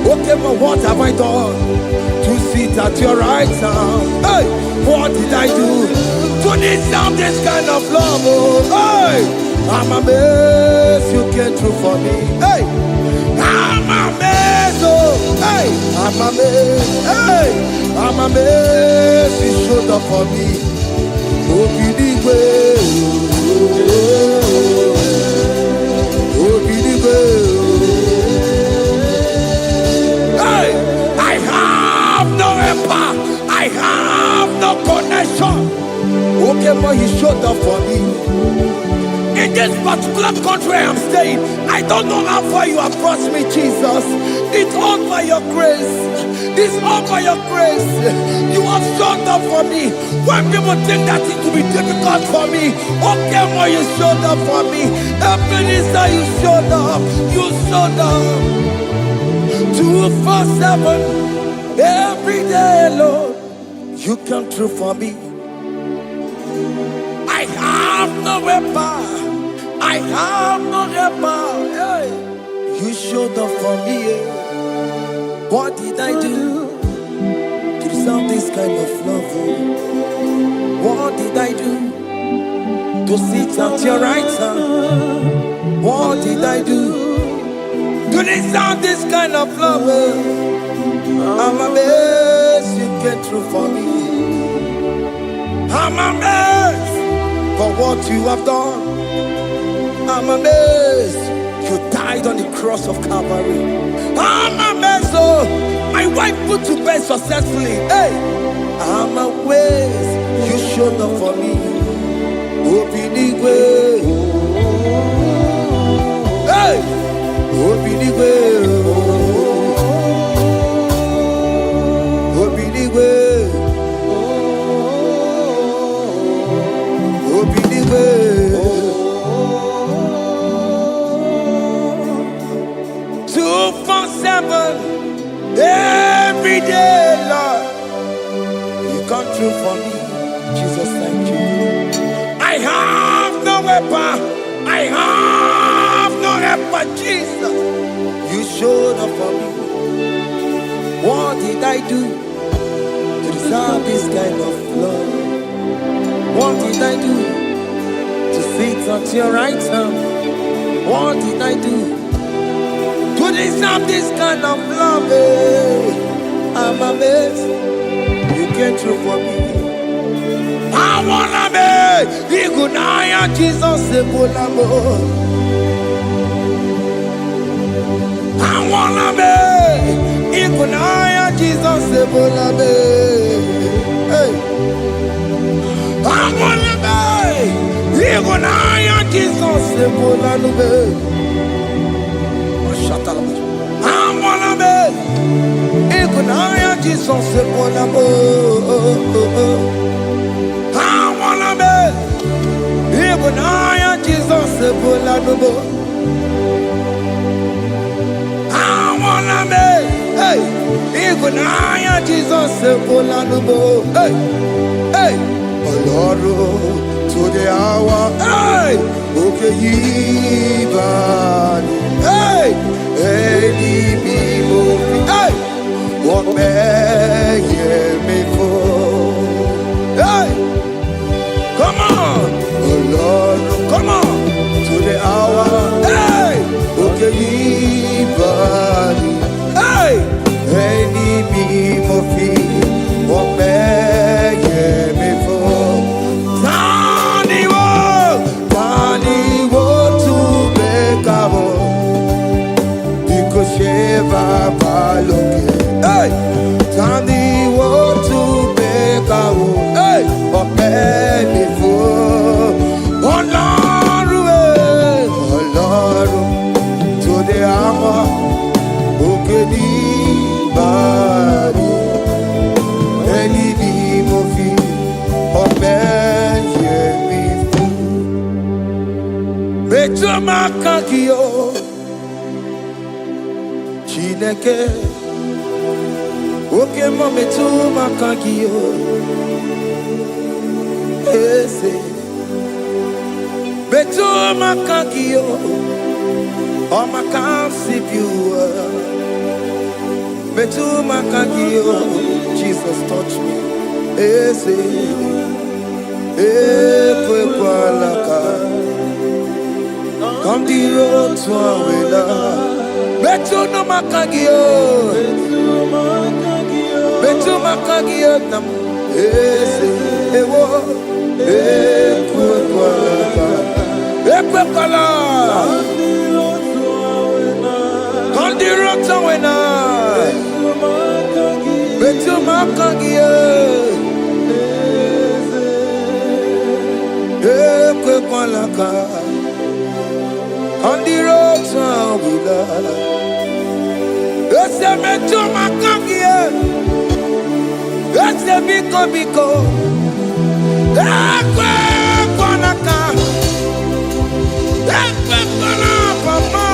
Speaker 1: Okay, but what have I done to sit at your right hand? Hey, what did I do to deserve this kind of love? Oh, hey, I'm amazed you came through for me. Hey, I'm amazed. Oh, hey, I'm amazed. Hey, I'm amazed you showed up for me. Oh, hey, I have no impact, I have no connection. Okay, but he showed up for me. In this particular country I am staying, I don't know how far you have brought me, Jesus. It's all by your grace. It's all by your grace. You have shown up for me. When people think that it will be difficult for me, okay, more you showed up for me. Ebenezer, you showed up. You showed up. 247 every day, Lord. You come through for me. I have no weapon. I have no weapon. Hey. You showed up for me. What did I do to deserve this kind of love? What did I do to sit at your right hand? What did I do to deserve this kind of love? I'm amazed you came through for me. I'm amazed for what you have done. I'm amazed you died on the cross of Calvary. I'm amazed, oh, my wife put to bed successfully. Hey, I'm amazed you showed up for me. Obinigwe, hey, Obinigwe, Obinigwe, Obinigwe. 247 every day, Lord. You come through for me, Jesus. Thank you. I have no weapon. I have no weapon, Jesus. You showed up for me. What did I do to deserve this kind of love? What did I do to sit at your right hand? What did I do to deserve this kind of love? I'm amazed you came through for me. I wanna be Igunaya Jesus Sebulamo. I wanna be Igunaya Jesus Sebulame. Hey, I wanna be Igunaya Jesus Sebulame. I wanna be Igunaya Jesus Sebulamo. I wanna be Igunaya Jesus Sebulamo. I wanna be, hey, Igunaya Jesus Sebulamo. Hey, hey, Oloro to the hour, hey, okay, Yibani, hey, IGBO, hey, what may me for, hey, come on, Oloro, come on, to the hour, hey, okay, Yibani, hey, IGBO, what may me for. Hey, Tani wo to make a hey, okay, before Ọlọ́run to the hour, okay, ni bari, ẹni bí mo fi ọpẹ́ yẹ mi fún. Mẹ́jọ máa kàn kí o. Chineke, oke mome tu makagio, ese, betu makagio, o makansipiwa, betu makagio, Jesus touch me, ese, ekwe kwa laka, come the road to awela. Betu no makagio, betu makagio nam ese ewo ekwe kwala kandiro tawena betu makagio ekwe kwala Ese me tuma kangie. Ese biko biko. Ekwe konaka. Ekwe kona papa.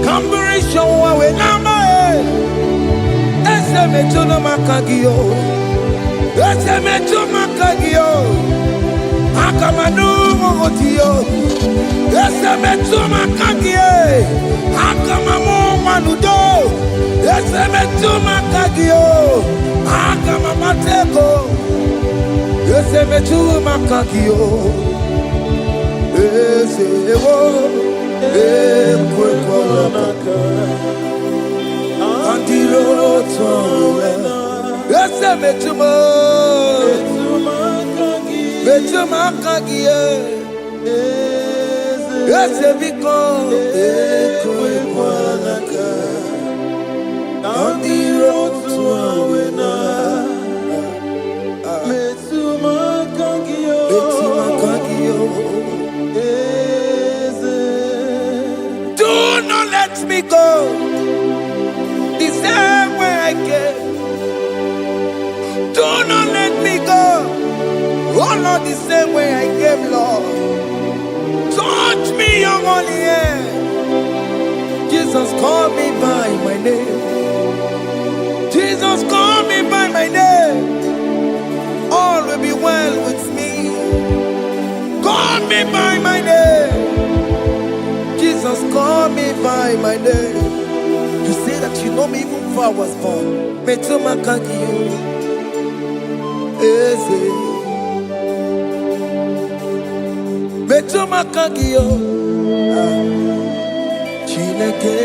Speaker 1: Kamburisho wawe nama e. Ese me tuma kangio. Ese me tuma kangio. Akamanu motio. Ese me tuma kangio. Akamamu manudo. Ese me tuma kangio. Akamamatego. Ese me tuma kangio. Ese ewo. Ekwe konaka. Andiro towe. Ese me tuma. Betuma kagie. Ese biko. Ekwe konaka. Andiro towe na. Betuma kagio. Do not let me go the same way I came. Do not let me go. Oh Lord, the same way I came, Lord. Touch me, your holy hand. Jesus, call me by my name. Jesus, call me by my name. All will be well with me. Call me by my name. Jesus, call me by my name. You say that you know me even before I was born. Metuma kagio. Eze. Metuma kagio. Chineke.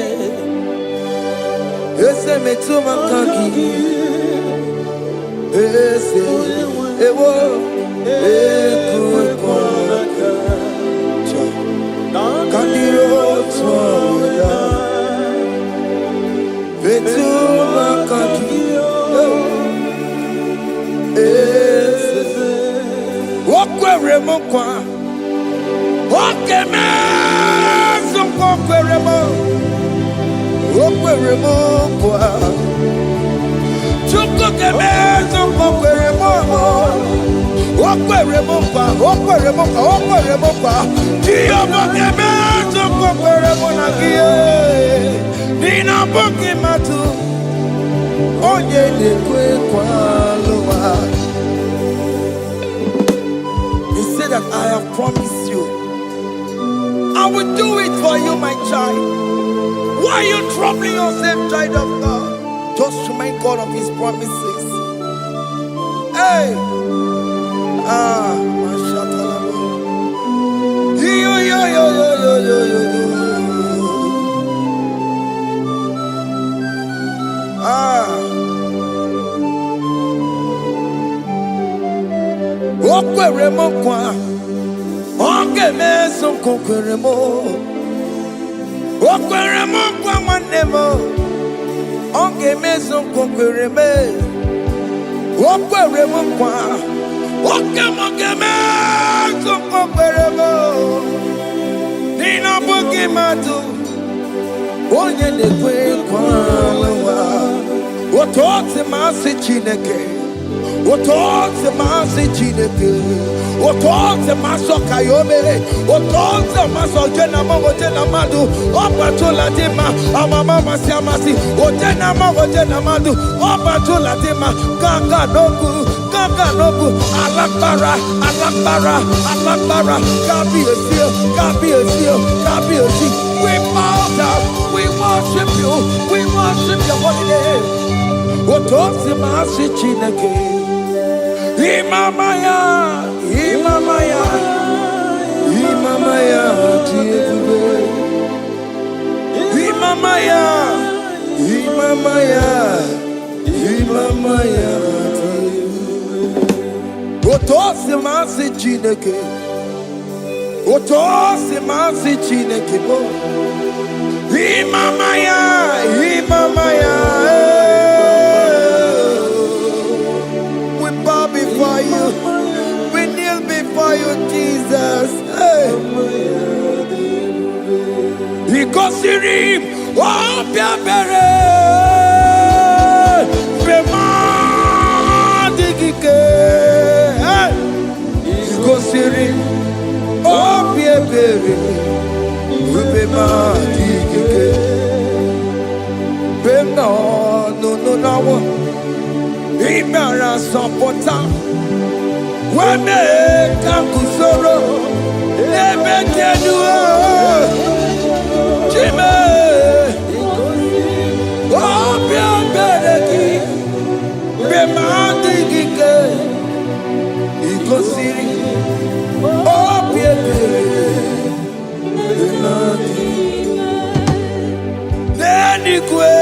Speaker 1: Eze metuma kagio. Eze. Ewo. Ekwe konaka. Kandiro toya. Betuma kagio. Eze. Okwere mokwa. Okeme. Okwere mo. Okwere mokwa. Chuko keme. Okwere mo. Okwere mokwa. Okwere mokwa. Okwere mokwa. Diyobo keme. Okwere mo na gie. Nina boki matu. Onye nekwe kwa loa. He said that I have promised you. I will do it for you, my child. Why are you troubling yourself, child of God? Just remind God of His promises. Hey! Mashatalaba. Yo. Okwere mo kwa. Oge meso kokwere mo. Okwere mo kwa mwane mo. Oge meso kokwere me. Okwere mo kwa. Oge meso kokwere mo. Nina bogi matu. Onye nekwe kwa lewa. Otote masi chineke. Otote masi chineke. Otote maso kayome. Otote maso jena madu. Opatola dima. Amama masi amasi. Ojena madu. Opatola dima. Kanga nogu. Alakbara. Gabi a seal. We bow down. We worship you. We worship your holy name. Otote masi chineke. Imamaya, Otose masi chineke. Otose masi chineke bo. Imamaya. We bow before you. We kneel before you, Jesus. Hey. Iko Igosirim, oh, Piabere, Bema, Digike, Igosirim, oh, Piabere, Bema, Digike, Bema, no, Imara Sapota, Wane Kakusoro, Ebekedua, Jime, Obia Bereki, Bemandi Gike, Igosiri, Obia Bereki, Nenikwe.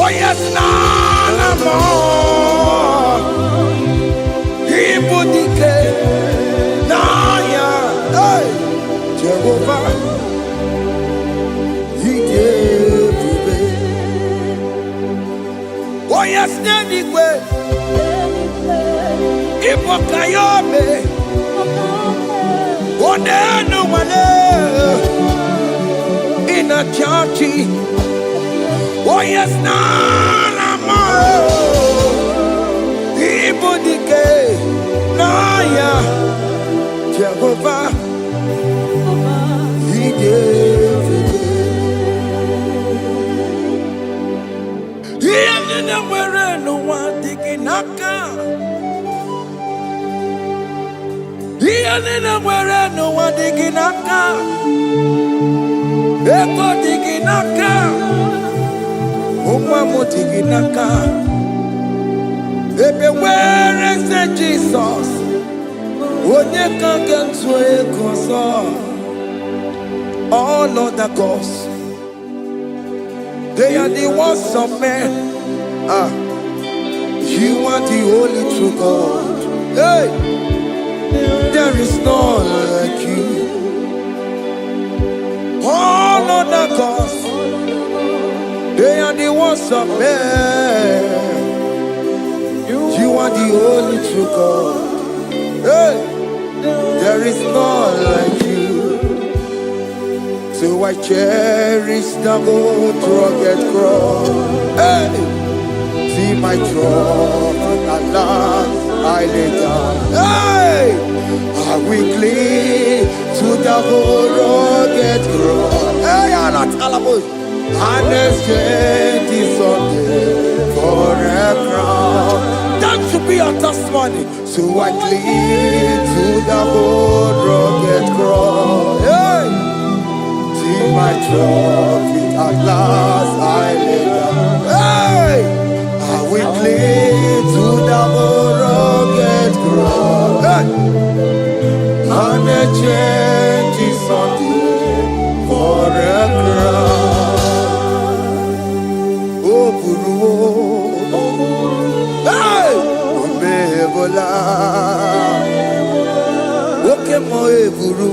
Speaker 1: Oh yes, nana more. Ibudike, naya, hey, Jehovah, he gave me. Oh yes, anyway, Ibokayome, oh no one in a churchy. Oh yes, nana more. Ibudike, naya, Jehovah, he gave it. He ain't wearing no one digging naka. He ain't wearing no one digging naka. Epo digging naka. Where is the Jesus? All other gods, they are the works of men. You are the only true God. Hey, there is none like you. All other gods, they are the works of men. You are the only true God. Hey, there is none like you. So I cherish the old rugged cross. Hey, see my throne at last I lay down. Hey, I will cling to the old rugged cross. Hey, I'm not talable. And exchange is Sunday for a crown. That should be our testimony. So I cling to the old rugged cross. Hey, see my trophy at last I lay down. Hey, I will cling to the old rugged cross. Hey, and exchange is Sunday for a crown. Hey, Omebola, Okemo Eburu,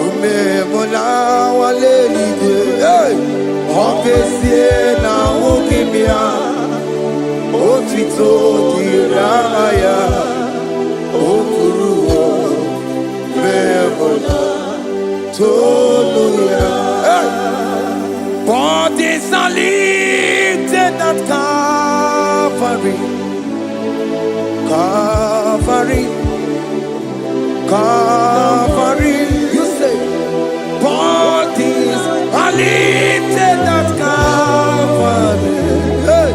Speaker 1: Omebola wale lide. Hey, Okesie na okimia, Otito diraya, Okuru, Omebola, Toluya. Hey. Bodies are lifted at Calvary, Calvary, Calvary. You say, bodies are lifted at Calvary. Hey.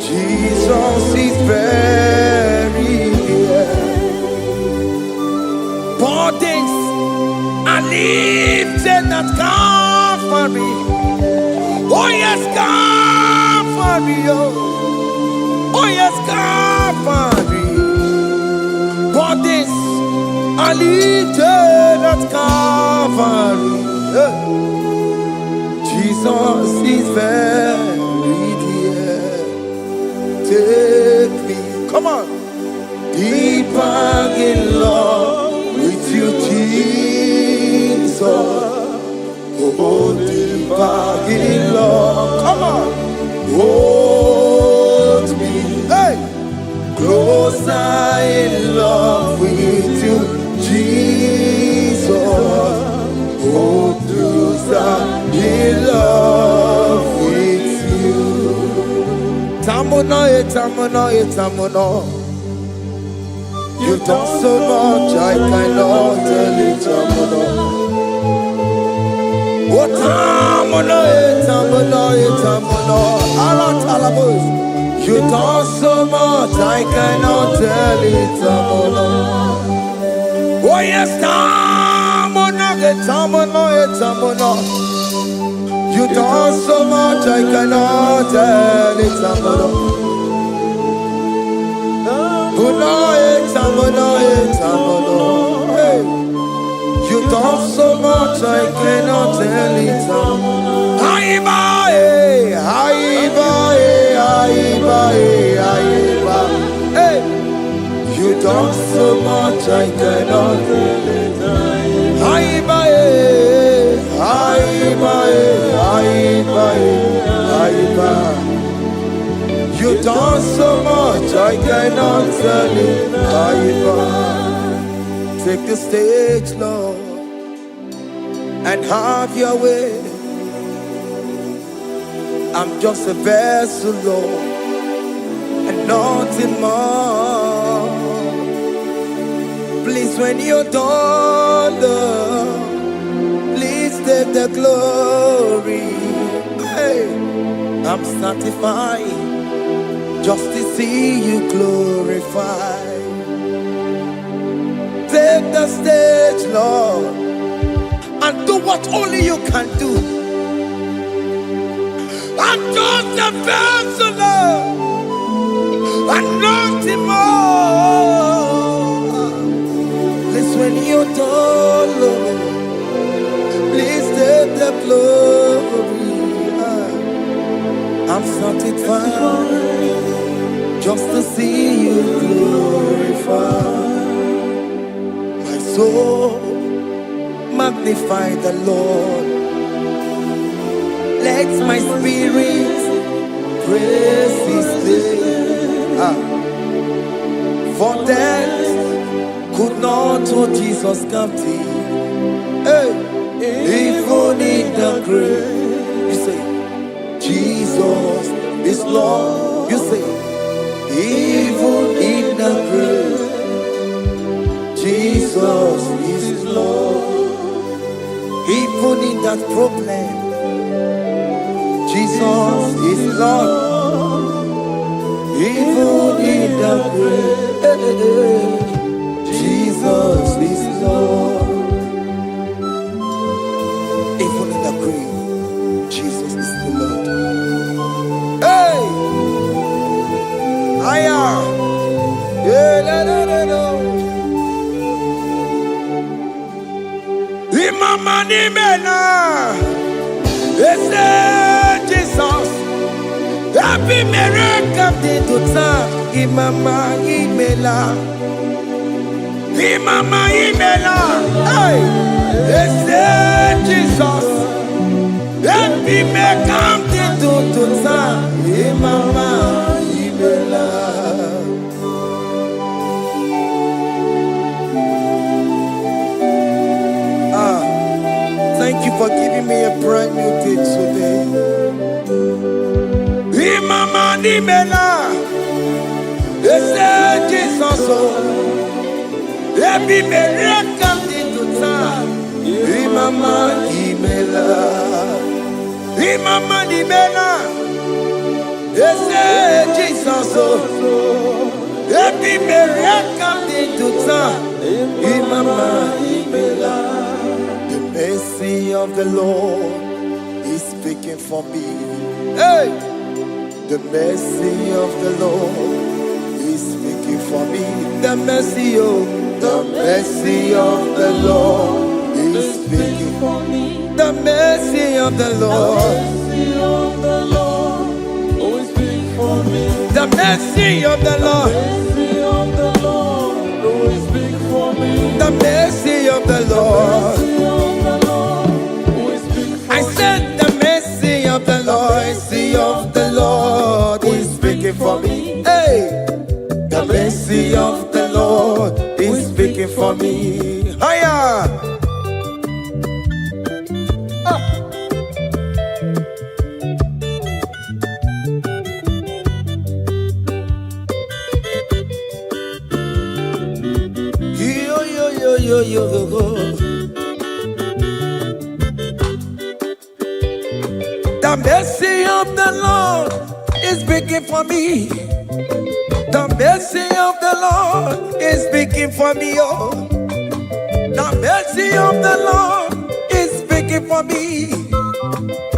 Speaker 1: Jesus is very near. Bodies are lifted at Calvary. Oh yes, Calvary, oh yes, Calvary. Bodies are lifted at Calvary. Jesus is very dear. Take me, come on, deeper in love with you, Jesus. Oh, those are in love with you, Jesus. Oh, those are in love with you. Tamuno, tamuno, tamuno. You've done so much, I cannot tell it, tamuno. Oh, tamuno, tamuno, tamuno. Aratalabos. You've done so much, I cannot tell it, tamuno. Oh yes, tamuno, tamuno, tamuno. You've done so much, I cannot tell it, tamuno. Hey. You've done so much, I cannot tell it. Hey. You've done so much, I cannot tell it. You've done so much, I cannot tell it. Take the stage, Lord, and have your way. I'm just a vessel, Lord, and nothing more. Please, when you're done, Lord, please take the glory. Hey, I'm satisfied just to see you glorified. Take the stage, Lord, and do what only you can do. I'm just a vessel, Lord, and nothing more. Please, when you're done, Lord, please take the glory. I'm satisfied just to see you glorified. My soul magnify the Lord. Let my spirit praise His name. For death could not hold Jesus captive. Hey, even in the grave, you say, Jesus is Lord. You say, even in the grave, Jesus is Lord. Even in that problem, Jesus is Lord. Even in the grave, Jesus is Lord. Even in the grave, Jesus is the Lord. Hey! I am. Yeah, no. Imama ni mena. Jesus. Happy miracle de tuta. Imama imela. Imama imela. Hey! Jesus. Happy miracle de tuta. Imama imela. Thank you for giving me a brand new day today. Imama nimela, Jesus, every miracle did to time. Imama nimela, Imama nimela, Jesus, every miracle did to time. Imama nimela. The mercy of the Lord is speaking for me. Hey! The mercy of the Lord is speaking for me. The mercy of the Lord is speaking for me. The mercy of the Lord. The mercy of the Lord. The mercy of the Lord. I said the mercy of the Lord, mercy of the Lord is speaking for me. Hey, the mercy mercy of the Lord is speaking for me. Higher. The mercy of the Lord is speaking for me. The mercy of the Lord is speaking for me. Oh, the mercy of the Lord is speaking for me.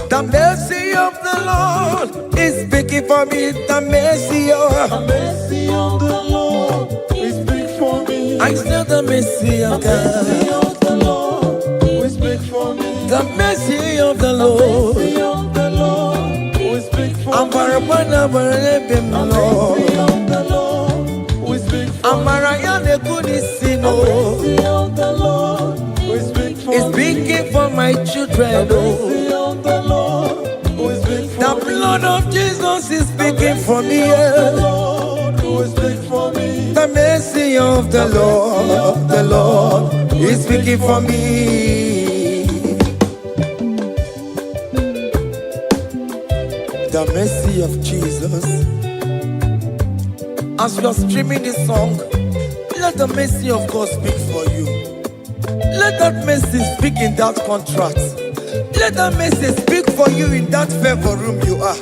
Speaker 1: The mercy of the Lord is speaking for me. The mercy of
Speaker 3: the Lord is speaking for me.
Speaker 1: I still the mercy of God.
Speaker 3: The mercy of the Lord will speak for me.
Speaker 1: The mercy of the Lord.
Speaker 3: The mercy of the Lord will speak for me.
Speaker 1: I'm
Speaker 3: The mercy of the Lord will speak for me. The mercy of the Lord will speak for me.
Speaker 1: It's speaking for my children.
Speaker 3: The mercy of the Lord will speak for me.
Speaker 1: The blood of Jesus is speaking for me.
Speaker 3: The Lord will speak for me.
Speaker 1: The mercy of the Lord is speaking for me. The mercy of Jesus. As you are streaming this song, let the mercy of God speak for you. Let that mercy speak in that contract. Let that mercy speak for you in that favor room you are.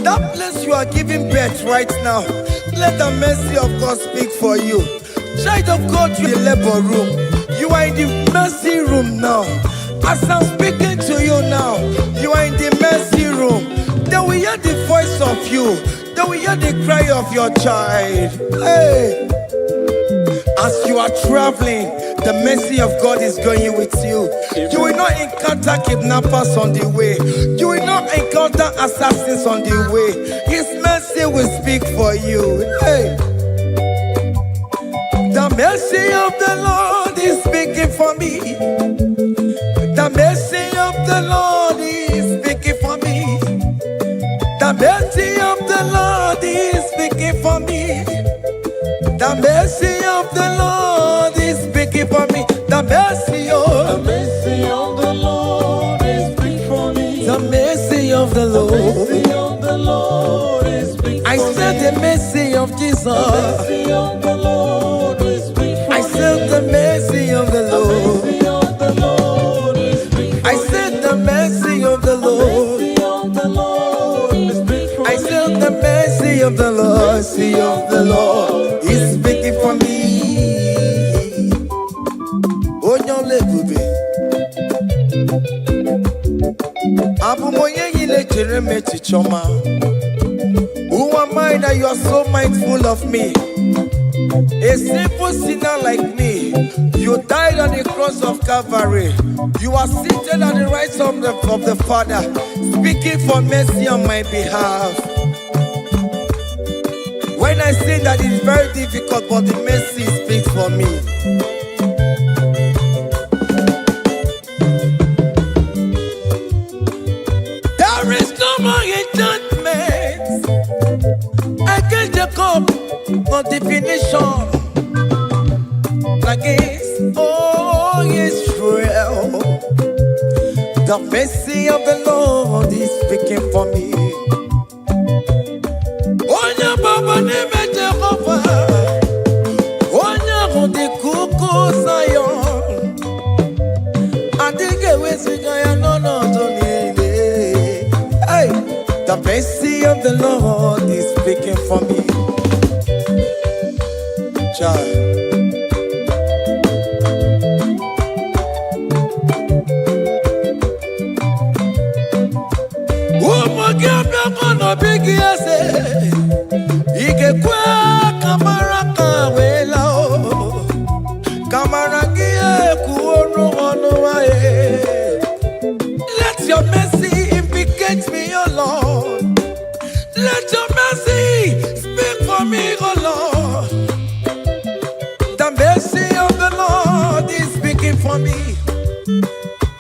Speaker 1: That place you are giving birth right now. Let the mercy of God speak for you. Child of God, you are in the labor room. You are in the mercy room now. As I'm speaking to you now, you are in the mercy room. They will hear the voice of you. They will hear the cry of your child. Hey. As you are traveling, the mercy of God is going with you. You will not encounter kidnappers on the way. You will not encounter assassins on the way. His mercy will speak for you. Hey. The mercy of the Lord is speaking for me. The mercy of the Lord is speaking for me. The mercy of the Lord is speaking for me. The mercy of the Lord is speaking for me. The mercy of
Speaker 3: the Lord is speaking for me.
Speaker 1: The mercy of the Lord.
Speaker 3: The mercy of the Lord is speaking for me.
Speaker 1: I said the mercy of Jesus.
Speaker 3: The mercy of the Lord is speaking for me.
Speaker 1: I said the mercy of the Lord.
Speaker 3: The mercy of the Lord is speaking for me.
Speaker 1: I said the mercy of the Lord.
Speaker 3: The mercy of the Lord is speaking for me.
Speaker 1: I said the mercy of the Lord. Mercy of the Lord is speaking for me. Who am I that you are so mindful of me? A simple sinner like me. You died on the cross of Calvary. You are seated at the right side of the Father, speaking for mercy on my behalf. When I say that it's very difficult, but the mercy speaks for me. There is no more enchantment against Jacob, no definition against all Israel. The mercy of the Lord is speaking for me. Onya baba neme Jehovah, onya hundi kuku Zion. Adige wesigaya no to nile. Hey, the mercy of the Lord is speaking for me. Child. Big yes, Ike kwa kamara kawela o kamara gie kuono wae. Let your mercy implicate me, O Lord. Let your mercy speak for me, O Lord. The mercy of the Lord is speaking for me.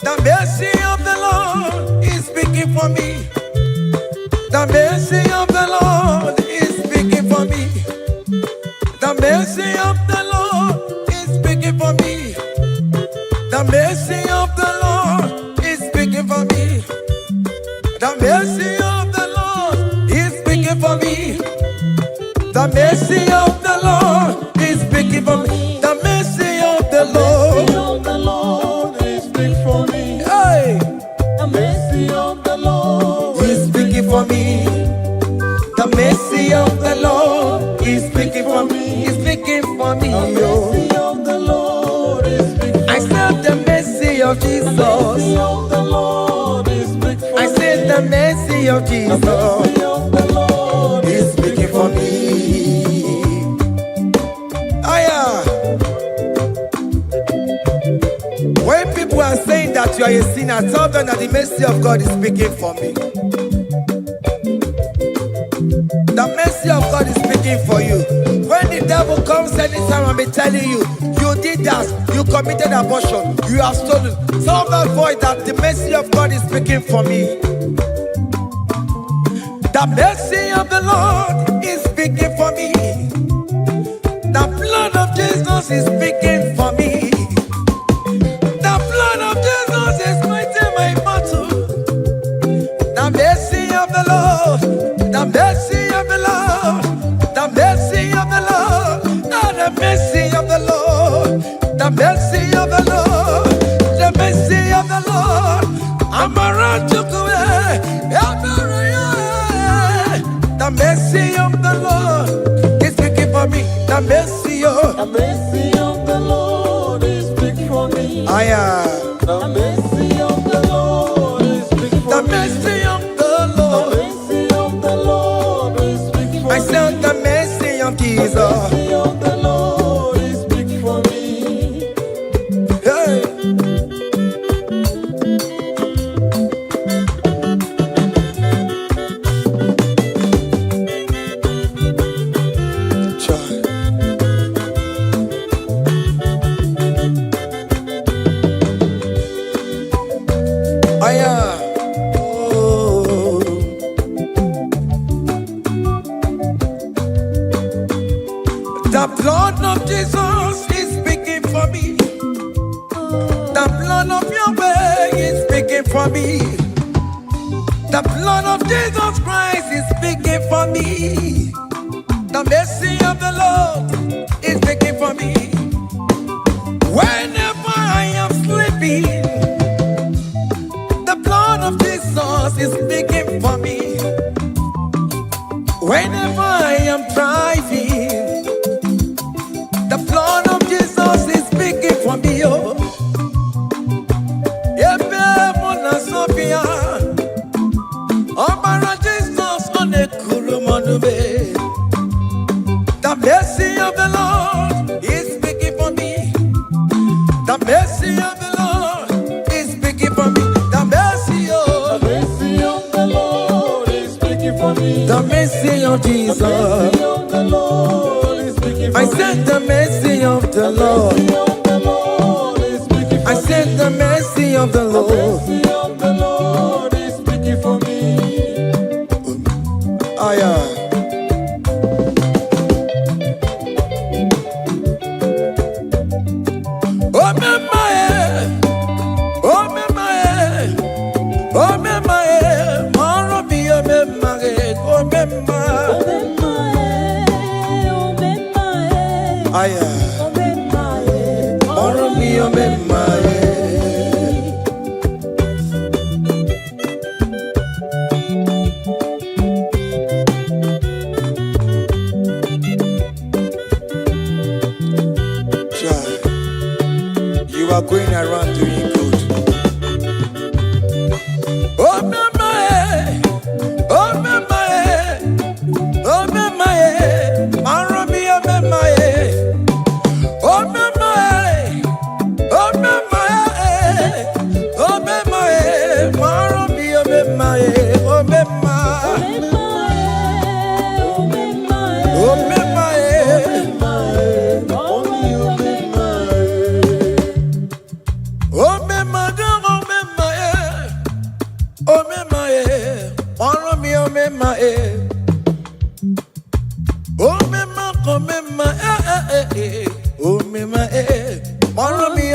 Speaker 1: The mercy of the Lord is speaking for me. The mercy of the Lord is speaking for me. The mercy of the Lord is speaking for me. The mercy of the Lord is speaking for me. The mercy of the Lord is speaking for me. The mercy of the Lord
Speaker 3: is speaking for me.
Speaker 1: Hey.
Speaker 3: The mercy of the Lord
Speaker 1: is speaking for me. The mercy of the Lord is speaking for me. Is speaking for me.
Speaker 3: The mercy of the Lord is speaking for me.
Speaker 1: I said the mercy of Jesus.
Speaker 3: The mercy of the Lord is speaking for me.
Speaker 1: I said the mercy of Jesus.
Speaker 3: The mercy of the Lord
Speaker 1: is speaking for me. When people are saying that you are a sinner, tell them that the mercy of God is speaking for me. The mercy of God is speaking for you. When the devil comes anytime and be telling you, you did that, you committed abortion, you have stolen, tell that voice that the mercy of God is speaking for me. The mercy of the Lord is speaking for me. The blood of Jesus is speaking for me. The blood of Jesus is fighting my battle. The mercy of the Lord, the mercy of the Lord, the mercy of the Lord, the mercy of the Lord, the mercy of the Lord, the mercy of the Lord. I'm around to go. The mercy of the Lord is speaking for me. The mercy of
Speaker 3: the Lord is speaking for me.
Speaker 1: The
Speaker 3: mercy of the Lord is speaking for
Speaker 1: the
Speaker 3: me.
Speaker 1: mercy of the Lord.
Speaker 3: The mercy of the Lord is speaking for me.
Speaker 1: I said the mercy of Jesus.
Speaker 3: The mercy of the Lord is speaking for me.
Speaker 1: Hey. The blood of Jesus is speaking for me. The blood of Yahweh is speaking for me. The blood of Jesus Christ is speaking for me. The mercy of the Lord is speaking for me. Whenever I am sleeping, the blood of Jesus is speaking for me. Whenever I am driving, the blood of Jesus is speaking for me. Oh, Ebe Mona Sophia, Obara Jesus on a Kurumanube. The mercy of the Lord is speaking for me. The mercy of the Lord is speaking for me. The mercy of
Speaker 3: the Lord is speaking for me.
Speaker 1: The mercy of Jesus.
Speaker 3: The mercy of the Lord is speaking for
Speaker 1: I
Speaker 3: me.
Speaker 1: said the mercy of the Lord.
Speaker 3: The Lord is speaking for
Speaker 1: I said
Speaker 3: me.
Speaker 1: the mercy of the
Speaker 3: The
Speaker 1: Lord.
Speaker 3: mercy of the Lord is speaking for me.
Speaker 1: Oh, me my, oh, me my, oh, me my, oh, me my, oh, me You are going around doing good. Oh, me my, oh, me my, oh, me my, oh, me my. Oh, me my, oh, me my, oh, me my, maro mi, oh, me my, oh, me my, oh, me my, oh, me my, oh, me my, maro mi, oh, me my, oh, me my, oh, me my, oh, me my, maro mi.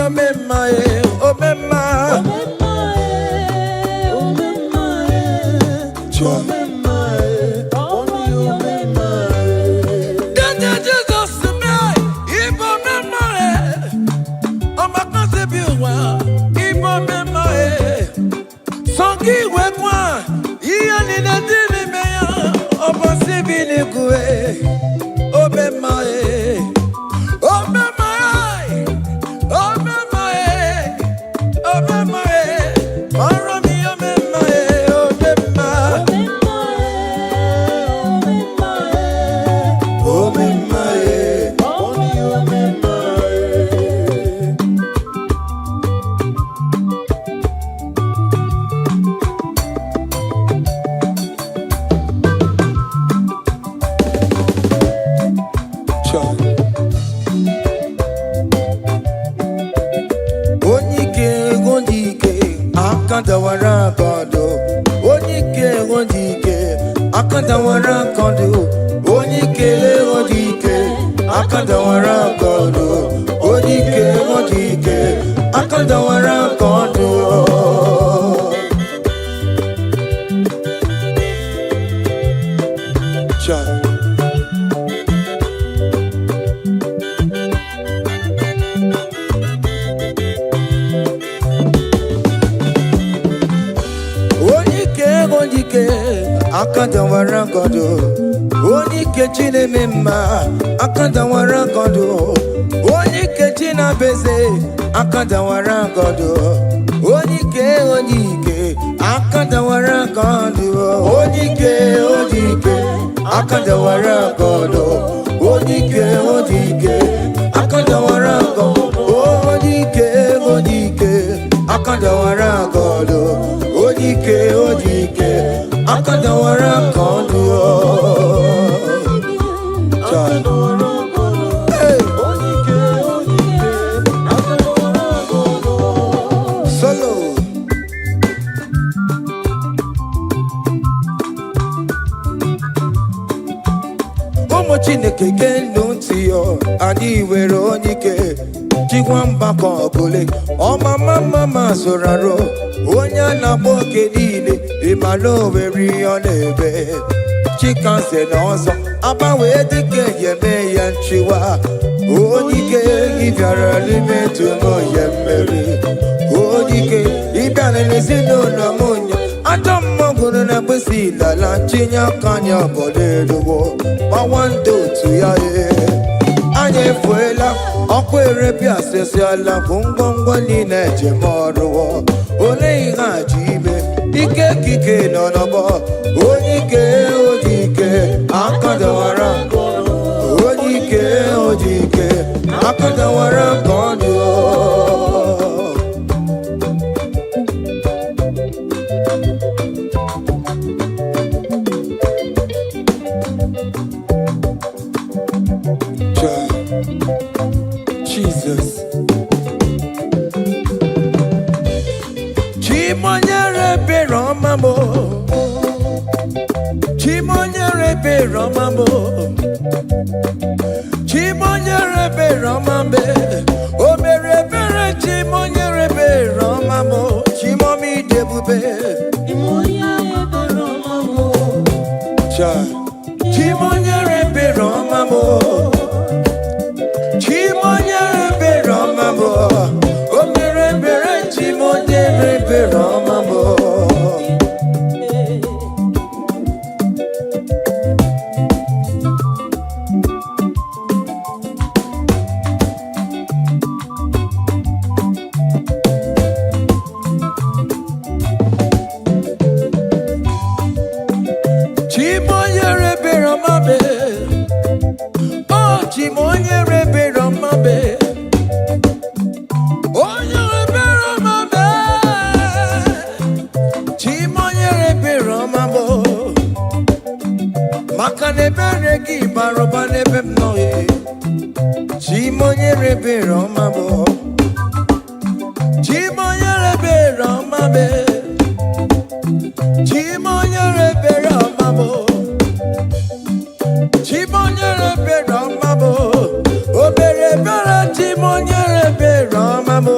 Speaker 1: Chimonyere be Ramamo.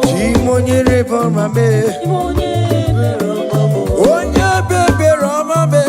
Speaker 1: Chimonyere for me. Onye bebe Roma me.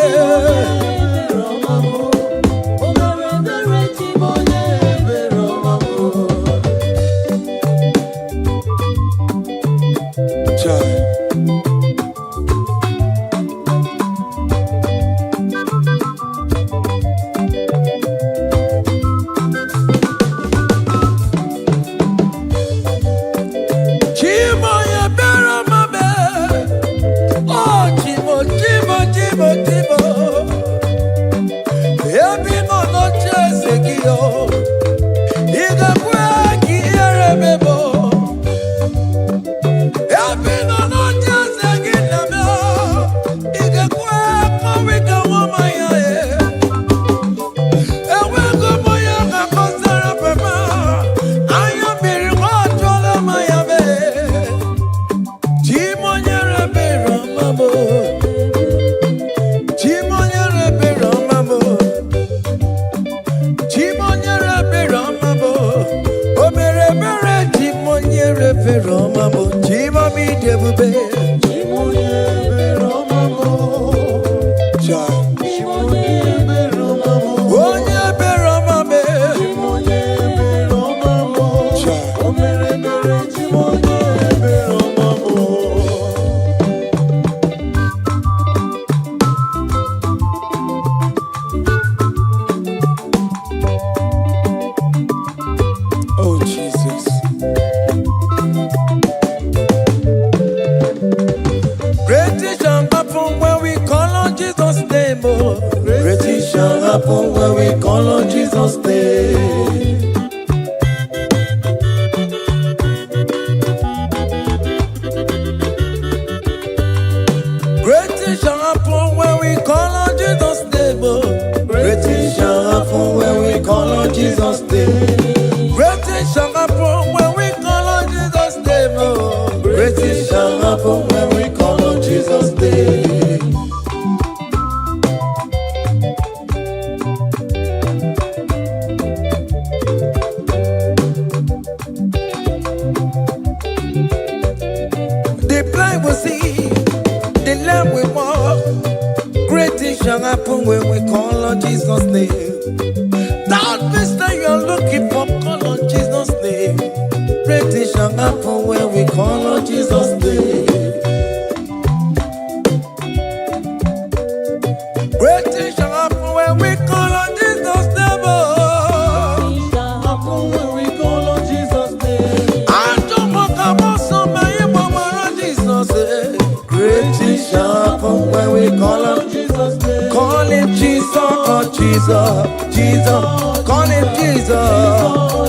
Speaker 1: When we call on Jesus' name, great things shall happen when we call on Jesus' name. Great things shall happen when we call on Jesus' name. Great things shall happen when we call on Jesus' name. Great things shall happen when we call on Jesus' name. Shall happen when we call on Jesus' name. That means that you are looking for, call on Jesus' name. Great things shall happen when we call on Jesus' name. Great things shall happen when we call on Jesus' name. Great things shall happen when we call on Jesus' name. I don't want to go somewhere, but Jesus. Great things shall happen when we call on Jesus' name. Call him Jesus, oh Jesus, Jesus. Call him Jesus,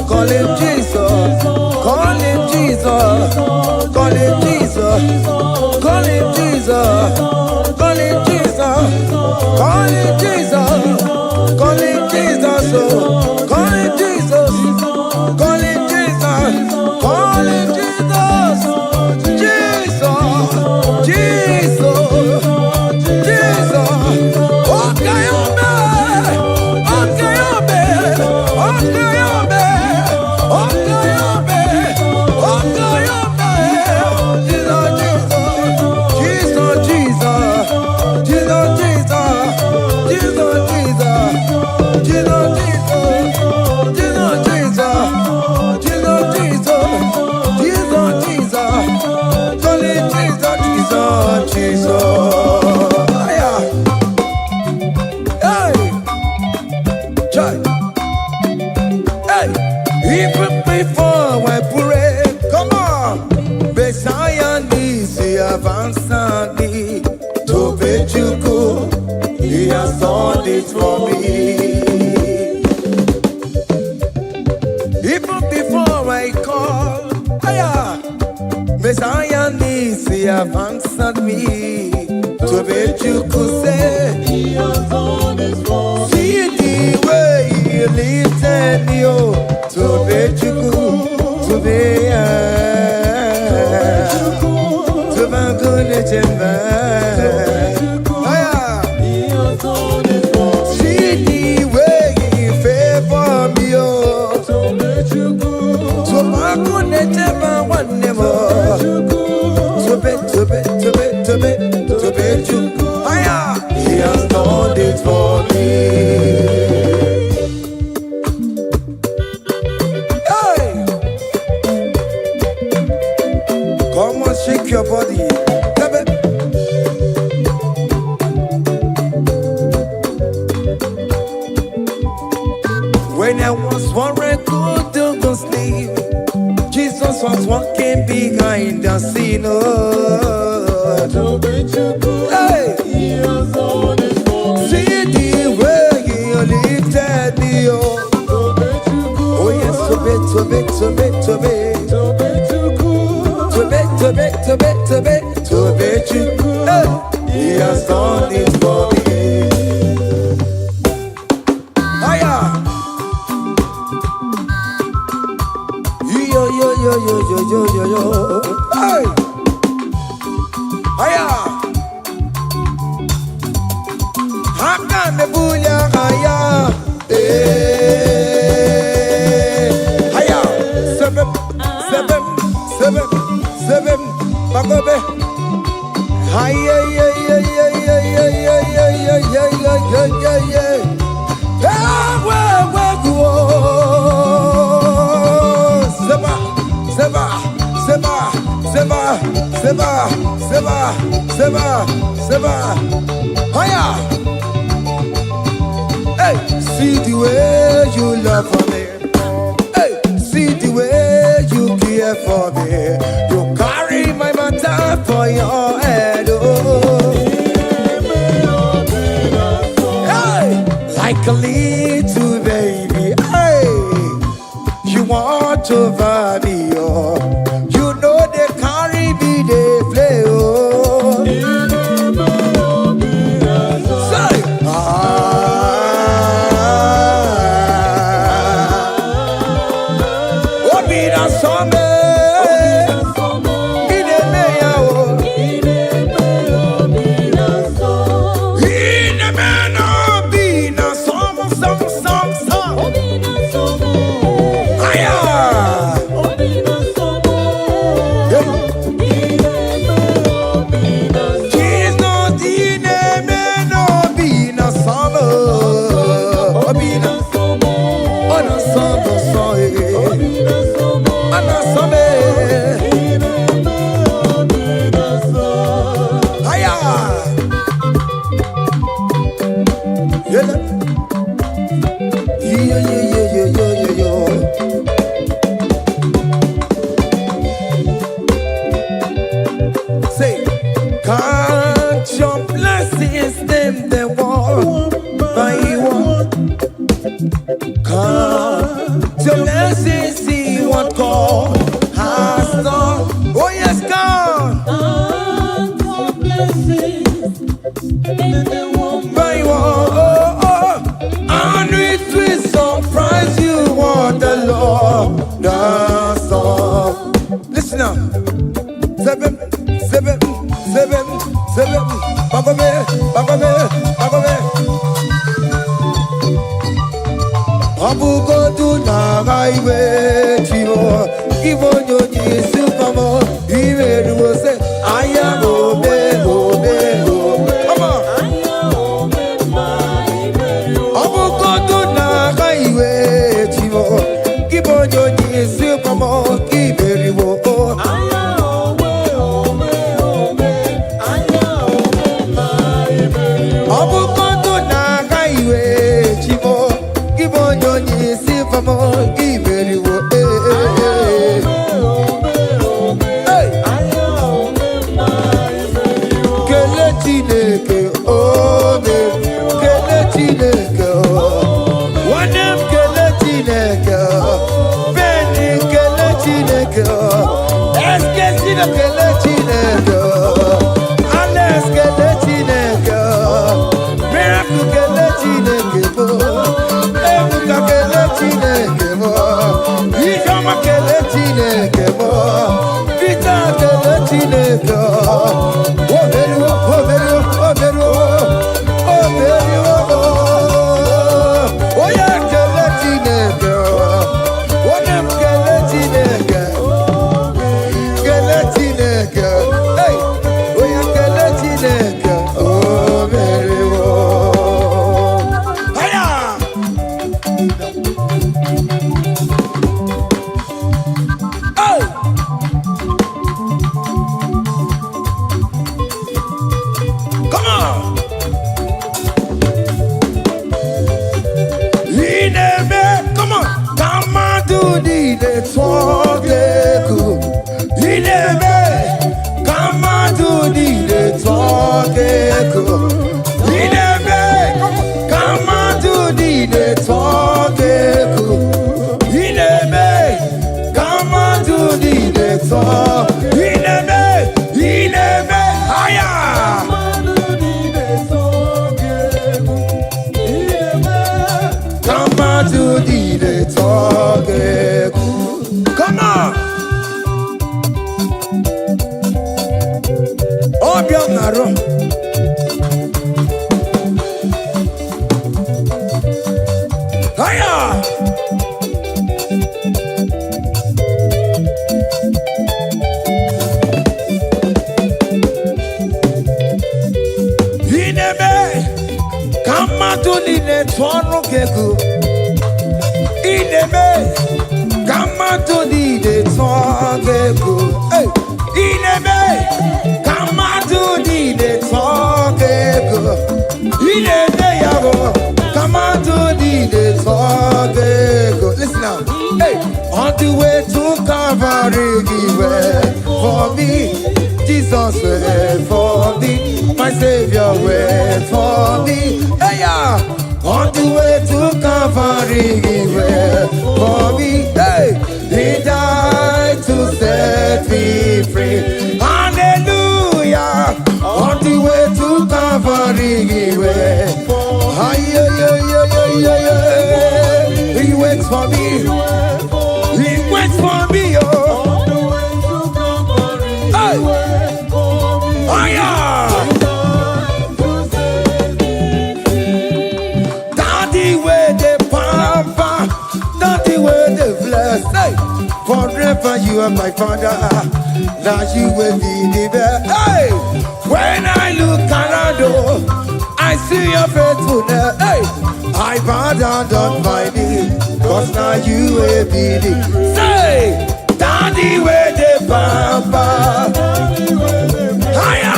Speaker 1: call him Jesus, call him Jesus, call him Jesus, call him Jesus, call him Jesus, call him Jesus, call him Jesus, oh, call him Jesus, call him Jesus, call him Jesus, Jesus, Jesus. Even before I pray, come on, Messiah needs to advance me to Bejuku. He has done it for me. Even before I call, Messiah needs to advance me to Bejuku. Say He has done it for me. See the way He lifted me up. To be Juku, to be to be good Jemba. See the way He favor me, oh, to be Juku, to He has done it for me. Hey! Come on, shake your body. When I was worried, couldn't sleep, Jesus was walking behind the scene. Hey! See the way you lifted me up. Oh yes, He has done it for me. Hiya! Yo. Hey! Hiya! Hakane buya hiya! Hiya! Seven, Bagobe! Hiya! Seba. Hiya! Hey, see the way you love for me. Hey, see the way you care for me. You carry my matter for your head. Oh. Hey, like a little baby. Hey, you want over me. Oh. You know they carry me, they play. Oh. Say, can't your blessings them the one by one? Can't your blessings see what God has done? Oh yes, God. Can't your blessings them the one by one? And it will surprise you what the Lord does. Listen up. Seven. Bagome. Abugo do na highway chivo. Ibonyo Jesu kamo. Iwe do say I am obe. Come on. Abugo do na highway chivo. Ibonyo Jesu kamo. Iwe do. Oh yeah, talk. Ineme, come on to the talk. Ineme, come on to the talk. Ineme, higher. Come on to the talk. Come on. Obianaro. Higher. Come on to the network. Ineme, come on to the network. Ineme, come on to the network. Ineme, come on to the network. Listen now. Hey, on the way to Calvary, He went for me. Jesus went for me. My Savior wait for me. Hey, yeah. On the way to Calvary, He wait for me. Hey, He died to set me free. Hallelujah. On the way to Calvary, He wait. He waits for me. He waits for me. Oh. Hey. Oh, yeah. Hey, forever you are my father, now you will be the best. Hey, when I look around, I see your faithfulness. Hey, I bow down on my knees, cause now you will be the. Say, Daddy, where the papa. Higher.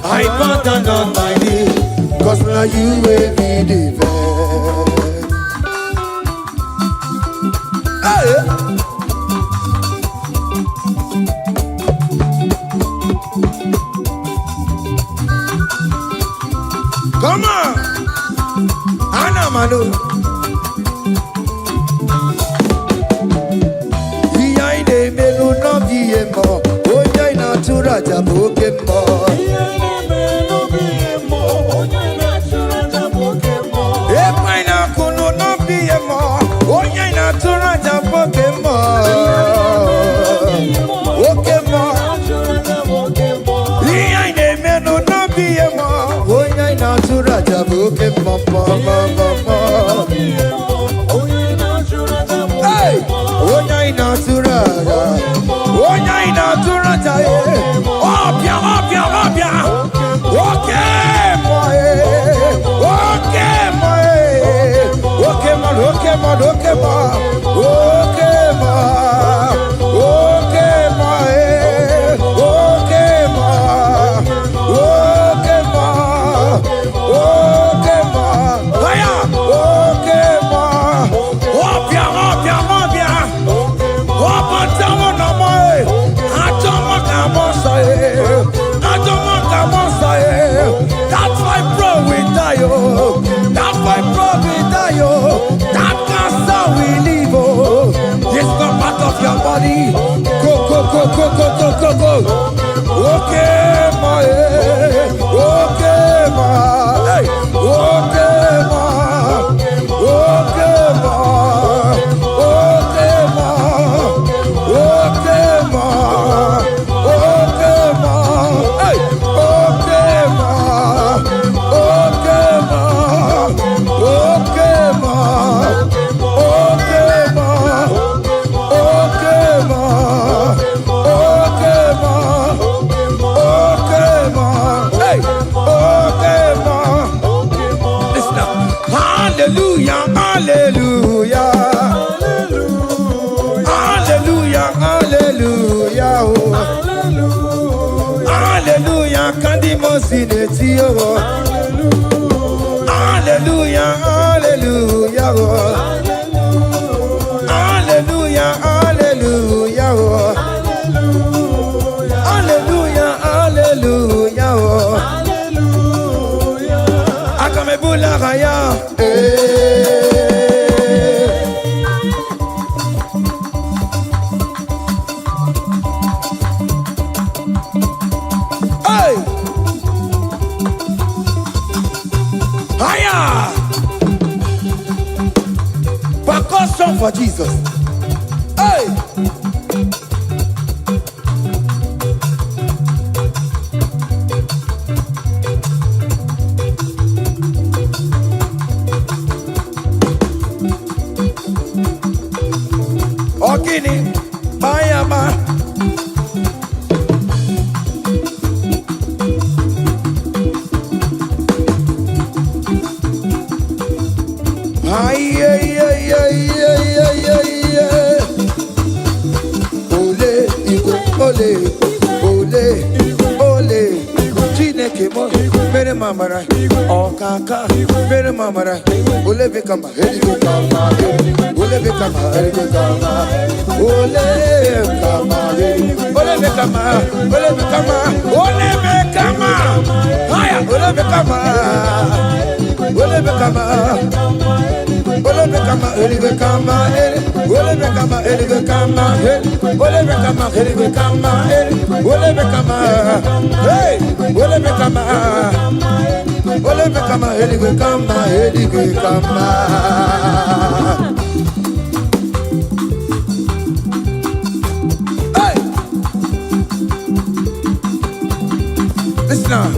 Speaker 1: I bow down on my knees, cause now you will be the best. Hey. Come on, Anna Manu. Behind the menu, no BMO. Oh, yeah, natural Jabokemo. That's why bro we die, oh. That's why bro we die, oh. That cancer we live, oh. It's not part of your body. Go. Okay, my, okay, my, hey, okay, my, okay, my, okay, my, okay, my, okay, my, hey, okay, my, okay, my, okay, my, okay, my, okay, my. Hallelujah, hallelujah, hallelujah, hallelujah, oh. Hallelujah, Kandimo Sineti, oh. Hallelujah, hallelujah. Hallelujah, hallelujah, oh. Hallelujah, hallelujah, oh. Akamebula raya. Hey! Higher! Percussion for Jesus. Hey! Ogini, Bayama. Ay, ay, ay, ay, ay, ay, ay, ay. Ole, igwe, ole, ole. Chineke mo, mere mamara. Okaka, mere mamara. Ole bekama, heli bekama, ole bekama, heli bekama. Ole bekama, ole bekama, ole bekama, ole bekama. Haya, ole bekama, ole bekama. Ole bekama, ele bekama, ole bekama, ele bekama, ole bekama, ele bekama, ole bekama, hey, ole bekama, ole bekama, ele bekama, ele bekama. Hey, listen now.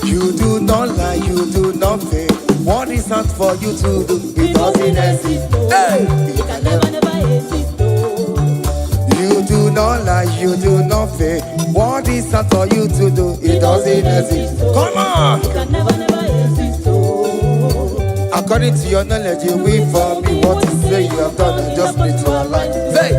Speaker 1: You do not lie, you do not fail. What is not for you to do? It doesn't exist. Hey!
Speaker 3: It can never exist.
Speaker 1: You do not lie, you do not fail. What is not for you to do? It doesn't exist. Come on!
Speaker 3: It can never exist.
Speaker 1: According to your knowledge, you will for me. What you say you have done, I just need to align. Hey!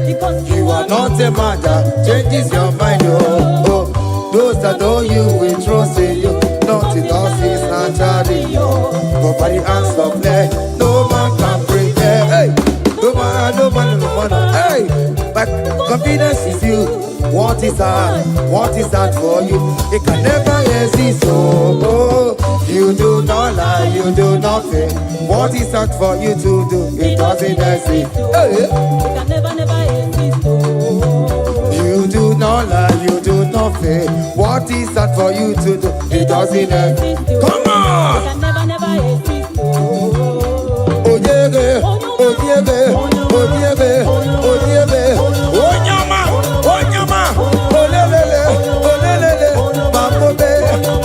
Speaker 1: You are not a man that changes your mind. Oh, oh. Those that know you will trust in you. Nothing else is naturally. But by the hands of flesh, no man can prepare. Hey, no man, no man, no man. Hey, but confidence is you. What is that for you? It can never exist. Oh, oh, you do not lie, you do not fail. What is that for you to do? It doesn't exist. Hey,
Speaker 3: it can never exist.
Speaker 1: you do not lie, you do not fail. What is that for you to do? It doesn't exist. Come on!
Speaker 3: It can never exist.
Speaker 1: Oh yeah, oh yeah, oh yeah, oh yeah, oh nyama, oh lelele, babobe,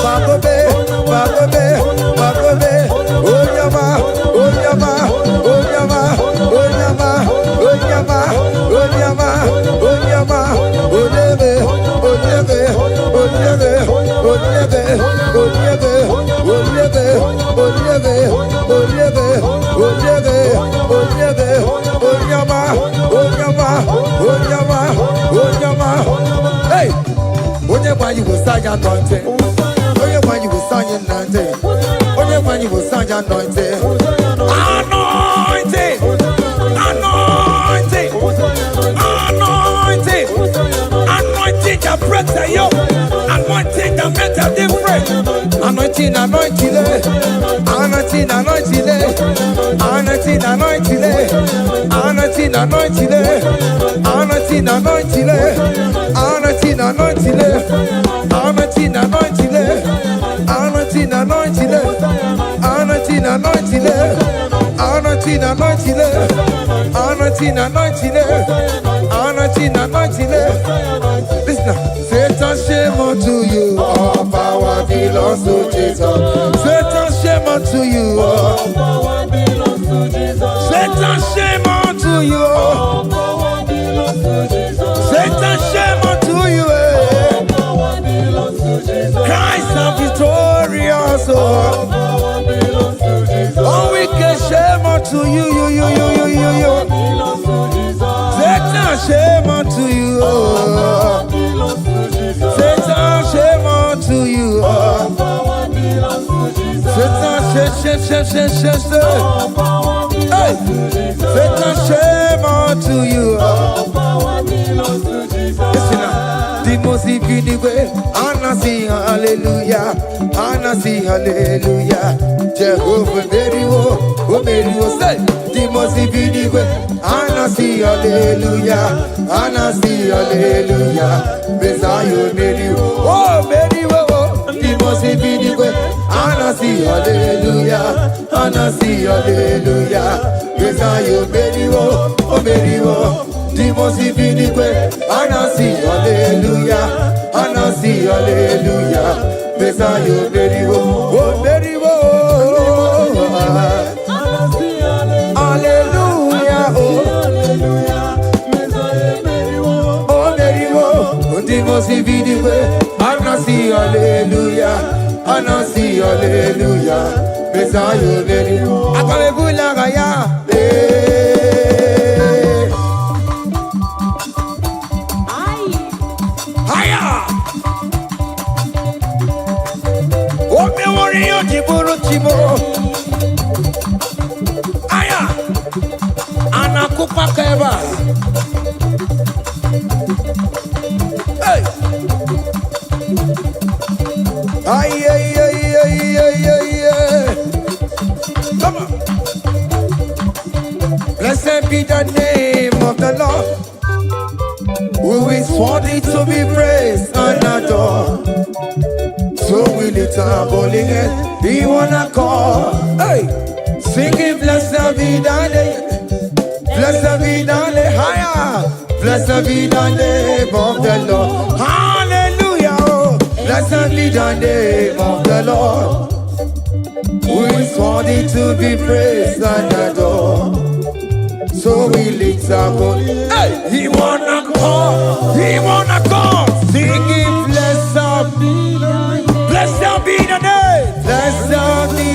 Speaker 1: babobe, babobe, babobe, oh nyama, oh nyama, oh nyama, oh nyama, oh nyama, oh nyama, oh nyama, oh lebe, oh lebe, oh lebe, oh lebe, oh lebe, oh lebe, oh lebe, oh lebe, oh lebe, oh lebe, oh nyama, oh nyama, oh nyama, oh nyama. Hey, onye kwa you will sign anointing. Onye kwa you will sign anointing. Onye kwa you will sign anointing. Anointing, anointing, anointing, anointing that breaks the yoke, anointing that makes a difference. Anointing, anointing, anointing, anointing, anointing, anointing, anointing, anointing, anointing, anointing, anointing, anointing, anointing, anointing, anointing, anointing, anointing, anointing, anointing, anointing. Listen now. Satan, shame unto you. All power belongs to Jesus. Satan, shame unto you. All power belongs to Jesus. Satan, shame unto you. All power belongs to Jesus. Satan, shame unto you. All power belongs to Jesus. Christ is victorious. All power belongs to Jesus. All wicked shame unto you. Satan, shame unto you. Satan, shame unto you.
Speaker 3: All power belongs to Jesus.
Speaker 1: Satan, shame unto you.
Speaker 3: All power belongs to Jesus.
Speaker 1: Listen now. The most way, Anna sing hallelujah, Anna sing hallelujah. Jehovah very oh, say. The most way, Anna sing hallelujah, Anna sing hallelujah. Messiah very oh, very oh. The most way, Anna sing hallelujah, Anna sing hallelujah. Messiah very oh, very oh. The most way, Anna sing hallelujah, Anna sing hallelujah. Messiah very oh, very oh. Hallelujah, oh, very oh. The most way, Anna sing hallelujah, Anna sing hallelujah. Messiah very oh. Akalebula gaya. Aya, anakupa keba. Hey, ay. Come on. Blessed be the name of the Lord, who is worthy to be praised and adored. So we lift our bowling head, we wanna call, hey, singing blessed be the name, blessed be the name, higher, blessed be the name of the Lord, hallelujah, oh. Blessed be the name of the Lord, who is worthy to be praised and adored. So we lift our bowling, hey, he wanna call, singing blessed be the name. Blessed be the name, blessed be,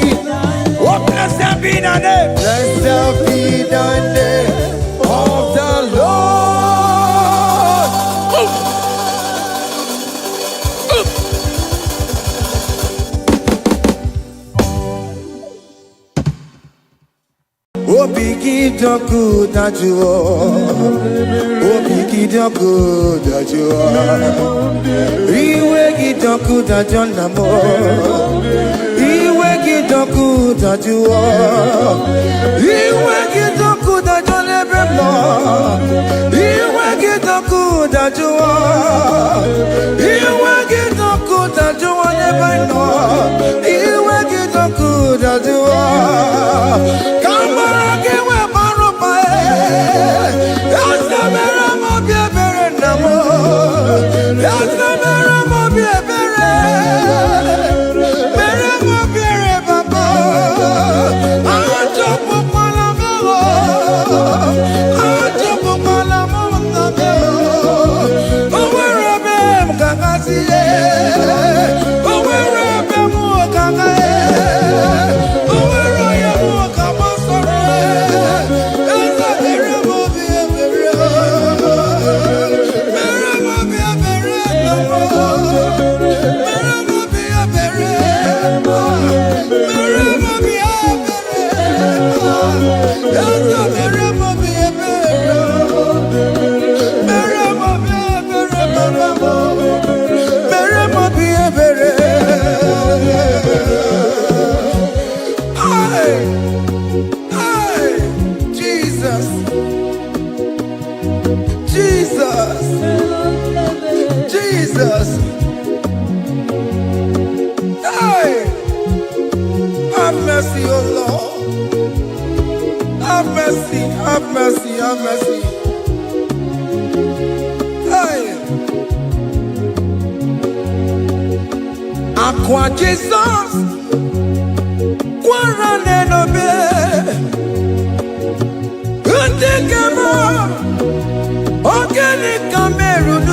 Speaker 1: oh blessed be the name, blessed be the name of the Lord. Oh, biggie the good that you are, oh biggie the good that you are. Iwe gidoku da jonamo, Iwe gidoku da juo, Iwe gidoku da jonebemo, Iwe gidoku da juo, Iwe gidoku da juo nebeno, Iwe gidoku da juo. Kamara kewe marupa Yasamera mo biebere namo, Yasamera mo biebere, Mere mo biere baba, Ajopo pala mo, Ajopo pala mo mo, Owerebe mkakasiye, Owerebe mo kakaye, Oweroye mo kamasore, Yasamera mo biebere, Mere mo biebere namo, Mere mo biebere, Mere mo biebere, Yasamera mo biebere, Mere mo biebere namo, Mere mo biebere. Hey, Jesus, Jesus, Jesus. Hey, have mercy, oh Lord. Have mercy, have mercy, have mercy. Hey, Aqua Jesus, Quarane no be, Untekemo, Organic Cameroon,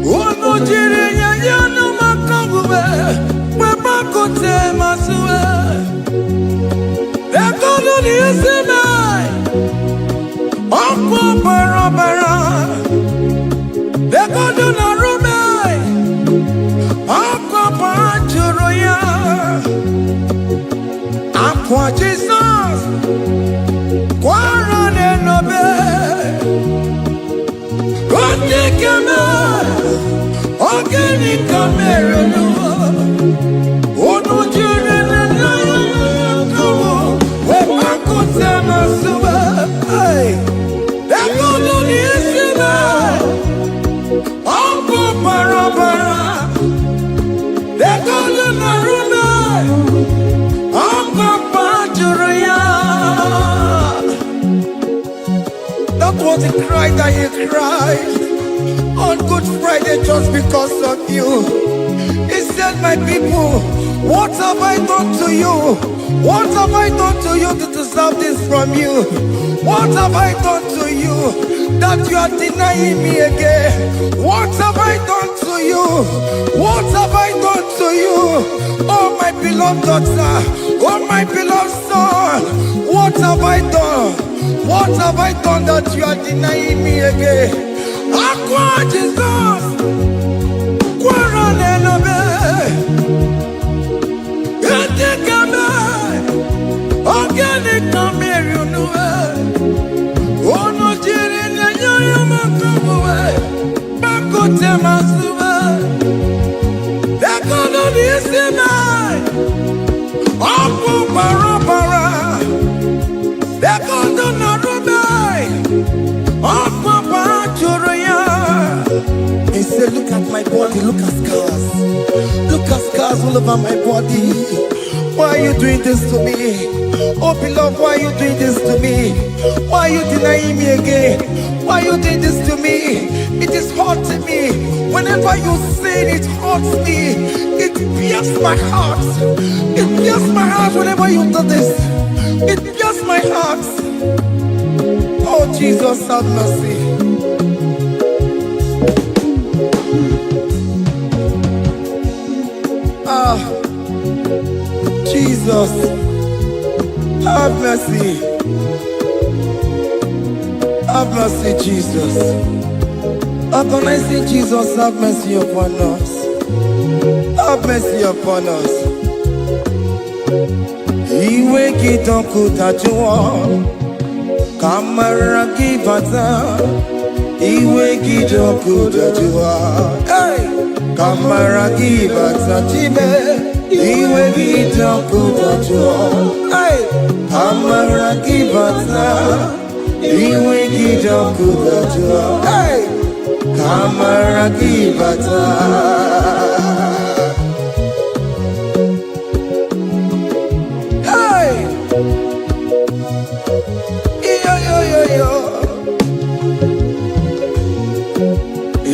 Speaker 1: Ono Jiria Yano Makangube, Webakote Masue, Econo Nisemai, Uncle Barabara, Econo Narumai, Uncle Pachuroya. That was the cry that you cried on Good Friday just because of you. He said, my people, what have I done to you? What have I done to you to deserve this from you? What have I done to you that you are denying me again? What have I done to you? What have I done to you? Oh, my beloved daughter, oh, my beloved son, what have I done? What have I done that you are denying me again? Aqua Jesus, Quaranelabe, Etikame, Organic Cameroonue, Ono Jirina Yamakamue, Bakote Masube, Dekono Nisime, Apu Parapara, Dekono he said, look at my body, look at scars. Look at scars all over my body. Why are you doing this to me? Oh beloved, why are you doing this to me? Why are you denying me again? Why are you doing this to me? It is hurting me. Whenever you sin, it hurts me. It pierces my heart. It pierces my heart whenever you do this. It pierces my heart. Oh Jesus, have mercy. Jesus, have mercy. Have mercy, Jesus. Upon I say, Jesus, have mercy upon us. Have mercy upon us. Iwe kitoko tajuwa, kamara kibata. Iwe kitoko tajuwa, hey, kamara kibata chibe. Iwe kitoko tajuwa, hey, kamara kibata. Iwe kitoko tajuwa, hey, kamara kibata.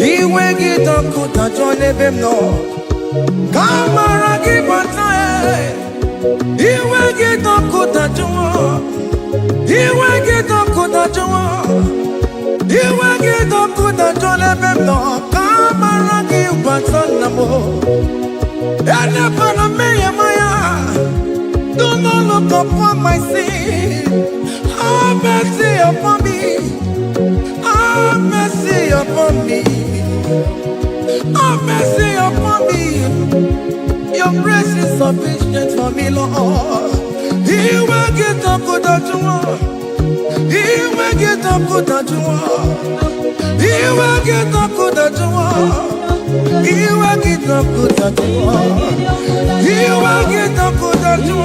Speaker 1: Iwe kitoko tajuwa nebemno, kamara kibata. Iwe kitoko tajuwa, iwe kitoko tajuwa, iwe kitoko tajuwa nebemno, kamara kibata namo. Ene pana meye maya, do not look upon my sin. Have mercy upon me. Have mercy upon me. Have mercy upon me. Your grace is sufficient for me, Lord. He will get up good at you. He will get up good at you. He will get up good at you. He will get up good at you. He will get up good at you.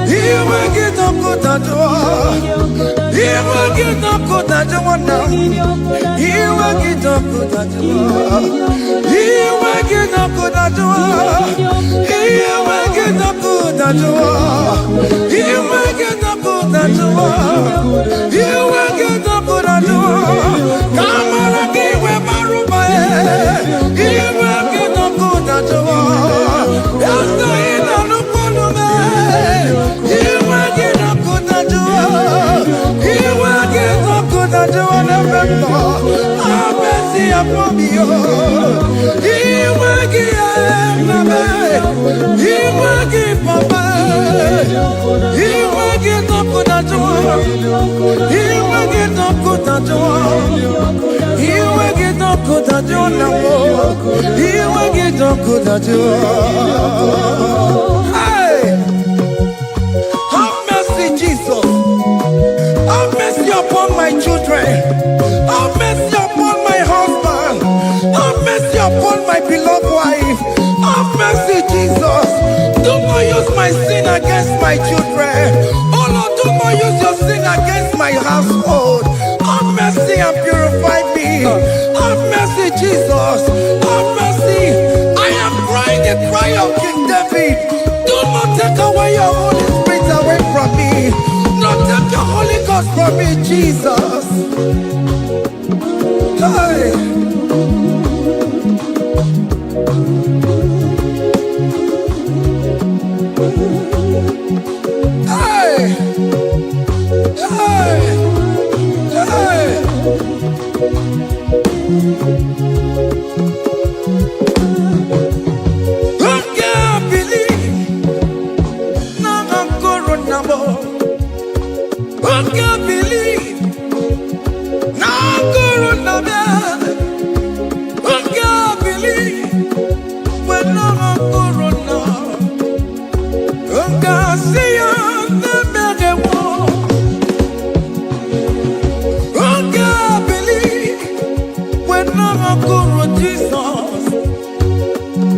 Speaker 1: He will get up good at you. He will get up good at you now. He will get up good at you. He will get up good at you. He will get up good at you. He will get up good at you. He will get up good at you. Come on, give me Maruba. He will get up good at you. Yes, I know no me. He will get up good at you. He will get up good at you. Have mercy upon me. He will give me. He will give me. He will get up good at you. He will get up good at you. He will get up good at you now. He will get up good at you. Hey, have mercy, Jesus. Have mercy upon my children. Have mercy upon my husband. Have mercy upon my beloved wife. the cry of King David, do not take away your Holy Spirit away from me. Not take your Holy Ghost from me, Jesus. Hey. Hey. Hey. Hey. Who can believe? No, I'm corona. Who can believe? No, corona. Who can believe? When no, corona. Who can see you? Jesus,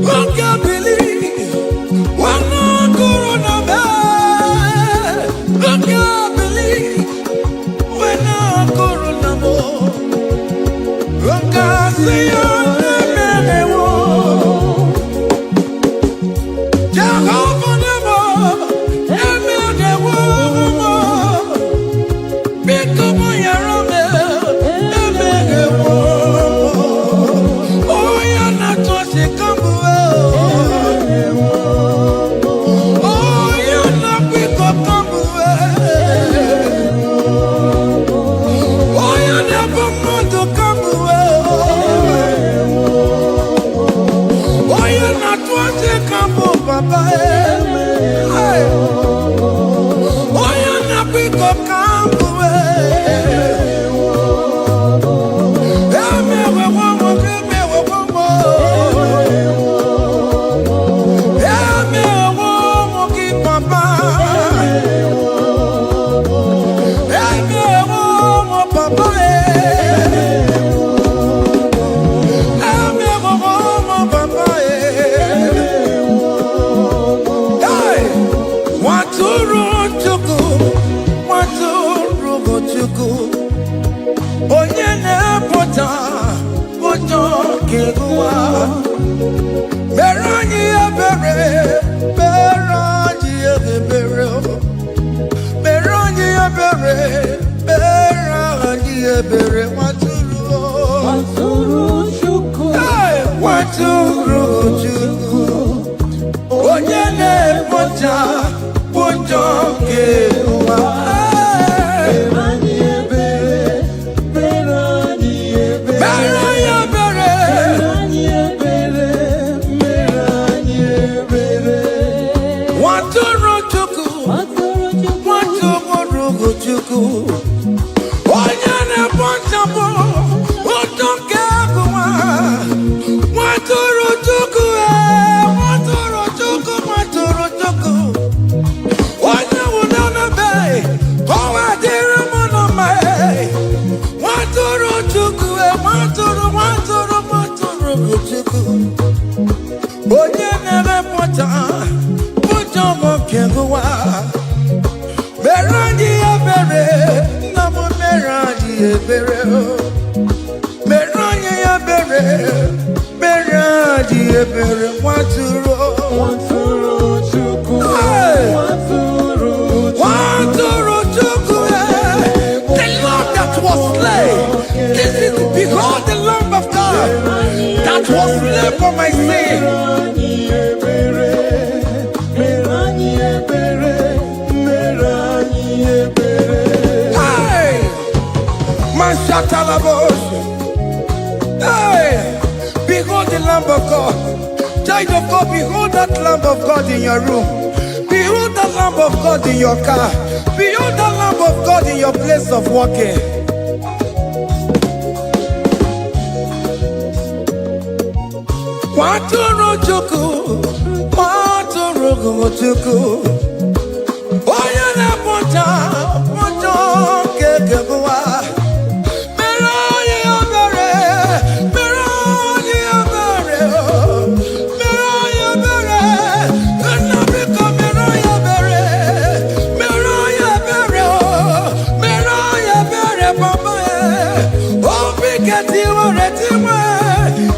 Speaker 1: who can believe? When no corona man, who can believe? When no corona more, who can see you? Jehovah never, become your own. Behold the Lamb of God that was slain for my sin. Hey, hey, behold the Lamb of God. Child of God, behold that Lamb of God in your room. Behold that Lamb of God in your car. Behold that Lamb of God in your place of working. Waturu chuku, oya na poncha, poncho kekewa. Meroye obere, meroye obere, meroye obere. Enabiko meroye obere, meroye obere, meroye obere papa. Obiketi oretiwe,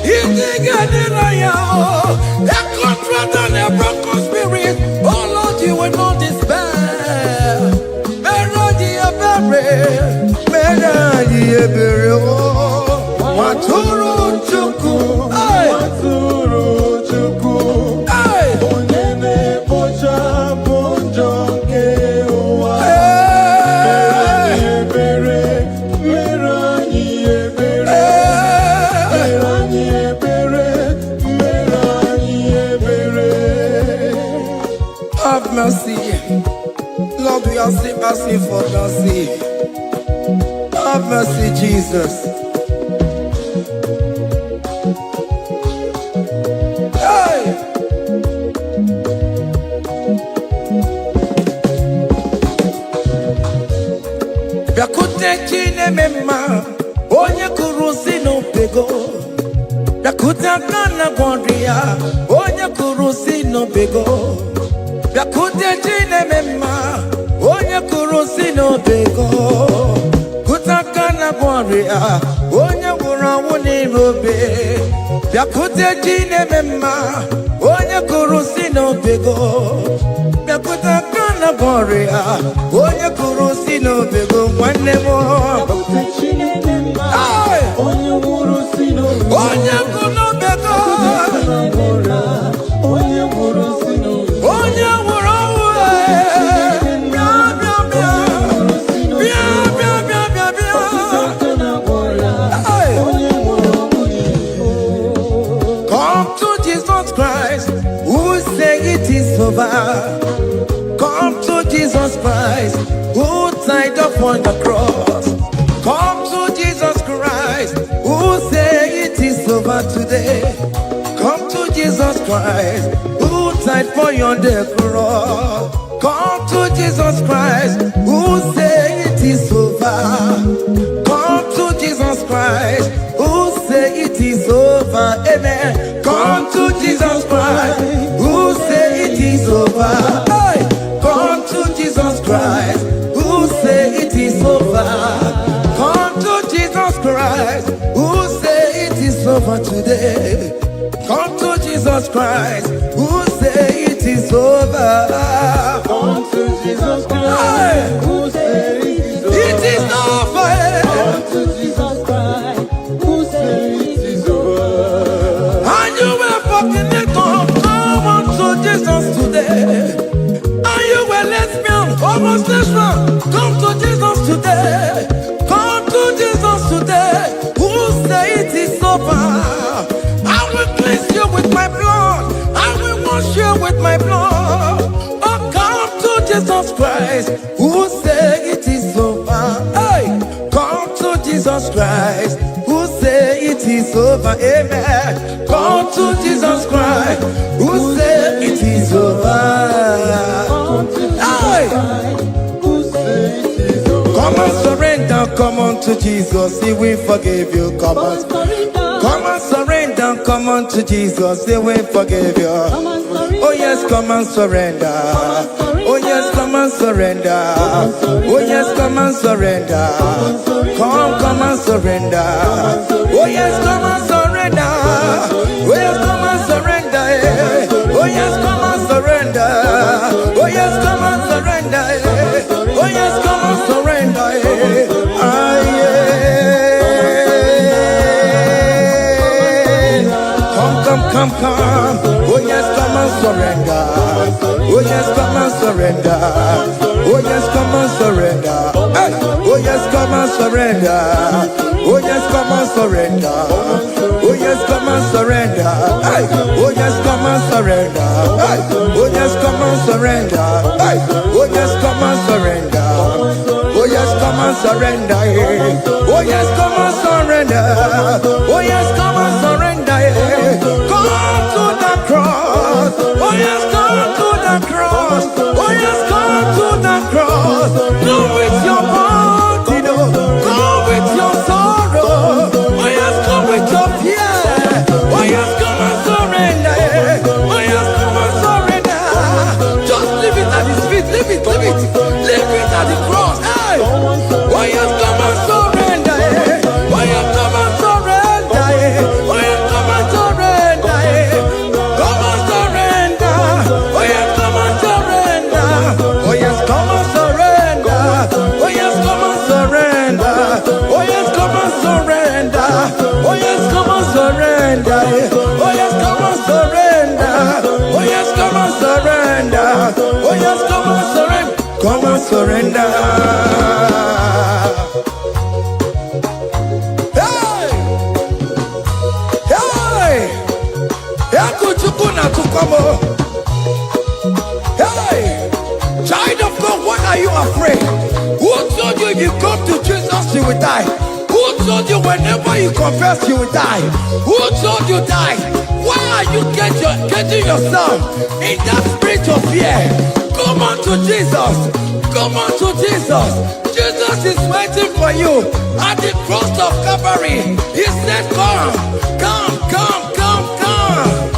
Speaker 1: itigani na ya. a broken spirit, oh Lord, you will not despair. Meradi ebere, oh, Maturu Chuku,
Speaker 3: Maturu Chuku, Onyeme Bocha Bonjonge Owa, Merani ebere,
Speaker 1: have mercy. Lord, we are still asking for mercy. Have mercy, Jesus. Hey! Yakute chine mema, onye kurusi no pego. Yakuta kana gondria, onye kurusi no pego. Yakute chine mema, onye kurusi no pego. Kutakana gondria, onye kurawuni robe. Yakute chine mema, onye kurusi no pego. Yakutakana gondria, onye kurusi no pego. One more. Onye kuno bego, onye wuro come to Jesus Christ, who say it is over. Come to Jesus Christ, who died upon the cross. Come to Jesus Christ, who say it is over today. Come to Jesus Christ, who died for you on the cross. Come to Jesus Christ, who say it is over. Come to Jesus Christ, who say it is over. Amen. Come to Jesus Christ, who say it is over. Hey! Come to Jesus Christ, who say it is over. Come to Jesus Christ, who say it is over today. Come to Jesus Christ, who say it is over.
Speaker 3: Come to Jesus Christ, who say it is over.
Speaker 1: It is over.
Speaker 3: Come to Jesus Christ, who say it is over.
Speaker 1: And you were fucking it up. Come on to Jesus today. And you were lesbian, homosexual. Come to Jesus today. Come to Jesus today. Who say it is over? I will cleanse you with my blood. I will wash you with my blood. Oh, come to Jesus Christ, who say it is over. Hey, come to Jesus Christ, who say it is over. Amen. Come to Jesus Christ, who say it is over. Hey, come and surrender. Come on to Jesus, He will forgive you. Come on surrender. Come on to Jesus, He will forgive you. Oh yes, come and surrender. Oh yes, come and surrender. Oh yes, come and surrender. Come and surrender. Oh yes, come and surrender. Oh yes, come and surrender. Oh yes, come and surrender. Oh yes, come and surrender. Oh yes, come and surrender. Come. Oh yes, come and surrender. Oh yes, come and surrender. Oh yes, come and surrender. Hey. Oh yes, come and surrender. Oh yes, come and surrender. Oh yes, come and surrender. Hey. Oh yes, come and surrender. Hey. Oh yes, come and surrender. Hey. Oh yes, come and surrender. Oh yes, come and surrender. Oh yes, come and surrender. Oh yes, come and surrender. Come to the cross. Oh yes, come to the cross. Oh yes, come to the cross. Go with your body, no. Go with your sorrow. Oh yes, come with your fear. Oh yes, come and surrender. Oh yes, come and surrender. Just leave it at His feet. Leave it. Leave it at the cross. Hey. Oh yes, come and surrender. Oh yes, come and surrender. Hey, child of God, why are you afraid? Who told you if you come to Jesus you will die? Who told you whenever you confess you will die? Who told you die? Why are you getting yourself in that spirit of fear? Come on to Jesus. Come on to Jesus. Jesus is waiting for you at the cross of Calvary. He said, come, come, come, come, come.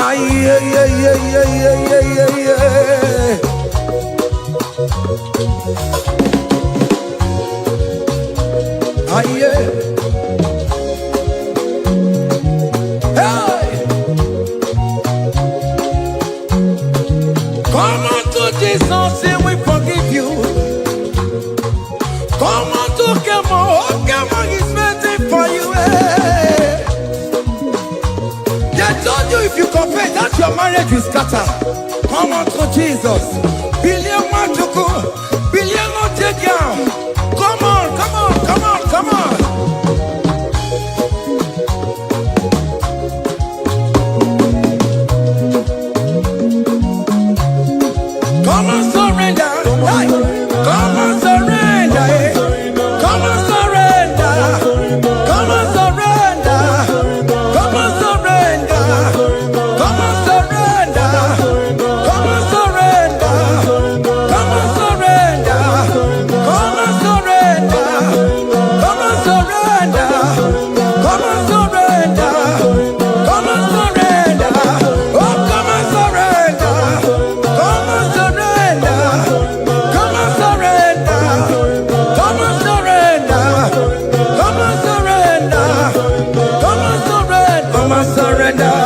Speaker 1: Ah, yeah, yeah, yeah, yeah, yeah, yeah, yeah, yeah. Ah, yeah. Hey. Come on to Jesus, and we forgive you. Come on to Kemo, is waiting for you. Hey. They told you if you confess that your marriage will scatter. Come on to Jesus. Billion Machuku, billion Otegiam. Come on, come on, come on, come on. Come on, surrender. Hey. Come on, surrender. Hey. Come on, surrender. Come on, surrender. Come on, surrender. Come on, surrender. Come on, surrender. Come on, surrender. Come on, surrender. Come on, surrender. Come on, surrender. Come on, surrender. Oh, come on, surrender. Come on, surrender. Come on, surrender. Come on, surrender. Come on, surrender. Come on, surrender. Come on, surrender.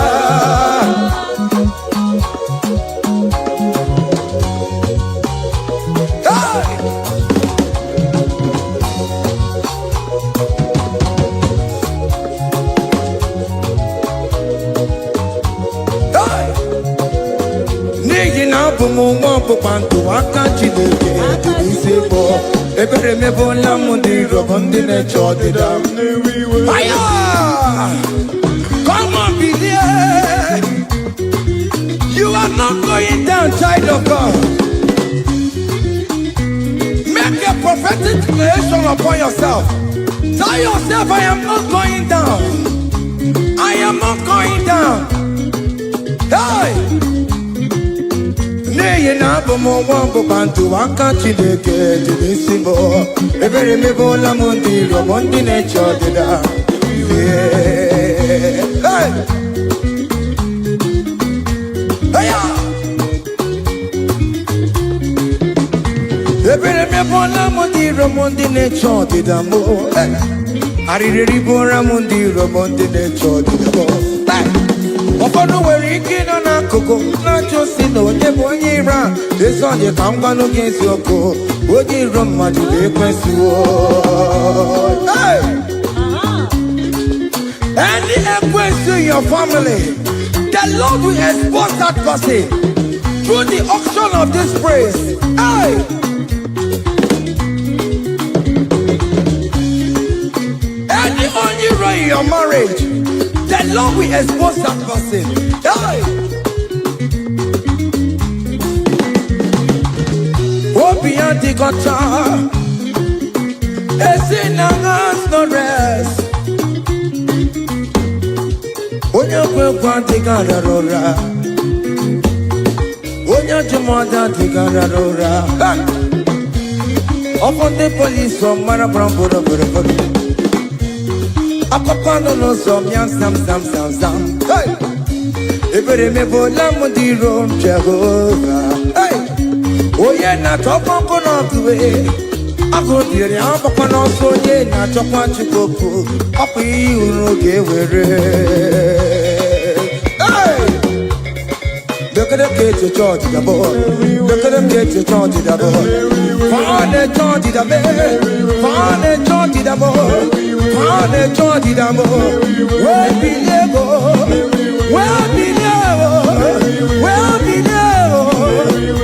Speaker 1: Hey! Hey! N'ihi na abụ m nwa ọbụkwa ndụ aka Chineke dị isi bụ ebere mebụla m ndị rọbọ ndị na-eche ọdịda m. Fire! Come on, believe. You are not going down, child of God. Make a prophetic declaration upon yourself. Tell yourself, I am not going down. I am not going down. Hey! N'ihi na abụ m nwa ọbụkwa ndụ aka Chineke dị n'isi m. Ebere mebụla m ndị rọbọ ndị na-eche ọdịda. Yeah. Hey! Hey! Ebere mebụla m ndị rọbọ ndị na-eche ọdịda m. Arịrịrị bụra m ndị rọbọ ndị na-eche ọdịda m. Ụfọdụ nwere ike ịnọ n'akụkụ na-achọ si na onye bụ onye iro a. Ezi onye ka m gwanụ gị eziokwu, onye iro mmadụ na-ekwesị. Hey! Any equation in your family, the Lord will expose that person through the auction of this praise. Hey! Any hero in your marriage, the Lord will expose that person. Hey! Obian the gota, is in a hands no rest. Onye kwekwa dịgara rụra, onye jụmọda dịgara rụra. Ọfọ ndị polisi ọmara bramboro bụrụbụrụ. Akọkọ nọ n'ụzọ mịa zam zam zam zam. Ebere mebụla m ndị iro m Jehova. Onye na-achọkwa nkụ n'ọgụwe, akụ dịrị agbakwa n'ọsọ. Onye na-achọkwa Chukwu, ọkwa ihe uru ga-ewere. Look at the kids, the charge the boy. Look at the kids, the charge the boy. Find the charge the boy. Find the charge the boy. Find the charge the boy. Where be level? Where be level? Where be level?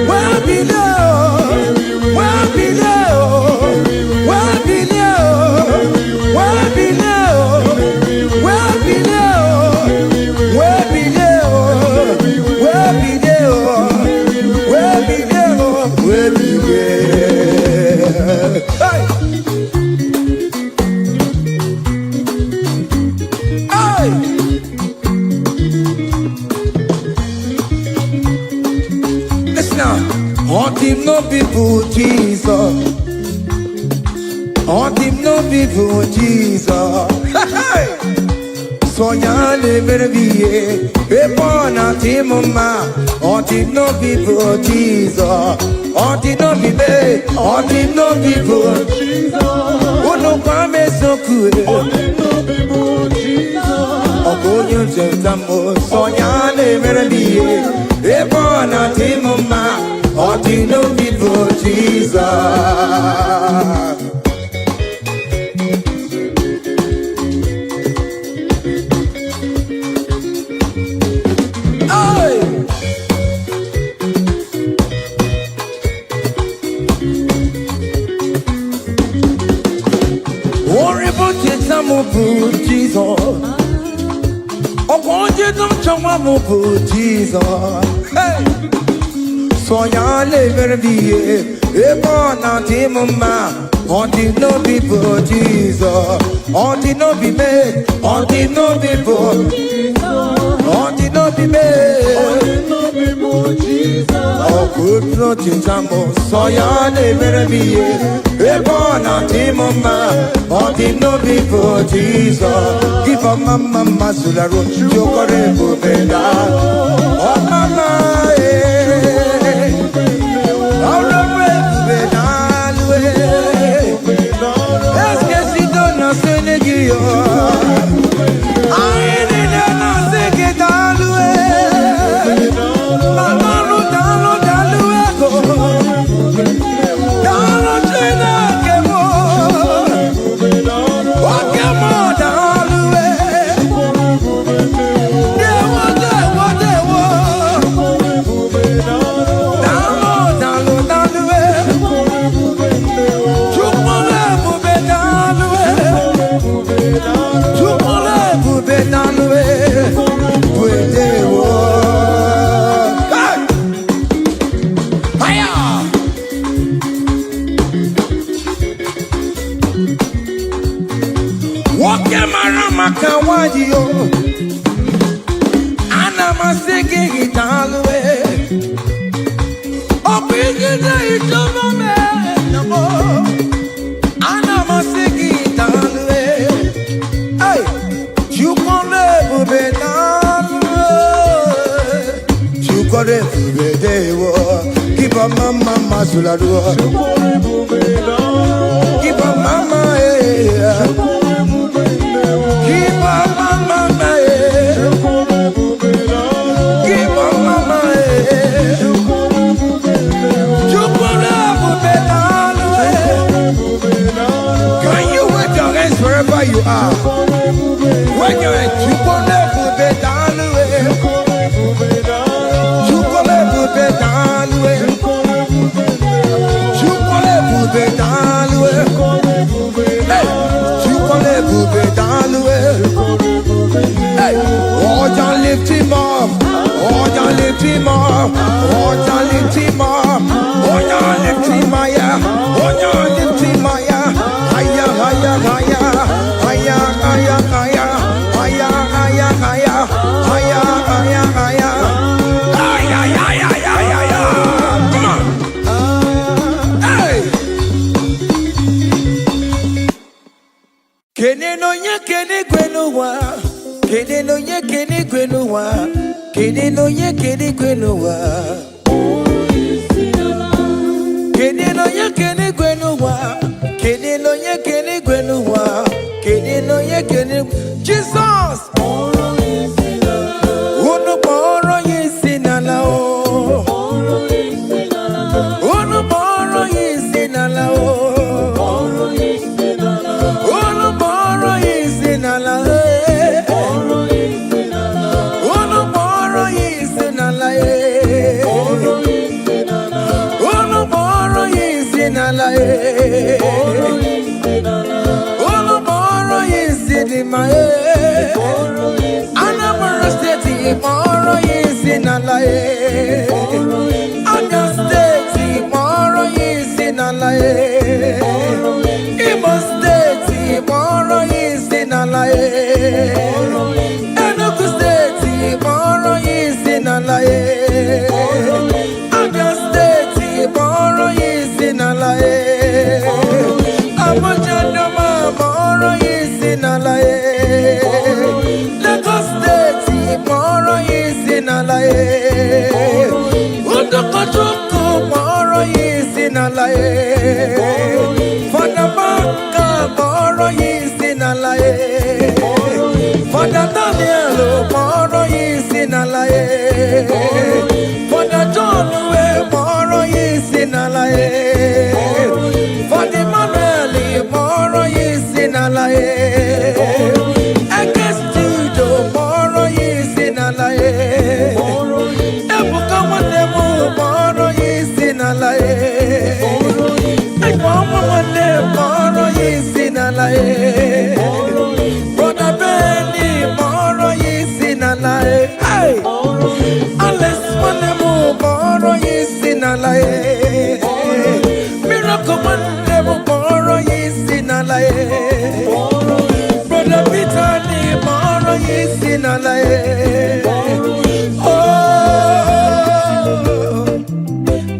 Speaker 1: Where be level? Where be level? Where be level? Where be level? Where be level? Where be level? now. On him no people Jesus. On him no people Jesus. So ya le merviye. Upon a team ma. On him no people Jesus. On him no people. On him no people Jesus. Oh no kwame so cool. On him no people Jesus. Oh you jentamo. So ya le merviye. Upon a team ma. On him no people Jesus. Jesus, oh, you don't show my move, Jesus. Hey, so ya never be a born out him, ma. On the no people, Jesus. On the no be made, on the no people, on the no be made, on the no people, Jesus. Oh, good nothing, Jambo. So ya never be a born out him, ma. On the no people, Jesus. Give a mama, Masularo, Jokorebo, Beda. Oh, mama, Keep a mama, Masulado. Keep a mama, keep a mama, keep a mama, can you wave your hands wherever you are? When you're at lift him up, oh, you lift him up, oh, you lift him up, oh, you lift him higher, oh, you lift him higher, higher, higher, higher, higher, higher, higher, higher, higher, higher, higher, higher, higher, higher, higher, higher. Come on, hey. Kene no ye kene kwenuwa. Kede no ye kede kwenuwa, kede no ye kede kwenuwa. Kede no ye kede kwenuwa, kede no ye kede kwenuwa, kede no ye kede. Jesus. Uno poro yesinala o. Uno poro yesinala o. Uno poro yesinala o. Anambra State, Moro is in a lie. Anya State, Moro is in a lie. Imo State, Moro is in a lie. Enugu State, Moro is in a lie. Anya State. Udukotuku moro yisi nalaye. Fada Banka moro yisi nalaye. Fada Daniel moro yisi nalaye. Fada John moro yisi nalaye. Fada Manuel moro yisi nalaye. Ekestudo moro yisi nalaye. Ebuka Wanemu moro yisi nalaye. Ekmama Wane moro yisi nalaye. Brother Benny moro yisi nalaye. Hey, Alex Wanemu moro yisi nalaye. Miracle Wanemu moro yisi nalaye. Brother Peter ni moro yisi nalaye. Oh,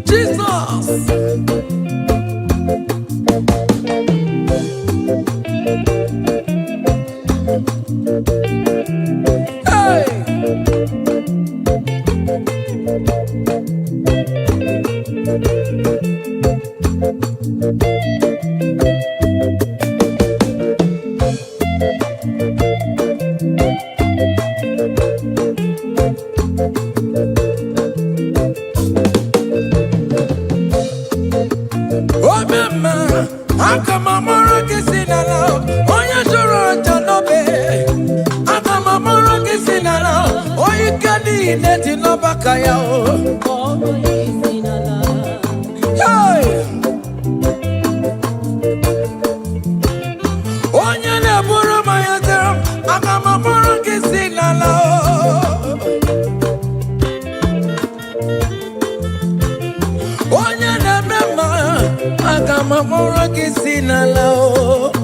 Speaker 1: Jesus. Hey. Oh mama, akamamoro kisinala, oya joro janobe. Akamamoro kisinala, oya kadi neti no bakaya o. Hey, oya ne buru mayatero, akamamoro kisinala. Oya ne mema, akamamoro kisinala.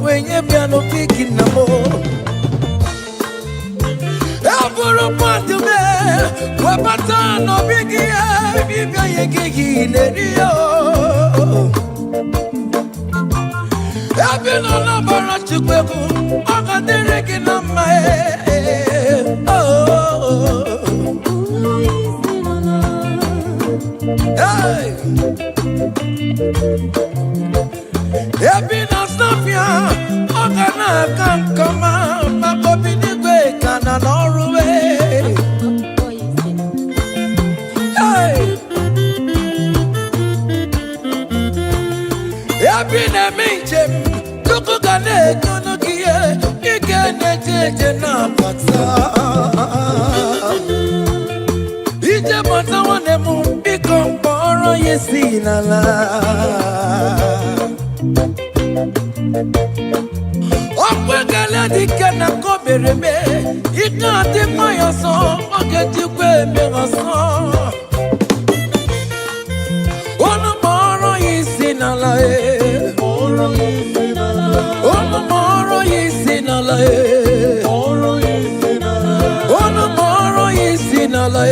Speaker 1: Wenye piano piki namo. Aburu pandume, wapata no bigi bibia yegi nerio. Abino na bara chukweku, akadere kinama. Hey, Abino snapia, akana kankama, makobini kwe kana noruwe. Hey, Abino minjem, tukugane konokie, ikene jeje na pata. Ije pata wanemu, ikomporo yesi nala. Okwekele dike na kobereme, ika ati mayoso, oketi kwe meroso. Ono moro yisi nala e. Ono moro yisi nala e. Ono moro yisi nala e.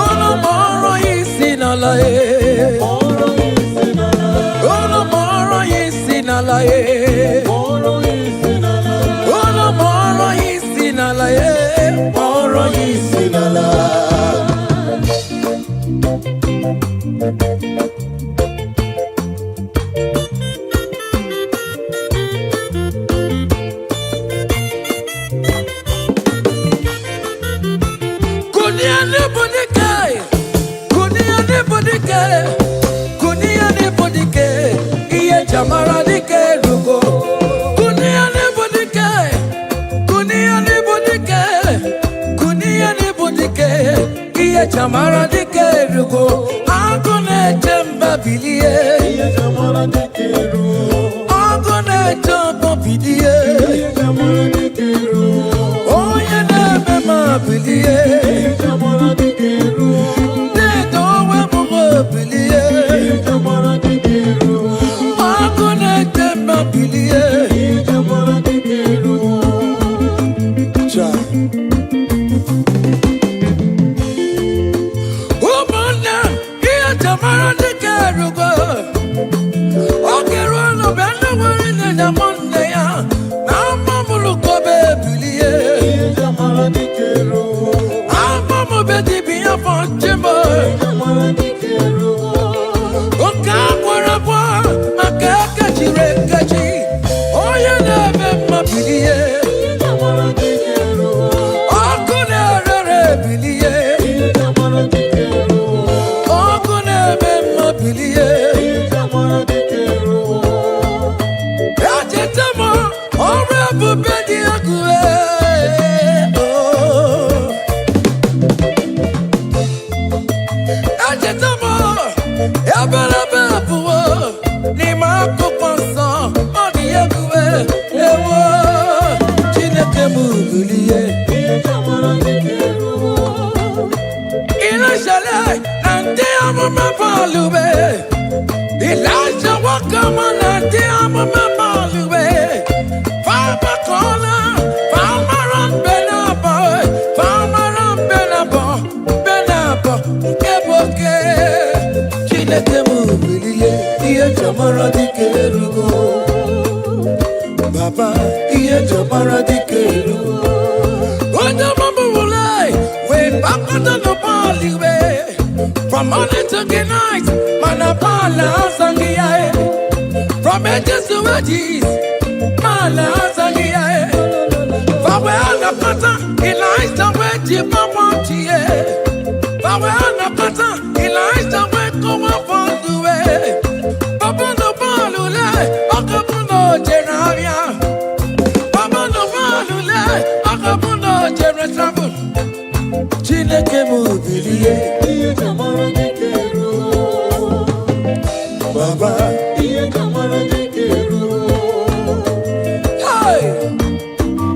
Speaker 1: Ono moro yisi nala e. Ono moro yisi nala e. Ono moro yisi nala e. Moro yisi nala. Kunia ne bodike, kunia ne bodike, kunia ne bodike, iye jamara dike rugo. Kunia ne bodike, kunia ne bodike, kunia ne bodike, iye jamara dike rugo. Agone jemba bilie, iye jamara dike rugo. Agone jemba bilie, iye jamara dike rugo. Oye ne mema bilie, iye jamara dike rugo. Ne dowe mugo bilie, iye jamara dike rugo. Agone jemba bilie, iye jamara dike rugo. Cha. Umana, iye jamara dike rugo. Okeru no bendo wari ne jamonde ya. Na mamulu kobe bilie, iye jamara dike rugo. bedi biya fonchimo. Oka kwarabwa makaka chirekachi. Oya nebe mabiliye. Okune rere biliye. Okune be mabiliye. Ajetamo orebu bedi akue. Ajetamo ebelebebuwo ni makukonso odi akue. Ewo Chineke mubiliye. Ilashale nante amama balube. Ilasha wakama nante amama balube. Fama kola, fama ram benabo, fama ram benabo, benabo keboke. Chineke mubiliye, iye jamara dikerugo. Baba, iye jamara dikerugo. Oja mama mulai, we back on the baliwe. From morning to the night, manapala sangiyae. From edges to edges, mala sangiyae. Fawe anapata, ilaista weji mamontiye. Fawe anapata, ilaista weko wafonduwe. Baba no balule, akabuno jeravia. Baba no balule, akabuno jeretravel. Chineke mubiliye. Baba, hey!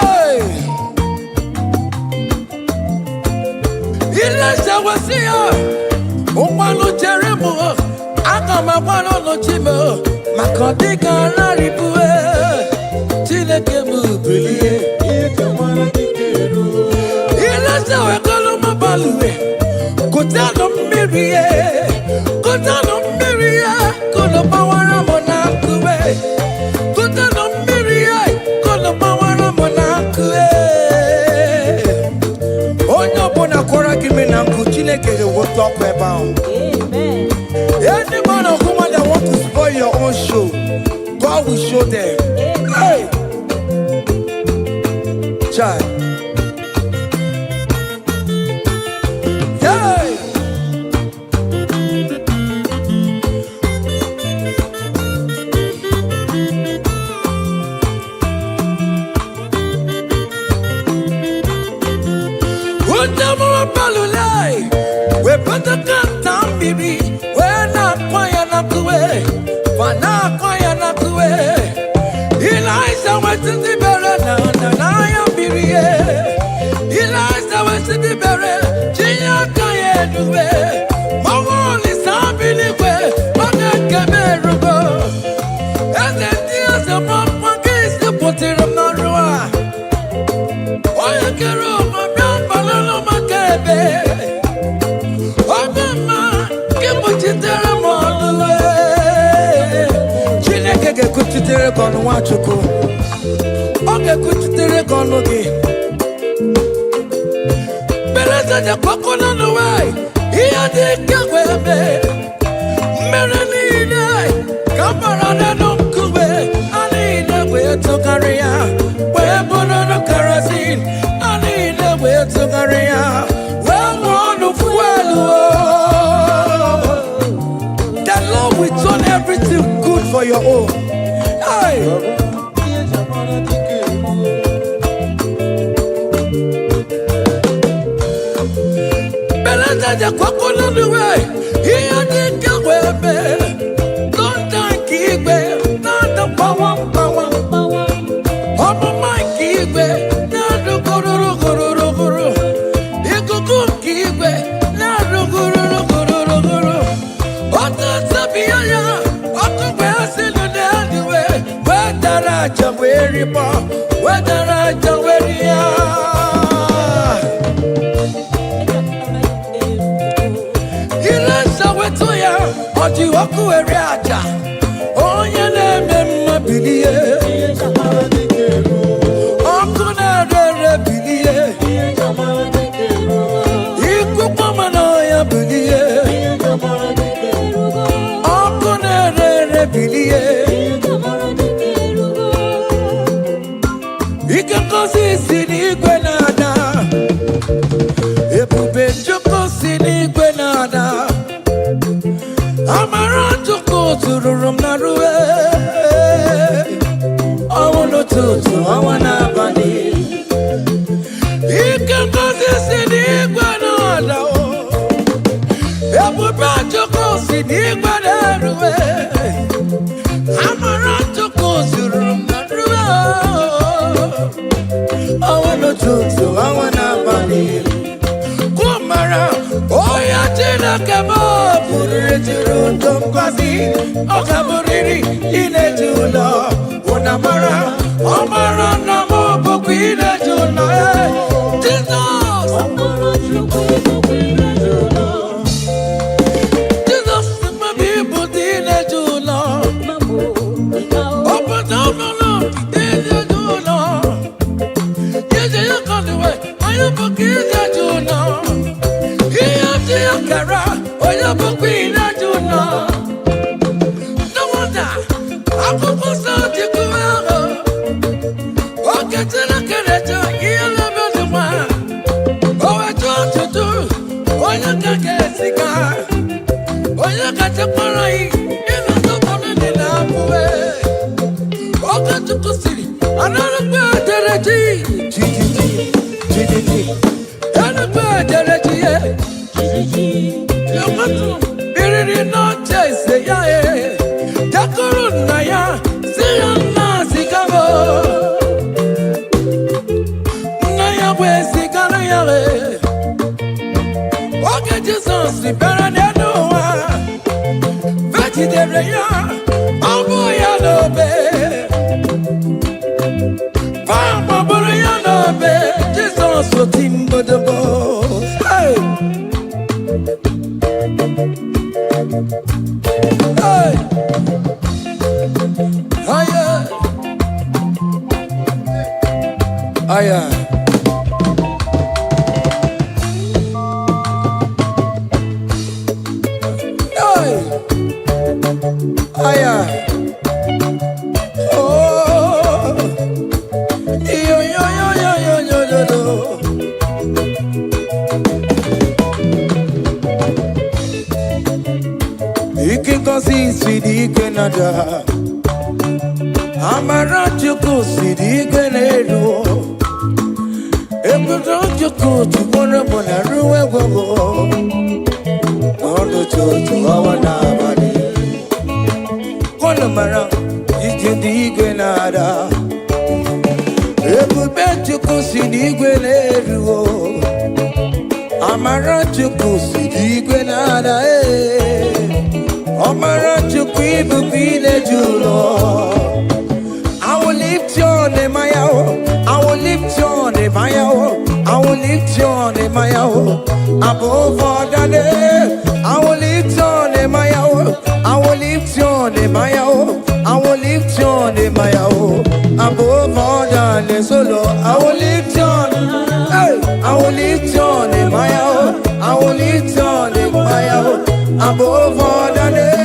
Speaker 1: Hey! Ilesha wasia, umalo jeremo, akama wano no chimo, makodika naribue, Chineke mubiliye. Ilesha wekolo mabalue, kutano miriye, kono bawara monakue, kutano miriye, kono bawara monakue. Onyo bona kora kimi na Chineke dey want talk about.
Speaker 3: Amen.
Speaker 1: Any man or woman that want to spoil your own show, God will show them. Hey, child. Yeah. We better cut down, baby. We're not quiet enough to wait. But not quiet enough to wait. Eliza went to the barrel now, and I am baby. Eliza went to the barrel. Gia can't do it. My wall is happy way. But I can't go. And the tears of my pockets to put it on my road. Why you get up my brown balloon on my cabin? Chineke kuchitere kono wachuku. Oge kuchitere kono gi. Beleza ja kwako na nuwai. Iya di kagwebe. Mere nine. Kamara na nunkuwe. Anine we tukaria. We bono no kerosene. Anine we tukaria. We wonu fuelu. We turn everything good for your own. Hey! Beleza ja kwako na nuwe. Iya di kagwebe. Don't kigwe. Nada power. Omo my kigwe. Nada guru. Ikuku kigwe. Nada guru. Oto sabiyaya. Oto wesi lunewe. Wedara jaweri pa. Wedara jaweri ya. Ilesha wetu ya. Oji waku eri aja. Onye neme mabili Ike ngozi si n'igwe na-ada, ebube Chukwu si n'igwe na-ada, amara Chukwu zururu m na ruwe, ọnwụ n'ụtụtụ ọnwa n'abalị. Ike ngozi si n'igwe na-ada, ebube Chukwu si n'igwe na-eruwe, amara Chukwu zururu m na ruwe, ọnwụ n'ụtụtụ ọnwa n'abalị. Kumara oya Chineke m pụrụ ejiri ndụ ngozi, ọ ka bụrịrị ineji ụlọ ụnamara, ọ mara na m bụkwa ineji ụlọ. Jizọs, Jizọs mmadụ ịbụ dị ineji ụlọ, obodo ọbụla ineji ụlọ. Yeje ya kọliwe, onye bụkwa ineji ụlọ. Ihe dị ya kara, onye bụkwa ineji ụlọ. No wonder, akwụkwọ nsọ ji kwuo ahụ, oge Chineke na-eche ihe na-eme dị mma. O wetu ọtụtụ, onye ka ga-esiga, onye kachakwara anyị ịnụ nsọpụrụ dị na-abụwe. Oge Chukwu siri, anarụkwa ejere ji, anarụkwa ejere ji ye. Biriri n'oche ise ya ye, jakọrọ nna ya, si ya nna zigara. Nna ya bụ ezigara ya ye. Oge Jizọs bịara n'elu ụwa, vejidere ya, ọ bụ ya n'obe. Gbabụrụ ya n'obe, Jizọs oti mgbọdọgbọ. Hey! Hey! Aya! Aya! Hey! Aya! Oh! Yo yo yo yo yo yo yo yo. Ike ngozi si n'igwe na-ada, amara Chukwu si n'igwe na-eru, ebube Chukwu tukwara m na ruwe gwagwo, ọnụ ụtụtụ ọnwa n'abalị. Kwanu mara ike n'igwe na-ada, ebube Chukwu si n'igwe na-eru, amara Chukwu si n'igwe na-ada. Amara Chukwu ibukwa ineji ụlọ. I will lift your name, I will lift your name, I will lift your name, above all the name. I will lift your name, I will lift your name, I will lift your name, above all the name. So Lord, I will lift your name, I will lift your name, I will lift your name, above all the name.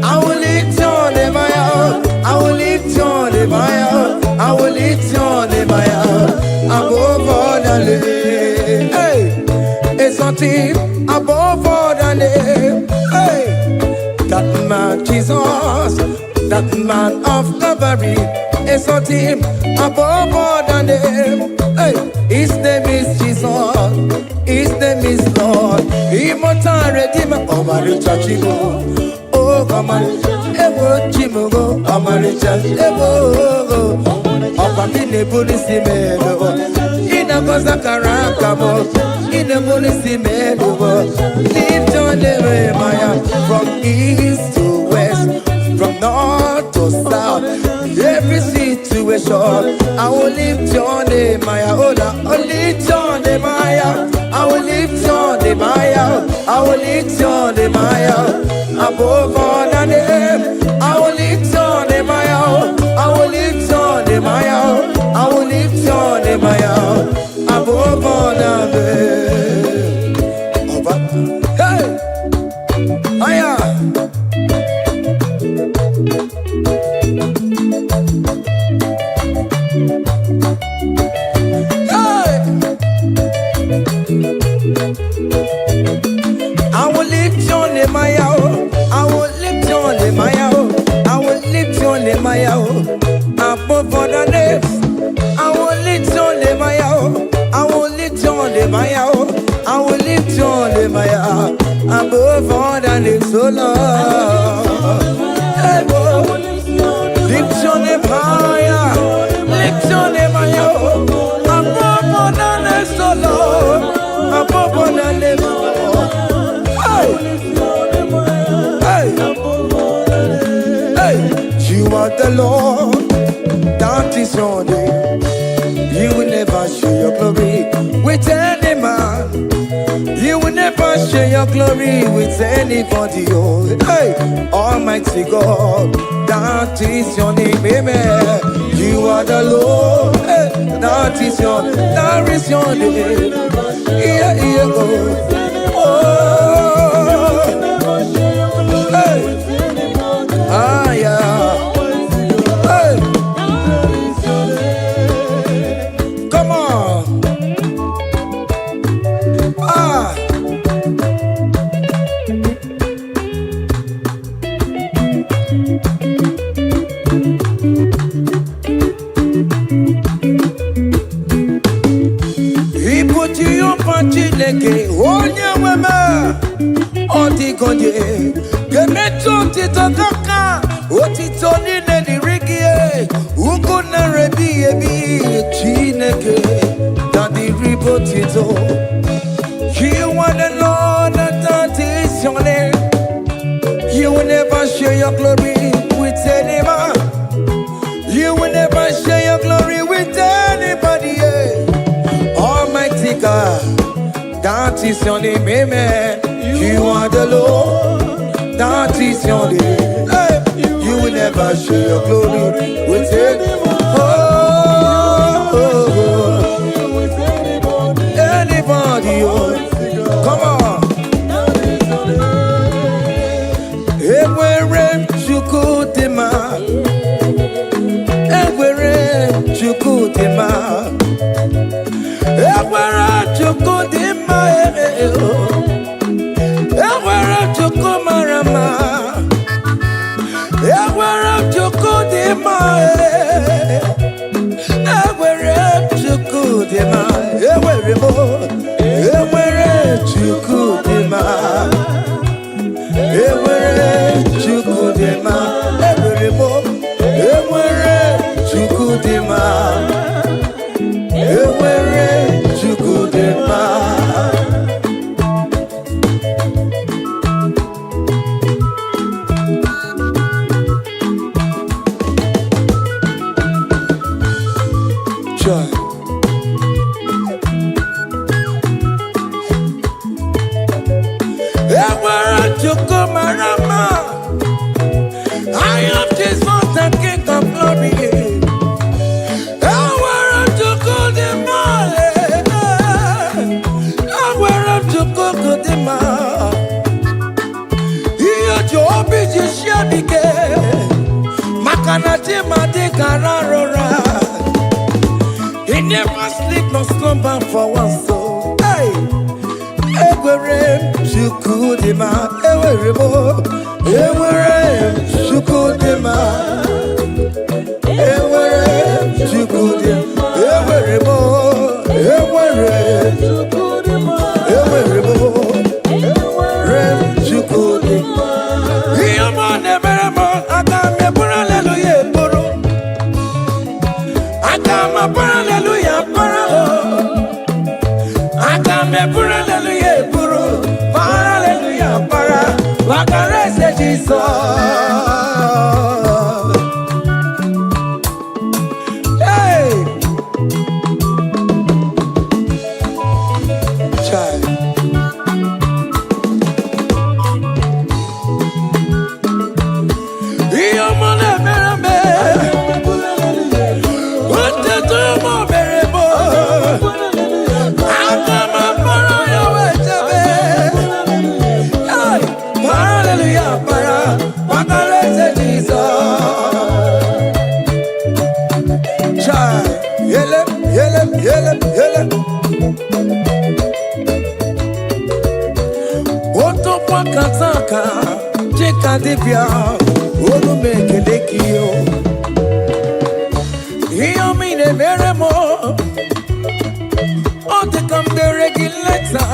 Speaker 1: I will lift your name, I will lift your name, I will lift your name, above all the name. Hey, it's nothing above all the name. Hey, that man Jesus, that man of Calvary, it's nothing above all the name. Hey, his name is Jesus, his name is Lord, immortal Redeemer, Omaricha Chigo. Oh, Omaricha, Chimugo, Omaricha, Opamine Polisi Medo, Inagoza Karakamo, in the Polisi Medo, lift your name, Maya, from east to west, from north to south, every situation. I will lift your name, Maya, I will lift your name, Maya, I will lift your name, Maya, I will lift your name, Maya, above all the name. I will lift your name, Maya, I will lift your name, Maya, I will lift your name, Maya, above all the name. Hey, Maya. my above other names. I will lift your name, I will lift your name, I will lift your name, above other names, oh Lord. Hey, lift your name higher, lift your name higher, above other names, oh Lord, above other names, oh Lord. Hey, hey, you are the Lord, that is your name. You will never share your glory with any man. You will never share your glory with anybody. Oh, hey, Almighty God, that is your name, amen. You are the Lord, hey, that is your name, that is your name. Yeah, yeah, oh, hey, ah, yeah. Chineke onye nweme ọdịgonye ga-emetụ otito kaka otito niile dịrị gị ugwu nara ebighị ebi Chineke na dịrị bụ otito. You are the Lord that is your name. You will never share your glory with any man. You will never share your glory with anybody. Almighty God, that is your name, amen. You are the Lord, that is your name. Hey, you will never share your glory with anyone. Anybody, come on. Ewere chukudima, ewere chukudima, ewere chukudima, ewere chukumarama, ewere chukudima, ewere chukudima, ewere mo, ewere chukudima, ewere chukudima, ewere mo, ewere chukudima, ewere chukudima. I am Jesus, the King of Glory. I want to go the mile. I want to go the mile. Here, Job is your shabby. Makanati Madikarara. He never sleep nor slumber for one soul. Hey, Ewerem Chukudima, Eweremo, Ewerem Chukudima, Ewerem Chukudima, Eweremo, Ewerem Chukudima, Eweremo, Ewerem Chukudima. Yama neveremo, Akame Hallelujah, Boro, Akama Hallelujah, Boro, Akame Hallelujah, Boro, Hallelujah, Para, Wakarese Jesus. Kataka, Jekadibia, Olu Mekelekio. ne mere mo. Oh, to come the regulator.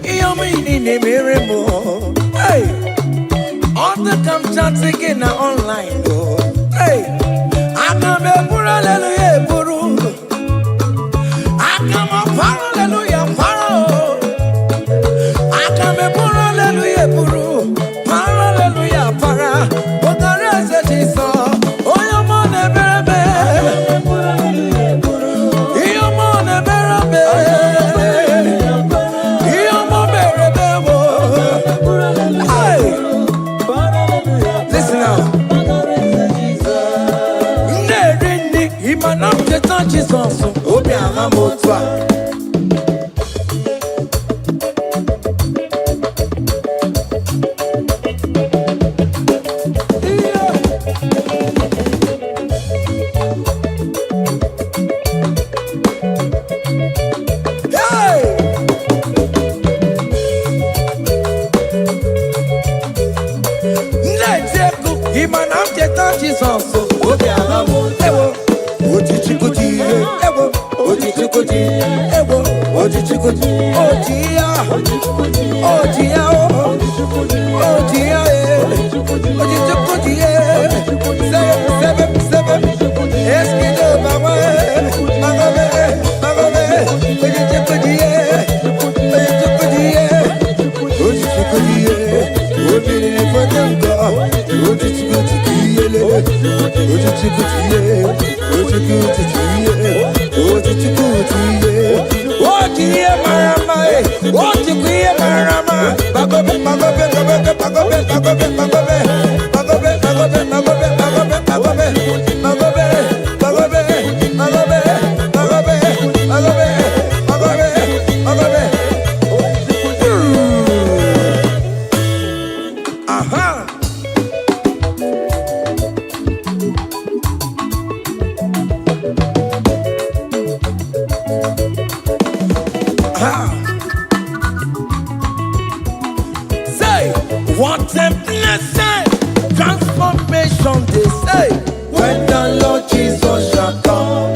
Speaker 1: Yomini ne mere mo. Hey, oh, to come chat again online. Hey, I come a pura hallelujah puru. I come a paro hallelujah paro. I come a pura hallelujah puru. Paro hallelujah para. What the rest of Jesus? Oh, your man a berbe. Your man a berbe. Your man berbe. Hey, listen now. Imanam je tanchi sonso obi amamotwa. Imanam je tanchi sonso obi amamotwa. Ojichikuji, ewo, ojichikuji, ewo, ojichikuji, ojia, ojia, ojia, ojichikuji, seven, eskido mama, magobe, ojichikuji, ojichikuji, obiri fotemko, ojichikuji, Say, what a blessing, transformation they say, when the Lord Jesus shall come.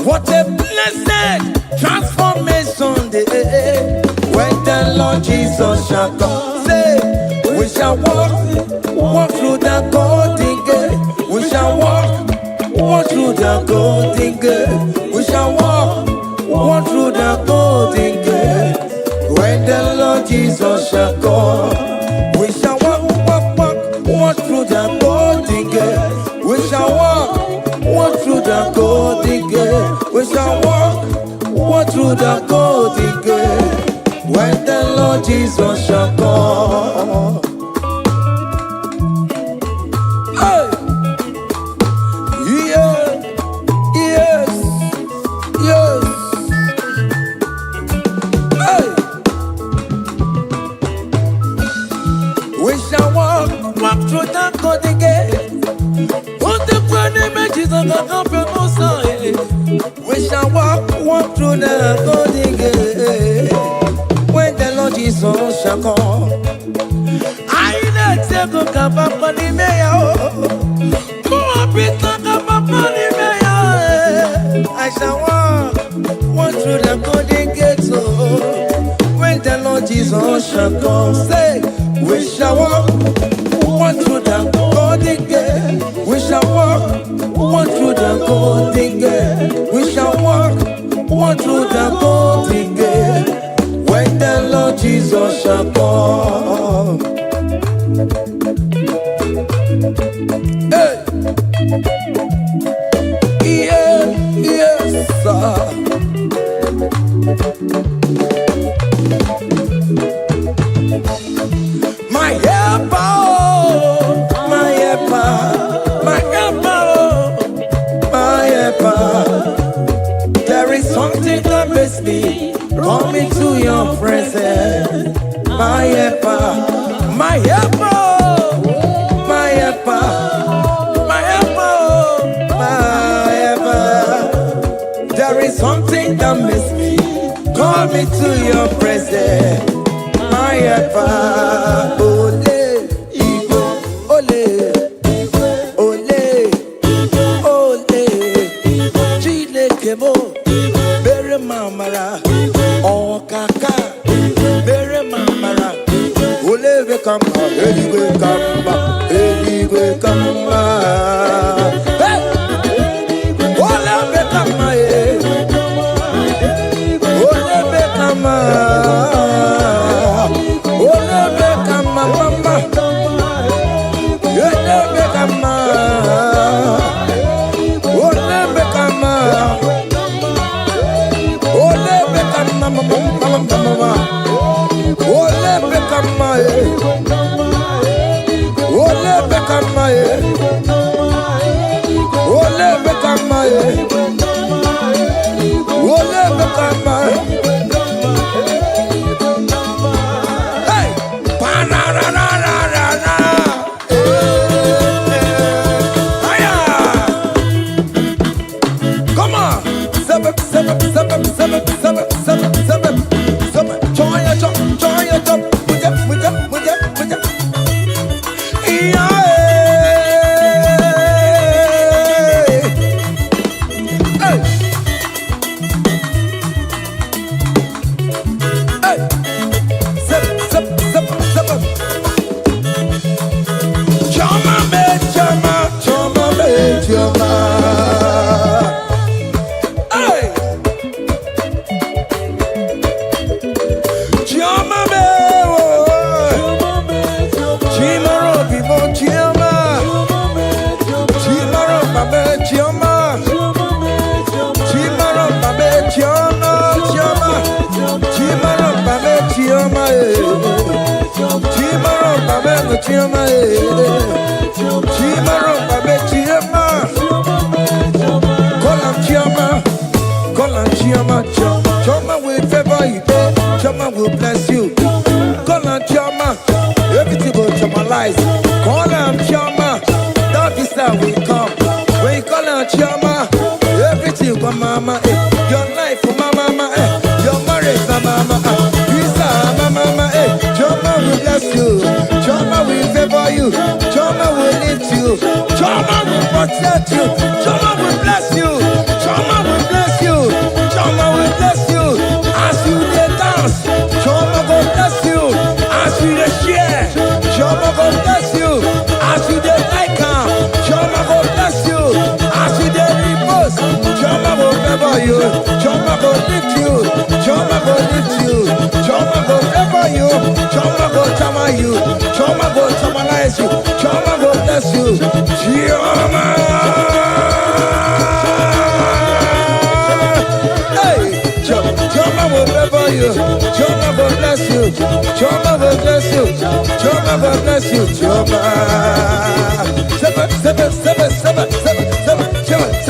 Speaker 1: What a blessing, transformation they say, when the Lord Jesus shall come. Say, we shall walk through the golden gate. We shall walk through the golden gate. We shall walk through the golden gate. When the Lord Jesus shall come, we shall walk through the golden gate. We shall walk through the golden gate. We shall walk through the golden gate. When the Lord Jesus shall come. Hey. Yes. Hey. We shall walk through the golden gate. Put the grand images of the compromise. We shall walk through the golden gate. When the Lord Jesus shall come. I let go come up on the mayor. I shall walk through the golden gate. When the Lord Jesus shall come, say, we shall walk through the golden gate. We shall walk through the golden gate. We shall walk through the golden gate. When the Lord Jesus shall come. Hey. Yes, sir. My helper, my helper, my helper, my helper. There is something that makes me come into your presence. My helper, my helper, my helper, my helper, my helper. There is something that makes me come into your presence. My helper, ole, igbo, ole, kama, eligwe kama, eligwe kama. Hey! Olebe kama, olebe kama, olebe kama, mama, olebe kama, olebe kama, olebe kama, mama, mama. Ole bekama ole bekama ole bekama ole bekama. Hey, pararararara. Aya, come on, seven. Join your jump. Choma will favor you, Choma will bless you. Call on Choma, everything will chomalize. Call on Choma, that is how we come. When you call on Choma, everything will mama, your life for mama, your marriage for mama, visa mama, Choma will bless you, Choma will favor you, Choma will lift you, Choma will protect you, Choma will bless you, Choma will bless you, Choma will bless you. As you dey dance, Choma go bless you. As you dey share, Choma go bless you. As you dey like am, Choma go bless you. As you dey repost, Choma go favor you. Choma go lift you. Choma go lift you. Choma go favor you. Choma go chama you. Choma go chamalize you. Choma go bless you. Choma. Choma will favor you. Choma will bless you. Choma will bless you. Choma will bless you. Choma.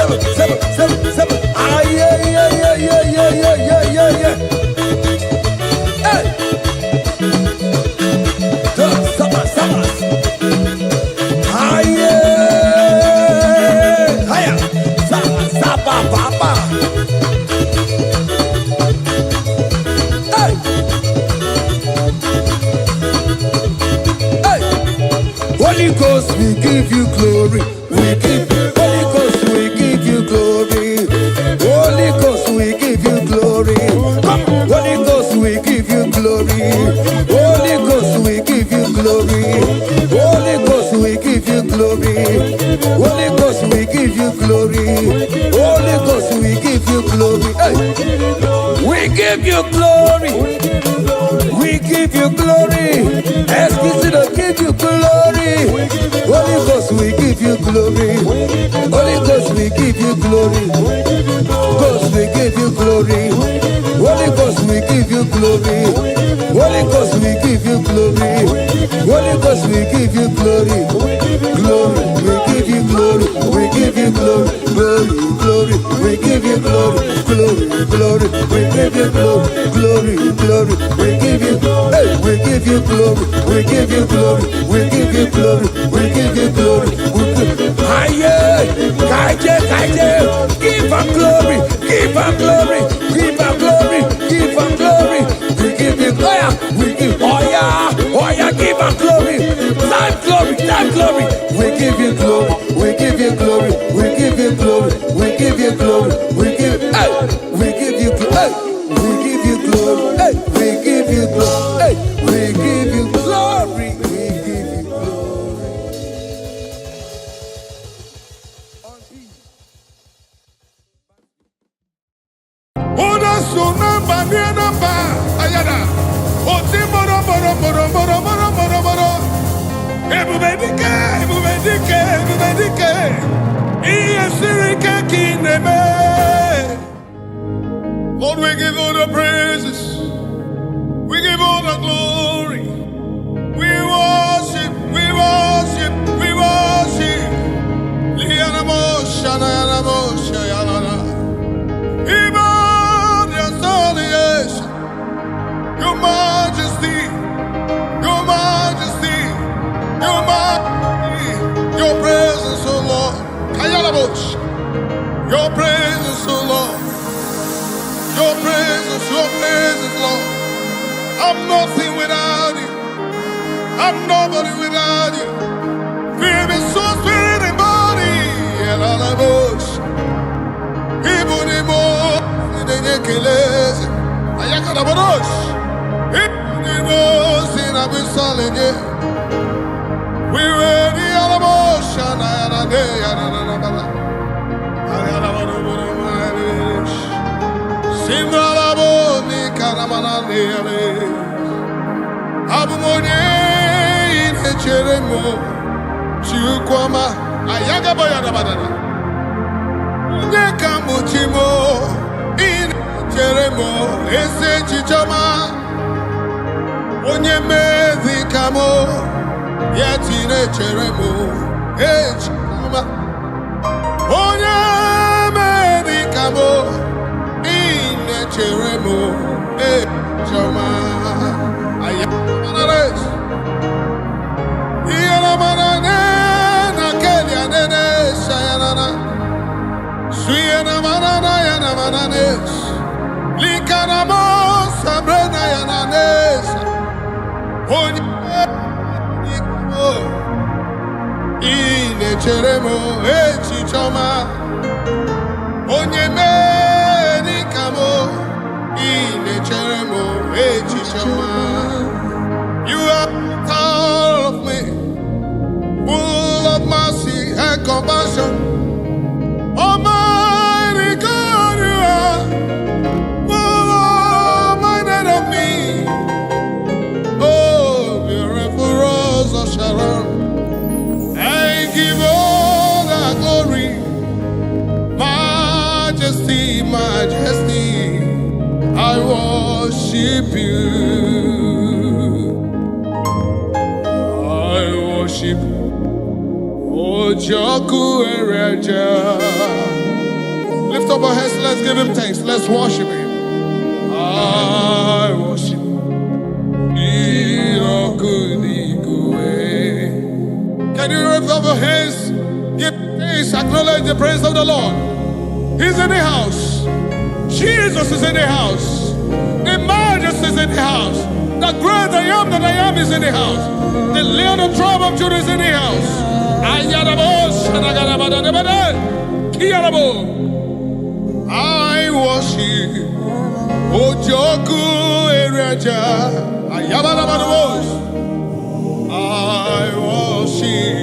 Speaker 1: Seven. Ah, yeah. Hey. Seven. Ah, yeah. Hiya. Saba. Holy Ghost, we give you glory. Holy Ghost, we give you glory. Holy Ghost, we give you glory. Come, Holy Ghost, we give you glory. Holy Ghost, we give you glory. Holy Ghost, we give you glory. Holy Ghost, we give you glory. Holy Ghost, we give you glory. Hey. We give you glory. We give you glory. Excuse me, give you glory. Holy Ghost, we give you glory. Holy Ghost, we give you glory. Ghost, we give you glory. Holy Ghost, we give you glory. Holy Ghost, we give you glory. Holy Ghost, we give you glory. Glory, we give you glory. We give you glory. Glory, we give you glory. Glory, we give you glory. Glory, we give you glory. Hey, we give you glory. We give you glory. We give you glory. We give you glory. Kaije, give am glory. Give am glory. Give am glory. Give am glory. We give you glory. We give give am glory. Time glory. We give you glory. We give you glory. We give you glory. We give you glory. We give you glory. We give you glory. We give you glory. We give you glory.
Speaker 2: Lord, we give all the praises. We give all the glory. We worship, we worship, we worship. Your majesty, your majesty, your majesty, your presence, oh Lord. Your presence, oh Lord. Your presence, Lord. I'm nothing without you. I'm nobody without you. Feel me, soul, spirit, and body. And all the bush. People need more. They need killers. I got a bush. People need more. Sin, I've been selling you. We ready, all the bush. And I had a day. I got a bush. Simralabo ni karamanane ale. Abumonye inecheremo. Chukwama ayagabaya na badana. Onye kamuchimo inecheremo. Ese chichama. Onye mezi kamo. Yeti inecheremo. Echama. Onye mezi kamo. Cheremo, chama, ayamanares, iyanamanane, nakelia nene, sayanana, suyanamanana, yanamananes, likanamo, sabrena, yananes, onyekamo, ine cheremo, chichama, onyeme. You are all of me, full of mercy and compassion. Almighty God, you are full minded of me. Oh, beautiful rose of Sharon, I give all the glory, majesty, majesty. I worship you. I worship Ojoku Ereja. Lift up our hands, let's give him thanks. Let's worship him. I worship Can you lift up your hands? Give thanks, acknowledge the praise of the Lord. He's in the house. Jesus is in the house. The majesty is in the house. The great I am that I am is in the house. The Lion of tribe of Judah is in the house. I worship Ojoku Ereja. I worship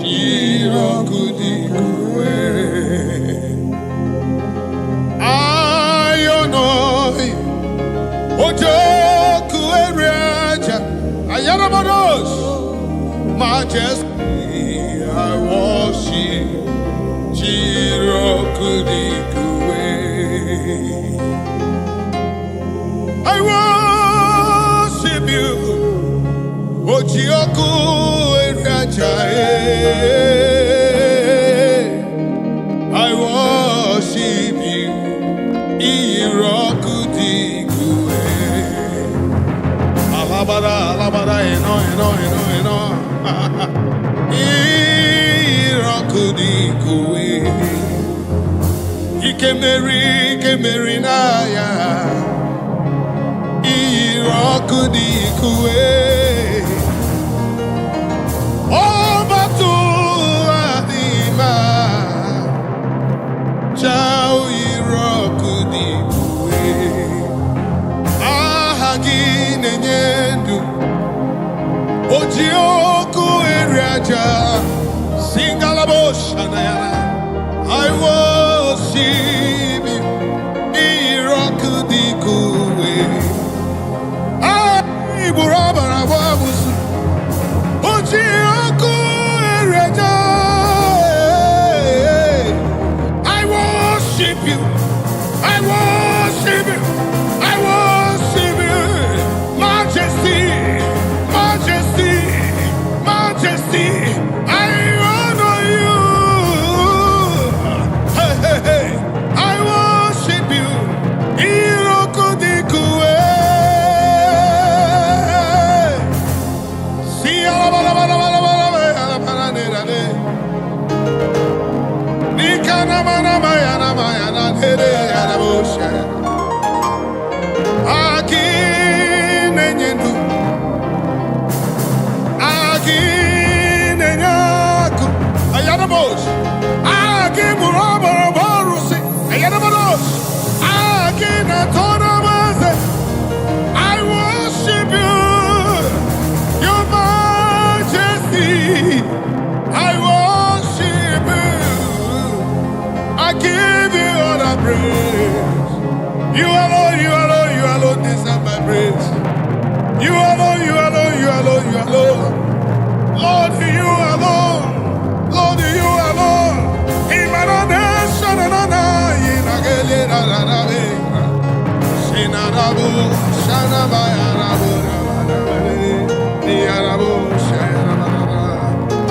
Speaker 2: Jirokudikwe. Ojoku Ereja, Ayanabados, majesty, I worship Jirokudikwe. I worship you, Ojoku Ereja. I worship you, Irokudikwe. Alabada, eno. Irokudikwe. Ikemeri na ya. Irokudikwe. Obatu adima. Chao Irokudikwe. Nenyendu Ojoku Ereja Singalabosha Nayana I worship you Irokudikwe Iburabara Wabusu Ojoku Ereja I worship you, your majesty. I worship you. I give you all the praise. You alone, you alone, you alone deserve my praise. You alone, you alone, you alone, you alone. Lord, you alone. Lord, you alone. Imanonation and honor. Inagele na na na me. Sinarabu, shanabaya rabu,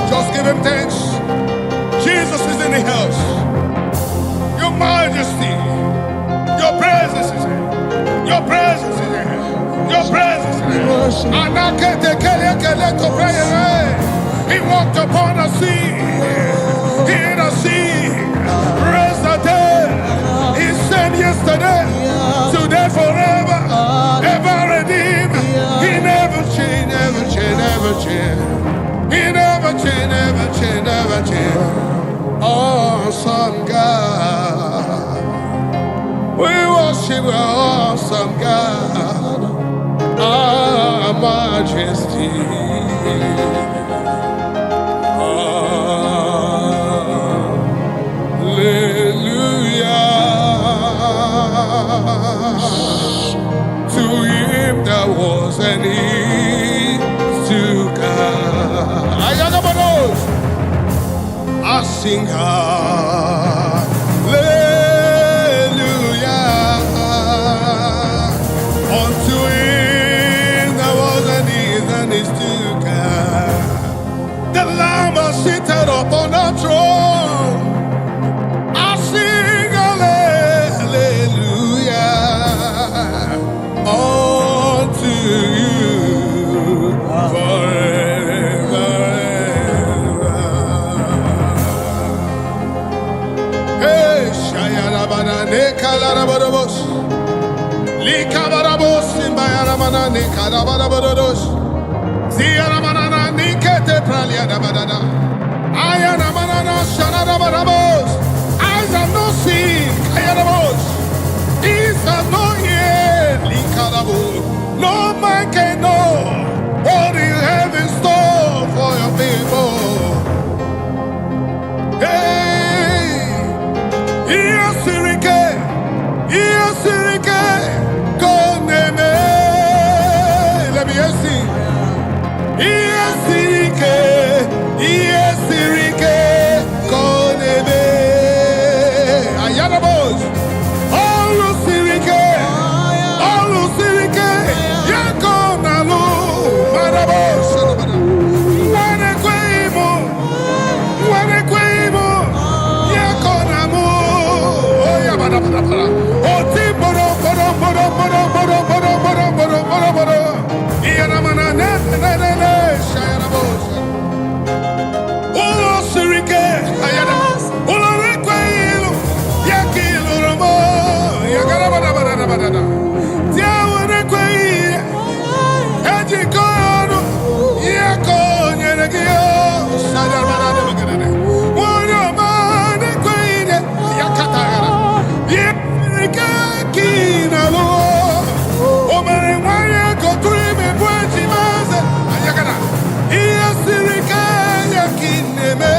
Speaker 2: just give him thanks. Jesus is in the house. Your majesty, your presence is here. Your presence is here. Your presence is here. He walked upon the sea. In the sea, raised the dead. He said yesterday, today, forever, ever redeemed. He never changed, never changed, never changed. He never changed, never changed, never changed. Awesome God. We worship our awesome God. Our majesty. To him that was and is to come. I sing hallelujah unto him that was and is to come. The Lamb is seated upon the throne. I sing hallelujah unto you forever. Hey, Shayarabana Nekalarabos, Likabarabos, Simbayaramana Nekarabarabos, Ziaramana Nikete Praliadabada, Ayaramana Shanarabarabos, eyes have not seen, Kayarabos, ears have not heard, Likarabo. No man can know what you have in store for your people. Hey, Sirike, Koneme, let me see. Sirike, Koneme, Ayarabos, all Sirike, Yakonalu, Marabos, Wanequemo, Yakonamu, Oyabada, Otiboro, Yanamana, Shayarabos, Ulo Sirike, Ayanas, Ulo Requelo, Yakilo Ramo, Yagarabada, Tiawane Quay, Edikono, Yakon, Yanagio, Sadarabada, Wanaman, Quay, Yakatara, Yakinalo, Oman, Maya, Kotrim, and Puantimas, Ayakana, Sirika, Yakineme,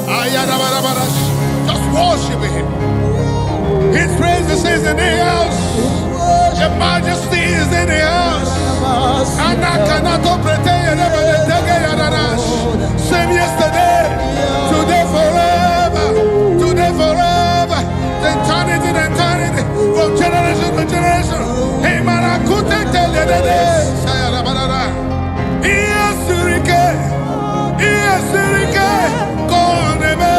Speaker 2: Ayadabara, just worship him. His praises is in the house. Your majesty is in the house. And I cannot pretend same yesterday, today forever, eternity, from generation to generation. Hey, man, I couldn't tell you that. Sirike, Koneme.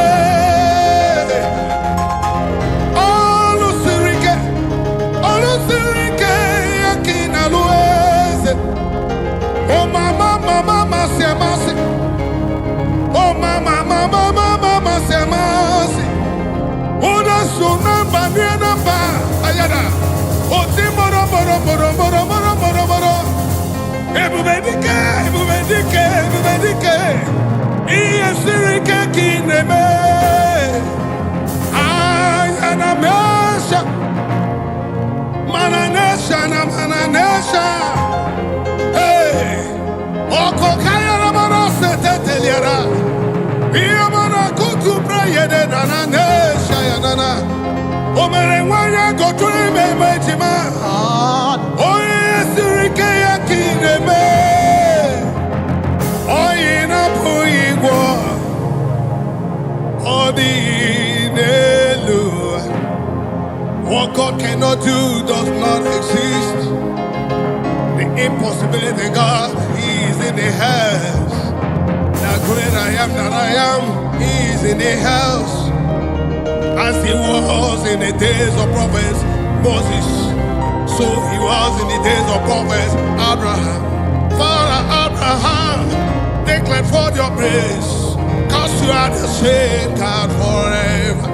Speaker 2: Mama, What God cannot do does not exist. The impossibility God, He is in the house. The great I am that I am, He is in the house. As He was in the days of prophets Moses, so He was in the days of prophets Abraham. Father Abraham, declare forth your praise, cause you are the same God forever.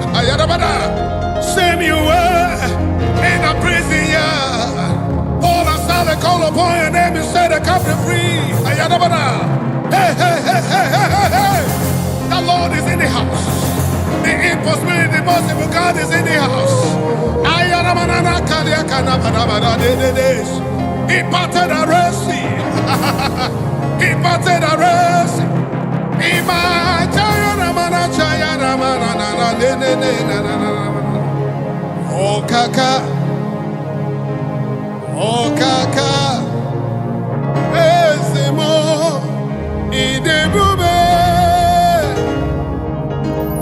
Speaker 2: Same you were in a prison yard. Paul and Silas call upon your name and say the captive free. Hey, hey, hey, hey, hey, hey, hey. The Lord is in the house. The impossibility, the possible God is in the house. He parted the Red Sea. He parted the Red Sea. Oh kaka, oh kaka, ezemo idebube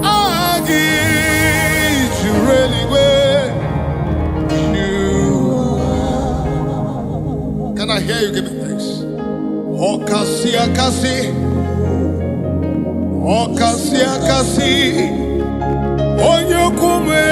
Speaker 2: agi jureliwe you. Can I hear you giving thanks? Oh kasi akasi, oh kasi akasi, oh yokume.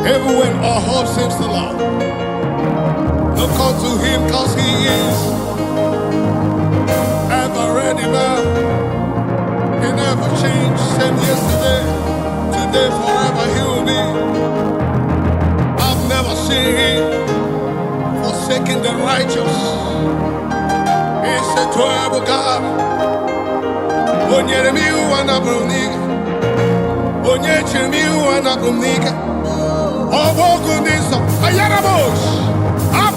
Speaker 2: Everywhere our hope seems to lie, look unto Him, cause He is ever ready, man. He never changed, same yesterday, today, forever He will be. I've never seen Him forsaking the righteous. He's a terrible God. Onyere mi wana brunika, onyeche mi wana brunika. Obogunisa, ayarabosh. Up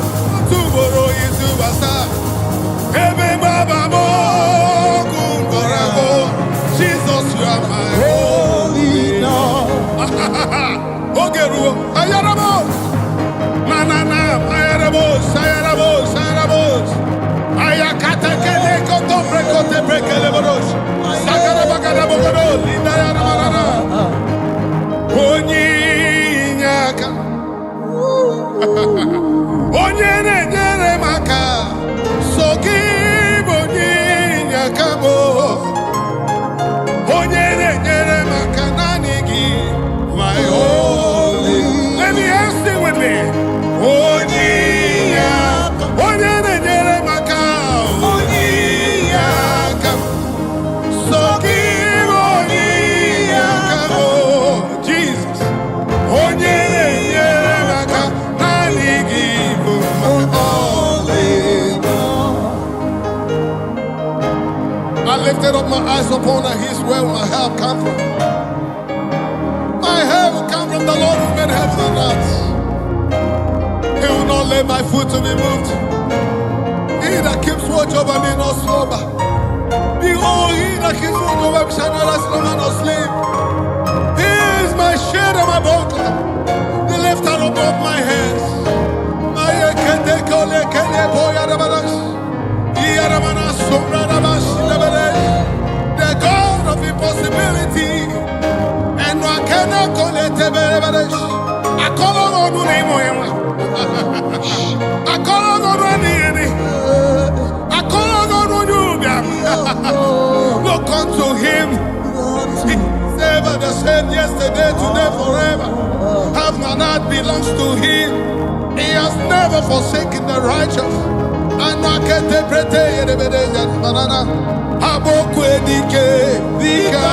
Speaker 2: to Boro is Basta. Ebe Baba Mogun Borabo. Jesus, you are my holy Lord. Ogeru, ayarabosh. Manana, ayarabosh, ayarabosh, ayarabosh. Ayakata kele koto prekote prekele borosh. Sakara bagada bogoro, linda yaramanana. Onyi nyaka. Onye nyere maka. Soki bonyi nyaka bo. Onye nyere maka nanigi. My holy. Let me ask you with me. Onyi nyaka. Onye nyere maka. lifted up my eyes upon the hills, where my help come from. My help will come from the Lord who made heaven and earth. He will not let my foot to be moved. He that keeps watch over me not slumber. Behold, he that keeps watch over me shall not slumber nor sleep. He is my shield and my buckler, the lifter up of my hands. The God of impossibility, and I cannot call it a beverage. I call on the name of him. I call on the name. I call on you. Look unto him. He's ever the same yesterday, today, forever. Have my heart belongs to him. He has never forsaken the righteous. And I can't interpret the banana. Abokwe dike, dika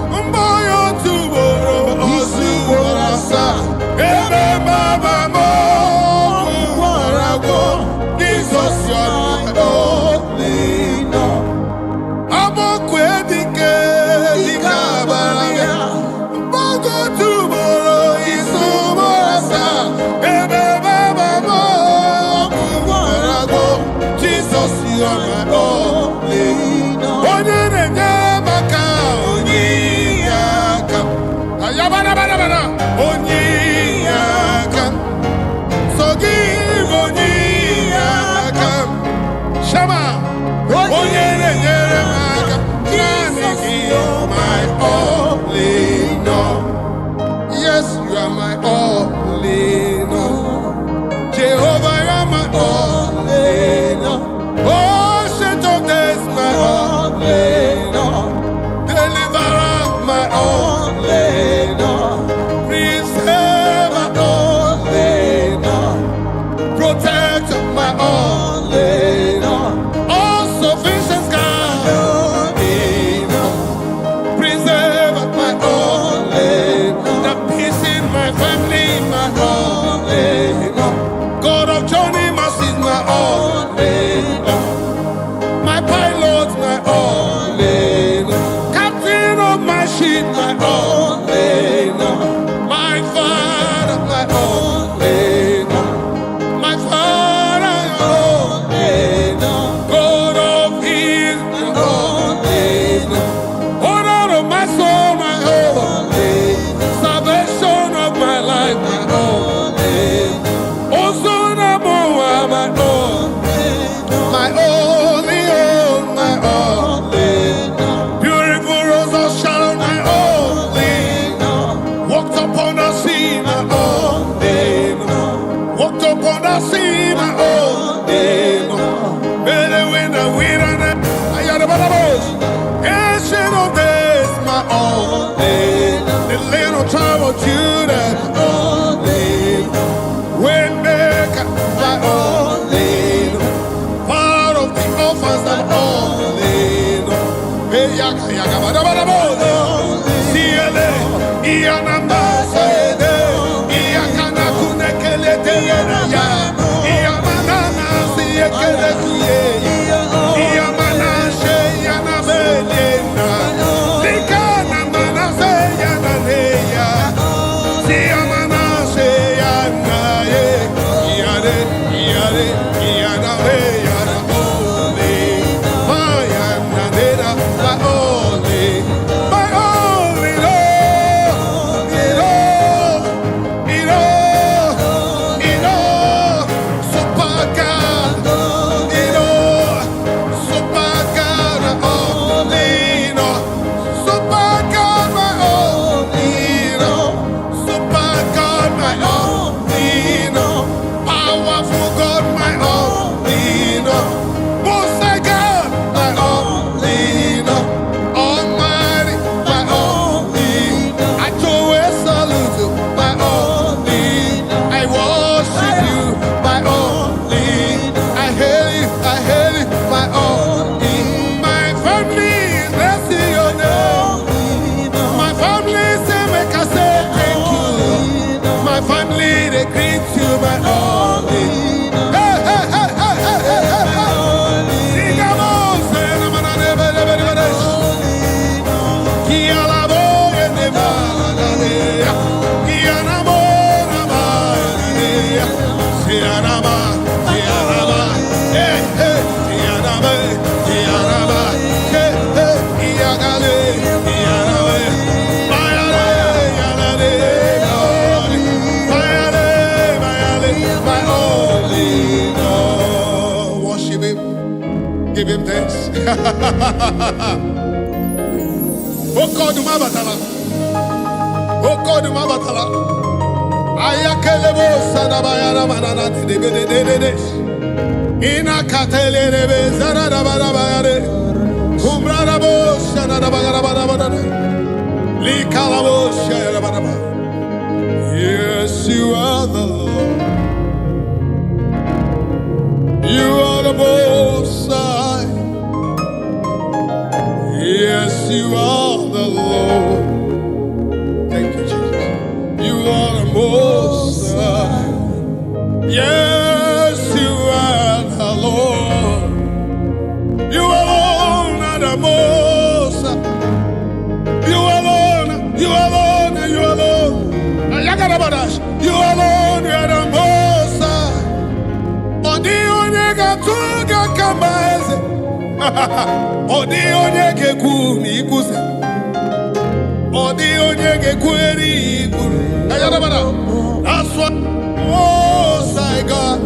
Speaker 2: mboyo tuboro, osuwarasa. Ebe baba mo, warago. Jesus, you are my only Lord. Abokwe dike, dika mboyo tuboro, isuwarasa. Ebe baba mo, warago. Jesus, you are my only. Yes, you are my only Lord. Jehovah, you are my only Lord. Oh, shit of this, my only Lord. Deliverer, my only Lord. Preserve, my only Lord. Protect, my only Lord. All sufficient God, only Lord. Preserve, my only Lord. The peace in my family, my only Lord. God of Johnny, mercy, my only Lord. My pilot, my only Lord. Captain of my ship, my only Lord. My father, my only Lord. My father, only Lord. God of his, my only Lord. Honor of my soul, my only Lord. Salvation of my life, my only Lord. Also, my own. My only own, my only Lord. Beautiful rose of Sharon, my only Lord. Walked upon the sea, my only Lord. Walked upon the sea, my only Lord. Better when the wind and I had a bubbles. Ancient of days, my only Lord. The little tribe of Judah, my only Lord. Waymaker, my only Lord. Part of the orphans, my only Lord. Hey, yaga, yaga, bada, bada, bada. Siele, iyanamba, sayede. Iyakana, kunekele, teyena, ya. Iyamanana, siyekele, siye. Iyamana, sheyana, belena. Likana, mana, seyana, leya. Siyamana, sheyana, ye. Iyare, iyare, iyana, iyana, only. Mayana, nena, my only. Give him thanks. Oh God, my batala. Oh God, my batala. Ayakelebo sadabayara manana de. Ina katelebe zarada barabayare. Kumrarabo shanada bagara. Likalabo shayara baraba. Yes, you are the Lord. You are the Most High. Yes, you are the Lord. Thank you, Jesus. You are the Most High. Yes, you are the Lord. You alone are the Most High. You alone, you alone, you alone. You alone, you are the Most High. Odi onyega tuga kamaze. Odi onyege kumi ikuse. Odi onyege kweri ikuru. That's what Most High God.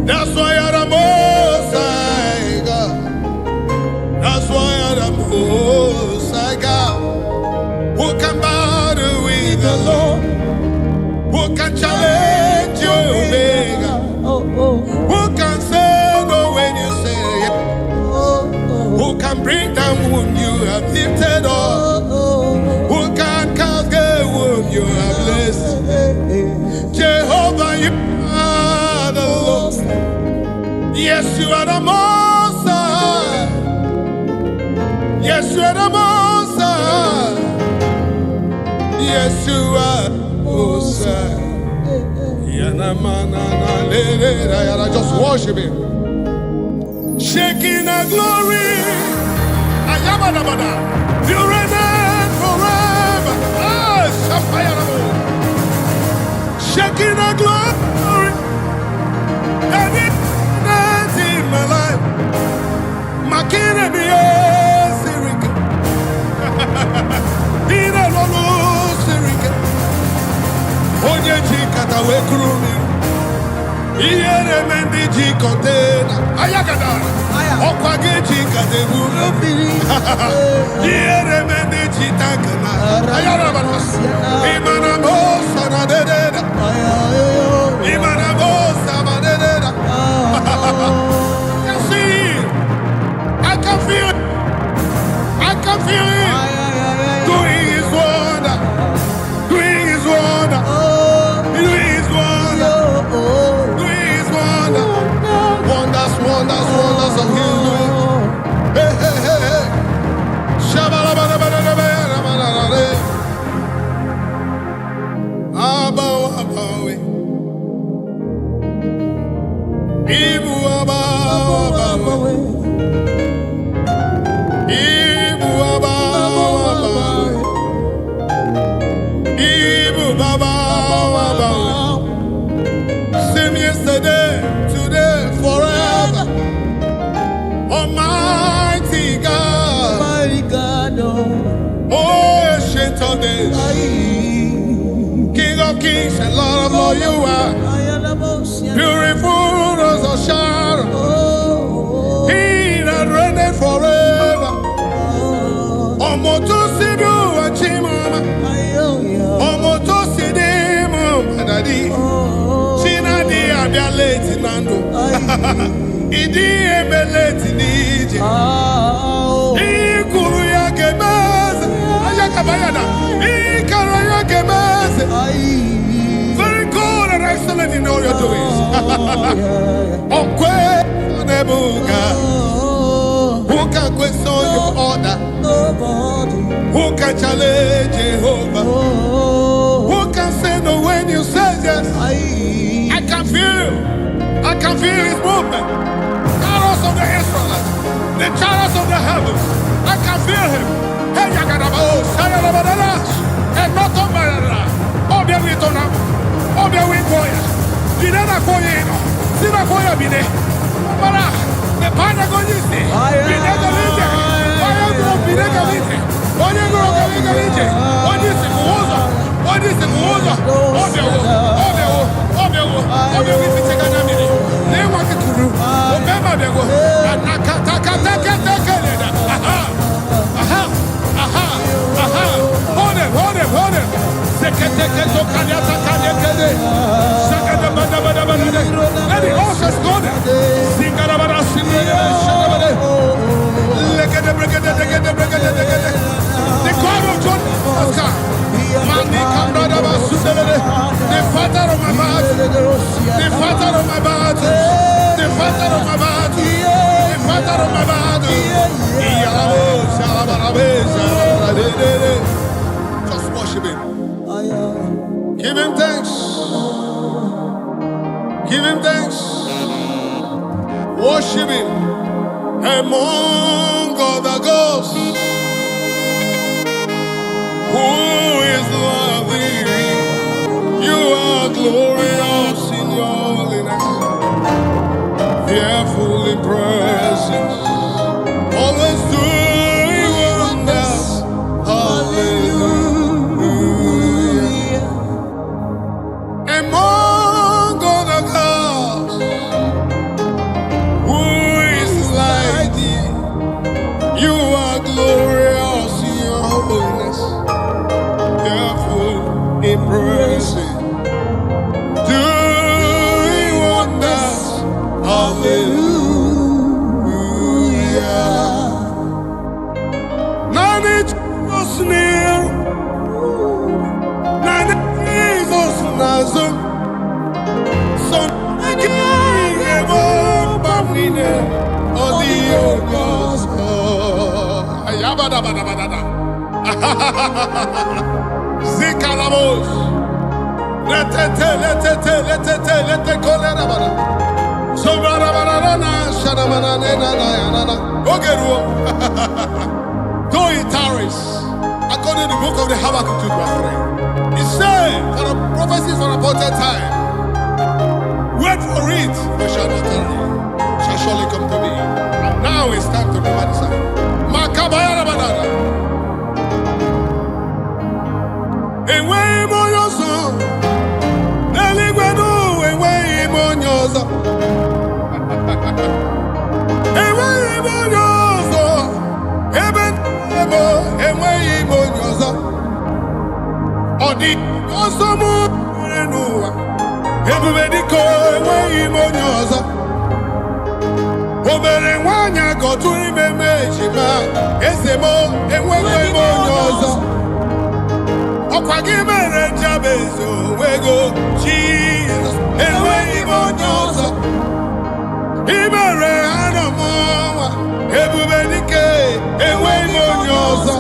Speaker 2: That's why you're the Most High God. That's why you're the Most High God. Who can battle with the Lord? Who can challenge your Omega? Who can say no when you say yes? Who can bring down whom you have lifted up? Who can cast away whom you have blessed? Jehovah, you are the Lord. Yes, you are the Most High. Yes, you are the Most High. Yes, you are Most High. Just worship him. Shaking the glory. You reign forever. Shaking the glory. Everything in my life. Making the Sirika. Ina Lolo Sirika. Onye Jikata Wekrumi. Iere Mendi Jikotena. Ayagada. Okwage Jikadebu. Iere Mendi Jitakana. Ayarabana. Imanamo Sanadeda. Imanamo Samadeda. I see. I can feel it. I can feel it. Doing his wonder. Doing his wonder. Doing his wonder. Doing his wonder. Wonders, wonders, wonders of his doing. Hey, hey, hey, hey. Shabalabalabalabalabalabalabalabala. Abaw, abawe. Ibu abaw, abawe. Ibu abaw, abawe. Ibu abaw, abawe. Same yesterday, today, forever. Almighty God.
Speaker 3: Mighty God,
Speaker 2: Oh, ancient of days. King of kings and Lord of lords, you are. Beautiful rose of Sharon. He that reigneth forever. Omoto sibu achimama. Omoto sidimu madadi. Chinadi abialeti nando. Idi ebeleti nije. Ikuru ya gemeze. Ayakabayana. Ikara ya gemeze. Very good and excellent in all your doings. Okwe nebuga. Who can question your order? Who can challenge Jehovah? Who can say no when you say yes? I can feel. I can feel his movement. Chariots of the Israelites, the chariots of the heavens. I can feel him. Hey, Yagadabo, Sayalabadash, and not on my Obia Witona, Obia Winkoya, Dinana Koyeno, Sina Koya Bine, Mara, the Panagonisi, Binega Lite, Oyagro Binega Lite, Oyagro Galinga Lite, Oyisi Muoza, Oyisi Muoza, Obia, Obia, Obia, Obia, Obia, Obia, Let the horses go there. Sing arabara, sing the God of John has come. The father of my battle, the father of my battle, the father of my battle, the father of my battle. Just worship him. Give him thanks. Give him thanks. Worship him among other gods. Who is lovely? You are glorious in your holiness, fearful in presence, always doing wonders. Hallelujah. Among other gods, who is like thee? You are glorious in your holiness, in praising, doing wonders. Hallelujah. None is near, none is Nazum. So again, above Bamine, or the Ogos. Ayabada. Zikalamos. Let it go. So though it tarries, according to the book of the Habakkuk 2:3, it said, for the prophecy for appointed time, wait for it, but shall not tarry, shall surely come to me. And now it's time to remember the sign. Makabaya banana. Away more your song. Neligwado, away more your song. Away more your song. Heaven, away more your song. Odi, awesome, everybody go away more your song. Obere wanya go to remember Jima. Esemo, away more your song. Okwagimere Jabezo, wego Jesus, ewe imonyoso. Ibere anomowa, ebubedike, ewe imonyoso.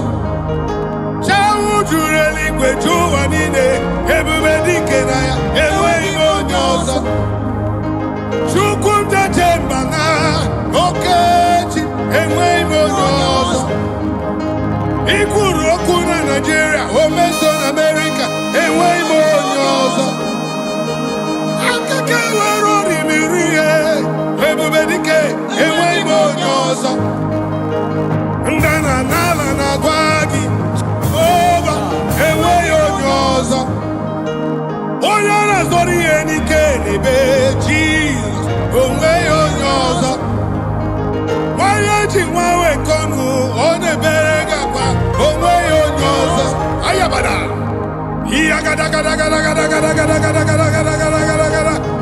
Speaker 2: Chawu jureli kwejuwa nine, ebubedike naya, ewe imonyoso. Chukwuta jembana, okechi, ewe imonyoso. Ikuru okuna Nigeria, Omeson America, ewe imonyoso. Akaka warori mirie, ebubedike, ewe imonyoso. Ndana nala na gwagi, over, ewe imonyoso. Oyara zori enike nebe, Jesus, ewe imonyoso. Wayaji wawe konu, oneberega kwa, ewe imonyoso. Ayabada.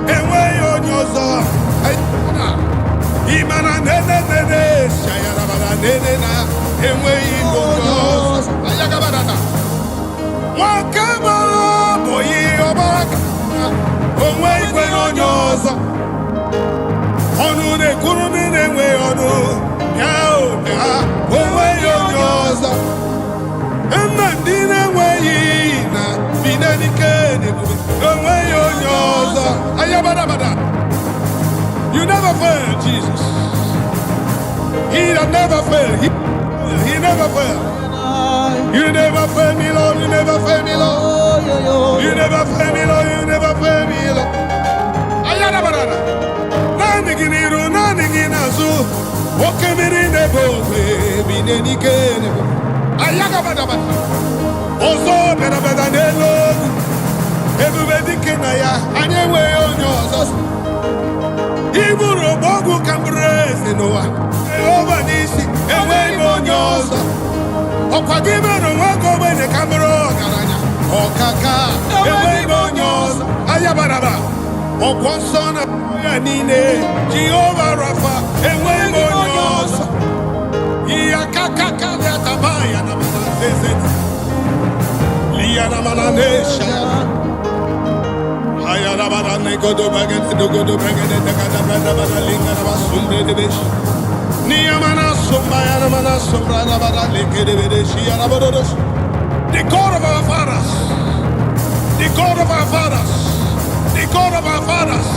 Speaker 2: Ewe onyoso. Imana nene shayarabada nene na. Ewe onyoso. Ayagabada. Wakabara boyi obaka. Ewe onyoso. Onu ne kuru nene we onu. Yao ya. Ewe onyoso. Emandine we you never fail, Jesus. He that never fail. He never fail. You never fail me, Lord. You never fail me, Lord. You never fail me, Lord. You never fail me, Lord. Ayadabada. Naniginiru, naniginazu. Okemiri nebo, binenike. Ayagabada. Ozo beda nelo. Everybody can anyway on yours. Iburo bogu kambrese noa. Over this, away on yours. Okagime no wako when the camera garanya. Okaka, ewe monyos, ayabaraba. Okwonsona yanine, Jehovah Rapha, ewe monyos. Iyakaka yatabaya na manazezet. Liya na mananesha. Ayara barane godo bagete dogodo bagete dakada brada bana linga na basumbre de besh. Niya mana sumba yana mana sumbra na bana leke de besh yana bodos. The God of our fathers, the God of our fathers, the God of our fathers.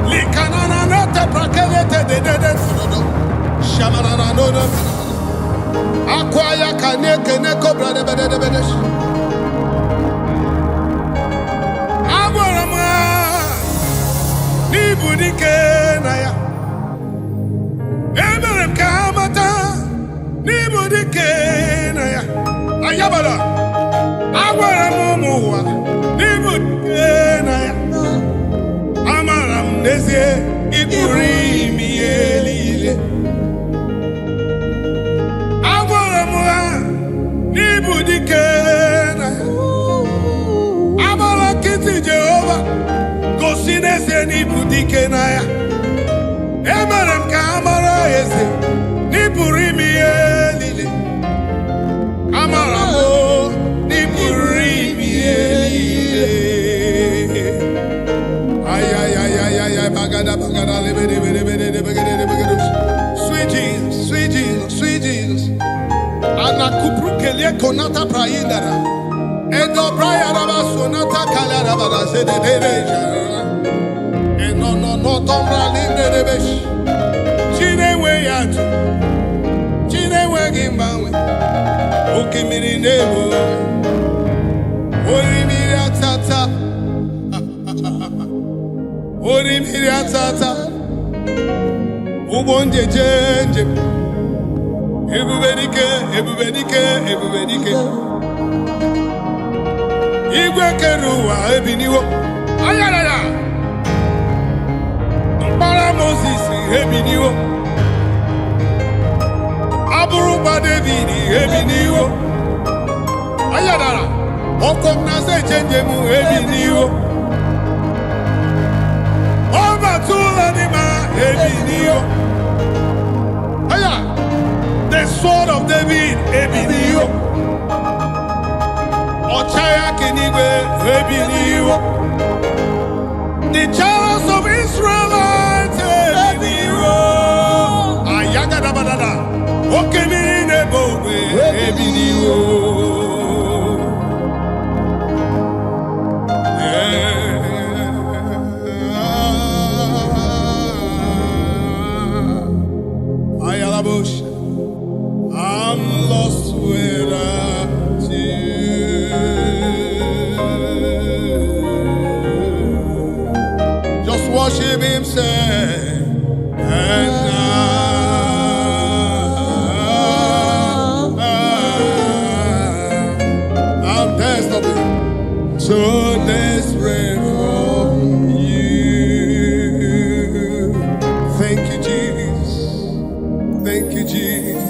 Speaker 2: Likanana nete prakelete de dodo. Shamanana no no. Akwaya kaneke ne cobra de bedesh. Agwarama nibudike naya. Emerem kamata nibudike naya. Ayabara. Agwaramuwa nibudike naya. Amaram nezie iburimi elile. Nibudike naya. Amara kiti Jehovah. Gosinese nibudike naya. Emerem ka amara ese. Niburi elile. Amara mo niburi elile. Ay bagada lebede. Sweet Jesus, sweet Jesus, sweet Jesus. Ana kuprukelie konata praindara. Edo prayara basonata kalara bada sedereja. Eno no tombra limbe debesh. Chinewe yatu. Chinewe gimbawe. Okimiri nebo. Orimiri atata. Orimiri atata. Ubonje jenje. Ebubedike. Igwe keruwa ebiniwo. Ayarara. Mbara Moses ebiniwo. Aburuba David ebiniwo. Ayarara. Okom na se change mu ebiniwo. Oba tula ni ma ebiniwo. Aya. The sword of David, Ebiniwo. Ochaya Kinigwe, Ebiniwo. The chariots of Israelites, Ebiniwo. Ayaga badada. Okemiri nebo, Ebiniwo. Ayalabush. I'm lost without you. Just worship him, say, and I'm desperate, so desperate for you. Thank you, Jesus. Thank you, Jesus.